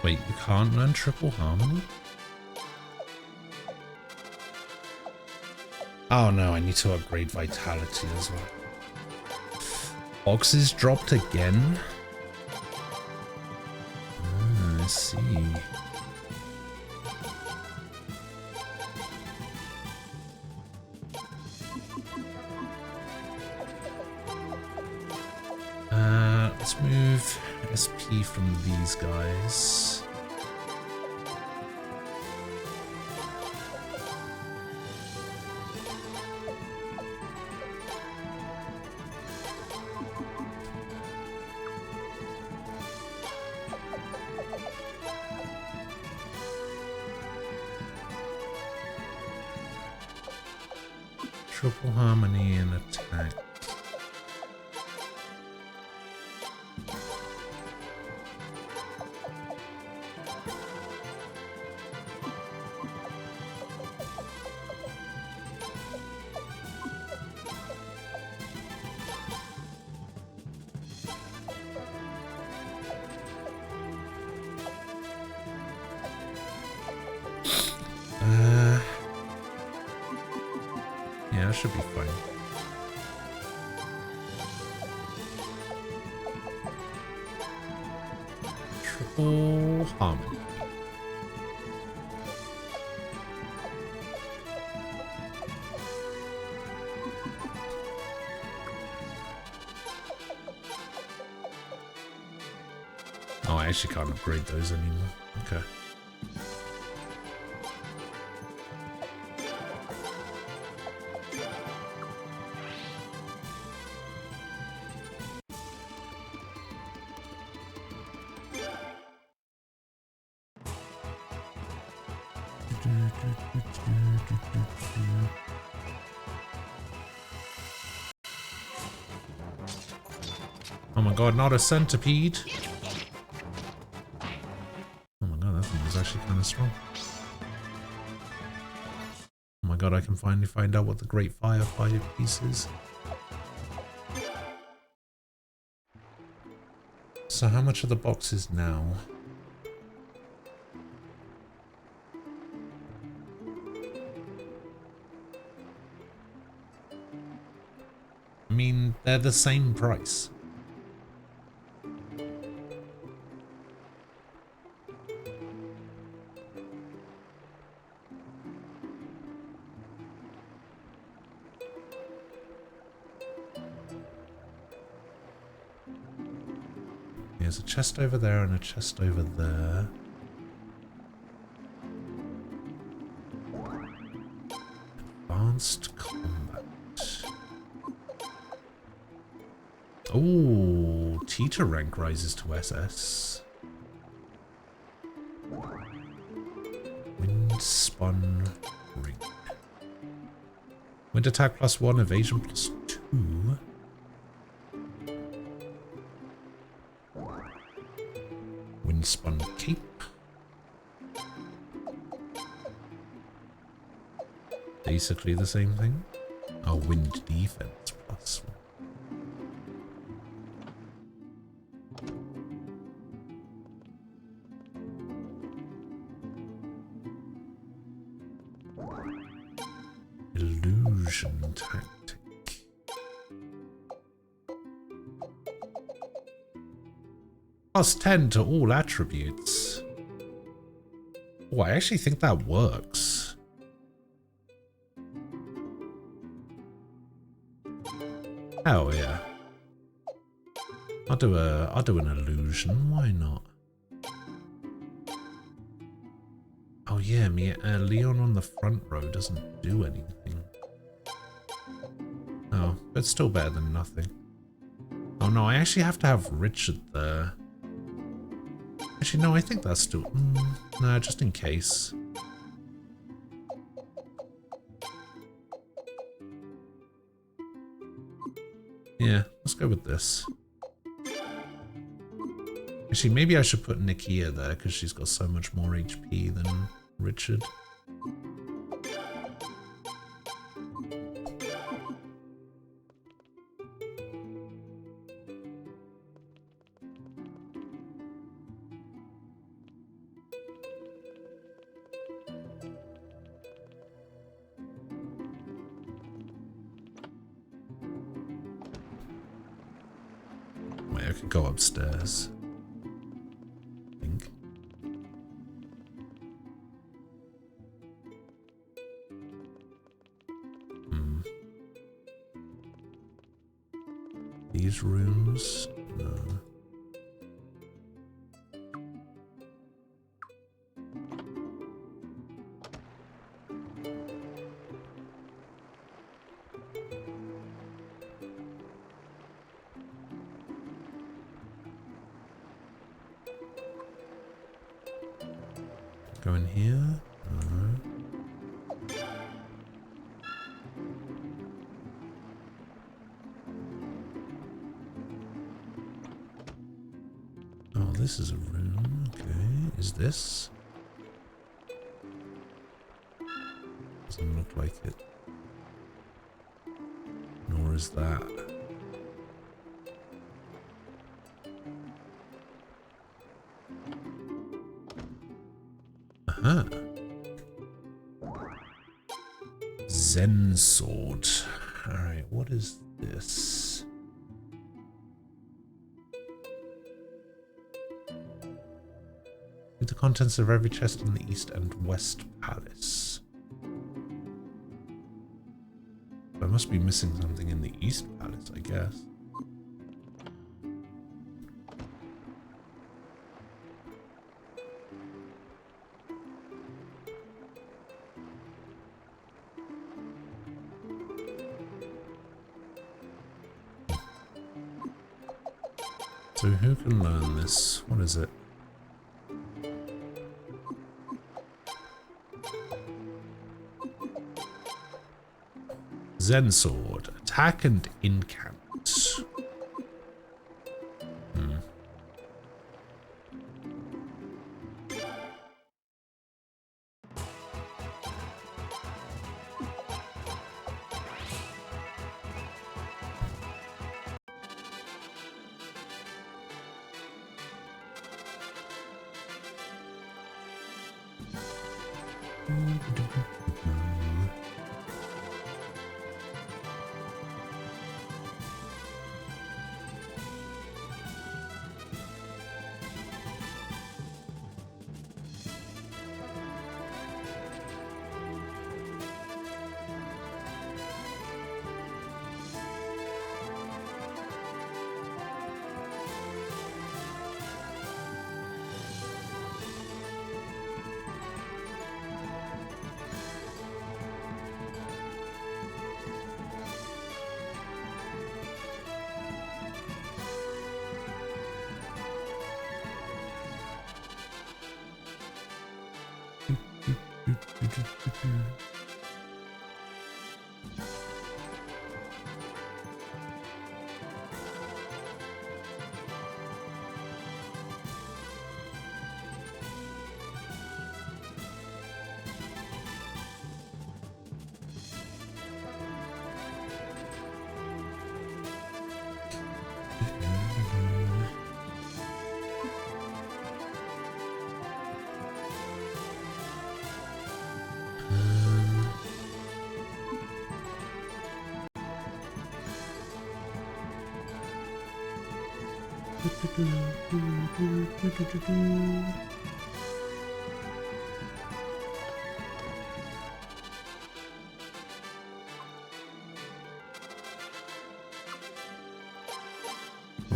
Wait, you can't learn triple harmony? Oh no, I need to upgrade vitality as well. Boxes dropped again? Ah, I see. Let's move SP from these guys. Triple harmony and attack. Yeah, that should be fine. Triple harmony. Oh, I actually can't upgrade those anymore. Okay. Oh my god, not a centipede! Oh my god, that thing is actually kind of strong. Oh my god, I can finally find out what the Great Fire piece is. So how much are the boxes now? I mean, they're the same price. There's a chest over there and a chest over there. Advanced combat. Oh, Teeter rank rises to SS. Wind spun ring. Wind attack +1, evasion +2. Wind spun cape. Basically the same thing. Oh, wind defense +1. Illusion tactic. Plus 10 to all attributes. Oh, I actually think that works. Hell yeah. I'll do an illusion, why not? Oh yeah, Leon on the front row doesn't do anything. Oh, but still better than nothing. Oh no, I actually have to have Richard there. Actually, no, I think that's still... nah, just in case. Yeah, let's go with this. Actually, maybe I should put Nikia there because she's got so much more HP than Richard. Wait, I could go upstairs. I think. These rooms? No. Go in here? No. Oh, this is a room. Okay. Is this? Doesn't look like it. Nor is that. Huh. Zen sword. Alright, what is this? Read the contents of every chest in the East and West Palace. I must be missing something in the East Palace, I guess. So who can learn this? What is it? Zen sword. Attack and incant.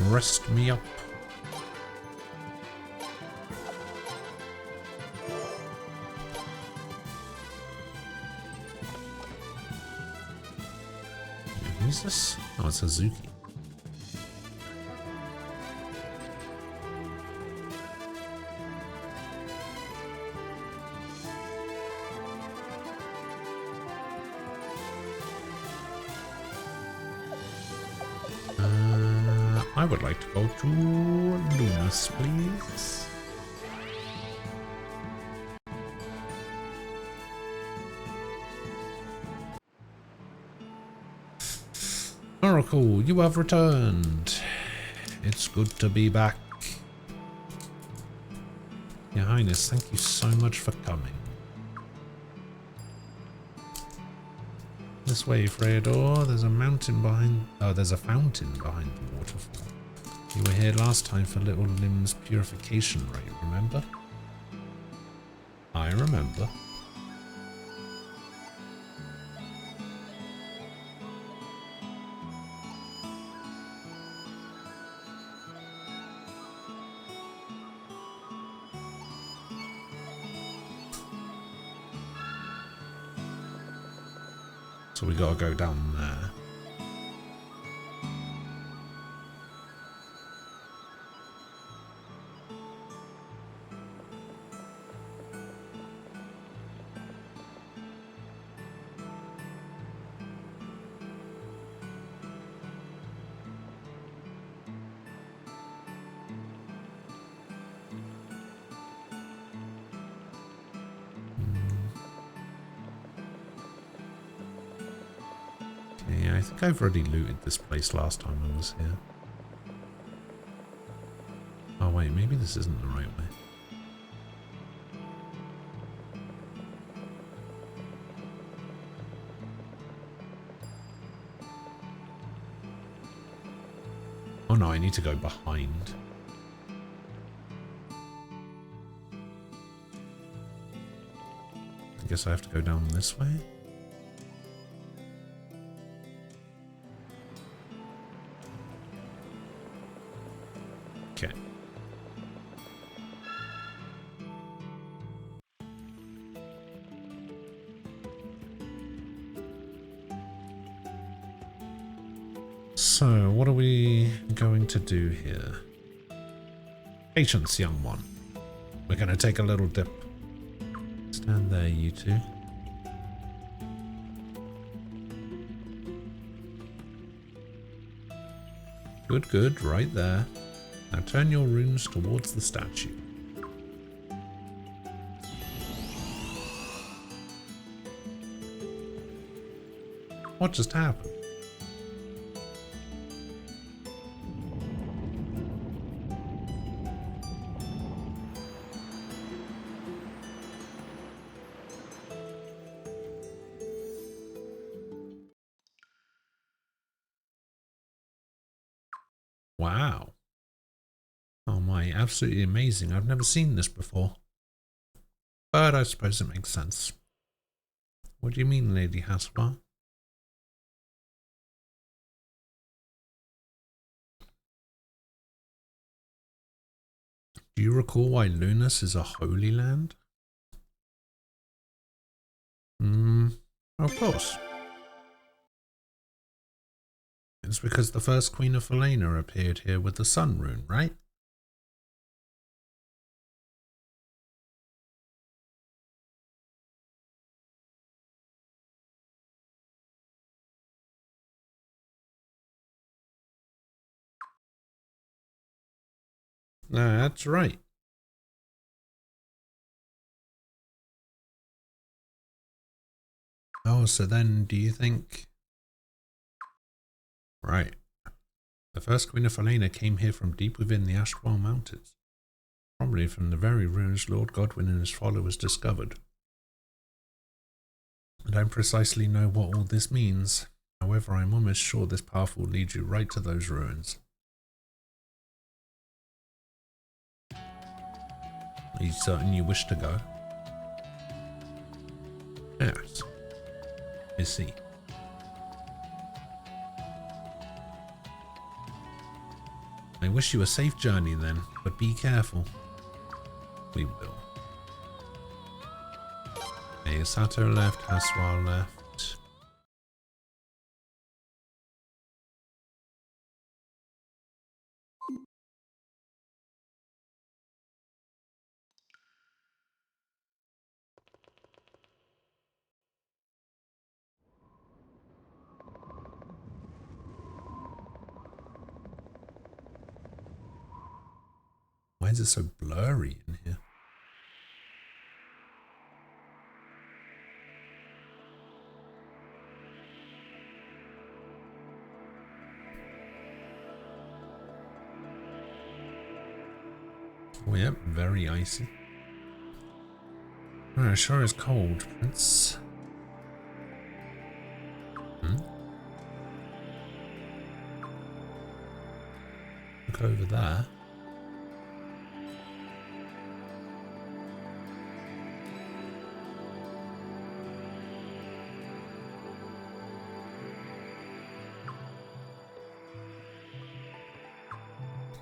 Rest me up. Who's this? Oh, it's Hazuki. I would like to go to Lunas, please. Oracle, you have returned. It's good to be back. Your Highness, thank you so much for coming. This way, Freydor. There's a mountain behind... Oh, there's a fountain behind the waterfall. You were here last time for Little Lim's purification rite, remember? I remember. So we gotta go down there. I think I've already looted this place last time I was here. Oh wait, maybe this isn't the right way. Oh no, I need to go behind. I guess I have to go down this way. Okay. So, what are we going to do here? Patience, young one. We're going to take a little dip. Stand there, you two. Good, good, right there. Now turn your runes towards the statue. What just happened? Wow. Oh my, absolutely amazing. I've never seen this before. But I suppose it makes sense. What do you mean, Lady Hasselbar? Do you recall why Lunas is a holy land? Of course. It's because the first Queen of Felena appeared here with the Sun Rune, right? No, that's right. Oh, so then do you think... Right. The first Queen of Felena came here from deep within the Ashwell Mountains. Probably from the very ruins Lord Godwin and his followers discovered. I don't precisely know what all this means. However, I'm almost sure this path will lead you right to those ruins. Are you certain you wish to go? Yes. I see. I wish you a safe journey then, but be careful. We will. Okay, Sato left, Haswa left. Why is it so blurry in here? Oh, yep, very icy. Oh, it sure is cold, Prince. Look over there.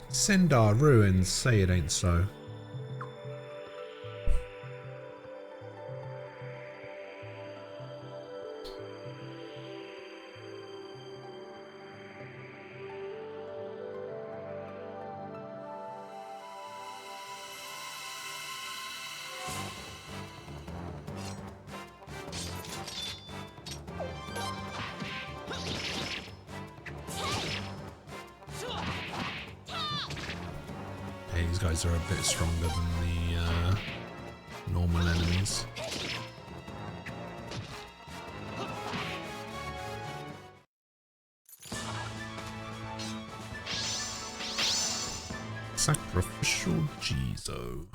Sindar ruins, say it ain't so. These guys are a bit stronger than the normal enemies. Sacrificial Jizo.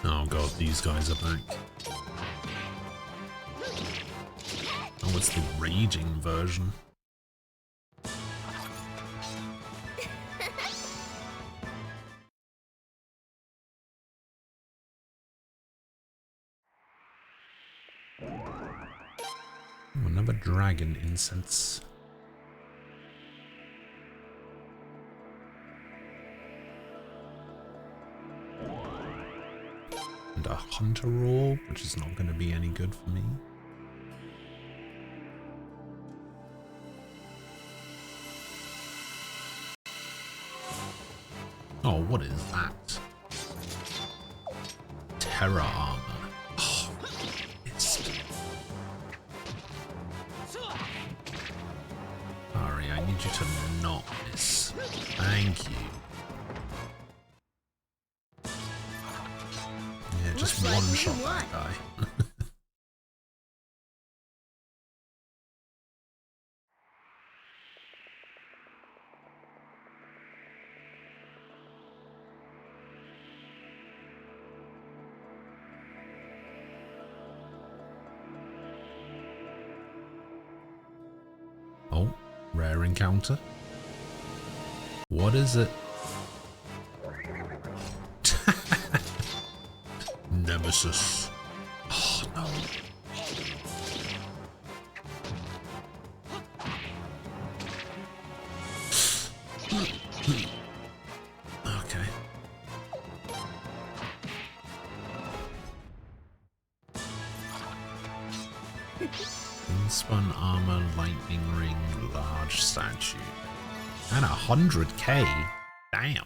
Oh god, these guys are back. Oh, it's the raging version. Oh, another dragon incense. And a hunter orb, which is not going to be any good for me. Oh, what is that? Terra armor. Oh, missed. Sorry, I need you to not miss. Thank you. Yeah, just one shot that guy. Oh, rare encounter. What is it? Nemesis. Oh no. Okay. Inspun armor, lightning ring, large statue. And 100k. Damn.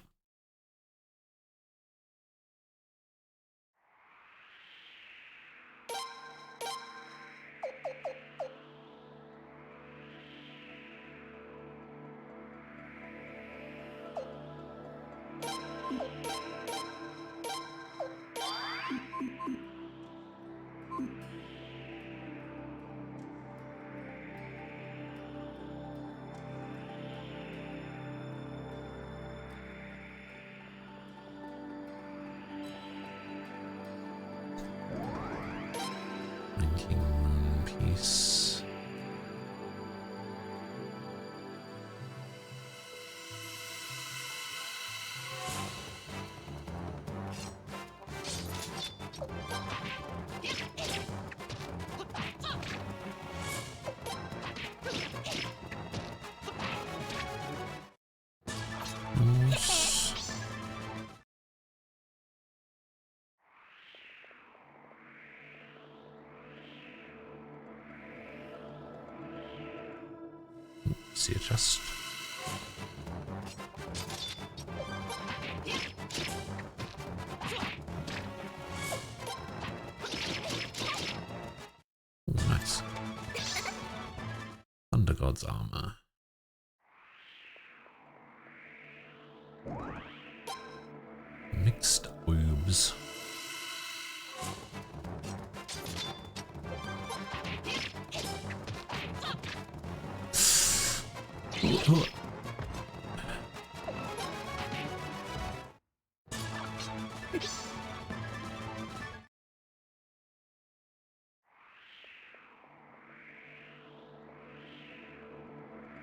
Nice. See it just. Ooh, nice. Thunder God's armor. Mixed boobs.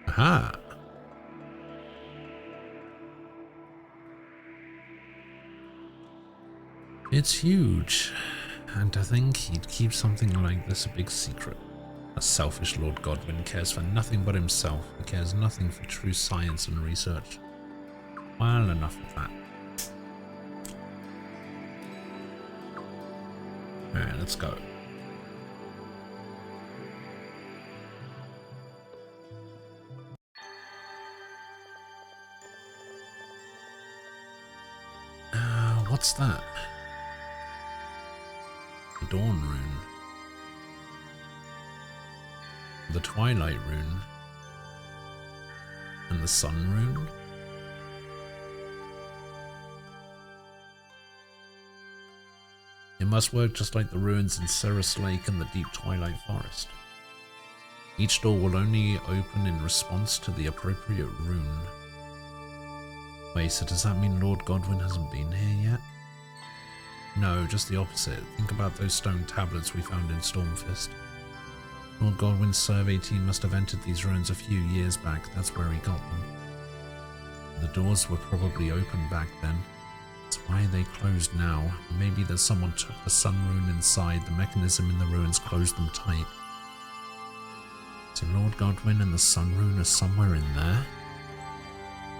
Aha. It's huge, and to think he'd keep something like this a big secret. A selfish Lord Godwin cares for nothing but himself. He cares nothing for true science and research. Well, enough of that. Alright, let's go. What's that? The Dawn Rune. The Twilight Rune. And the Sun Rune? It must work just like the ruins in Ceres Lake and the Deep Twilight Forest. Each door will only open in response to the appropriate rune. Wait, so does that mean Lord Godwin hasn't been here yet? No, just the opposite. Think about those stone tablets we found in Stormfist. Lord Godwin's survey team must have entered these ruins a few years back. That's where he got them. The doors were probably open back then. That's why they closed now. Maybe that someone took the sun rune inside. The mechanism in the ruins closed them tight. So Lord Godwin and the sun rune are somewhere in there?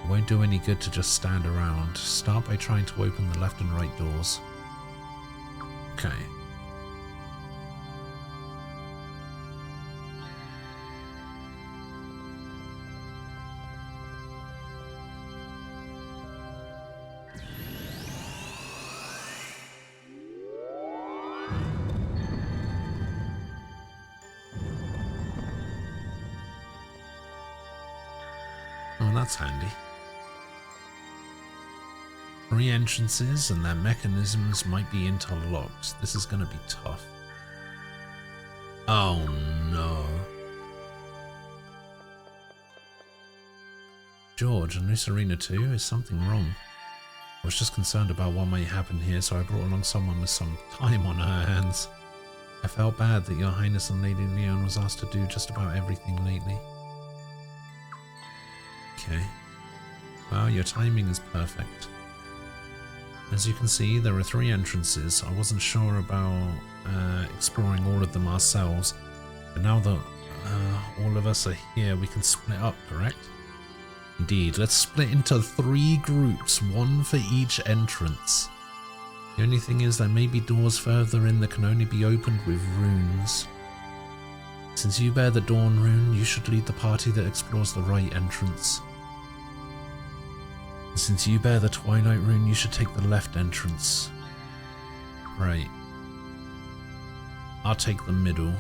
It won't do any good to just stand around. Start by trying to open the left and right doors. Okay. Oh, that's handy. 3 entrances and their mechanisms might be interlocked. This is going to be tough. Oh no. George, and Lucerina too? Is something wrong? I was just concerned about what might happen here, so I brought along someone with some time on her hands. I felt bad that Your Highness and Lady Leon was asked to do just about everything lately. Okay. Well, your timing is perfect. As you can see, there are 3 entrances. I wasn't sure about exploring all of them ourselves, but now that all of us are here, we can split up, correct? Indeed, let's split into 3 groups, 1 for each entrance. The only thing is there may be doors further in that can only be opened with runes. Since you bear the Dawn Rune, you should lead the party that explores the right entrance. Since you bear the Twilight Rune, you should take the left entrance. Right. I'll take the middle.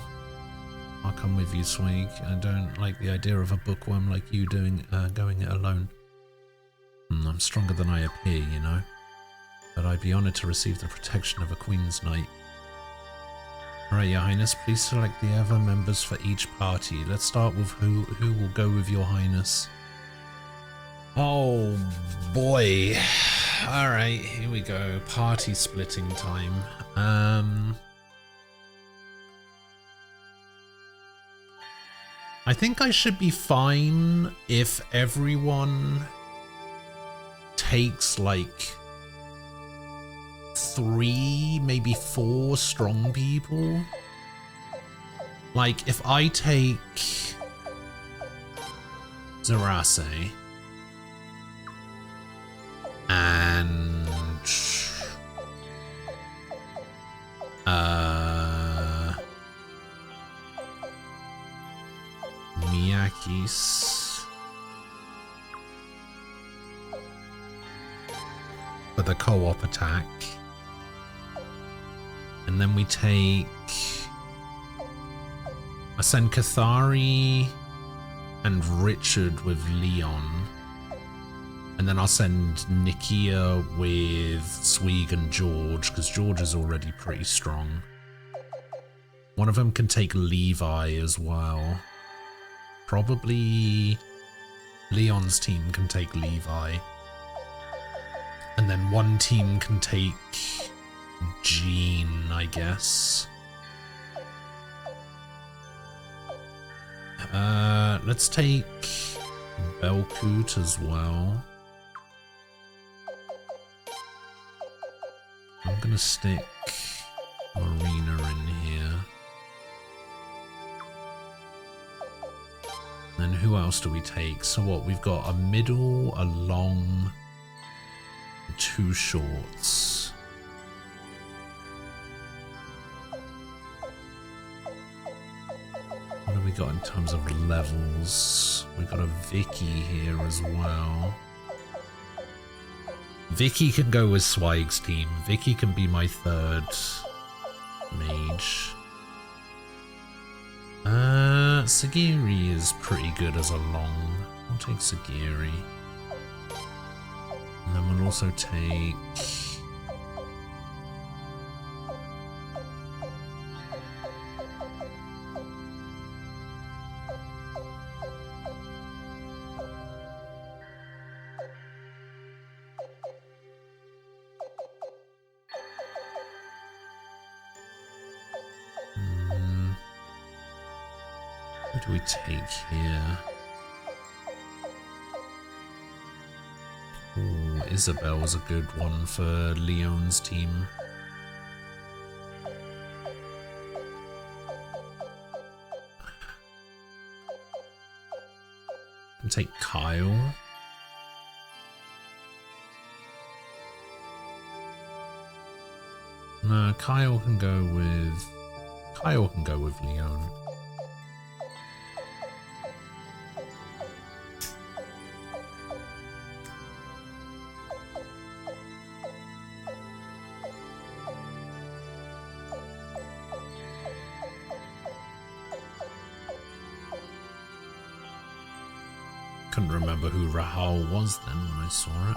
I'll come with you, Swig. I don't like the idea of a bookworm like you going it alone. I'm stronger than I appear, you know. But I'd be honoured to receive the protection of a Queen's Knight. Alright, Your Highness, please select the other members for each party. Let's start with who will go with Your Highness. Oh boy. Alright, here we go. Party splitting time. I think I should be fine if everyone takes like 3, maybe 4 strong people. Like if I take Zarase and Miyaki's for the co-op attack, and then we take, I send Kathari and Richard with Leon, and then I'll send Nikia with Swig and George, because George is already pretty strong. One of them can take Levi as well. Probably Leon's team can take Levi. And then one team can take Jean, I guess. Let's take Belkut as well. I'm gonna stick Marina in here. Then who else do we take? So what, we've got a middle, a long, 2 shorts. What have we got in terms of levels? We've got a Vicky here as well. Vicky can go with Swag's team. Vicky can be my 3rd mage. Sagiri is pretty good as a long. We'll take Sagiri. And then we'll also take... Who do we take here? Ooh, Isabel's a good one for Leon's team. And take Kyle. No, Kyle can go with Leon. Couldn't remember who Rahul was then when I saw it.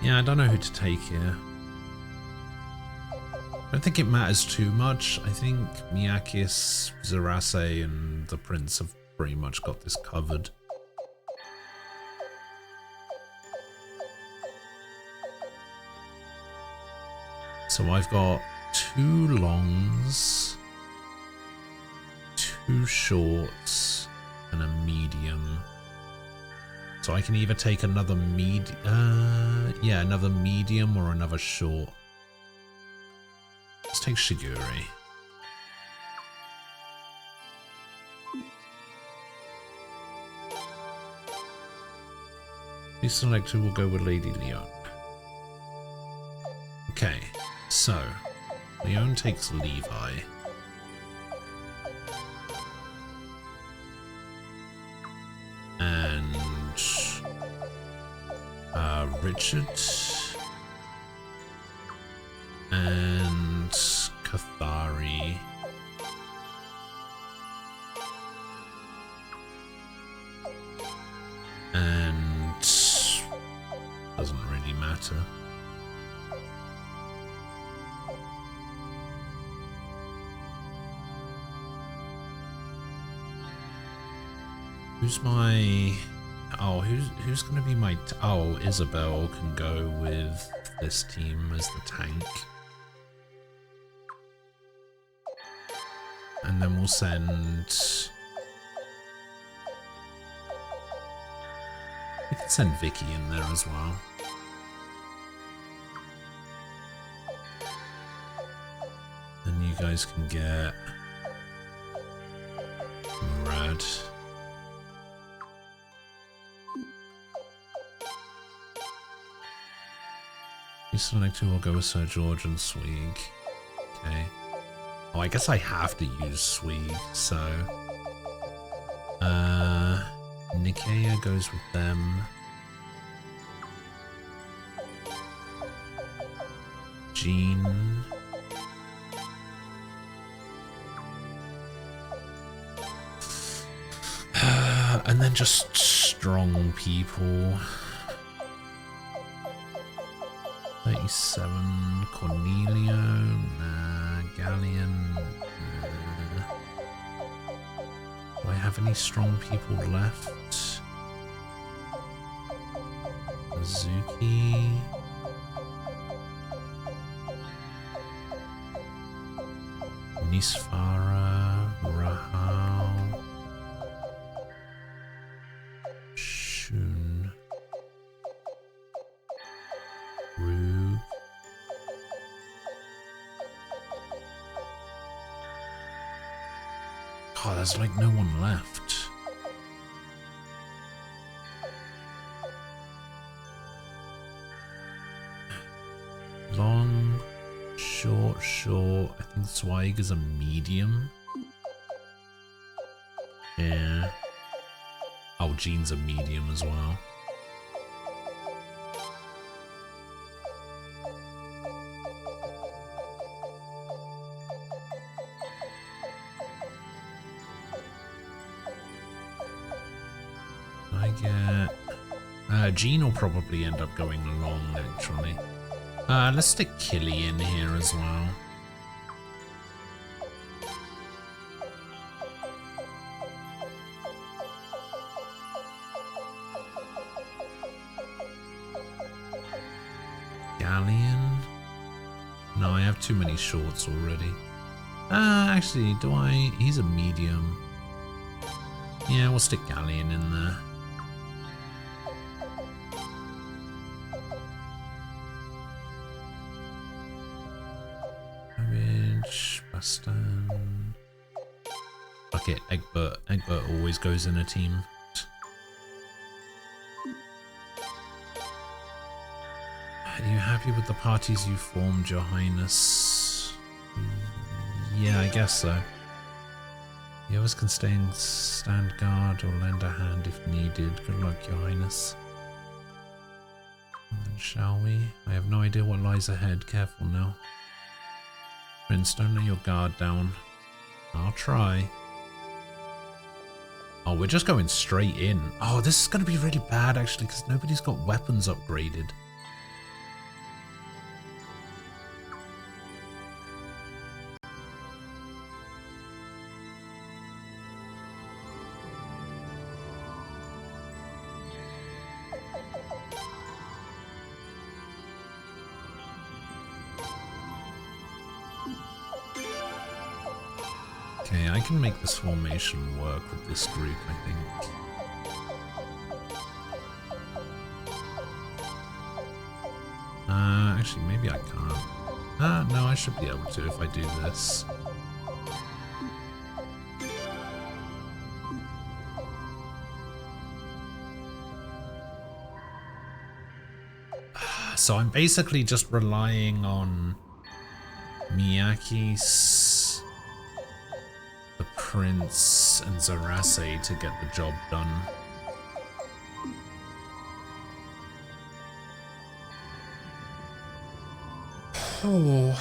Yeah, I don't know who to take here. I don't think it matters too much. I think Miyakis, Zarase, and the Prince have pretty much got this covered. So I've got 2 longs, 2 shorts, and a medium. So I can either take another another medium or another short. Let's take Shiguri. Please select who will go with Lady Leon. Okay, so Leon takes Levi. And Richard and Kathari. And doesn't really matter. Who's my... Oh, who's gonna be my... Oh, Isabel can go with this team as the tank. And then we'll send... We can send Vicky in there as well. Then you guys can get... Murad. You select who will go with Sir George and Swig. Okay. Oh, I guess I have to use Swig, so... Nikea goes with them. Jean. And then just strong people. 37, Cornelio, nah, Galleon, nah. Do I have any strong people left? Azuki. Nisfara, Rahal, Shun, Rue. Oh, there's like no one left. Long, short. I think Zweig is a medium. Yeah. Oh, Jean's a medium as well. Jean will probably end up going long, actually. Let's stick Killy in here as well. Galleon? No, I have too many shorts already. Actually, do I? He's a medium. Yeah, we'll stick Galleon in there. Bastan. Fuck it, Egbert. Egbert always goes in a team. Are you happy with the parties you formed, Your Highness? Yeah, I guess so. The others can stand guard or lend a hand if needed. Good luck, Your Highness. And then shall we? I have no idea what lies ahead. Careful now. Prince, don't let your guard down. I'll try. Oh, we're just going straight in. Oh, this is going to be really bad, actually, because nobody's got weapons upgraded. Okay, I can make this formation work with this group, I think. Actually, maybe I can't. No, I should be able to if I do this. So I'm basically just relying on Miyaki's, the Prince, and Zarase to get the job done. Oh.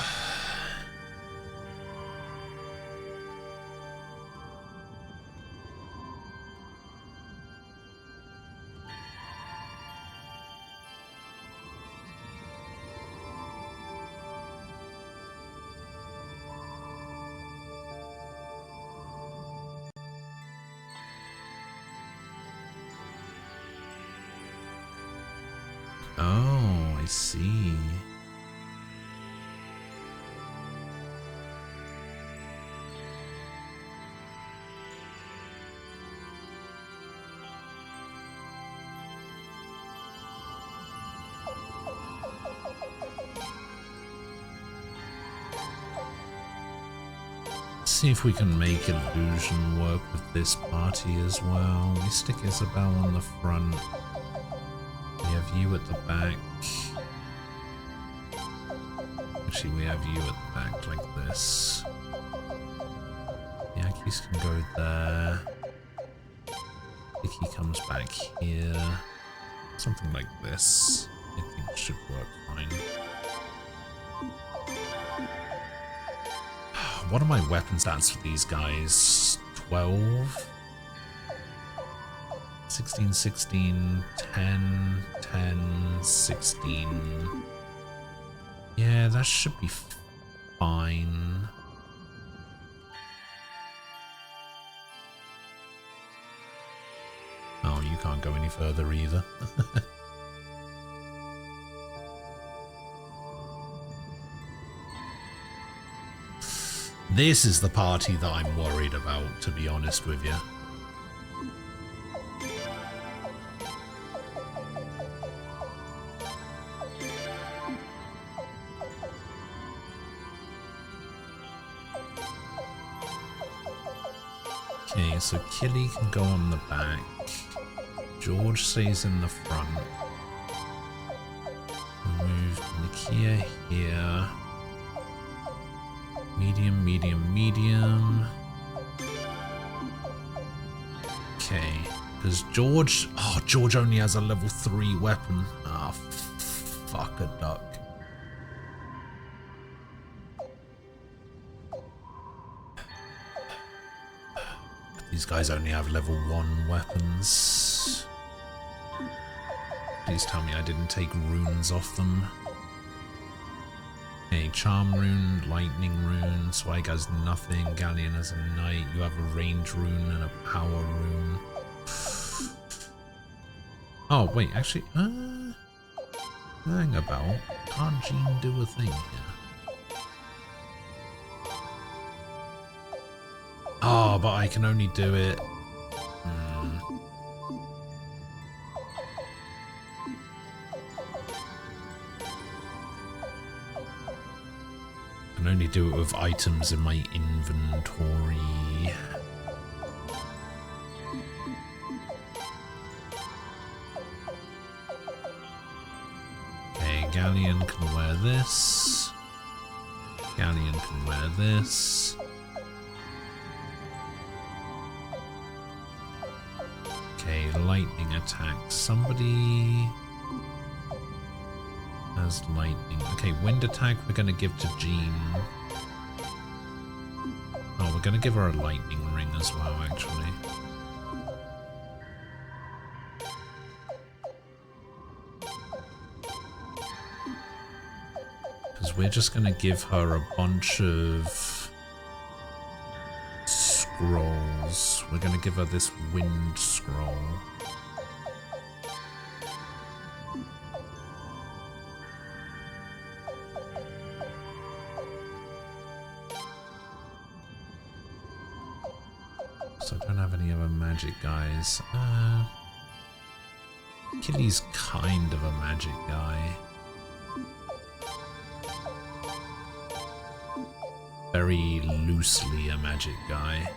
Oh, I see. See if we can make illusion work with this party as well. We stick Isabel on the front. We have you at the back. Actually, we have you at the back like this. The Yankees can go there. Vicky comes back here. Something like this. I think should work fine. What are my weapon stats for these guys? 12? 16, 16, 10, 10, 16. Yeah, that should be fine. Oh, you can't go any further either. This is the party that I'm worried about, to be honest with you. Okay, so Killy can go on the back. George stays in the front. Move Nakia here. Medium, medium, medium. Okay, because George... Oh, George only has a level 3 weapon. Ah, fuck a duck. These guys only have level 1 weapons. Please tell me I didn't take runes off them. Okay, Charm Rune, Lightning Rune, Swag has nothing, Galleon has a Knight, you have a Range Rune and a Power Rune. Oh, wait, actually, hang about. Can't Jean do a thing here? Oh, but I can only do it... I can only do it with items in my inventory. Okay, Galleon can wear this. Galleon can wear this. Okay, lightning attack. Somebody has lightning. Okay, wind attack we're going to give to Jean. Oh, we're going to give her a lightning ring as well, actually. Because we're just going to give her a bunch of scrolls. We're going to give her this wind scroll. So I don't have any other magic guys. Killy's kind of a magic guy. Very loosely a magic guy.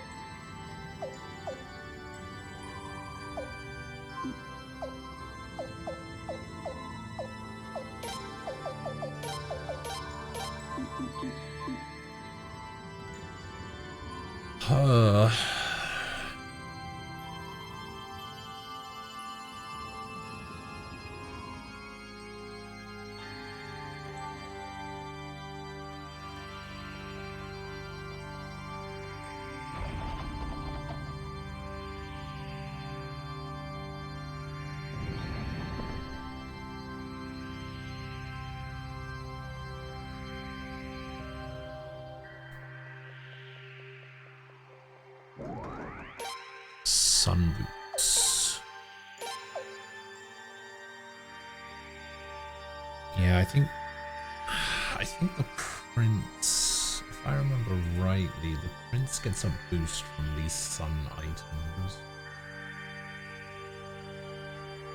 Sun boots. Yeah, I think the prince, if I remember rightly, the prince gets a boost from these sun items.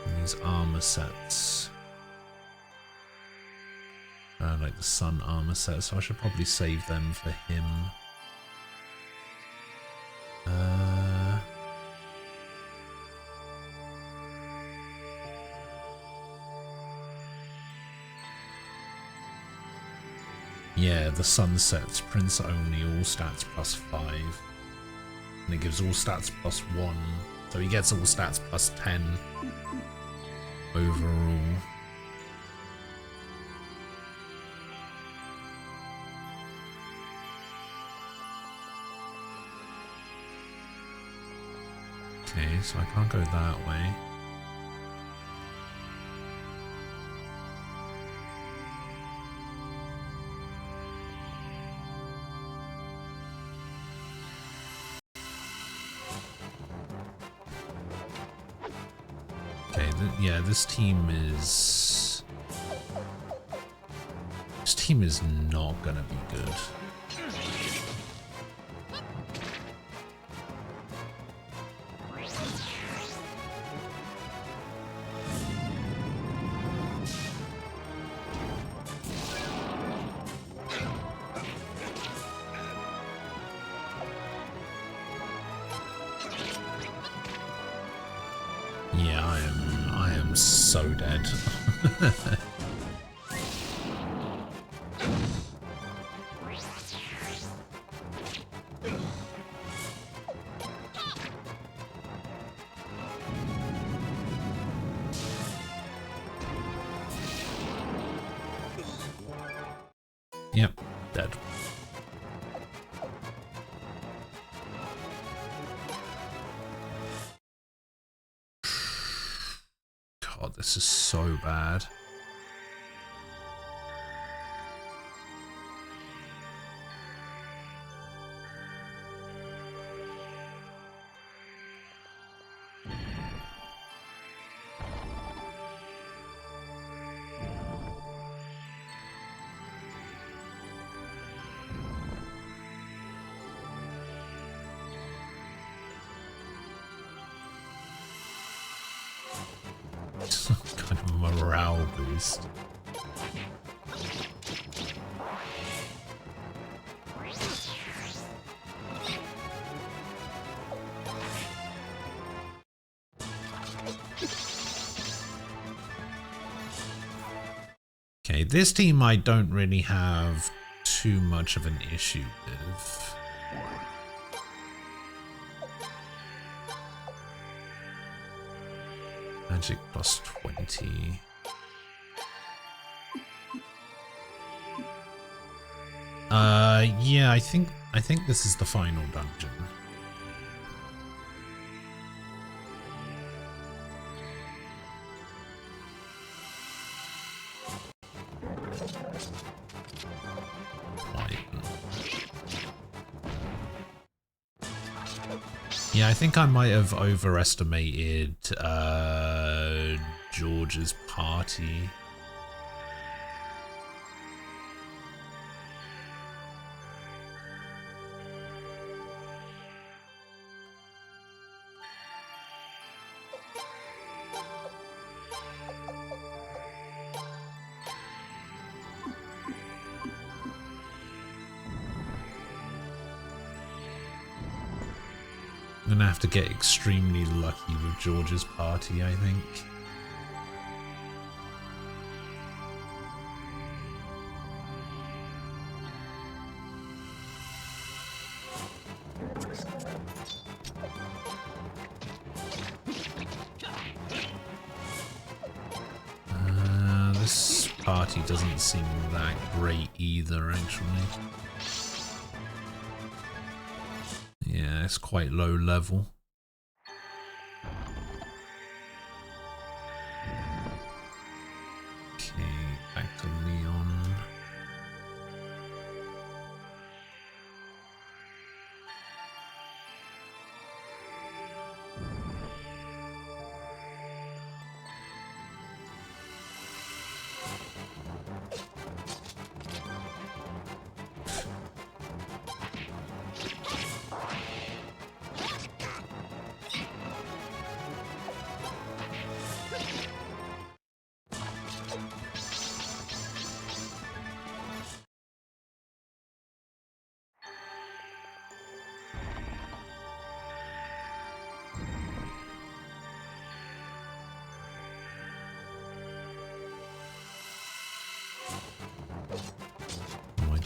And these armor sets. Like the sun armor set, so I should probably save them for him. Yeah, the sunsets, prince only, all stats +5. And it gives all stats +1. So he gets all stats +10 overall. Okay, so I can't go that way. Okay, yeah, this team is not gonna be good. Yeah, I am so dead. Yep, dead. God, this is so bad. Some kind of morale boost. Okay, this team I don't really have too much of an issue with. Magic +20. Yeah, I think this is the final dungeon. Yeah, I think I might have overestimated George's party. I'm gonna have to get extremely lucky with George's party, I think. This party doesn't seem that great either, actually. Yeah, it's quite low level. Okay, back to Leon.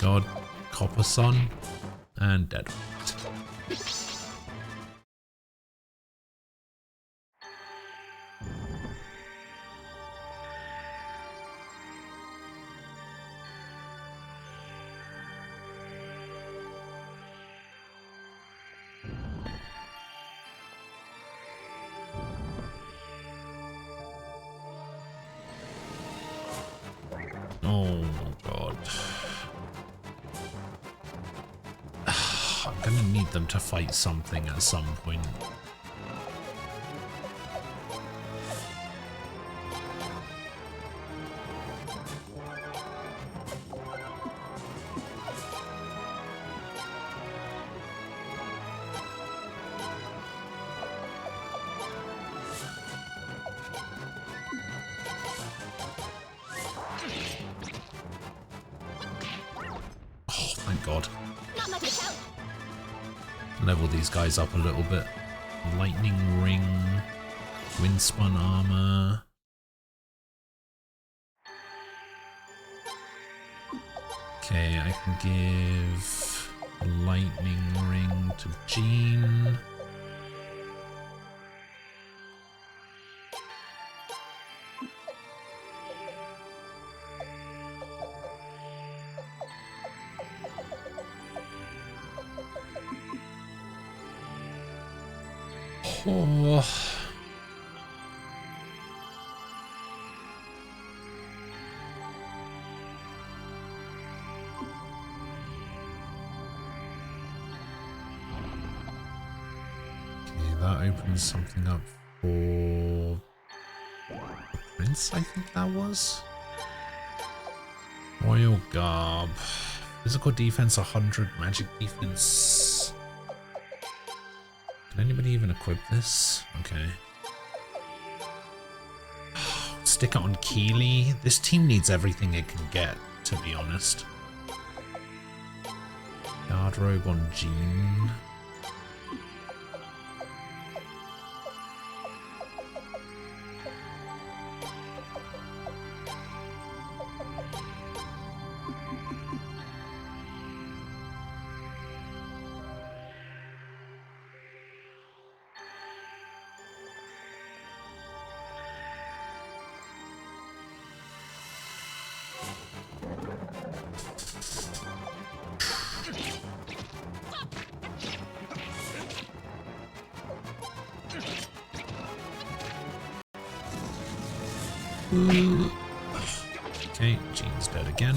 god. Copper Sun and Dead. Oh god. I'm gonna need them to fight something at some point. God. Level these guys up a little bit. Lightning ring, windspun armor. Okay, I can give a lightning ring to Jean. Oh. Okay, that opens something up for the Prince, I think that was. Royal Garb. Physical defense 100, magic defense. Can anybody even equip this? Okay. Stick it on Keeley. This team needs everything it can get, to be honest. Guard robe on Jean. Okay, Jean's dead again.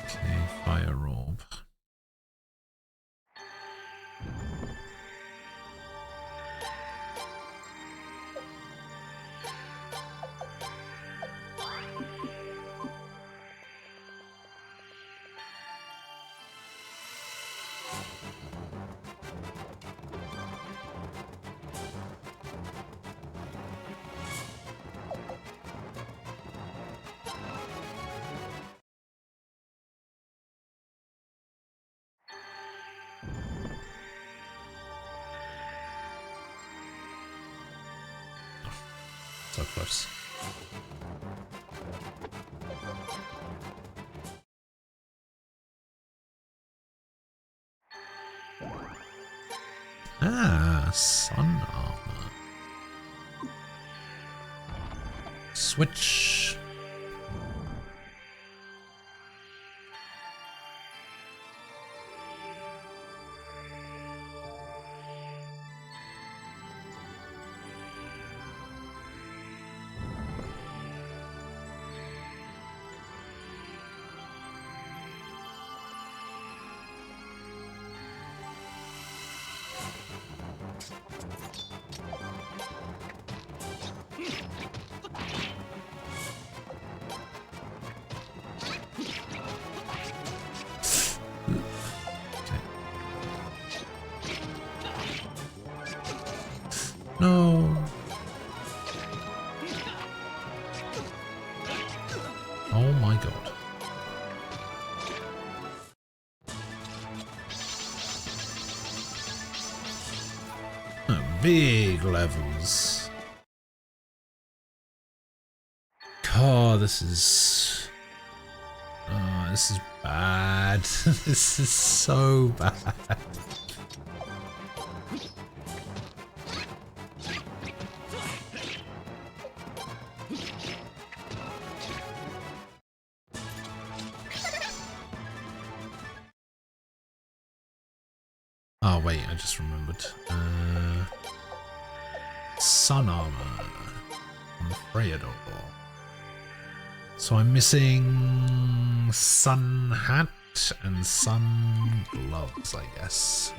Okay, fire orb. So close. Ah, sun armor. Switch. No. Oh my god. Big levels. Oh, this is bad. This is so bad. Oh wait, I just remembered. Sun armor on Freydor. So I'm missing sun hat and sun gloves, I guess.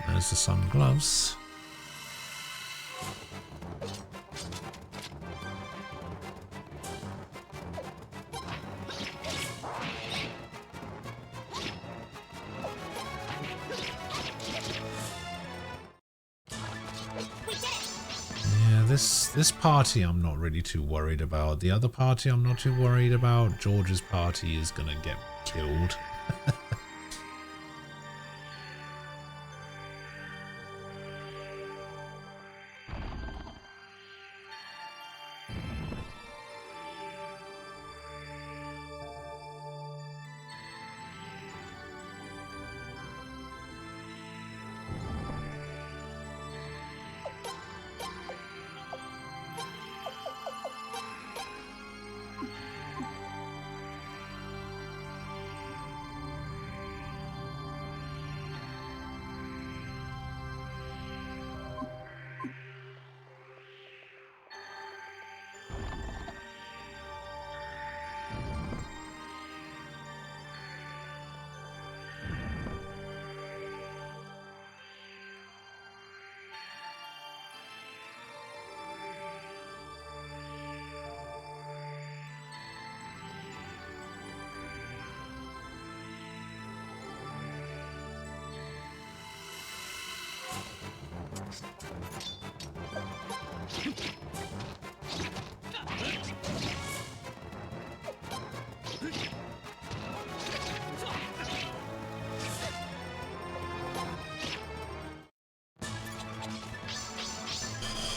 There's the sun gloves. Yeah, this party I'm not really too worried about. The other party I'm not too worried about. George's party is gonna get killed.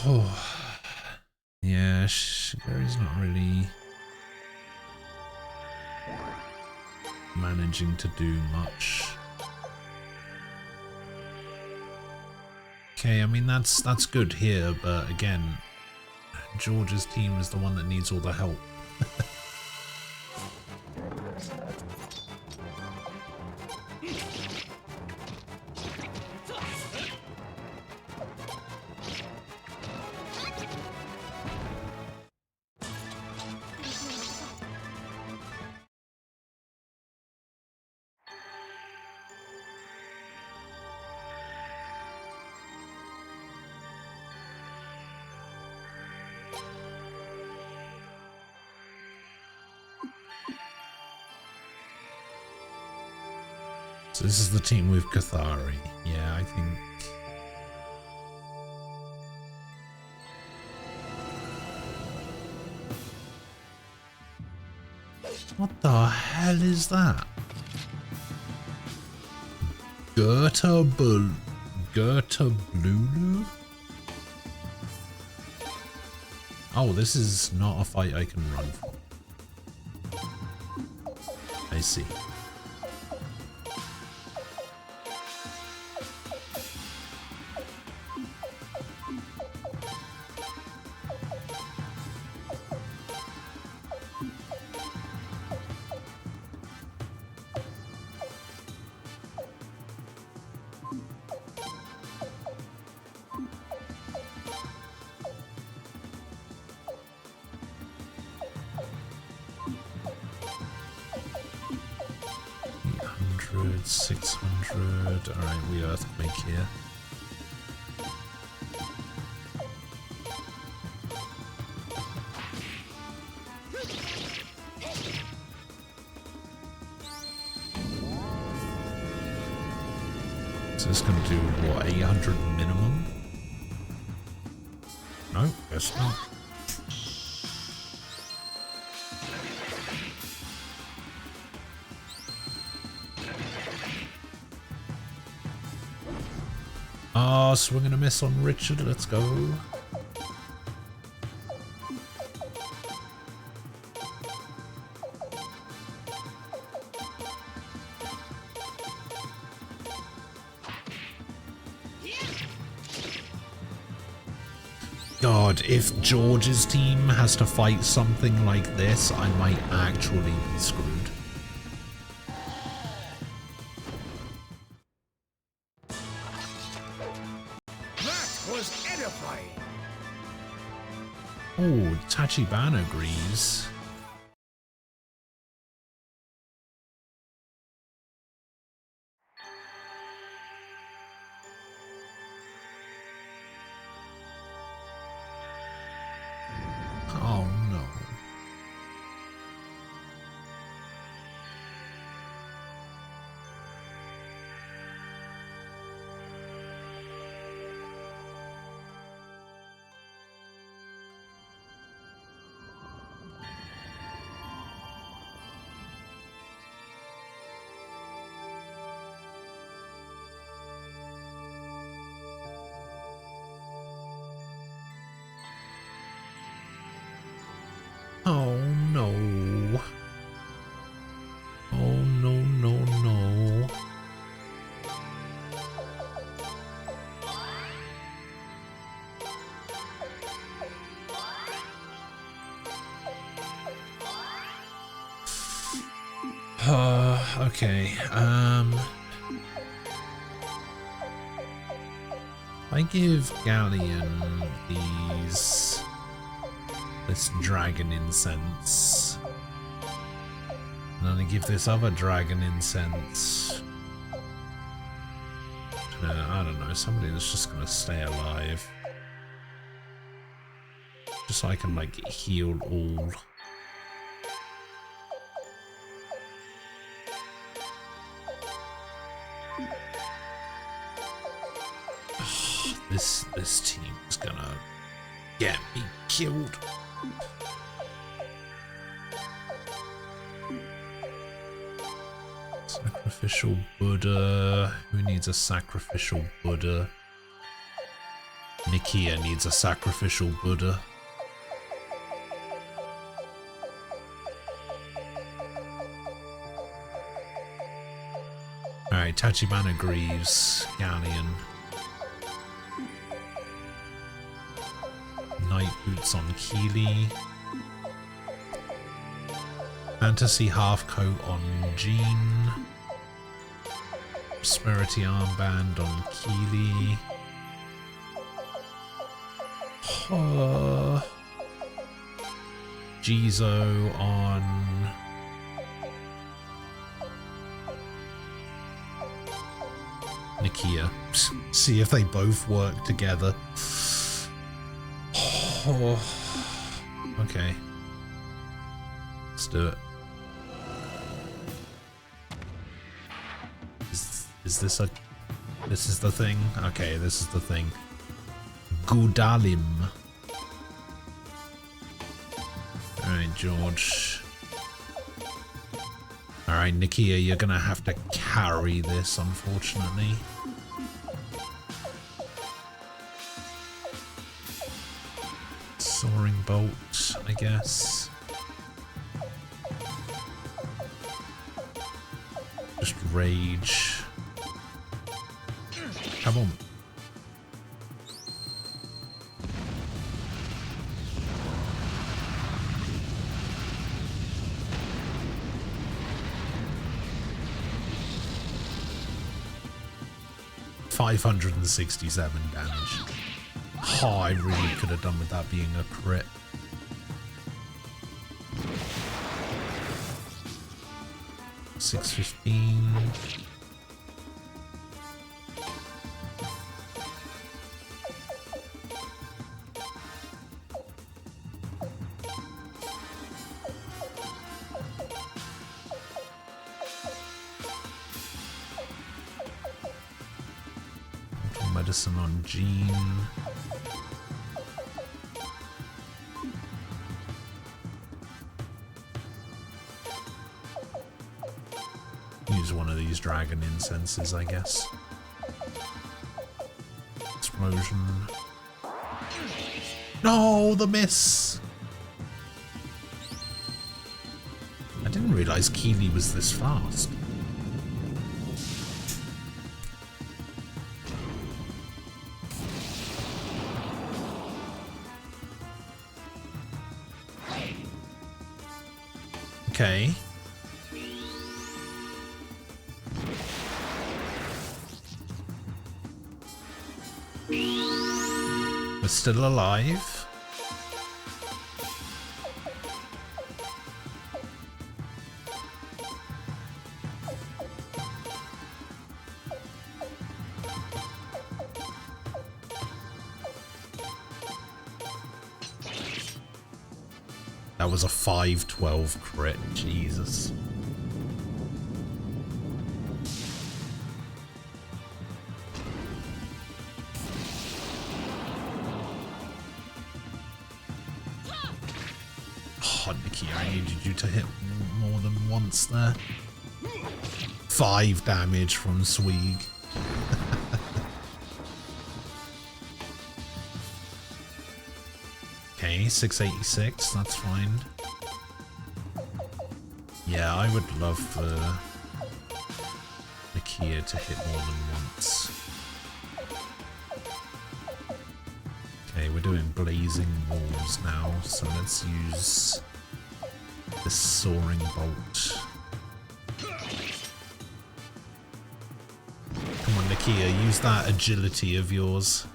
Oh, yeah, Shigeru's not really managing to do much. Okay, I mean that's good here, but again, George's team is the one that needs all the help. So this is the team with Cathari. Yeah, I think. What the hell is that? Goethe Blulu? Oh, this is not a fight I can run from. I see. Alright, we earthquake here. So it's gonna do what, 800 minimum? No, guess not. Ah, swing and a miss on Richard. Let's go. God, if George's team has to fight something like this, I might actually be screwed. That was edifying. Oh, Tachibana agrees. Oh no. Oh no. Oh no, no, no. Okay. I give Galleon this dragon incense. And then I give this other dragon incense. I don't know, somebody that's just gonna stay alive. Just so I can, like, heal all. This team is gonna get me killed. Sacrificial Buddha. Who needs a sacrificial Buddha? Nikia needs a sacrificial Buddha. Alright, Tachibana Greaves, Galleon. Night Boots on Keely. Fantasy Half Coat on Jean. Prosperity Armband on Keely. Jizo on Nikia. See if they both work together. Okay. Let's do it. Is this a... This is the thing? Okay, this is the thing. Gudalim. Alright, George. Alright, Nikia, you're gonna have to carry this, unfortunately. Soaring Bolt, I guess. Just rage. Come on. $567 damage. Oh, I really could have done with that being a crit. $615. medicine on Jean. Use one of these dragon incenses, I guess. Explosion. No, the miss! I didn't realize Keely was this fast. Okay. We're still alive. That was a 5-12 crit, Jesus. Oh, Nikki, I needed you to hit more than once there. 5 damage from Swig. Okay, 686, that's fine. Yeah, I would love for Nakia to hit more than once. Okay, we're doing blazing walls now, so let's use this soaring bolt. Come on, Nakia, use that agility of yours.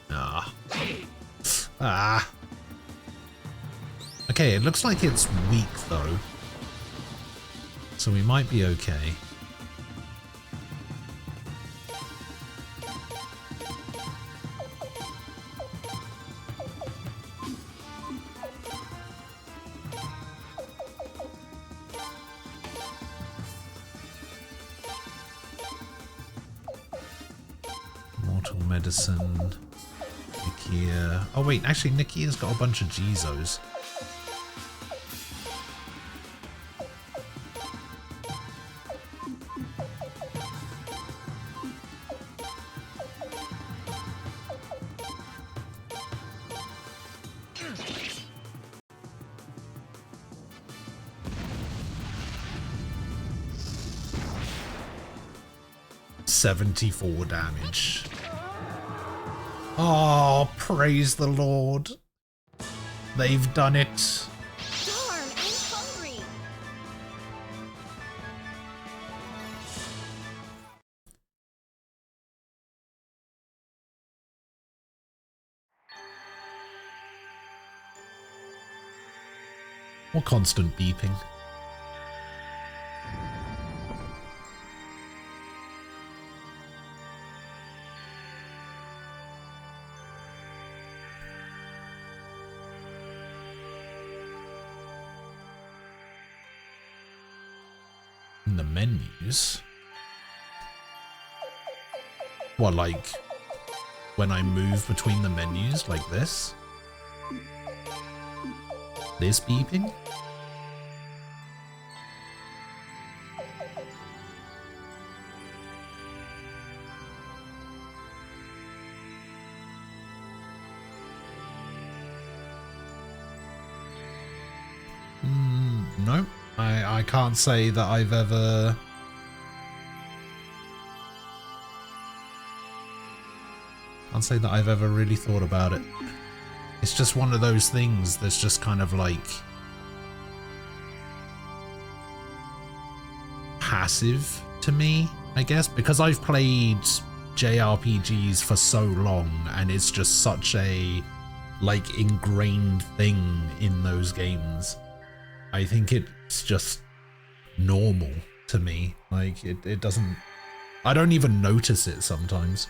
Ah. Ah. Okay, it looks like it's weak though. So we might be okay. Mortal medicine. Nikia. Oh wait, actually Nikia's got a bunch of Jizos. $74 damage. Oh, praise the Lord. They've done it. Darn, I'm hungry. Or constant beeping. In the menus. What, like when I move between the menus like this? This beeping? No, I can't say that I've ever... Can't say that I've ever really thought about it. It's just one of those things that's just kind of like... passive to me, I guess, because I've played JRPGs for so long and it's just such a like ingrained thing in those games. I think it's just normal to me. Like it doesn't, I don't even notice it sometimes.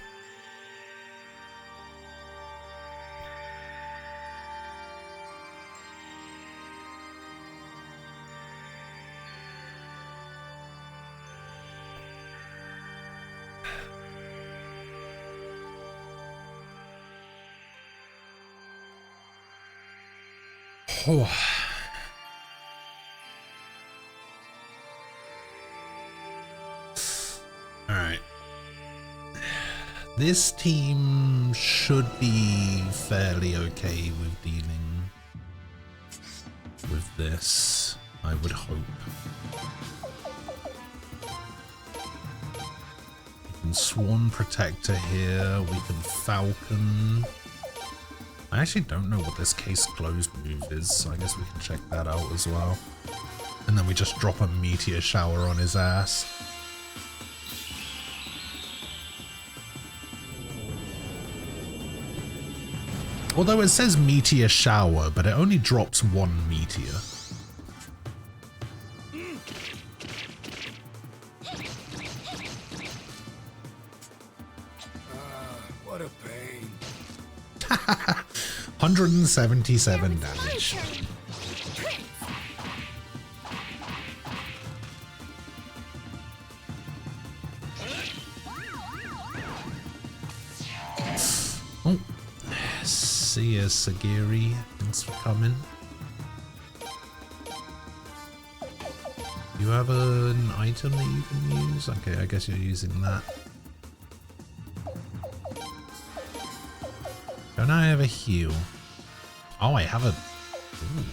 Oh. Alright. This team should be fairly okay with dealing with this, I would hope. We can Swarm Protector here, we can Falcon. I actually don't know what this case closed move is, so I guess we can check that out as well. And then we just drop a Meteor Shower on his ass. Although it says Meteor Shower, but it only drops one meteor. What a pain. 177 damage. Oh, see ya, Sagiri. Thanks for coming. You have an item that you can use? Okay, I guess you're using that. Don't I have a heal? Oh, I have a... Ooh.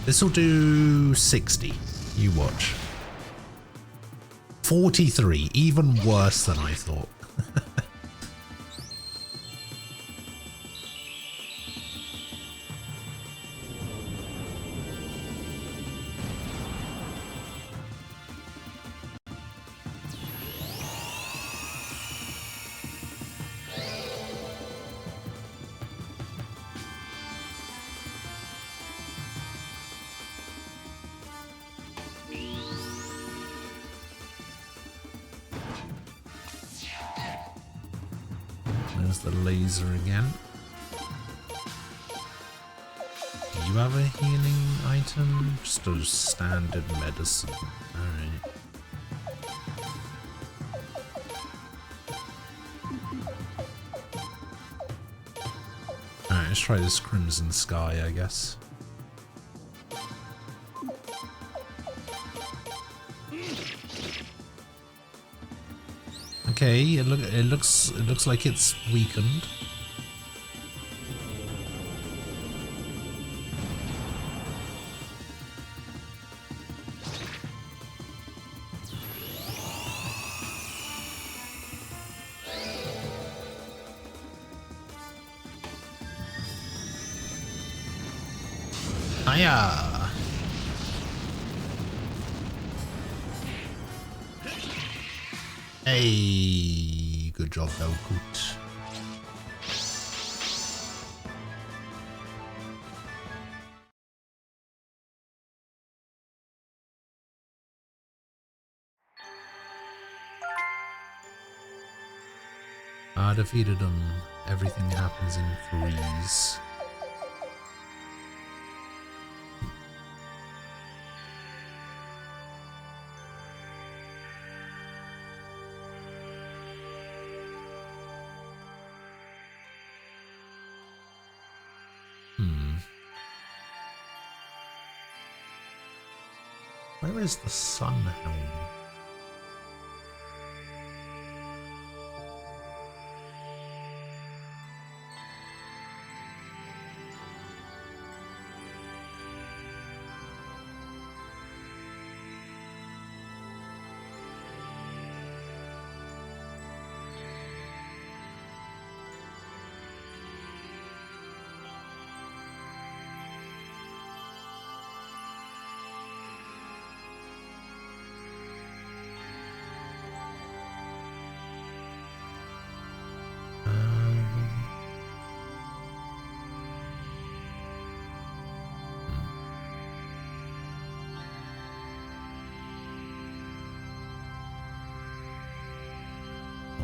This'll do 60. You watch. 43. Even worse than I thought. There's the laser again. Do you have a healing item? Just a standard medicine. Alright. Alright, let's try this Crimson Sky, I guess. Okay, it looks like it's weakened. Hiya! Hey, good job, Velkut. I defeated him. Everything happens in threes. Where is the sun helm?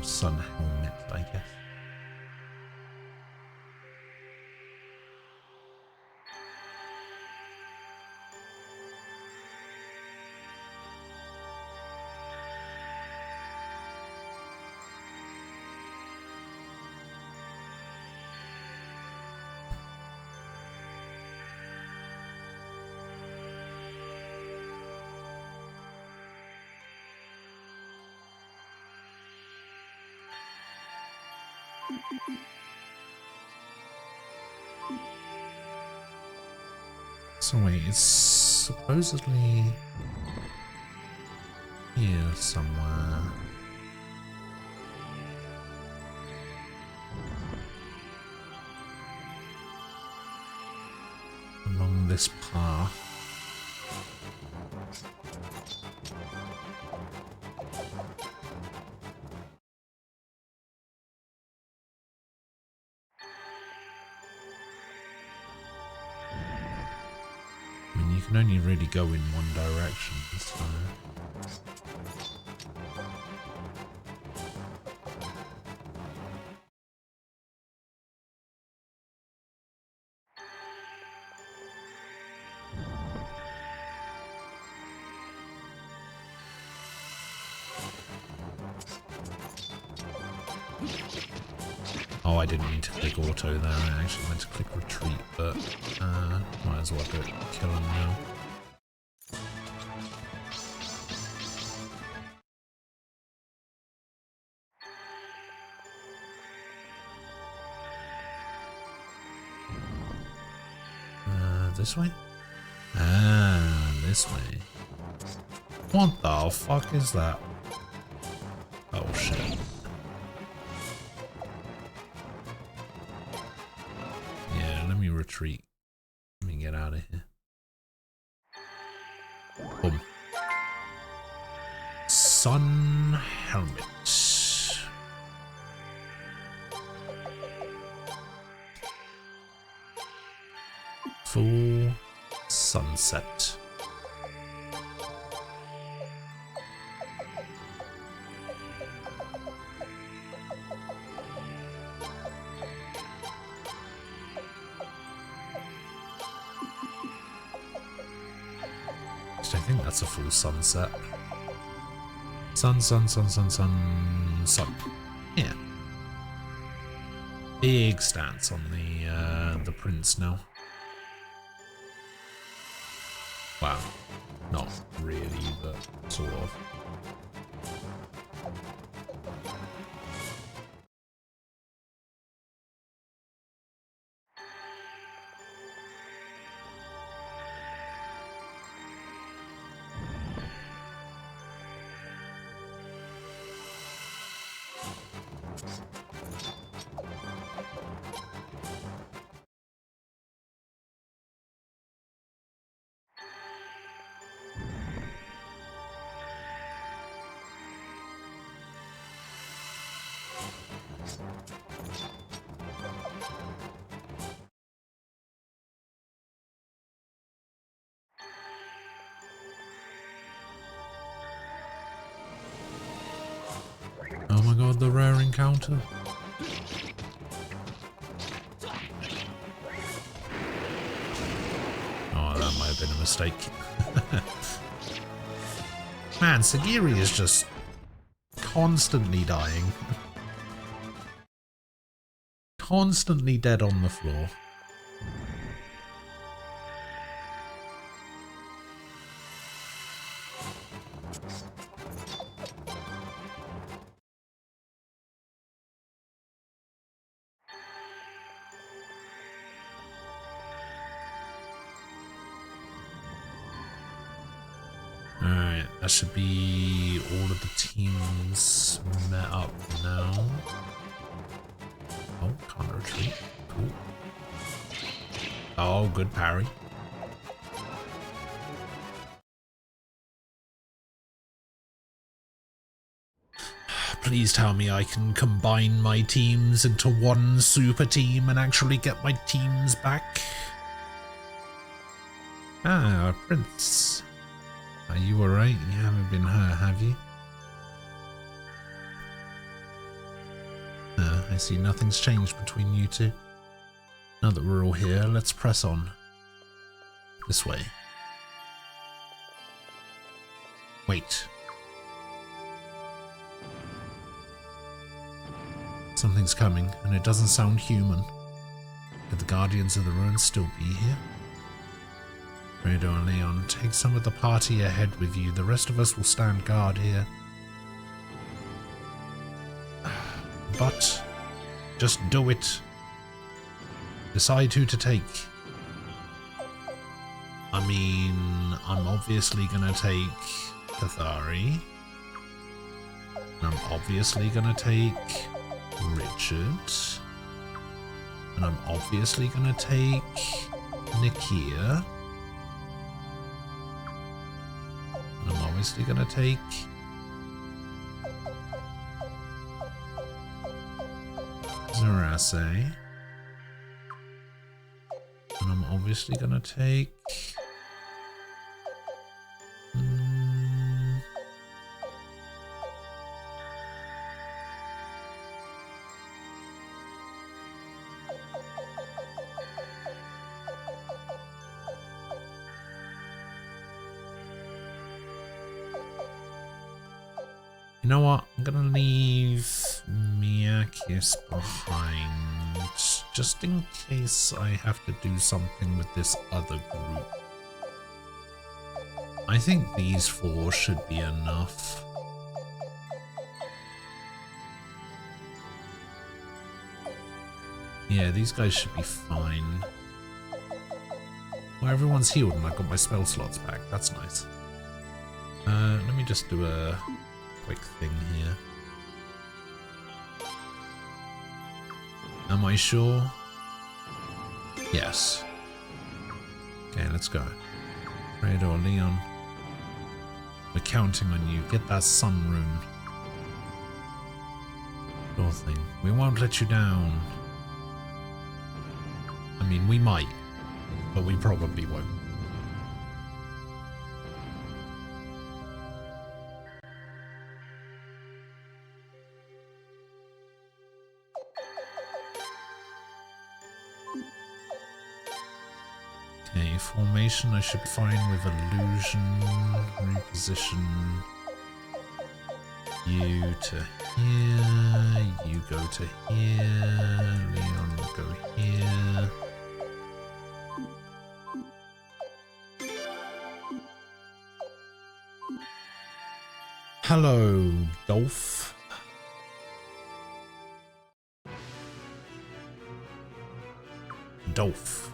Sun helmet, I guess. So wait, it's supposedly here somewhere. Along this path. I mean, you can only really go in one direction, so... Oh, I didn't mean to click auto there, I actually meant to click retreat, but might as well do it, kill him now. This way? Ah, this way. What the fuck is that? Oh shit. Yeah, let me retreat. Let me get out of here. Boom. Sun helmet. Full sunset. I think that's a full sunset. Sun. Yeah. Big stance on the prince now. Wow. Not really, but sort of. Oh my god, the rare encounter. Oh, that might have been a mistake. Man, Sagiri is just constantly dying. Constantly dead on the floor. Alright, that should be all of the teams met up now. Oh, can't retreat. Cool. Oh, good parry. Please tell me I can combine my teams into one super team and actually get my teams back. Ah, Prince. Are you alright? You haven't been hurt, have you? I see nothing's changed between you two. Now that we're all here, let's press on. This way. Wait. Something's coming, and it doesn't sound human. Could the Guardians of the Ruins still be here? Fredo and Leon, take some of the party ahead with you. The rest of us will stand guard here. But Just do it. Decide who to take. I mean, I'm obviously gonna take Cathari. And I'm obviously gonna take Richard. And I'm obviously gonna take Nikia. And I'm obviously gonna take Zarase. And I'm obviously gonna take you know what? I'm gonna leave Miyakis behind just in case I have to do something with this other group. I think these 4 should be enough. Yeah, these guys should be fine. Well, everyone's healed and I've got my spell slots back. That's nice. Let me just do a quick thing here. Am I sure? Yes. Okay, let's go. Radar, Leon. We're counting on you. Get that sun rune. Sure thing. We won't let you down. I mean, we might, but we probably won't. Okay, formation I should be fine with illusion, reposition you to here, you go to here, Leon will go here. Hello, Dolph. Dolph.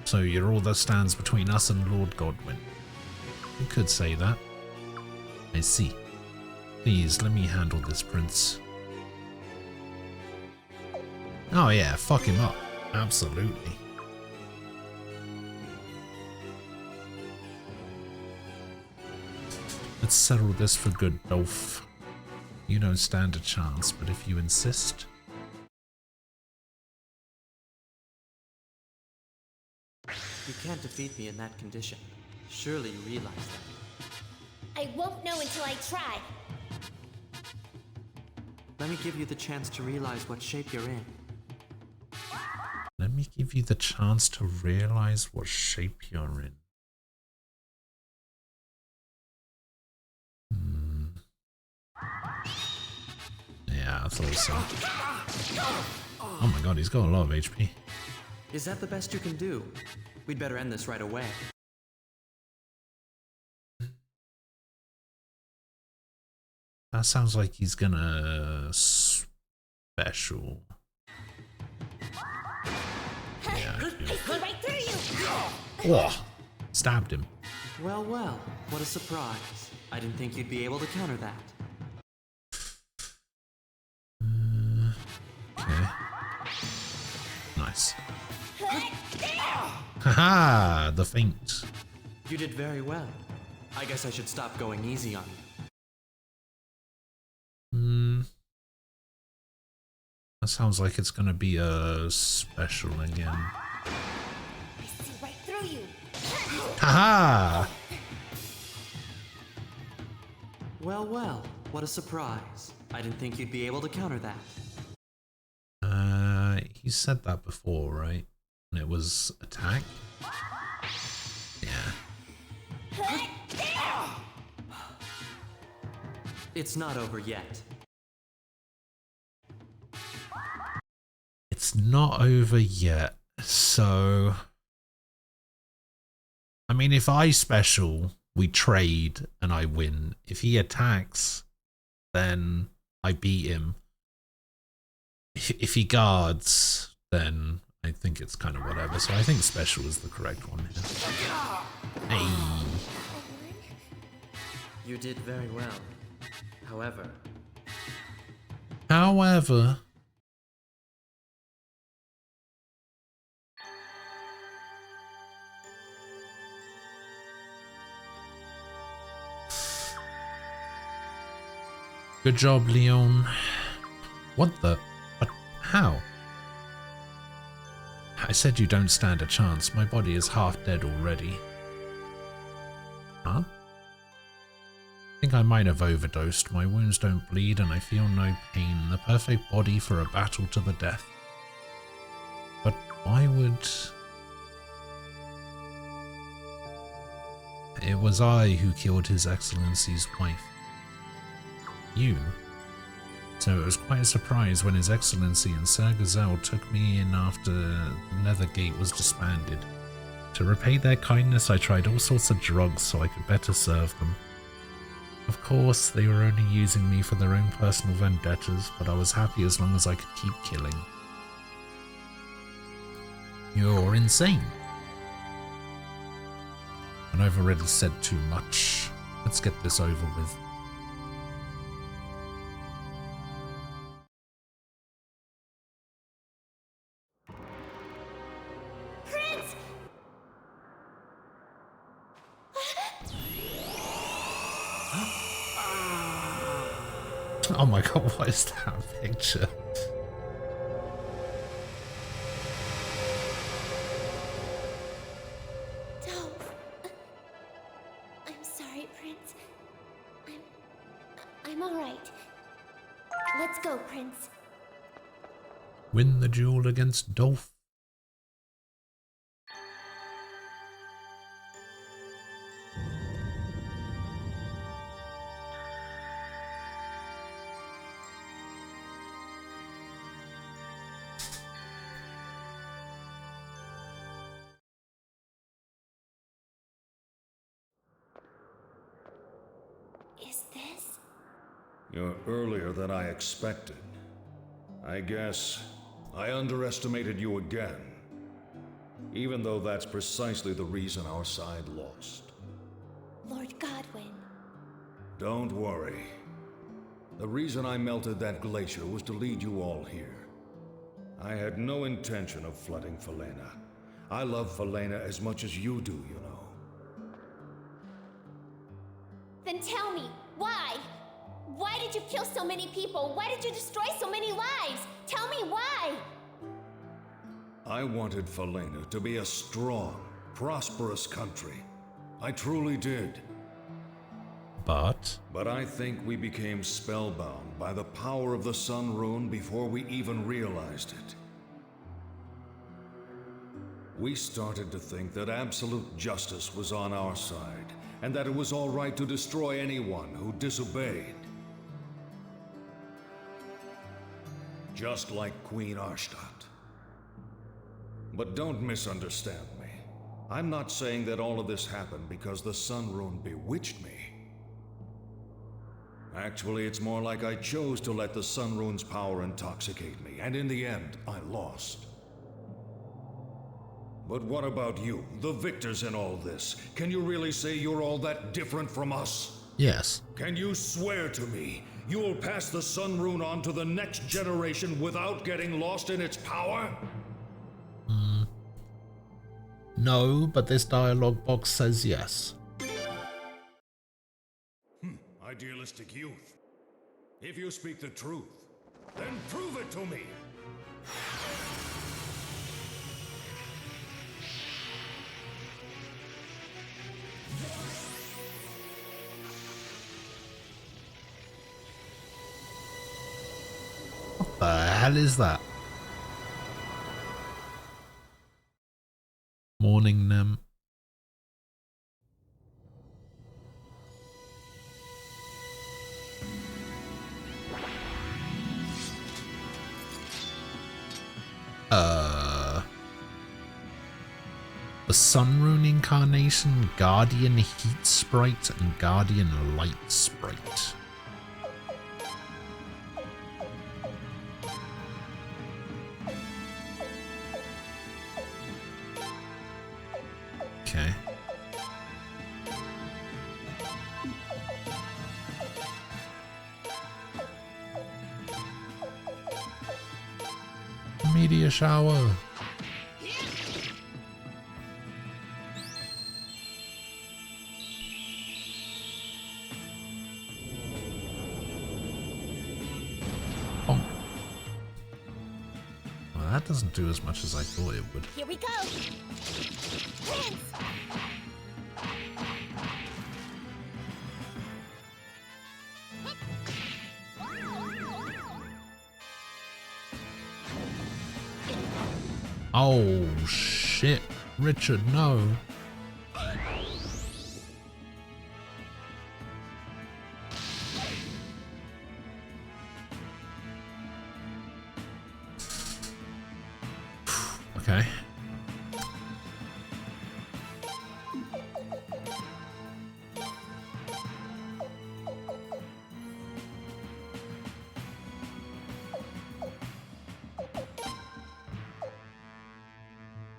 So you're all that stands between us and Lord Godwin. You could say that. I see. Please, let me handle this, Prince. Oh yeah, fuck him up. Absolutely. Let's settle this for good, Dolph. You don't stand a chance, but if you insist... You can't defeat me in that condition. Surely you realize that. I won't know until I try. Let me give you the chance to realize what shape you're in. Let me give you the chance to realize what shape you're in. Yeah, I thought so. Oh my god, he's got a lot of HP. Is that the best you can do? We'd better end this right away. That sounds like he's gonna special. Yeah, I see right through you. oh, stabbed him. Well, well, what a surprise. I didn't think you'd be able to counter that. Okay. Nice. Haha, the feint. You did very well. I guess I should stop going easy on you. That sounds like it's gonna be a special again. I see right through you. Haha! Well, well, what a surprise. I didn't think you'd be able to counter that. He said that before, right? And it was attack? Yeah. It's not over yet. It's not over yet, so... I mean, if I special, we trade and I win. If he attacks, then I beat him. If he guards, then I think it's kind of whatever. So I think special is the correct one here. Hey. You did very well. However... Good job, Leon. What the? What? How? I said you don't stand a chance. My body is half dead already. Huh? I think I might have overdosed. My wounds don't bleed and I feel no pain. The perfect body for a battle to the death. But why would... It was I who killed His Excellency's wife. You? So it was quite a surprise when His Excellency and Sir Gazelle took me in after the Nethergate was disbanded. To repay their kindness, I tried all sorts of drugs so I could better serve them. Of course, they were only using me for their own personal vendettas, but I was happy as long as I could keep killing. You're insane. And I've already said too much. Let's get this over with. Oh my god, what is that picture? I'm sorry, Prince. I'm alright. Let's go, Prince. Win the duel against Dolph. You're earlier than I expected. I guess I underestimated you again. Even though that's precisely the reason our side lost. Lord Godwin. Don't worry. The reason I melted that glacier was to lead you all here. I had no intention of flooding Falena. I love Falena as much as you do, you know. Then tell me, why? Why did you kill so many people? Why did you destroy so many lives? Tell me why! I wanted Falena to be a strong, prosperous country. I truly did. But I think we became spellbound by the power of the Sun Rune before we even realized it. We started to think that absolute justice was on our side, and that it was all right to destroy anyone who disobeyed. Just like Queen Arshtat. But don't misunderstand me. I'm not saying that all of this happened because the Sun Rune bewitched me. Actually, it's more like I chose to let the Sun Rune's power intoxicate me, and in the end, I lost. But what about you, the victors in all this? Can you really say you're all that different from us? yes. Can you swear to me you will pass the Sun Rune on to the next generation without getting lost in its power? No, but this dialogue box says yes. Idealistic youth. If you speak the truth, then prove it to me! What the hell is that? Morning them. The Sun Rune incarnation, Guardian Heat Sprite, and Guardian Light Sprite. Okay. Meteor shower. Oh. Well, that doesn't do as much as I thought it would. Here we go! Prince! Oh, shit. Richard, no. Okay.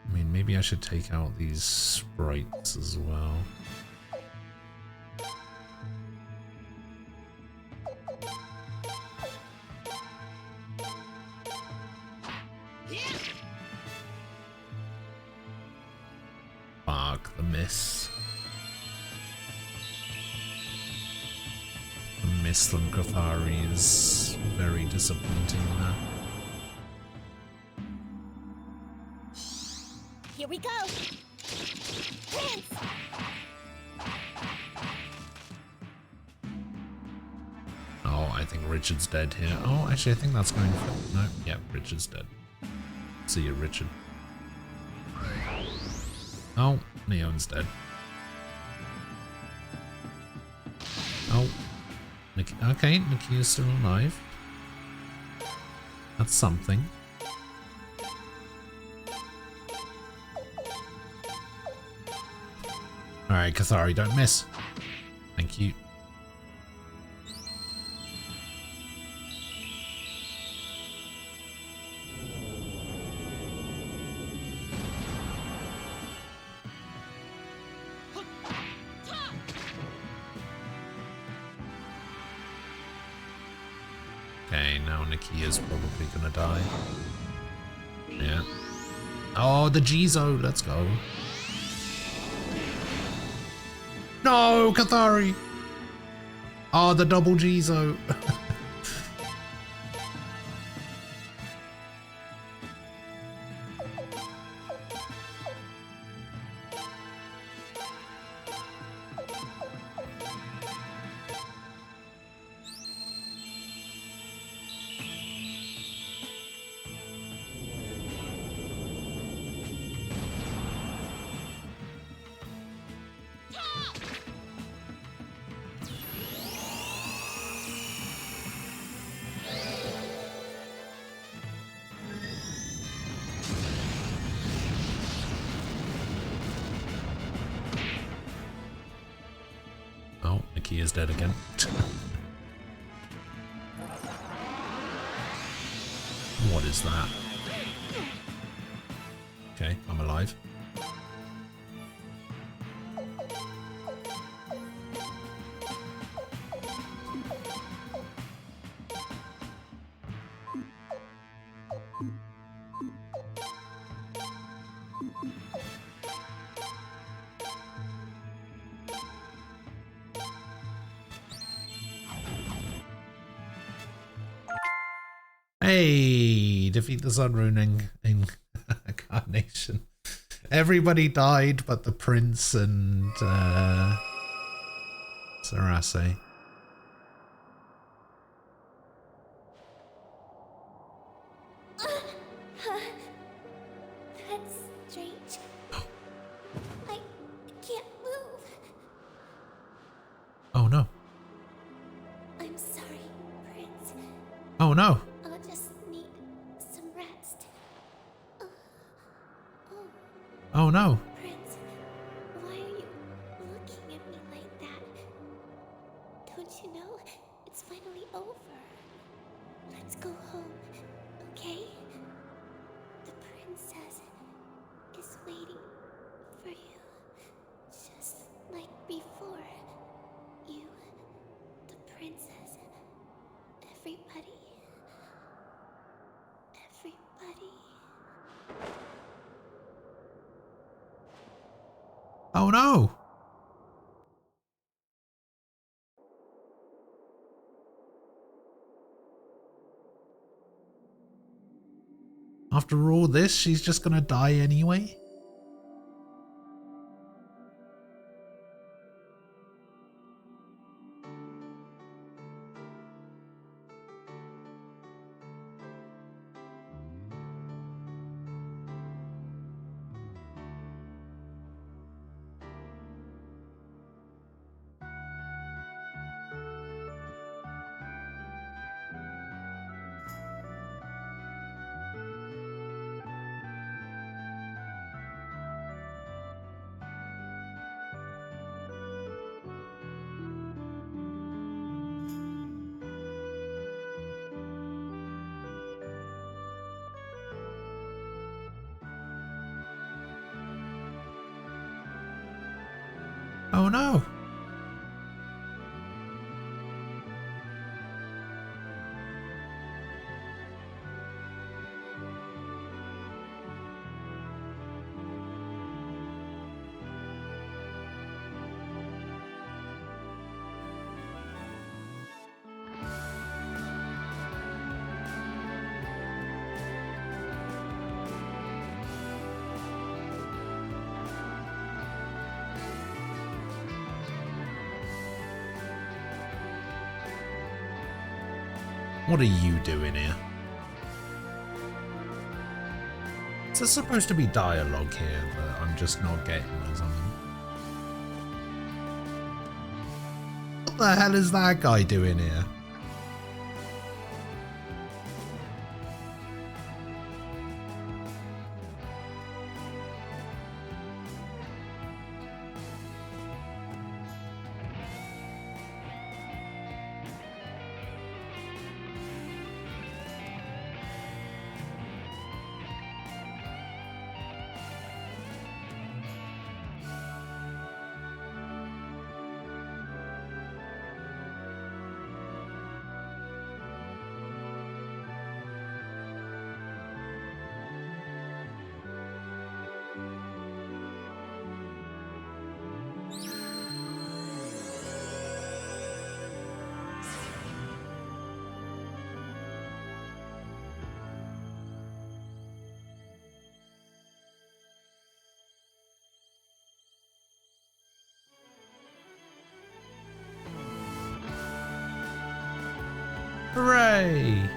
I mean, maybe I should take out these sprites as well. Fuck, the miss. The miss from Cathari is very disappointing there. Here we go! Prince! Oh, I think Richard's dead here. Oh, actually, I think that's going for... No, yeah, Richard's dead. See you, Richard. Oh, Neon's dead. Oh, Nikki. Okay, Nikki is still alive. That's something. Alright, Cathari, don't miss. Thank you. Okay, now Nikki is probably gonna die. Yeah. Oh, the Jizo, let's go. No, Cathari! Oh, the double Jizo. Oh, Nikki is dead again. What is that? Okay, I'm alive. Hey, defeat the Sun Rune incarnation. Everybody died but the prince and Sarase. That's strange. I can't move. Oh no. I'm sorry, Prince. Oh no. I'll just need some rest. Oh no. Prince, why are you looking at me like that? Don't you know it's finally over? Let's go home, okay? The princess is waiting for you. Everybody. Everybody. Oh no! After all this, she's just gonna die anyway? Oh no! What are you doing here? Is there supposed to be dialogue here that I'm just not getting or something? What the hell is that guy doing here? Hooray!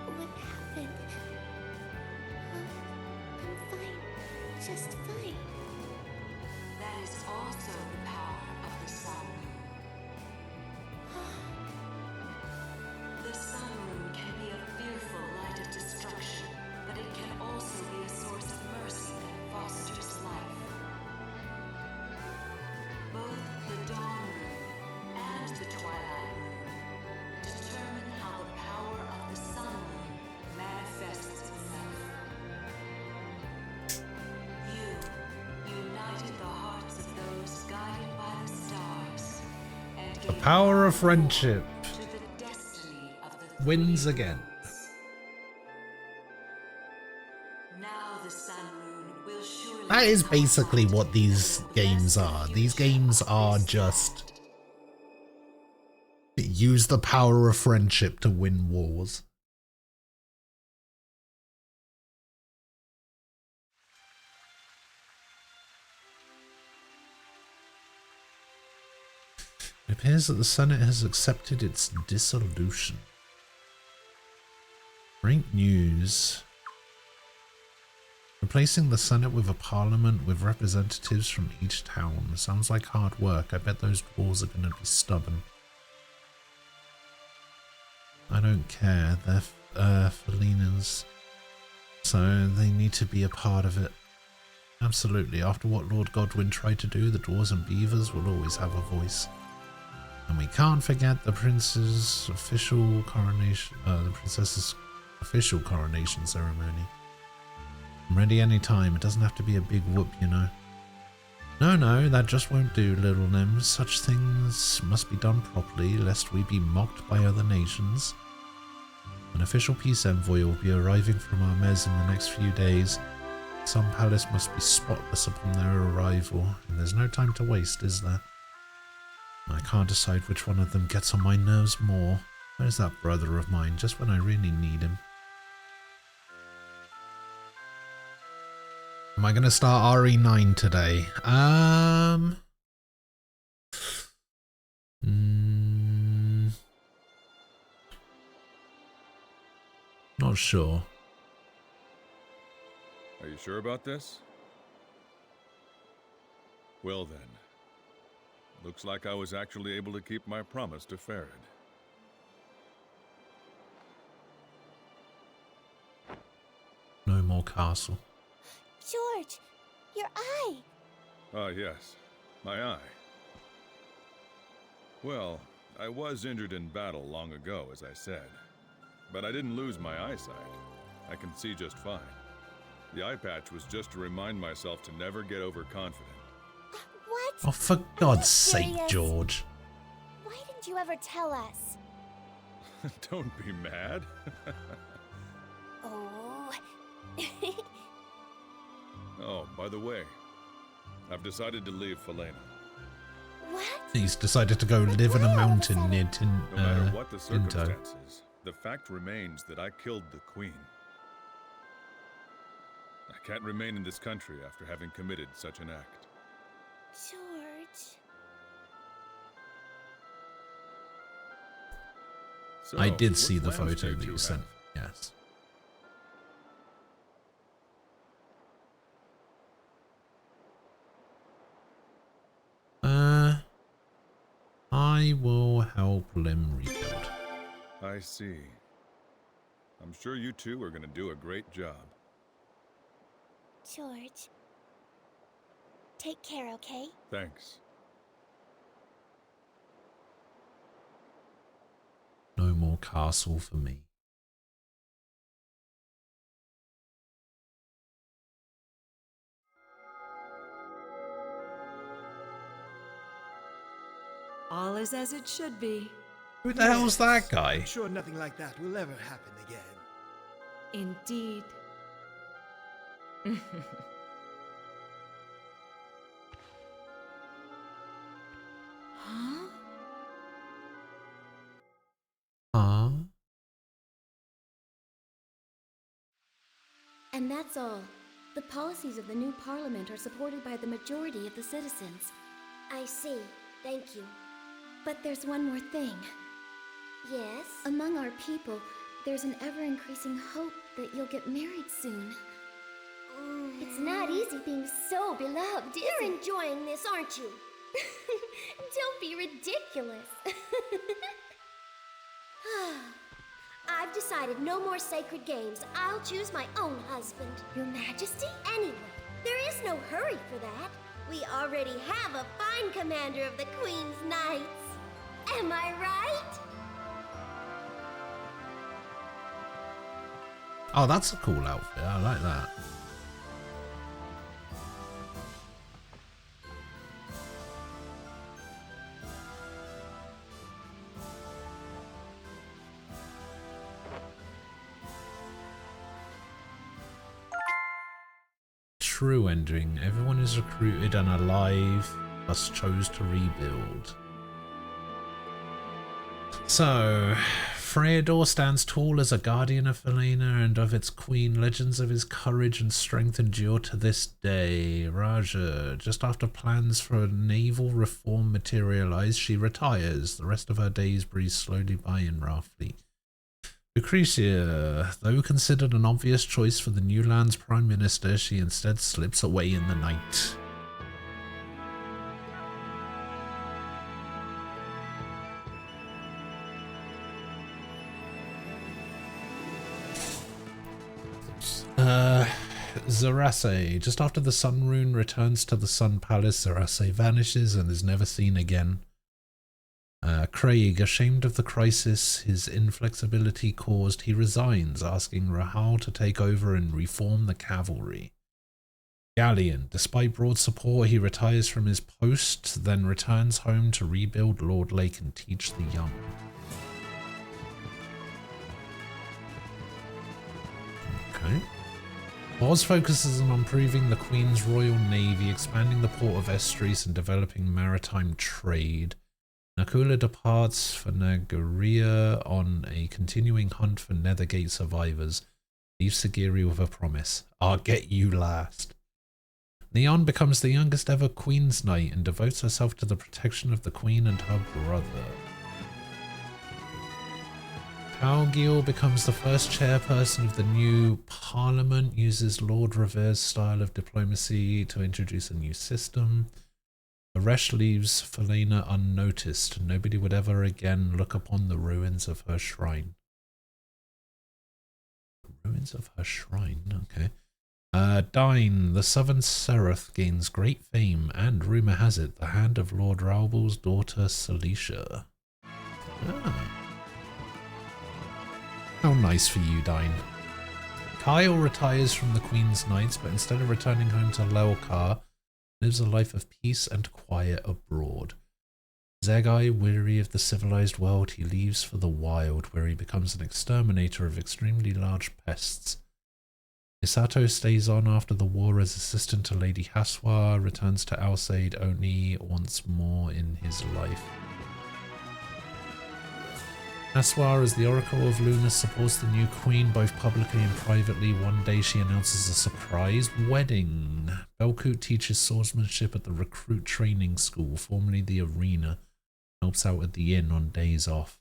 What happened? I'm fine. Just fine. That is also the power of the sun rune. The sun rune can be a fearful light of destruction, but it can also be a source of mercy that fosters life. Both the dawn rune and the twilight rune determine how the power of the sun rune manifests itself. You united the hearts of those guided by the stars and The gave power of friendship to the destiny of the wins again. Now the sun rune will surely That is basically what these games are. These games are just use the power of friendship to win wars. It appears that the Senate has accepted its dissolution. Great news. Replacing the Senate with a parliament with representatives from each town. Sounds like hard work. I bet those dwarves are going to be stubborn. I don't care. They're Felinas. So they need to be a part of it. Absolutely. After what Lord Godwin tried to do, the dwarves and beavers will always have a voice. And we can't forget the prince's official coronation, the princess's Official coronation ceremony. I'm ready anytime. It doesn't have to be a big whoop, you know. No, that just won't do, little Nim. Such things must be done properly, lest we be mocked by other nations. An official peace envoy will be arriving from Hermes in the next few days. Sun Palace must be spotless upon their arrival, and there's no time to waste, is there? I can't decide which one of them gets on my nerves more. Where's that brother of mine, just when I really need him? Am I going to start RE9 today? Not sure. Are you sure about this? Well then. Looks like I was actually able to keep my promise to Farid. No more castle. George, your eye! Ah, yes. My eye. Well, I was injured in battle long ago, as I said. But I didn't lose my eyesight. I can see just fine. The eye patch was just to remind myself to never get overconfident. What? Oh, for God's sake, George. Why didn't you ever tell us? Don't be mad. Oh. Oh, by the way, I've decided to leave Falena. What? He's decided to go live in a mountain near No matter what the Tinto. circumstances, the fact remains that I killed the Queen. I can't remain in this country after having committed such an act. George. So, I did what see the plans photo do that you have? sent. Yes. I will help Lim rebuild. I see. I'm sure you two are going to do a great job. George. Take care, okay? Thanks. No more castle for me. All is as it should be. Who the hell's that guy? I'm sure nothing like that will ever happen again. Indeed. Huh? And that's all. The policies of the new parliament are supported by the majority of the citizens. I see. Thank you. But there's one more thing. Yes? Among our people, there's an ever-increasing hope that you'll get married soon. It's not easy being so beloved, is You're enjoying this, aren't you? Don't be ridiculous. I've decided no more sacred games. I'll choose my own husband. Your Majesty? Anyway, there is no hurry for that. We already have a fine commander of the Queen's Knights. Am I right? Oh, that's a cool outfit. I like that. True ending. Everyone is recruited and alive, thus chose to rebuild. So, Freydor stands tall as a guardian of Falena and of its queen. Legends of his courage and strength endure to this day. Raja, just after plans for a naval reform materialize, she retires. The rest of her days breeze slowly by in Rafleet. Lucretia, though considered an obvious choice for the new land's prime minister, she instead slips away in the night. Zarase, just after the Sun Rune returns to the Sun Palace, Zarase vanishes and is never seen again. Craig, ashamed of the crisis his inflexibility caused, he resigns, asking Rahal to take over and reform the cavalry. Galleon, despite broad support, he retires from his post, then returns home to rebuild Lord Lake and teach the young. Okay. Oz focuses on improving the Queen's Royal Navy, expanding the port of Estris, and developing maritime trade. Nakula departs for Nagaria on a continuing hunt for Nethergate survivors. Leaves Sagiri with a promise: "I'll get you last." Neon becomes the youngest ever Queen's Knight and devotes herself to the protection of the Queen and her brother. Talgil becomes the first chairperson of the new parliament, uses Lord Revere's style of diplomacy to introduce a new system. Aresh leaves Felena unnoticed. Nobody would ever again look upon the ruins of her shrine. Ruins of her shrine, okay. Dine, the Southern Seraph, gains great fame and, rumour has it, the hand of Lord Raoul's daughter Celicia. Ah. How nice for you, Dine. Kyle retires from the Queen's Knights, but instead of returning home to Lelkar, lives a life of peace and quiet abroad. Zegai, weary of the civilized world, he leaves for the wild, where he becomes an exterminator of extremely large pests. Misato stays on after the war as assistant to Lady Haswa, returns to Alsaid only once more in his life. Haswa, as the Oracle of Luna, supports the new queen both publicly and privately. One day she announces a surprise wedding. Belkut teaches swordsmanship at the recruit training school, formerly the Arena, helps out at the inn on days off.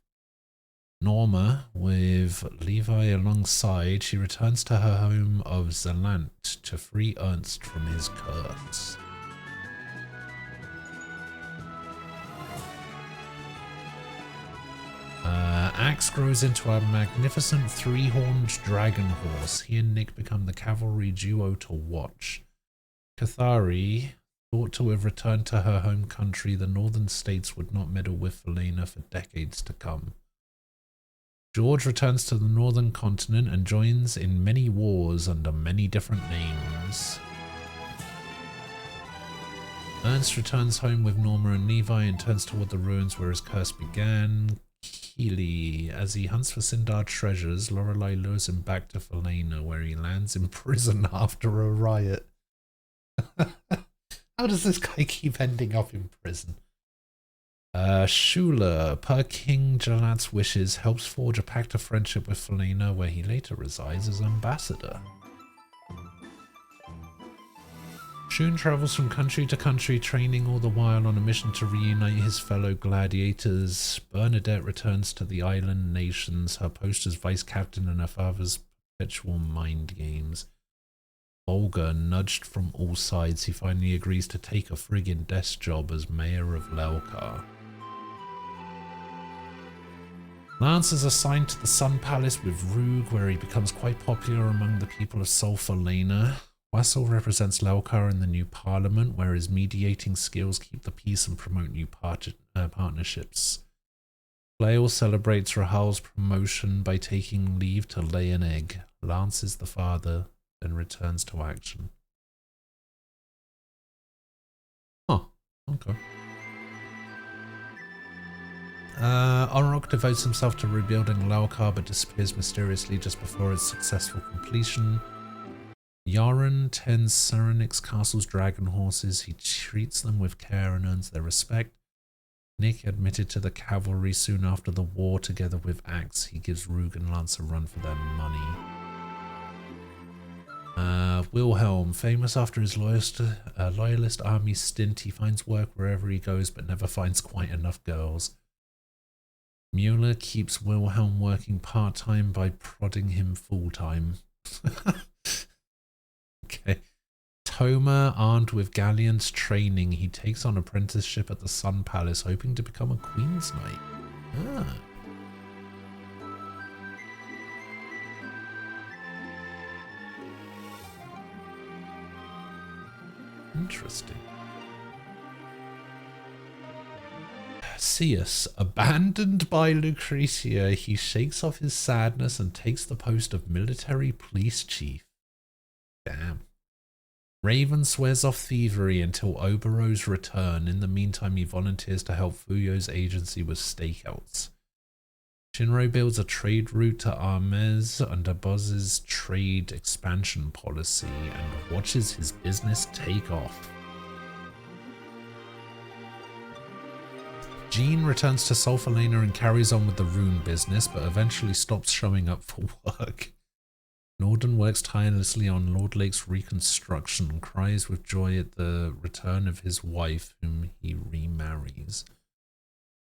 Norma, with Levi alongside, she returns to her home of Zelant to free Ernst from his curse. Axe grows into a magnificent three-horned dragon horse. He and Nick become the cavalry duo to watch. Cathari, thought to have returned to her home country, the northern states would not meddle with Felena for decades to come. George returns to the northern continent and joins in many wars under many different names. Ernst returns home with Norma and Levi and turns toward the ruins where his curse began. Keely, as he hunts for Sindar treasures, Lorelei lures him back to Felena, where he lands in prison after a riot. How does this guy keep ending up in prison? Shula, per King Jalat's wishes, helps forge a pact of friendship with Felena, where he later resides as ambassador. Shun travels from country to country, training all the while on a mission to reunite his fellow gladiators. Bernadette returns to the island nations, her post as vice captain and her father's perpetual mind games. Volga, nudged from all sides, he finally agrees to take a friggin' desk job as mayor of Lelkar. Lance is assigned to the Sun Palace with Rug, where he becomes quite popular among the people of Solfalena. Wassel represents Lelkar in the new parliament, where his mediating skills keep the peace and promote new partnerships. Flail celebrates Rahal's promotion by taking leave to lay an egg. Lance is the father, then returns to action. Oh, okay. Orok devotes himself to rebuilding Lelkar but disappears mysteriously just before its successful completion. Yaren tends Serenix Castle's dragon horses. He treats them with care and earns their respect. Nick admitted to the cavalry soon after the war together with Axe. He gives Rug and Lance a run for their money. Wilhelm, famous after his loyalist army stint, he finds work wherever he goes but never finds quite enough girls. Mueller keeps Wilhelm working part-time by prodding him full-time. Okay. Toma, armed with Galleon's training, he takes on apprenticeship at the Sun Palace, hoping to become a Queen's Knight. Ah. Interesting. Cassius, abandoned by Lucretia, he shakes off his sadness and takes the post of military police chief. Damn. Raven swears off thievery until Obero's return. In the meantime, he volunteers to help Fuyo's agency with stakeouts. Shinro builds a trade route to Armez under Boz's trade expansion policy and watches his business take off. Jean returns to Sulfalena and carries on with the rune business, but eventually stops showing up for work. Norden works tirelessly on Lord Lake's reconstruction and cries with joy at the return of his wife, whom he remarries.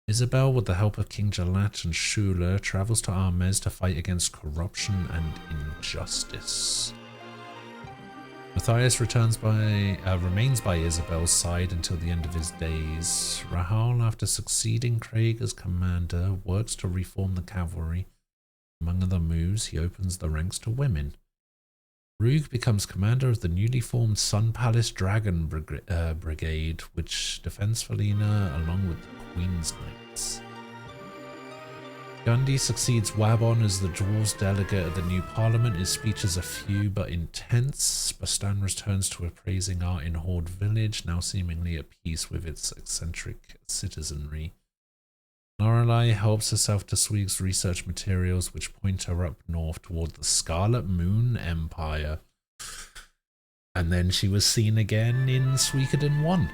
Isabel, with the help of King Jalat and Shula, travels to Armez to fight against corruption and injustice. Matthias remains by Isabel's side until the end of his days. Rahal, after succeeding Craig as commander, works to reform the cavalry. Among other moves, he opens the ranks to women. Rug becomes commander of the newly formed Sun Palace Dragon Brigade, which defends Felina along with the Queen's Knights. Gundy succeeds Wabon as the Dwarves delegate at the new parliament. His speeches are few but intense. Bastan returns to appraising art in Horde Village, now seemingly at peace with its eccentric citizenry. Lorelei helps herself to Sweeg's research materials, which point her up north toward the Scarlet Moon Empire. And then she was seen again in Suikoden 1.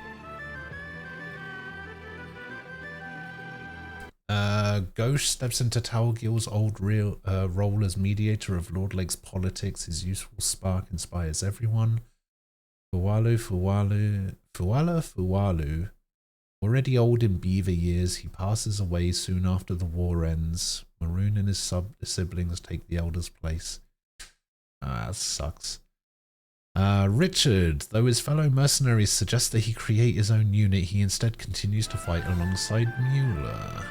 Ghost steps into Talgil's old role as mediator of Lord Lake's politics. His useful spark inspires everyone. Fualu. Already old in beaver years, he passes away soon after the war ends. Maroon and his siblings take the elder's place. That sucks. Richard, though his fellow mercenaries suggest that he create his own unit, he instead continues to fight alongside Mueller.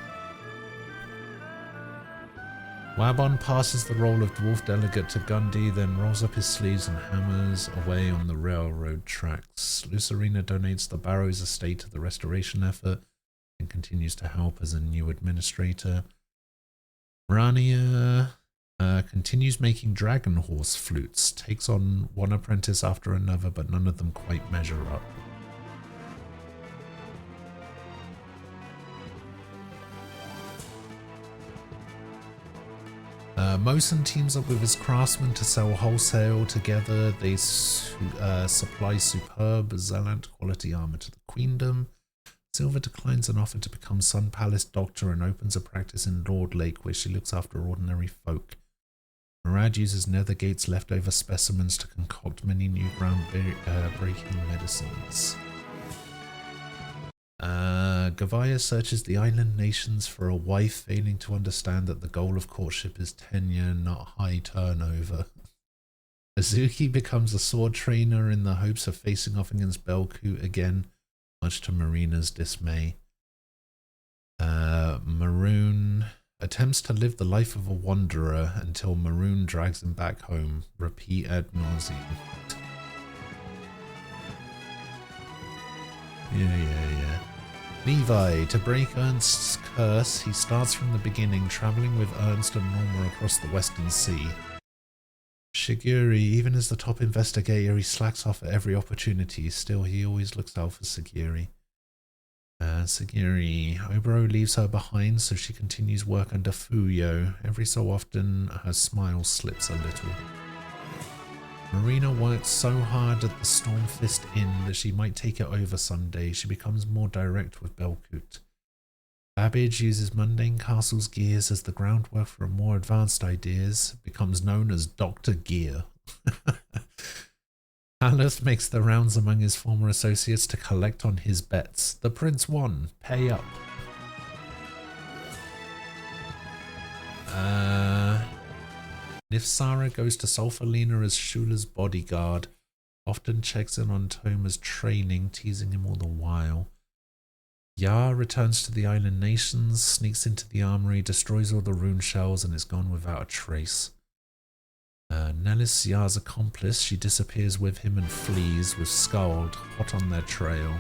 Wabon passes the role of dwarf delegate to Gundy, then rolls up his sleeves and hammers away on the railroad tracks. Lucerina donates the Barrows estate to the restoration effort and continues to help as a new administrator. Rania continues making dragon horse flutes, takes on one apprentice after another, but none of them quite measure up. Mosen teams up with his craftsmen to sell wholesale. Together they supply superb Zealant quality armor to the queendom. Silver declines an offer to become Sun Palace doctor and opens a practice in Lord Lake where she looks after ordinary folk. Murad uses Nethergate's leftover specimens to concoct many new ground-breaking medicines. Gavaya searches the island nations for a wife, failing to understand that the goal of courtship is tenure, not high turnover. Azuki becomes a sword trainer in the hopes of facing off against Belku again, much to Marina's dismay. Maroon attempts to live the life of a wanderer until Maroon drags him back home. Repeat ad nauseum. Yeah. Levi, to break Ernst's curse, he starts from the beginning, travelling with Ernst and Norma across the Western Sea. Shiguri, even as the top investigator, he slacks off at every opportunity. Still, he always looks out for Siguri. Obero leaves her behind, so she continues work under Fuyo. Every so often, her smile slips a little. Marina works so hard at the Stormfist Inn that she might take it over someday. She becomes more direct with Belkut. Babbage uses Mundane Castle's gears as the groundwork for more advanced ideas, becomes known as Dr. Gear. Haleth makes the rounds among his former associates to collect on his bets. The prince won. Pay up. Nifsara goes to Sulfalena as Shula's bodyguard, often checks in on Toma's training, teasing him all the while. Yar returns to the island nations, sneaks into the armory, destroys all the rune shells, and is gone without a trace. Nellis, Yar's accomplice, she disappears with him and flees, with Skald hot on their trail.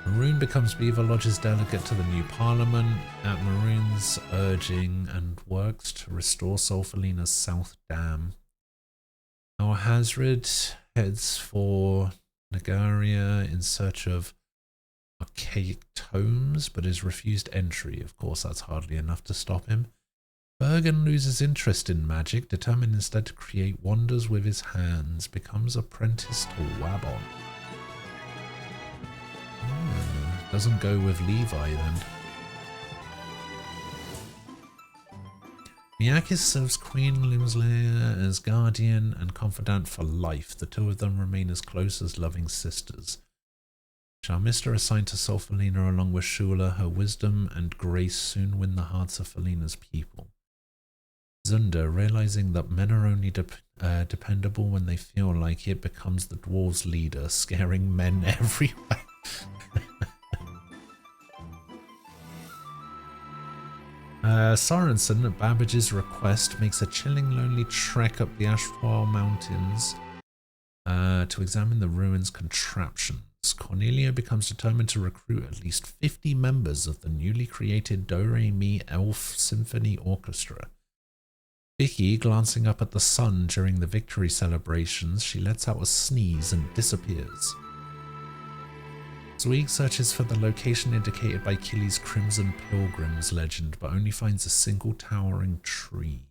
Maroon becomes Beaver Lodge's delegate to the new parliament at Maroon's urging and works to restore Solfalina's South Dam. Our Hazred heads for Nagaria in search of archaic tomes, but is refused entry. Of course, that's hardly enough to stop him. Bergen loses interest in magic, determined instead to create wonders with his hands, becomes apprenticed to Wabon. Doesn't go with Levi then. Miyake serves Queen Limslayer as guardian and confidant for life. The two of them remain as close as loving sisters. Charmista assigned to Solfalina along with Shula, her wisdom and grace soon win the hearts of Felina's people. Zunda, realizing that men are only dependable when they feel like it, becomes the dwarves' leader, scaring men everywhere. Sorensen, at Babbage's request, makes a chilling, lonely trek up the Ashwal Mountains to examine the ruins' contraptions. Cornelia becomes determined to recruit at least 50 members of the newly created Do-Re-Mi Elf Symphony Orchestra. Vicky, glancing up at the sun during the victory celebrations, she lets out a sneeze and disappears. Zweig searches for the location indicated by Killy's Crimson Pilgrims legend, but only finds a single towering tree.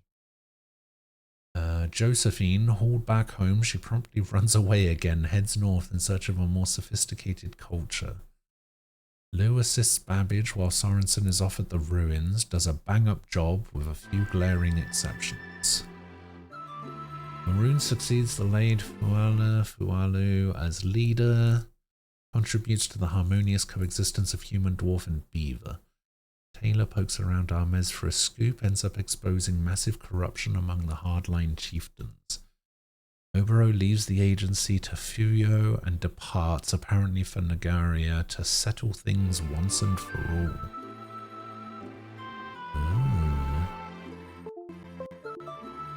Josephine, hauled back home, she promptly runs away again, heads north in search of a more sophisticated culture. Lou assists Babbage while Sorensen is off at the ruins, does a bang-up job with a few glaring exceptions. Maroon succeeds the late Fualu as leader, contributes to the harmonious coexistence of human, dwarf and beaver. Taylor pokes around Armez for a scoop, ends up exposing massive corruption among the hardline chieftains. Obero leaves the agency to Fuyo and departs, apparently for Nagaria, to settle things once and for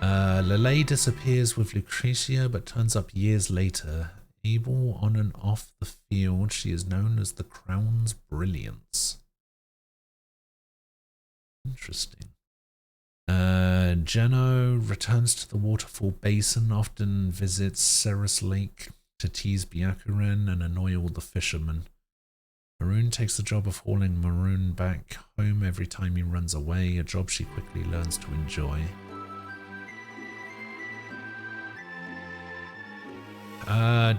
all. Lele disappears with Lucretia, but turns up years later. Able on and off the field, she is known as the Crown's Brilliance. Interesting. Geno returns to the waterfall basin, often visits Ceres Lake to tease Byakuren and annoy all the fishermen. Maroon takes the job of hauling Maroon back home every time he runs away, a job she quickly learns to enjoy.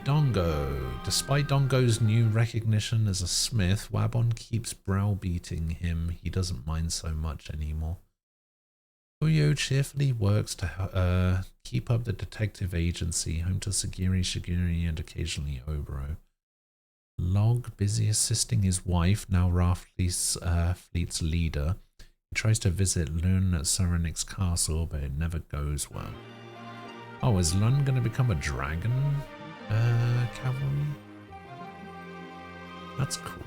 Dongo. Despite Dongo's new recognition as a smith, Wabon keeps browbeating him. He doesn't mind so much anymore. Fuyo cheerfully works to keep up the detective agency, home to Sagiri, Shigiri, and occasionally Obero. Log, busy assisting his wife, now Raflei's fleet's leader. He tries to visit Lun at Serenik's castle, but it never goes well. Oh, is Lun going to become a dragon cavalry? That's cool.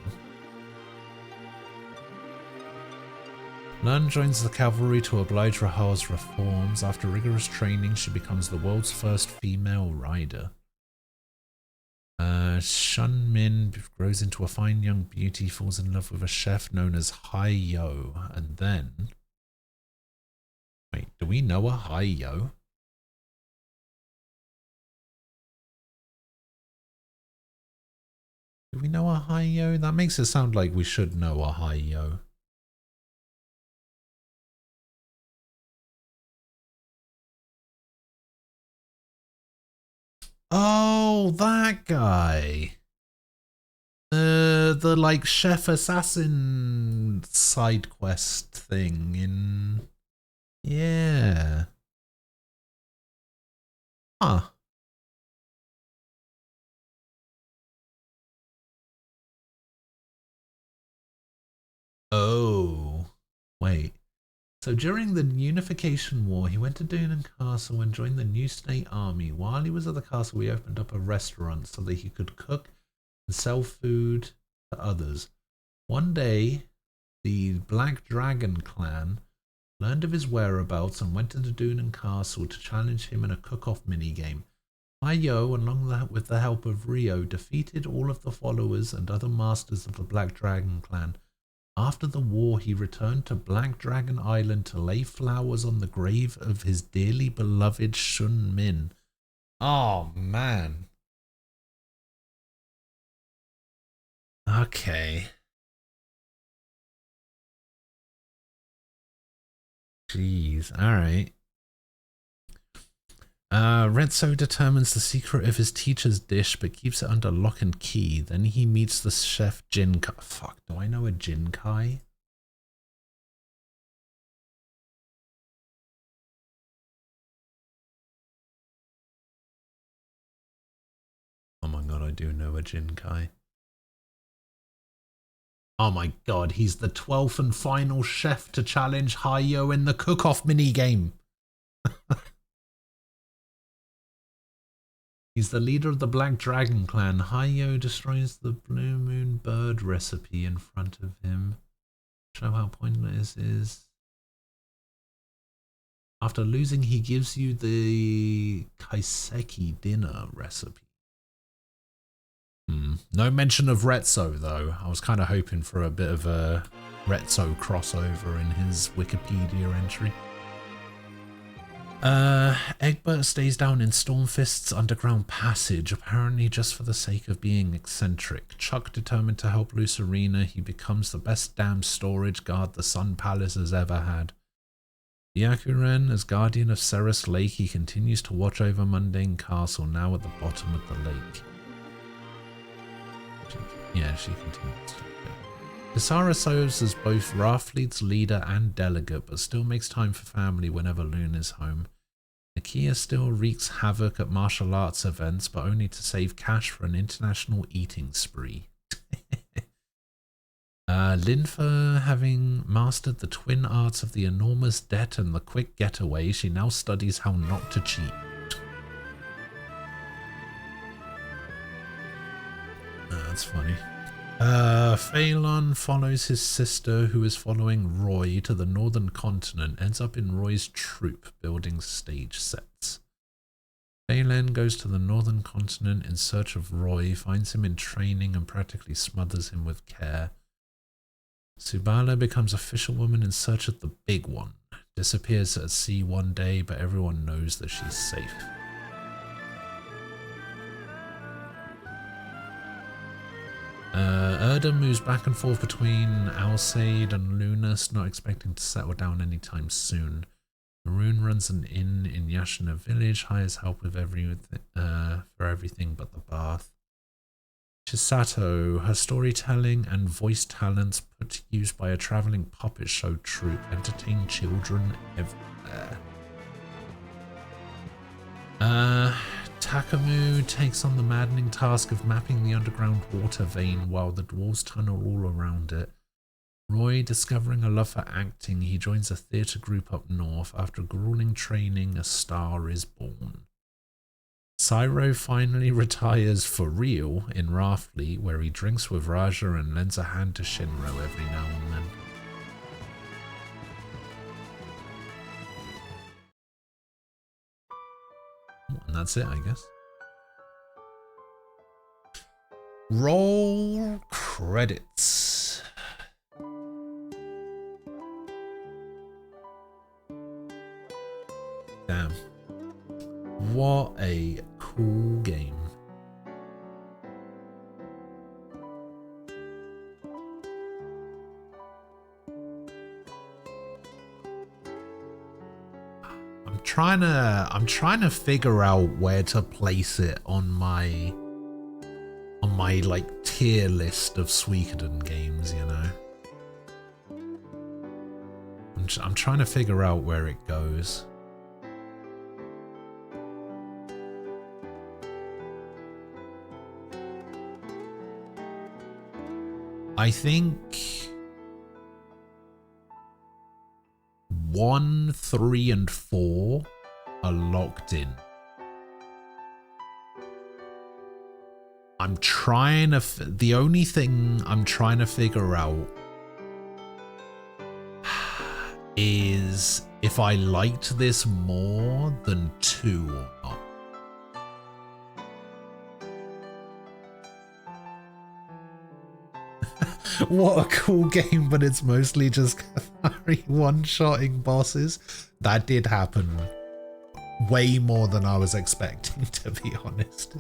Lun joins the cavalry to oblige Rahal's reforms. After rigorous training, she becomes the world's first female rider. Shun Min grows into a fine young beauty, falls in love with a chef known as Hai Yo, and then... Wait, do we know a Hai Yo? Do we know a Hai Yo? That makes it sound like we should know a Hai Yo. Oh, that guy. The like chef assassin side quest thing in... Yeah. Huh. Oh. Wait. So during the Unification War, he went to Dunan Castle and joined the New State Army. While he was at the castle, he opened up a restaurant so that he could cook and sell food to others. One day, the Black Dragon clan learned of his whereabouts and went into Dunan Castle to challenge him in a cook-off minigame. Hayo, with the help of Rio, defeated all of the followers and other masters of the Black Dragon clan. After the war, he returned to Black Dragon Island to lay flowers on the grave of his dearly beloved Shun Min. Oh, man. Okay. Jeez, alright. Retso determines the secret of his teacher's dish but keeps it under lock and key. Then he meets the chef Jinkai. Fuck, do I know a Jinkai? Oh my god, I do know a Jinkai. Oh my god, he's the 12th and final chef to challenge Hayo in the cook-off minigame. He's the leader of the Black Dragon clan. Hayo destroys the Blue Moon bird recipe in front of him. Show how pointless this is. After losing, he gives you the kaiseki dinner recipe. No mention of Retso, though. I was kind of hoping for a bit of a Retso crossover in his Wikipedia entry. Egbert stays down in Stormfist's underground passage, apparently just for the sake of being eccentric. Chuck determined to help Lucerina, he becomes the best damn storage guard the Sun Palace has ever had. Byakuren, as guardian of Ceres Lake, he continues to watch over Mundane Castle, now at the bottom of the lake. She continues. Kisara serves as both Wrathfleet's leader and delegate, but still makes time for family whenever Loon is home. Nakia still wreaks havoc at martial arts events, but only to save cash for an international eating spree. Linfa, having mastered the twin arts of the enormous debt and the quick getaway, she now studies how not to cheat. That's funny. Phelan follows his sister, who is following Roy to the northern continent, ends up in Roy's troupe building stage sets. Phelan goes to the northern continent in search of Roy, finds him in training and practically smothers him with care. Subala becomes a fisherwoman in search of the big one, disappears at sea one day, but everyone knows that she's safe. Erda moves back and forth between Alsaid and Lunas, not expecting to settle down anytime soon. Maroon runs an inn in Yashina village, hires help with for everything but the bath. Chisato, her storytelling and voice talents put to use by a travelling puppet show troupe, entertain children everywhere. Takamu takes on the maddening task of mapping the underground water vein while the dwarves tunnel all around it. Roy, discovering a love for acting, he joins a theatre group up north. After grueling training, a star is born. Cyro finally retires for real in Wrathfleet, where he drinks with Raja and lends a hand to Shinro every now and then. And that's it, I guess. Roll credits. Damn. What a cool game. I'm trying to figure out where to place it on my like tier list of Suikoden games, you know. I'm trying to figure out where it goes. I think 1, 3, and 4 are locked in. I'm trying to... the only thing I'm trying to figure out is if I liked this more than 2 or not. What a cool game, but it's mostly just Kathari one-shotting bosses. That did happen way more than I was expecting, to be honest.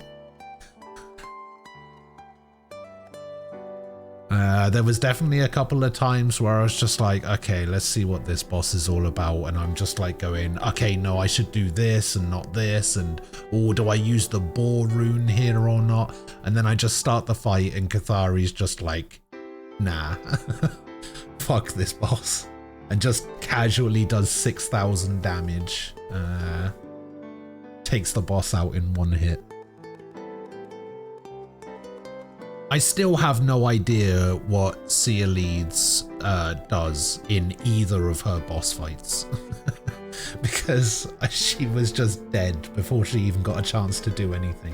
There was definitely a couple of times where I was just like, okay, let's see what this boss is all about. And I'm just like going, okay, no, I should do this and not this. And, or do I use the boar rune here or not? And then I just start the fight and Kathari's just like, nah, fuck this boss. And just casually does 6,000 damage. Takes the boss out in one hit. I still have no idea what Sealeeds does in either of her boss fights. Because she was just dead before she even got a chance to do anything.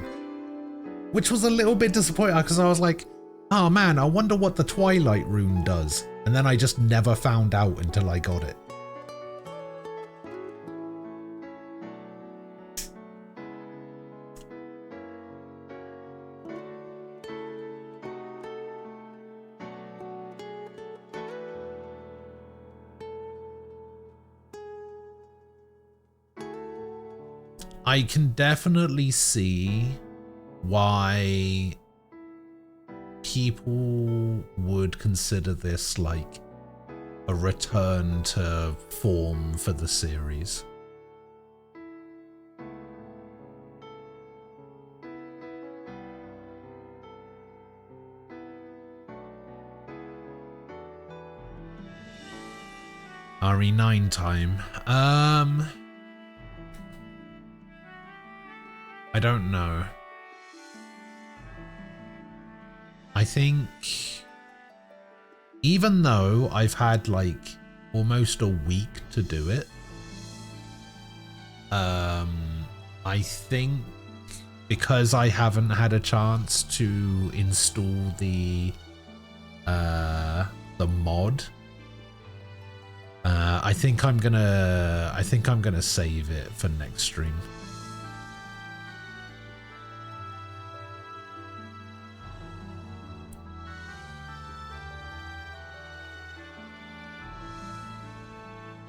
Which was a little bit disappointing because I was like, oh man, I wonder what the Twilight rune does. And then I just never found out until I got it. I can definitely see why people would consider this like a return to form for the series. RE9 time. I don't know. I think even though I've had like almost a week to do it, I think because I haven't had a chance to install the mod, I think I'm gonna save it for next stream.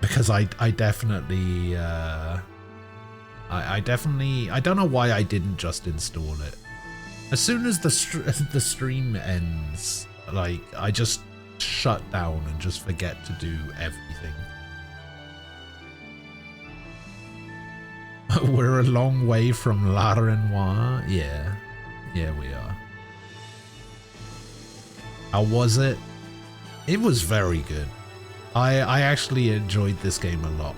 Because I definitely I don't know why I didn't just install it. As soon as the stream ends, like I just shut down and just forget to do everything. We're a long way from La Renoir. Yeah, we are. How was it? It was very good. I actually enjoyed this game a lot.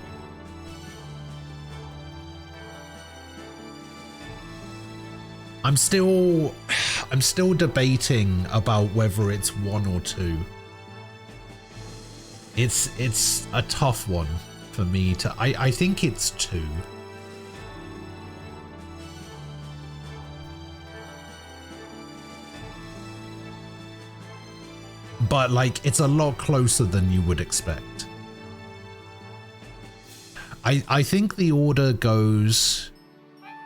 I'm still debating about whether it's 1 or 2. It's a tough one for me to I think it's 2. But like it's a lot closer than you would expect. I think the order goes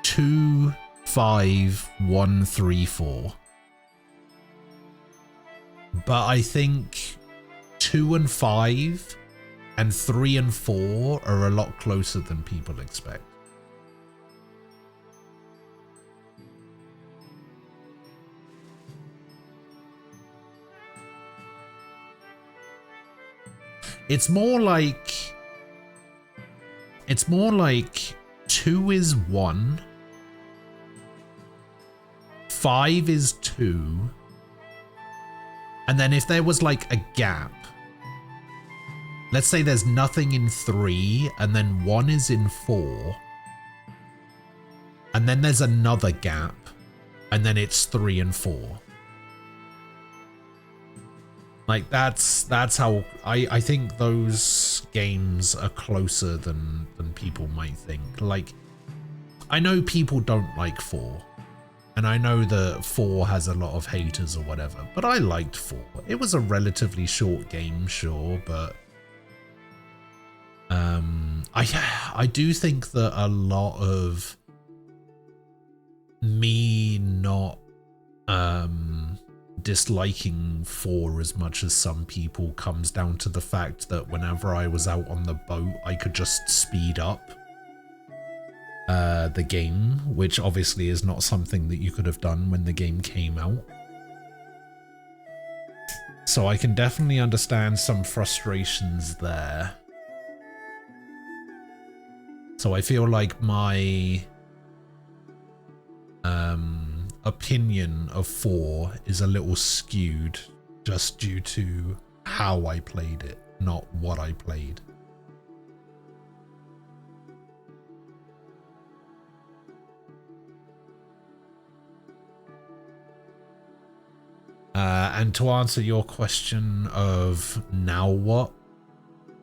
2, 5, 1, 3, 4. But I think 2 and 5 and 3 and 4 are a lot closer than people expect. It's more like 2 is 1, 5 is 2, and then if there was like a gap, let's say there's nothing in 3 and then 1 is in 4, and then there's another gap, and then it's 3 and 4. Like that's how I think those games are closer than people might think. Like I know people don't like 4, and I know that 4 has a lot of haters or whatever, but I liked 4. It was a relatively short game, sure, but I do think that a lot of me not disliking 4 as much as some people comes down to the fact that whenever I was out on the boat, I could just speed up the game, which obviously is not something that you could have done when the game came out. So I can definitely understand some frustrations there. So I feel like my opinion of 4 is a little skewed just due to how I played it, not what I played. And to answer your question of now what,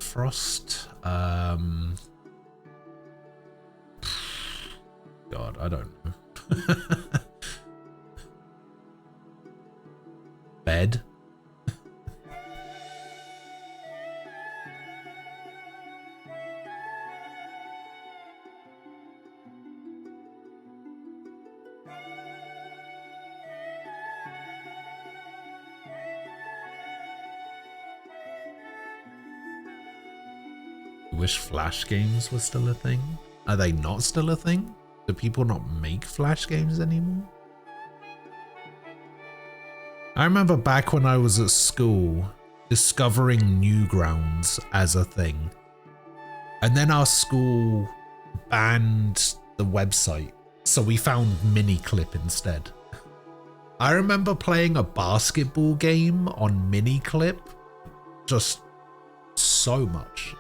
Frost, God, I don't know. Bed. Wish Flash games were still a thing? Are they not still a thing? Do people not make Flash games anymore? I remember back when I was at school discovering Newgrounds as a thing. And then our school banned the website, so we found Miniclip instead. I remember playing a basketball game on Miniclip just so much.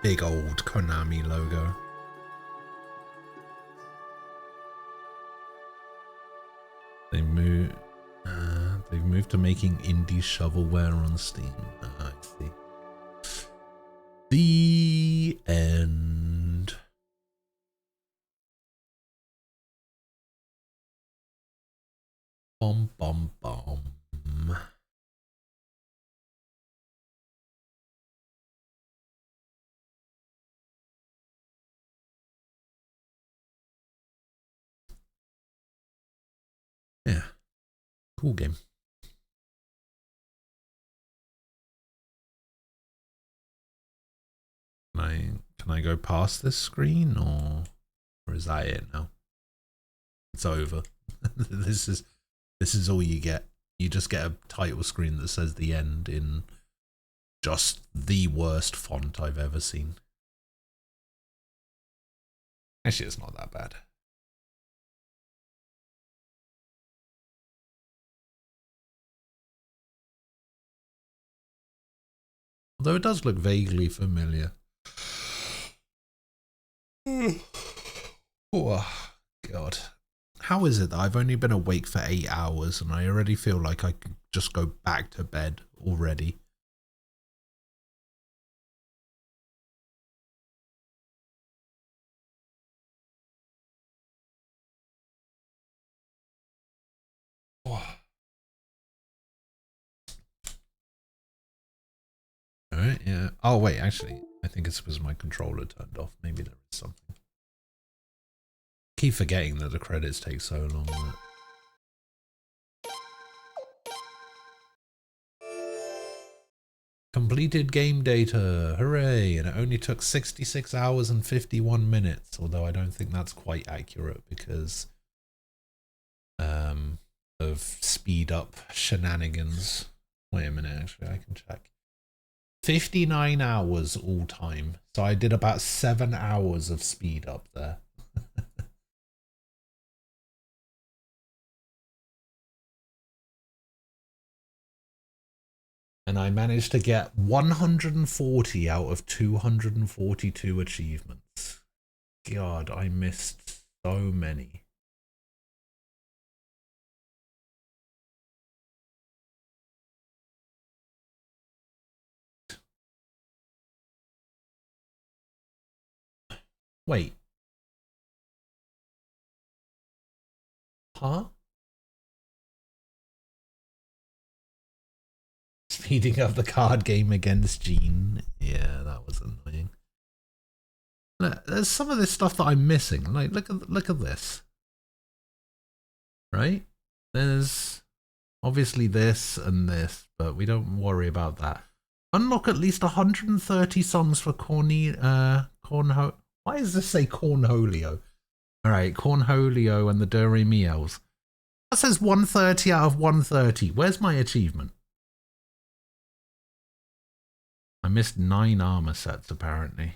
Big old Konami logo. They've moved to making indie shovelware on Steam. I see. The end. Bum bum bum. Yeah, cool game. Can I go past this screen or is that it now? It's over. This is all you get. You just get a title screen that says the end in just the worst font I've ever seen. Actually, it's not that bad. Although it does look vaguely familiar. Oh, God. How is it that I've only been awake for 8 hours and I already feel like I could just go back to bed already? Oh. Alright, yeah. Oh, wait, actually, I think it's because my controller turned off. Maybe there is something. Keep forgetting that the credits take so long. Completed game data, hooray! And it only took 66 hours and 51 minutes, although I don't think that's quite accurate because of speed up shenanigans. Wait a minute, actually, I can check. 59 hours all time, so I did about 7 hours of speed up there. And I managed to get 140 out of 242 achievements. God, I missed so many. Wait. Huh? speeding up the card game against Jean. Yeah, that was annoying. Look, there's some of this stuff that I'm missing. Like, look at this. Right? There's obviously this and this, but we don't worry about that. Unlock at least 130 songs for Cornholio. Why does this say Cornholio? Alright, Cornholio and the Do Re Mi Elves. That says 130 out of 130. Where's my achievement? I missed 9 armor sets apparently.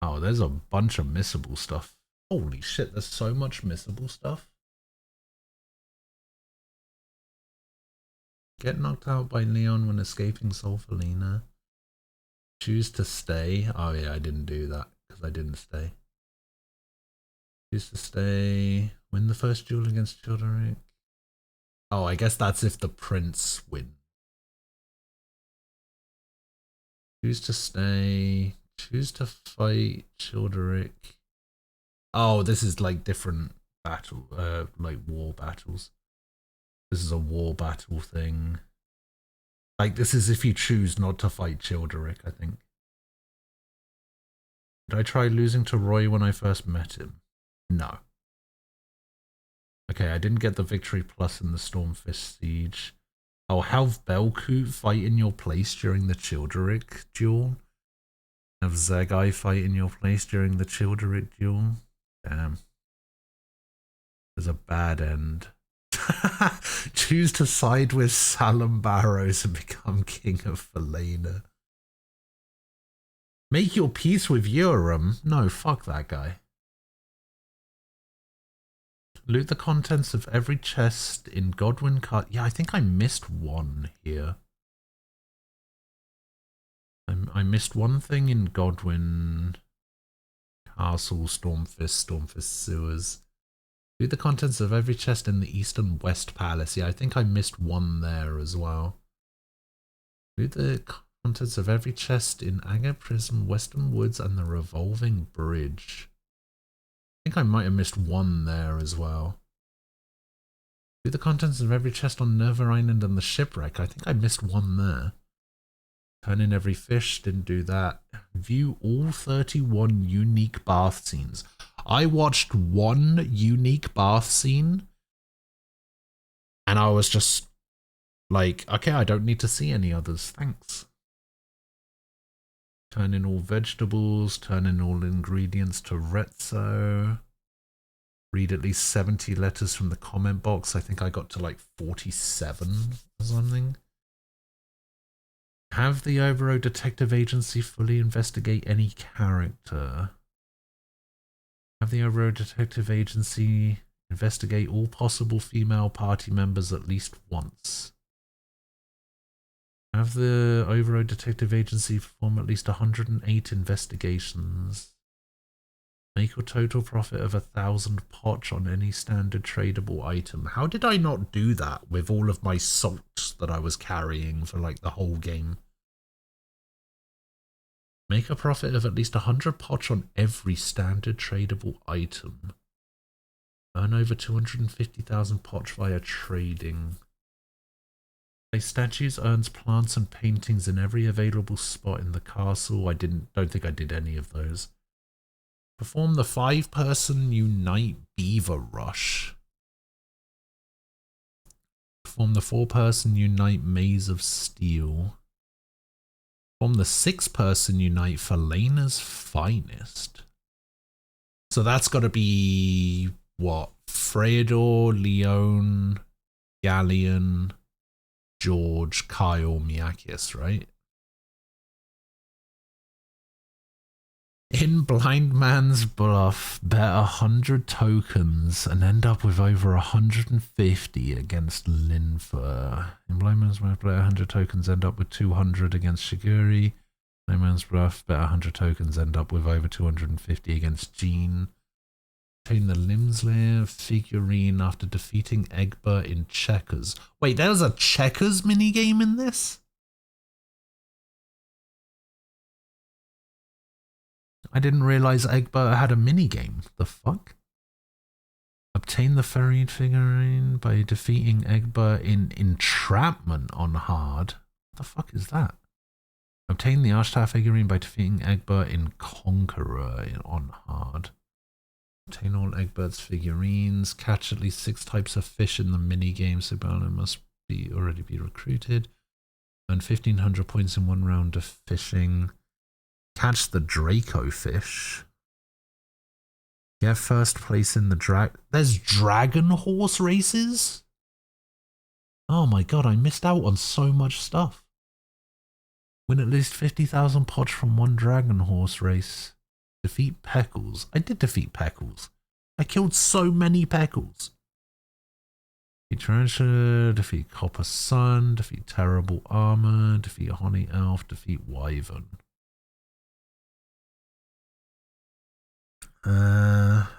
Oh, there's a bunch of missable stuff. Holy shit, there's so much missable stuff. Get knocked out by Leon when escaping Solfalina. Choose to stay. Oh yeah, I didn't do that because I didn't stay. Choose to stay. Win the first duel against Childeric. Oh, I guess that's if the prince wins. Choose to stay. Choose to fight Childeric. Oh, this is like different battle, like war battles. This is a war battle thing. Like, this is if you choose not to fight Childeric, I think. Did I try losing to Roy when I first met him? No. Okay, I didn't get the victory plus in the Stormfist siege. Oh, have Belkut fight in your place during the Childeric duel? Have Zegai fight in your place during the Childeric duel? Damn. There's a bad end. Choose to side with Salem Barrows and become king of Falena. Make your peace with Urim? No, fuck that guy. Loot the contents of every chest in Godwin Card. Yeah, I think I missed one here. I missed one thing in Godwin Castle, Stormfist Sewers. Loot the contents of every chest in the East and West Palace. Yeah, I think I missed one there as well. Loot the contents of every chest in Aga Prism, Western Woods, and the Revolving Bridge. I think I might have missed one there as well. Loot the contents of every chest on Nerva Island and the Shipwreck. I think I missed one there. Turn in every fish, didn't do that. View all 31 unique bath scenes. I watched one unique bath scene and I was just like, okay, I don't need to see any others, thanks. Turn in all vegetables, turn in all ingredients to Rezzo. Read at least 70 letters from the comment box. I think I got to like 47 or something. Have the Overroad Detective Agency fully investigate any character. Have the Overroad Detective Agency investigate all possible female party members at least once. Have the Overroad Detective Agency perform at least 108 investigations. Make a total profit of 1,000 poch on any standard tradable item. How did I not do that with all of my salt that I was carrying for like the whole game? Make a profit of at least 100 poch on every standard tradable item. Earn over 250,000 poch via trading. Place statues, earns plants and paintings in every available spot in the castle. I don't think I did any of those. Perform the 5-person Unite Beaver Rush. Perform the 4-person Unite Maze of Steel. Perform the 6-person Unite Falena's Finest. So that's got to be, what? Freydor, Leon, Galleon, George, Kyle, Miakis, right? In Blind Man's Bluff, bet 100 tokens and end up with over 150 against Linfer. In Blind Man's Bluff, bet 100 tokens, end up with 200 against Shiguri. Blind Man's Bluff, bet 100 tokens, end up with over 250 against Jean. Obtain the Limslayer figurine after defeating Egbert in checkers. Wait, there was a checkers minigame in this? I didn't realize Egbert had a minigame. The fuck? Obtain the ferried figurine by defeating Egbert in Entrapment on hard. What the fuck is that? Obtain the Archtar figurine by defeating Egbert in Conqueror on hard. Obtain all Egbert's figurines. Catch at least 6 types of fish in the minigame. So Balin must already be recruited. Earn 1,500 points in 1 round of fishing. Catch the Draco fish. Get first place in the There's dragon horse races? Oh my god, I missed out on so much stuff. Win at least 50,000 pods from 1 dragon horse race. Defeat Peckles. I did defeat Peckles. I killed so many Peckles. Defeat Tarantula, defeat Copper Sun, defeat Terrible Armor, defeat Honey Elf, defeat Wyvern.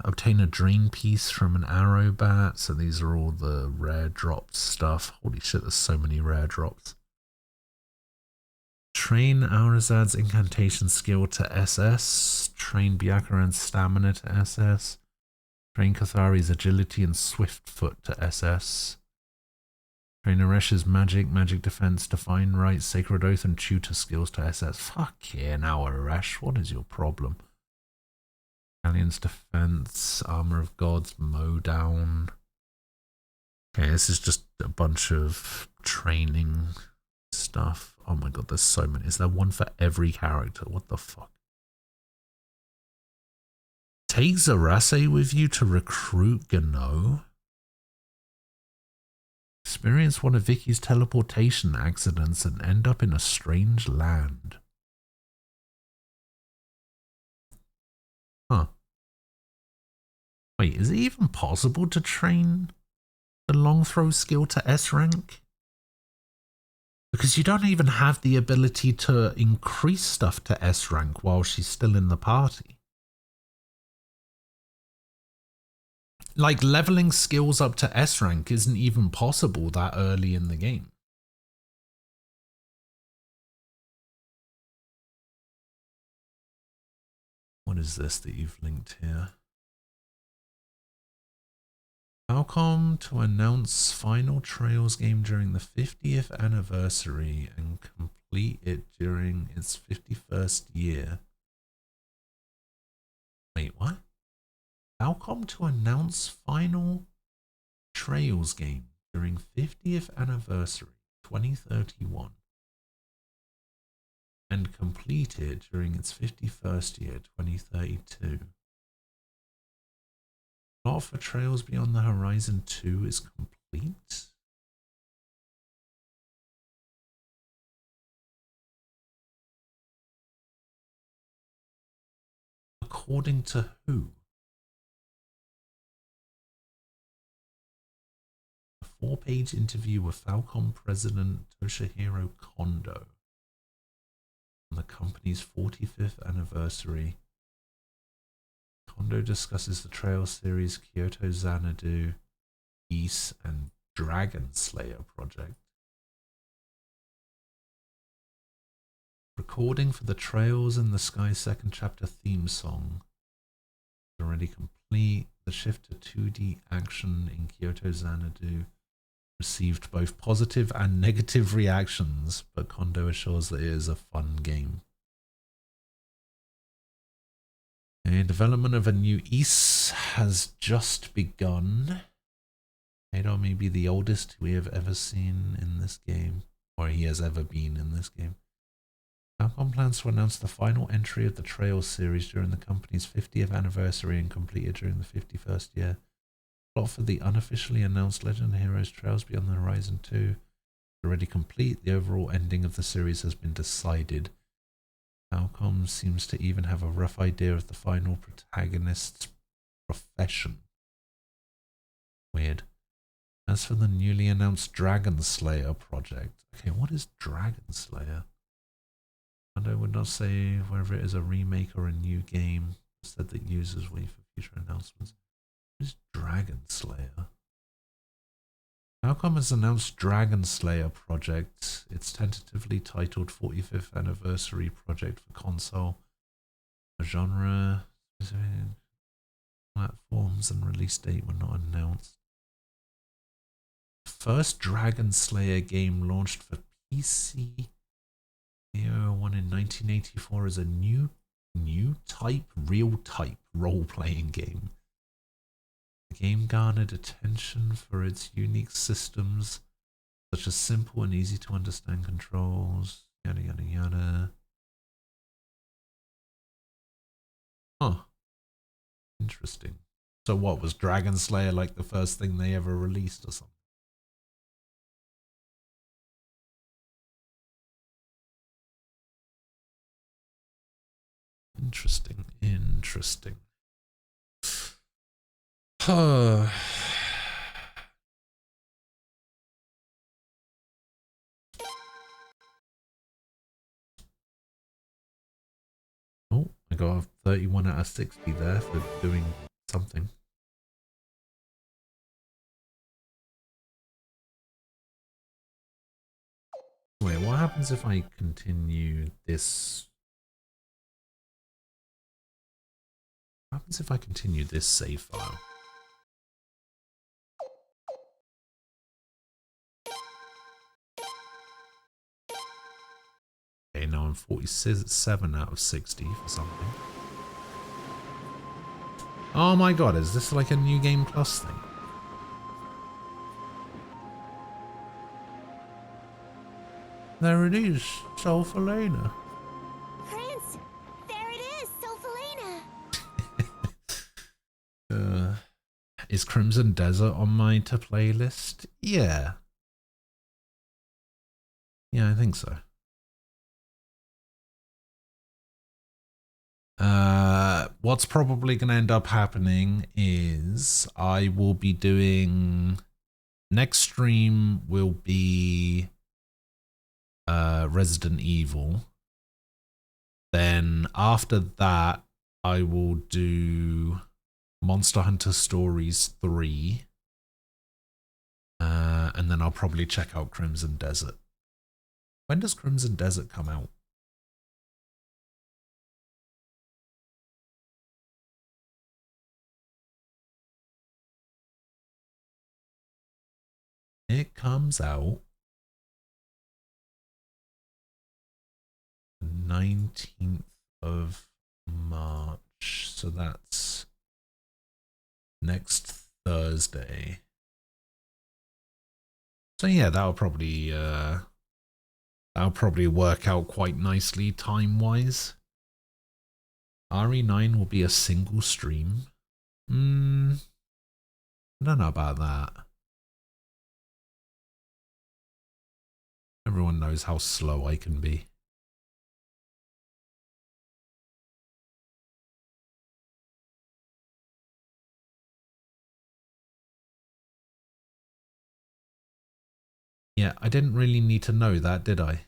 Obtain a drain piece from an arrow bat. So these are all the rare dropped stuff. Holy shit, there's so many rare drops. Train Aurazad's incantation skill to SS. Train Byakuran's stamina to SS. Train Kathari's agility and swift foot to SS. Train Aresh's magic defense, define right, sacred oath and tutor skills to SS. Fuck yeah, now Aresh, what is your problem? Alien's defense, armor of gods, mow down. Okay, this is just a bunch of training stuff. Oh my god, there's so many. Is there one for every character? What the fuck? Take Zarase with you to recruit Gano. Experience one of Vicky's teleportation accidents and end up in a strange land. Huh. Wait, is it even possible to train the long throw skill to S rank? Because you don't even have the ability to increase stuff to S rank while she's still in the party. Like, leveling skills up to S rank isn't even possible that early in the game. What is this that you've linked here? Falcom to announce final Trails game during the 50th anniversary and complete it during its 51st year. Wait, what? Falcom to announce final Trails game during 50th anniversary 2031 and complete it during its 51st year 2032. Plot for Trails Beyond the Horizon 2 is complete. According to who? A 4-page interview with Falcom President Toshihiro Kondo on the company's 45th anniversary. Kondo discusses the Trail series, Kyoto Xanadu, Ys, and Dragon Slayer project. Recording for the Trails in the Sky second chapter theme song is already complete. The shift to 2D action in Kyoto Xanadu received both positive and negative reactions, but Kondo assures that it is a fun game. Development of a new Ys has just begun. Kado may be the oldest we have ever seen in this game, or he has ever been in this game. Falcom plans to announce the final entry of the Trails series during the company's 50th anniversary and complete it during the 51st year. Plot for the unofficially announced Legend of Heroes Trails Beyond the Horizon 2 is already complete. The overall ending of the series has been decided. Falcom seems to even have a rough idea of the final protagonist's profession. Weird. As for the newly announced Dragon Slayer project. Okay, what is Dragon Slayer? I would not say whether it is a remake or a new game. Instead that users wait for future announcements. What is Dragon Slayer? Falcom has announced Dragon Slayer project. It's tentatively titled 45th Anniversary Project for console. A genre Platforms and release date were not announced. First Dragon Slayer game launched for PC. AO1 in 1984 as a new type, real type role-playing game. The game garnered attention for its unique systems, such as simple and easy to understand controls, yada yada yada. Huh. Interesting. So what, was Dragon Slayer like the first thing they ever released or something? Interesting, interesting. Oh, I got a 31 out of 60 there for doing something. Wait, what happens if I continue this? What happens if I continue this save file? Okay, now I'm 47 out of 60 for something. Oh my god, is this like a new game plus thing? There it is, Sulfalena. Prince! There it is, Sulfalena! Is Crimson Desert on my to playlist? Yeah. Yeah, I think so. What's probably going to end up happening is I will be doing... Next stream will be Resident Evil. Then after that, I will do Monster Hunter Stories 3. And then I'll probably check out Crimson Desert. When does Crimson Desert come out? It comes out 19th of March, so that's next Thursday. So yeah, that'll probably work out quite nicely time-wise. RE9 will be a single stream. I don't know about that. Everyone knows how slow I can be. Yeah, I didn't really need to know that, did I?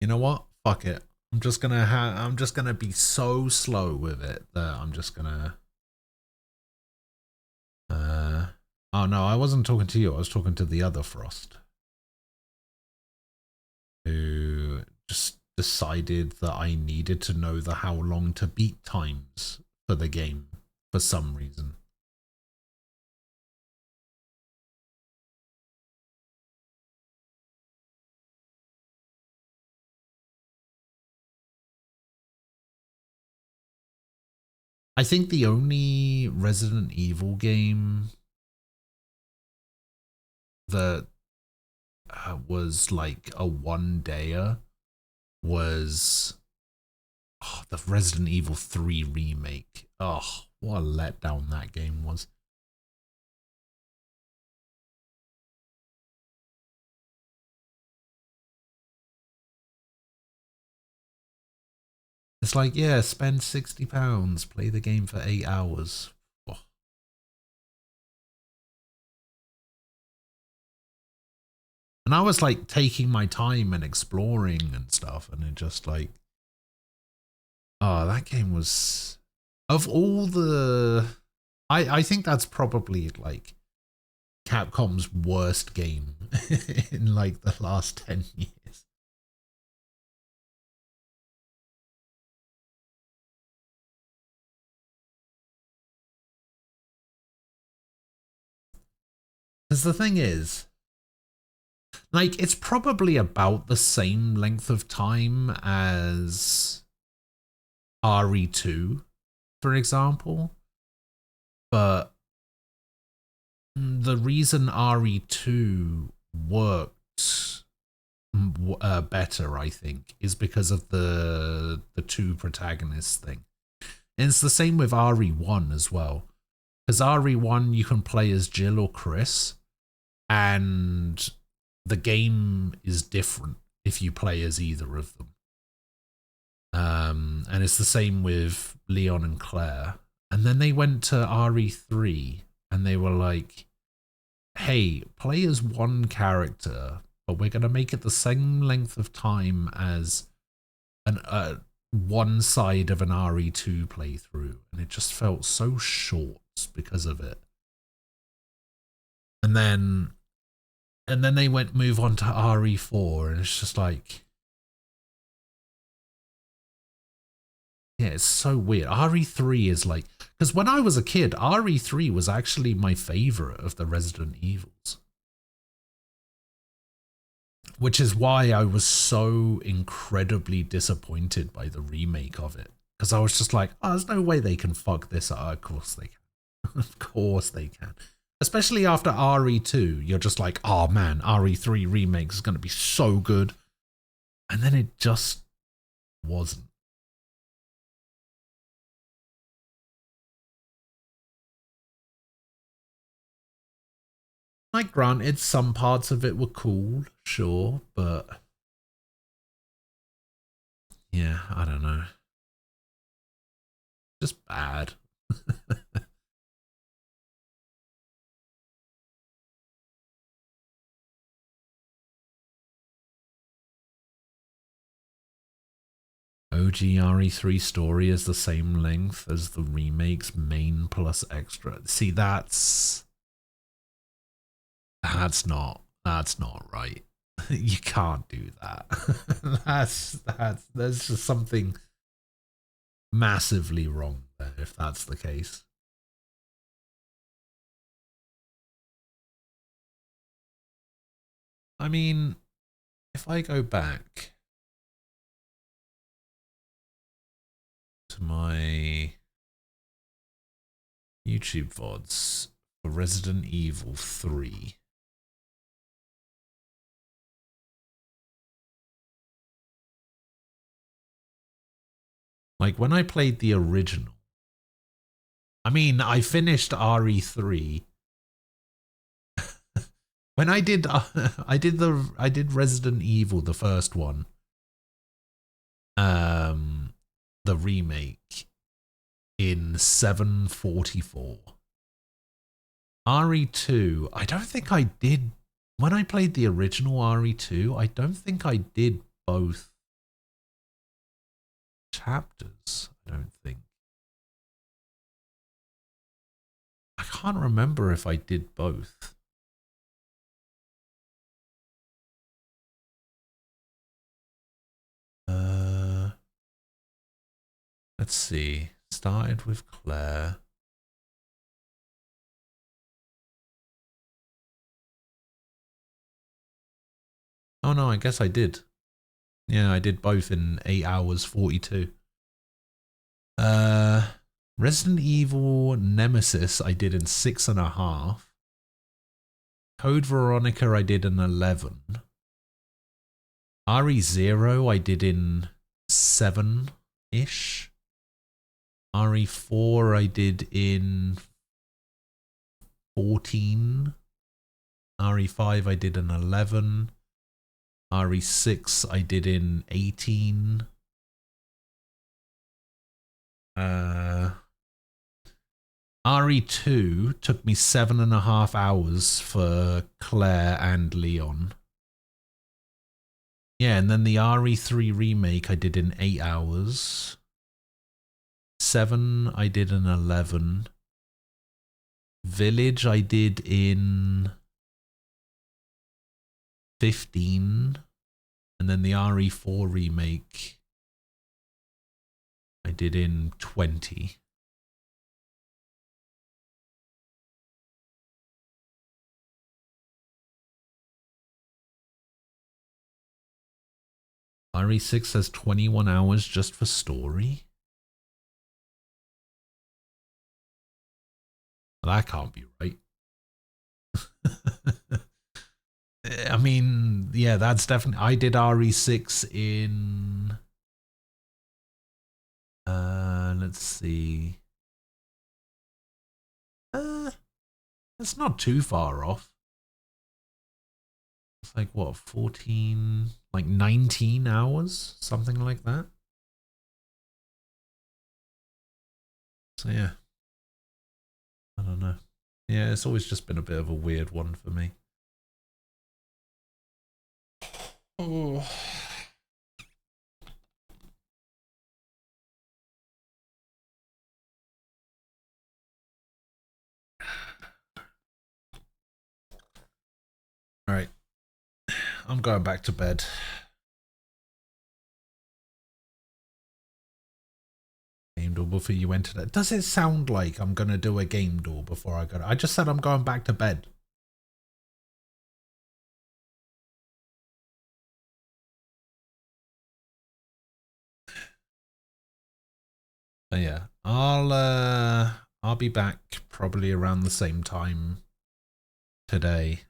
You know what? Fuck it. I'm just gonna be so slow with it that I'm just gonna oh no, I wasn't talking to you, I was talking to the other Frost, who just decided that I needed to know the how long to beat times for the game for some reason. I think the only Resident Evil game that was like a one-dayer was the Resident Evil 3 remake. Oh, what a letdown that game was. It's like, yeah, spend £60, play the game for 8 hours. Oh. And I was like taking my time and exploring and stuff, and it just like, oh, that game was, of all the, I think that's probably like Capcom's worst game in like the last 10 years. Because the thing is, like, it's probably about the same length of time as RE2, for example. But the reason RE2 worked better, I think, is because of the two protagonists thing. And it's the same with RE1 as well. Because RE1, you can play as Jill or Chris, and the game is different if you play as either of them. And it's the same with Leon and Claire. And then they went to RE3 and they were like, hey, play as one character, but we're going to make it the same length of time as one side of an RE2 playthrough. And it just felt so short because of it. And then they move on to RE4, and it's just like, yeah, it's so weird. RE3 is like, because when I was a kid, RE3 was actually my favorite of the Resident Evils. Which is why I was so incredibly disappointed by the remake of it. Because I was just like, oh, there's no way they can fuck this up. Of course they can. Of course they can. Especially after RE2, you're just like, oh man, RE3 remake is going to be so good. And then it just wasn't. Like, granted, some parts of it were cool, sure, but yeah, I don't know. Just bad. OG RE3 story is the same length as the remake's main plus extra. See, that's not right. You can't do that. There's just something massively wrong there if that's the case. I mean, if I go back to my YouTube VODs for Resident Evil 3. Like, when I played the original, I mean, I finished RE3. When I did Resident Evil, the first one, the remake, in 744. RE2, I don't think I did, when I played the original RE2, I don't think I did both chapters, I don't think. I can't remember if I did both. Let's see. Started with Claire. Oh no, I guess I did. Yeah, I did both in 8 hours 42. Resident Evil Nemesis I did in 6.5. Code Veronica I did in 11. RE0 I did in 7-ish. RE4 I did in 14. RE5 I did in 11. RE6 I did in 18. RE2 took me 7.5 hours for Claire and Leon. Yeah, and then the RE3 remake I did in 8 hours. 7 I did in 11. Village I did in 15. And then the RE4 remake I did in 20. RE6 says 21 hours just for story. Well, that can't be right. I mean, yeah, that's definitely... I did RE6 in... let's see. It's not too far off. It's like, what, 14... like 19 hours? Something like that. So, yeah. I don't know. Yeah, it's always just been a bit of a weird one for me. Oh. All right. I'm going back to bed. Game door before you enter that. Does it sound like I'm going to do a game door before I go? I just said I'm going back to bed. But yeah, I'll be back probably around the same time today.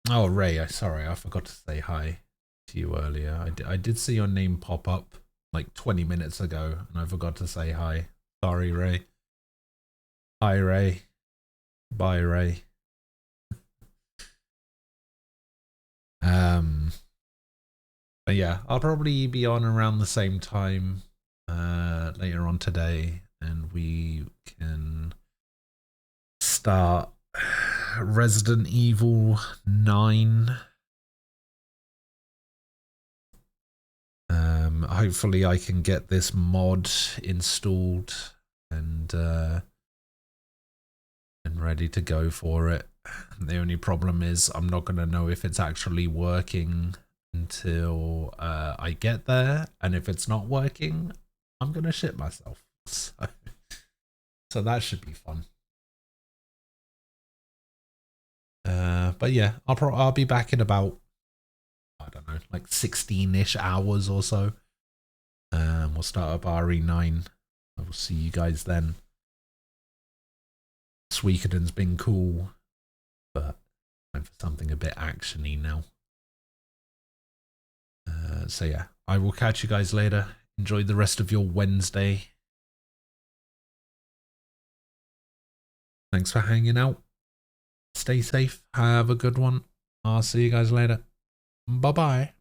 Oh, Ray, sorry, I forgot to say hi to you earlier. I did see your name pop up like 20 minutes ago, and I forgot to say hi. Sorry, Ray. Hi, Ray. Bye, Ray. But yeah, I'll probably be on around the same time later on today, and we can start Resident Evil 9. Hopefully I can get this mod installed and ready to go for it. The only problem is I'm not going to know if it's actually working until I get there, and if it's not working, I'm going to shit myself. So that should be fun. But yeah, I'll be back in about, I don't know, like 16-ish hours or so. We'll start up RE9. I will see you guys then. Suikoden's been cool, but time for something a bit actiony now. So yeah, I will catch you guys later. Enjoy the rest of your Wednesday. Thanks for hanging out. Stay safe. Have a good one. I'll see you guys later. Bye-bye.